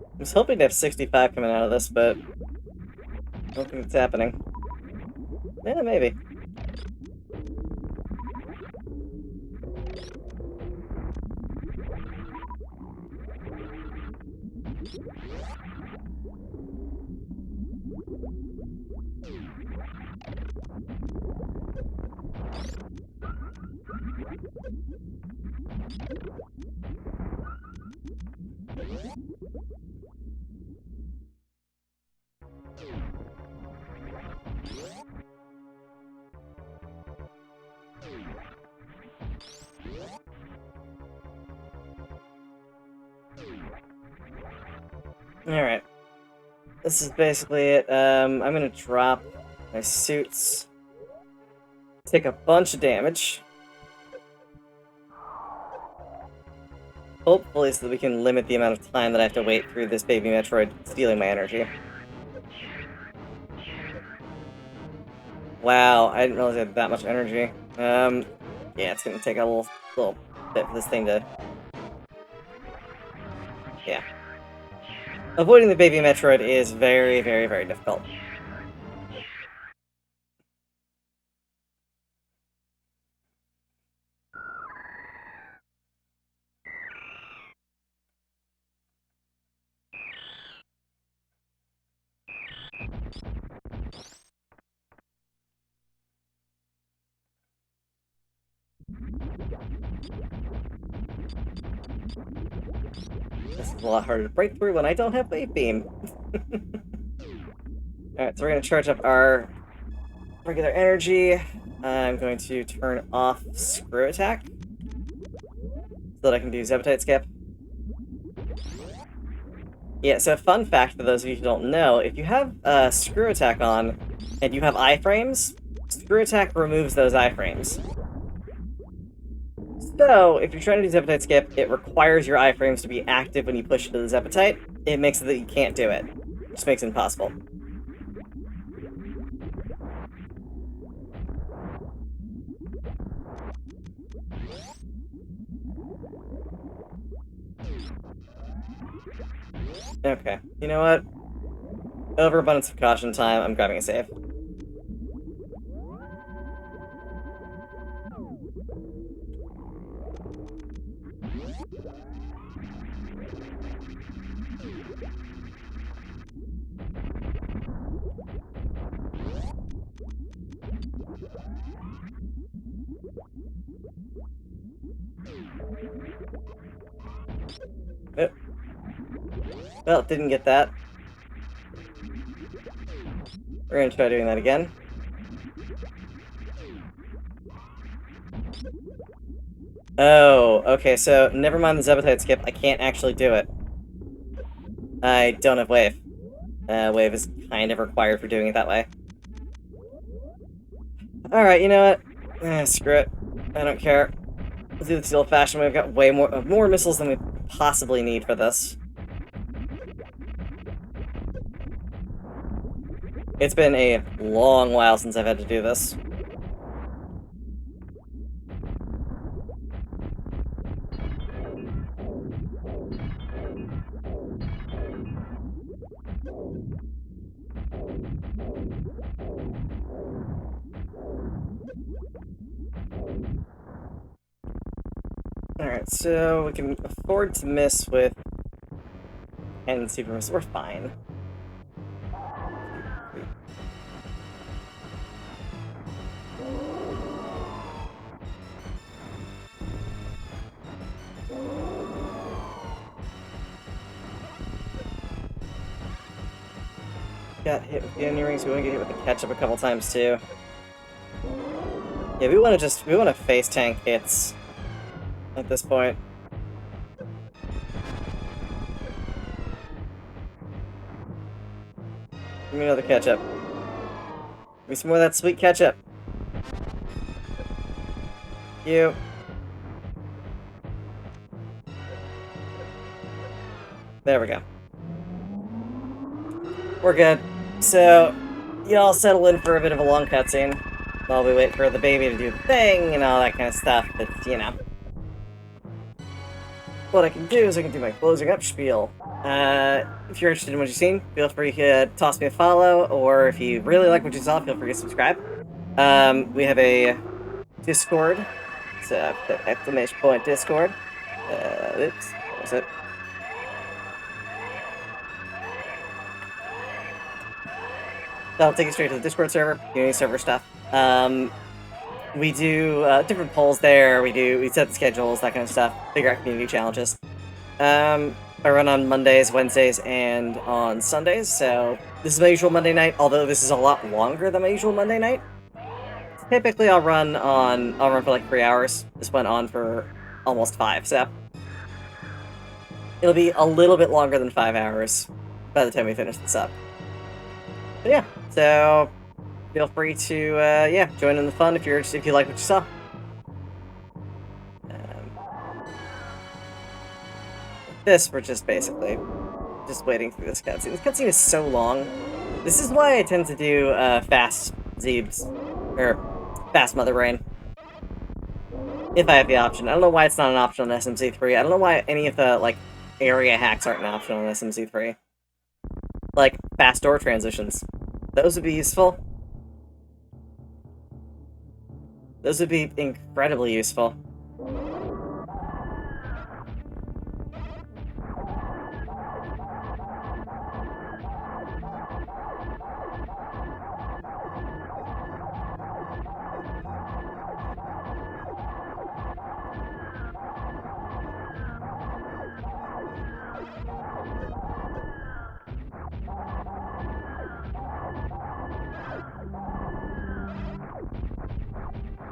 Speaker 1: I was hoping to have 65 coming out of this, but I don't think it's happening. Yeah, maybe. Alright. This is basically it. I'm gonna drop my suits. Take a bunch of damage. Hopefully so that we can limit the amount of time that I have to wait through this baby Metroid stealing my energy. Wow, I didn't realize I had that much energy. Yeah, it's gonna take a little bit for this thing to... Yeah. Avoiding the baby Metroid is very, very, very difficult. This is a lot harder to break through when I don't have Wave Beam. Alright, so we're gonna charge up our regular energy. I'm going to turn off Screw Attack so that I can do Zepatite Skip. Yeah, so fun fact for those of you who don't know, if you have Screw Attack on and you have iframes, Screw Attack removes those iframes. So, if you're trying to do Zepatite Skip, it requires your iframes to be active when you push into the Zepatite. It makes it that you can't do it. It just makes it impossible. Okay, you know what? Overabundance of caution time, I'm grabbing a save. Oh. Well, didn't get that. We're gonna try doing that again. Oh, okay, so never mind the Zepatite Skip, I can't actually do it. I don't have Wave. Wave is kind of required for doing it that way. Alright, you know what? Screw it. I don't care. Let's do this the old-fashioned way. We've got way more missiles than we possibly need for this. It's been a long while since I've had to do this. Alright, so we can afford to miss with and super miss. We're fine. Got hit with the onion rings. We want to get hit with the ketchup a couple times too. Yeah, we want to face tank hits at this point. Give me another ketchup. Give me some more of that sweet ketchup. You. There we go. We're good. So, y'all settle in for a bit of a long cutscene while we wait for the baby to do the thing and all that kind of stuff. But, you know. What I can do is I can do my closing up spiel. If you're interested in what you've seen, feel free to toss me a follow, or if you really like what you saw, feel free to subscribe. We have a Discord. It's exclamation point Discord. Oops, what was it? That'll take you straight to the Discord server, community server stuff. We do different polls there. We set the schedules, that kind of stuff. Figure out community challenges. I run on Mondays, Wednesdays, and on Sundays. So this is my usual Monday night. Although this is a lot longer than my usual Monday night. Typically, I'll run for like 3 hours. This went on for almost 5. So it'll be a little bit longer than 5 hours by the time we finish this up. But yeah, so feel free to join in the fun if you like what you saw. this, we're just basically just waiting through this cutscene. This cutscene is so long. This is why I tend to do fast Zebes, or fast Mother Brain, if I have the option. I don't know why it's not an option on SMC3. I don't know why any of the, like, area hacks aren't an option on SMC3. Like, fast door transitions. Those would be useful. Those would be incredibly useful.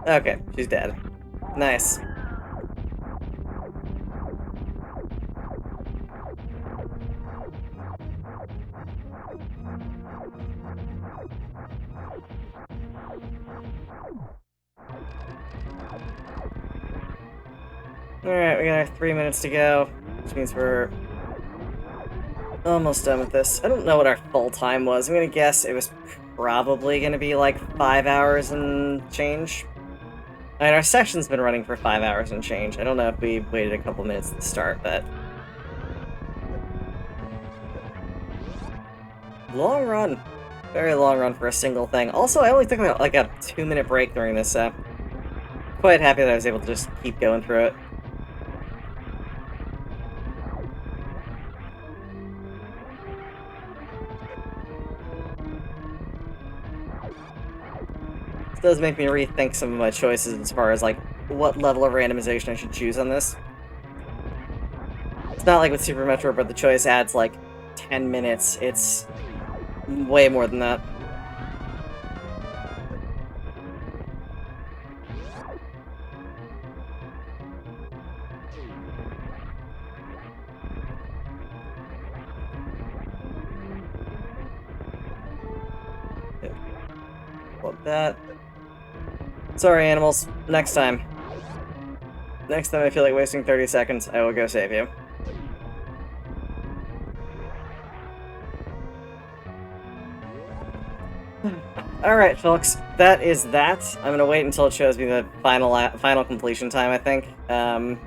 Speaker 1: Okay, she's dead. Nice. Alright, we got our 3 minutes to go, which means we're almost done with this. I don't know what our full time was. I'm gonna guess it was probably gonna be like 5 hours and change. I mean, our session's been running for 5 hours and change. I don't know if we waited a couple minutes at the start, but... long run. Very long run for a single thing. Also, I only took like a 2-minute break during this, so... quite happy that I was able to just keep going through it. This does make me rethink some of my choices as far as, like, what level of randomization I should choose on this. It's not like with Super Metroid, where the choice adds, like, 10 minutes. It's way more than that. Like that. Sorry, animals. Next time. Next time I feel like wasting 30 seconds, I will go save you. Alright, folks. That is that. I'm gonna wait until it shows me the final completion time, I think. But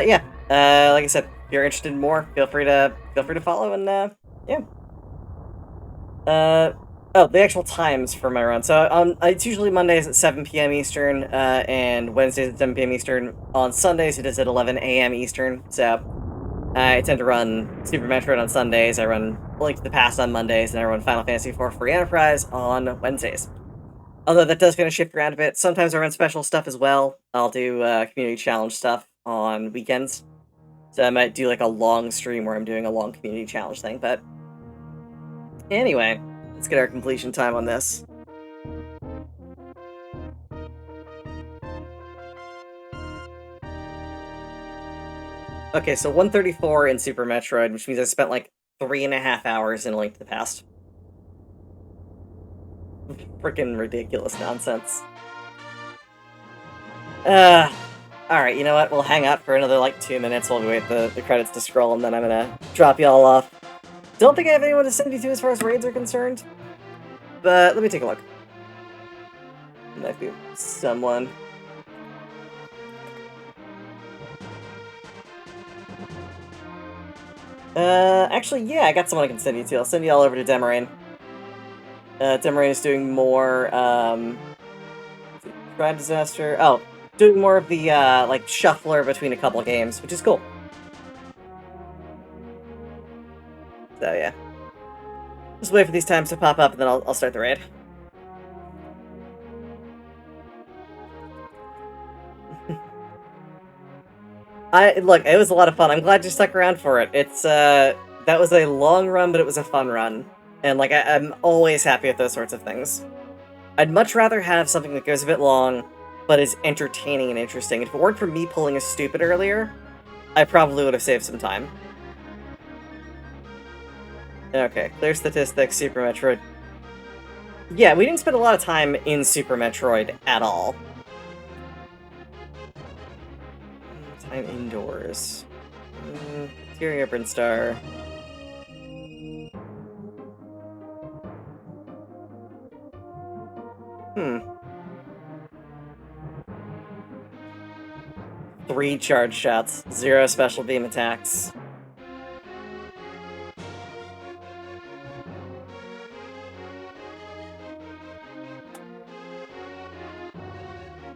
Speaker 1: yeah, like I said, if you're interested in more, feel free to follow, and yeah. Oh, the actual times for my run. So it's usually Mondays at 7 p.m. Eastern, and Wednesdays at 7 p.m. Eastern. On Sundays, it is at 11 a.m. Eastern. So I tend to run Super Metroid on Sundays. I run Link to the Past on Mondays, and I run Final Fantasy IV Free Enterprise on Wednesdays. Although that does kind of shift around a bit. Sometimes I run special stuff as well. I'll do community challenge stuff on weekends. So I might do like a long stream where I'm doing a long community challenge thing. But anyway, let's get our completion time on this. Okay, so 134 in Super Metroid, which means I spent like 3.5 hours in Link to the Past. Freaking ridiculous nonsense. Alright, you know what? We'll hang out for another like 2 minutes while we wait the credits to scroll, and then I'm gonna drop y'all off. Don't think I have anyone to send you to as far as raids are concerned, but let me take a look. Might be someone. Actually, yeah, I got someone I can send you to. I'll send you all over to Demarain. Demarain is doing more, Crime Disaster. Oh, doing more of the, like, shuffler between a couple games, which is cool. So, yeah. Just wait for these times to pop up, and then I'll start the raid. Look, it was a lot of fun. I'm glad you stuck around for it. It's, that was a long run, but it was a fun run. And, like, I'm always happy with those sorts of things. I'd much rather have something that goes a bit long, but is entertaining and interesting. If it weren't for me pulling a stupid earlier, I probably would have saved some time. Okay, clear statistics, Super Metroid. Yeah, we didn't spend a lot of time in Super Metroid at all. Time indoors. Interior Brinstar. Hmm. 3 charge shots, 0 special beam attacks.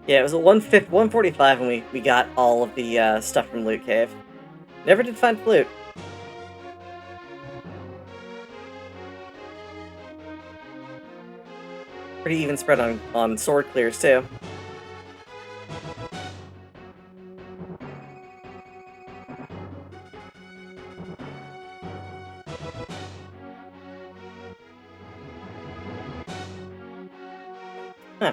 Speaker 1: Yeah, it was a 145 when we got all of the stuff from Loot Cave. Never did find Flute. Pretty even spread on sword clears, too. Huh.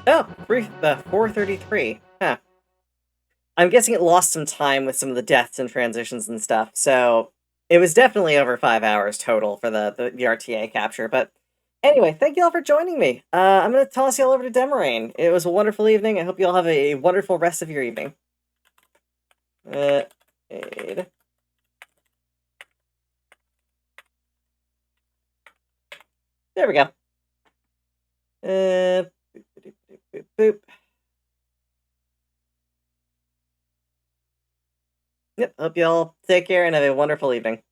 Speaker 1: Oh, 433. Huh. I'm guessing it lost some time with some of the deaths and transitions and stuff, so it was definitely over 5 hours total for the RTA capture, but anyway, thank you all for joining me. I'm going to toss you all over to Demarain. It was a wonderful evening. I hope you all have a wonderful rest of your evening. Aid. There we go. Boop, boop, boop, boop, boop. Yep, hope you all take care and have a wonderful evening.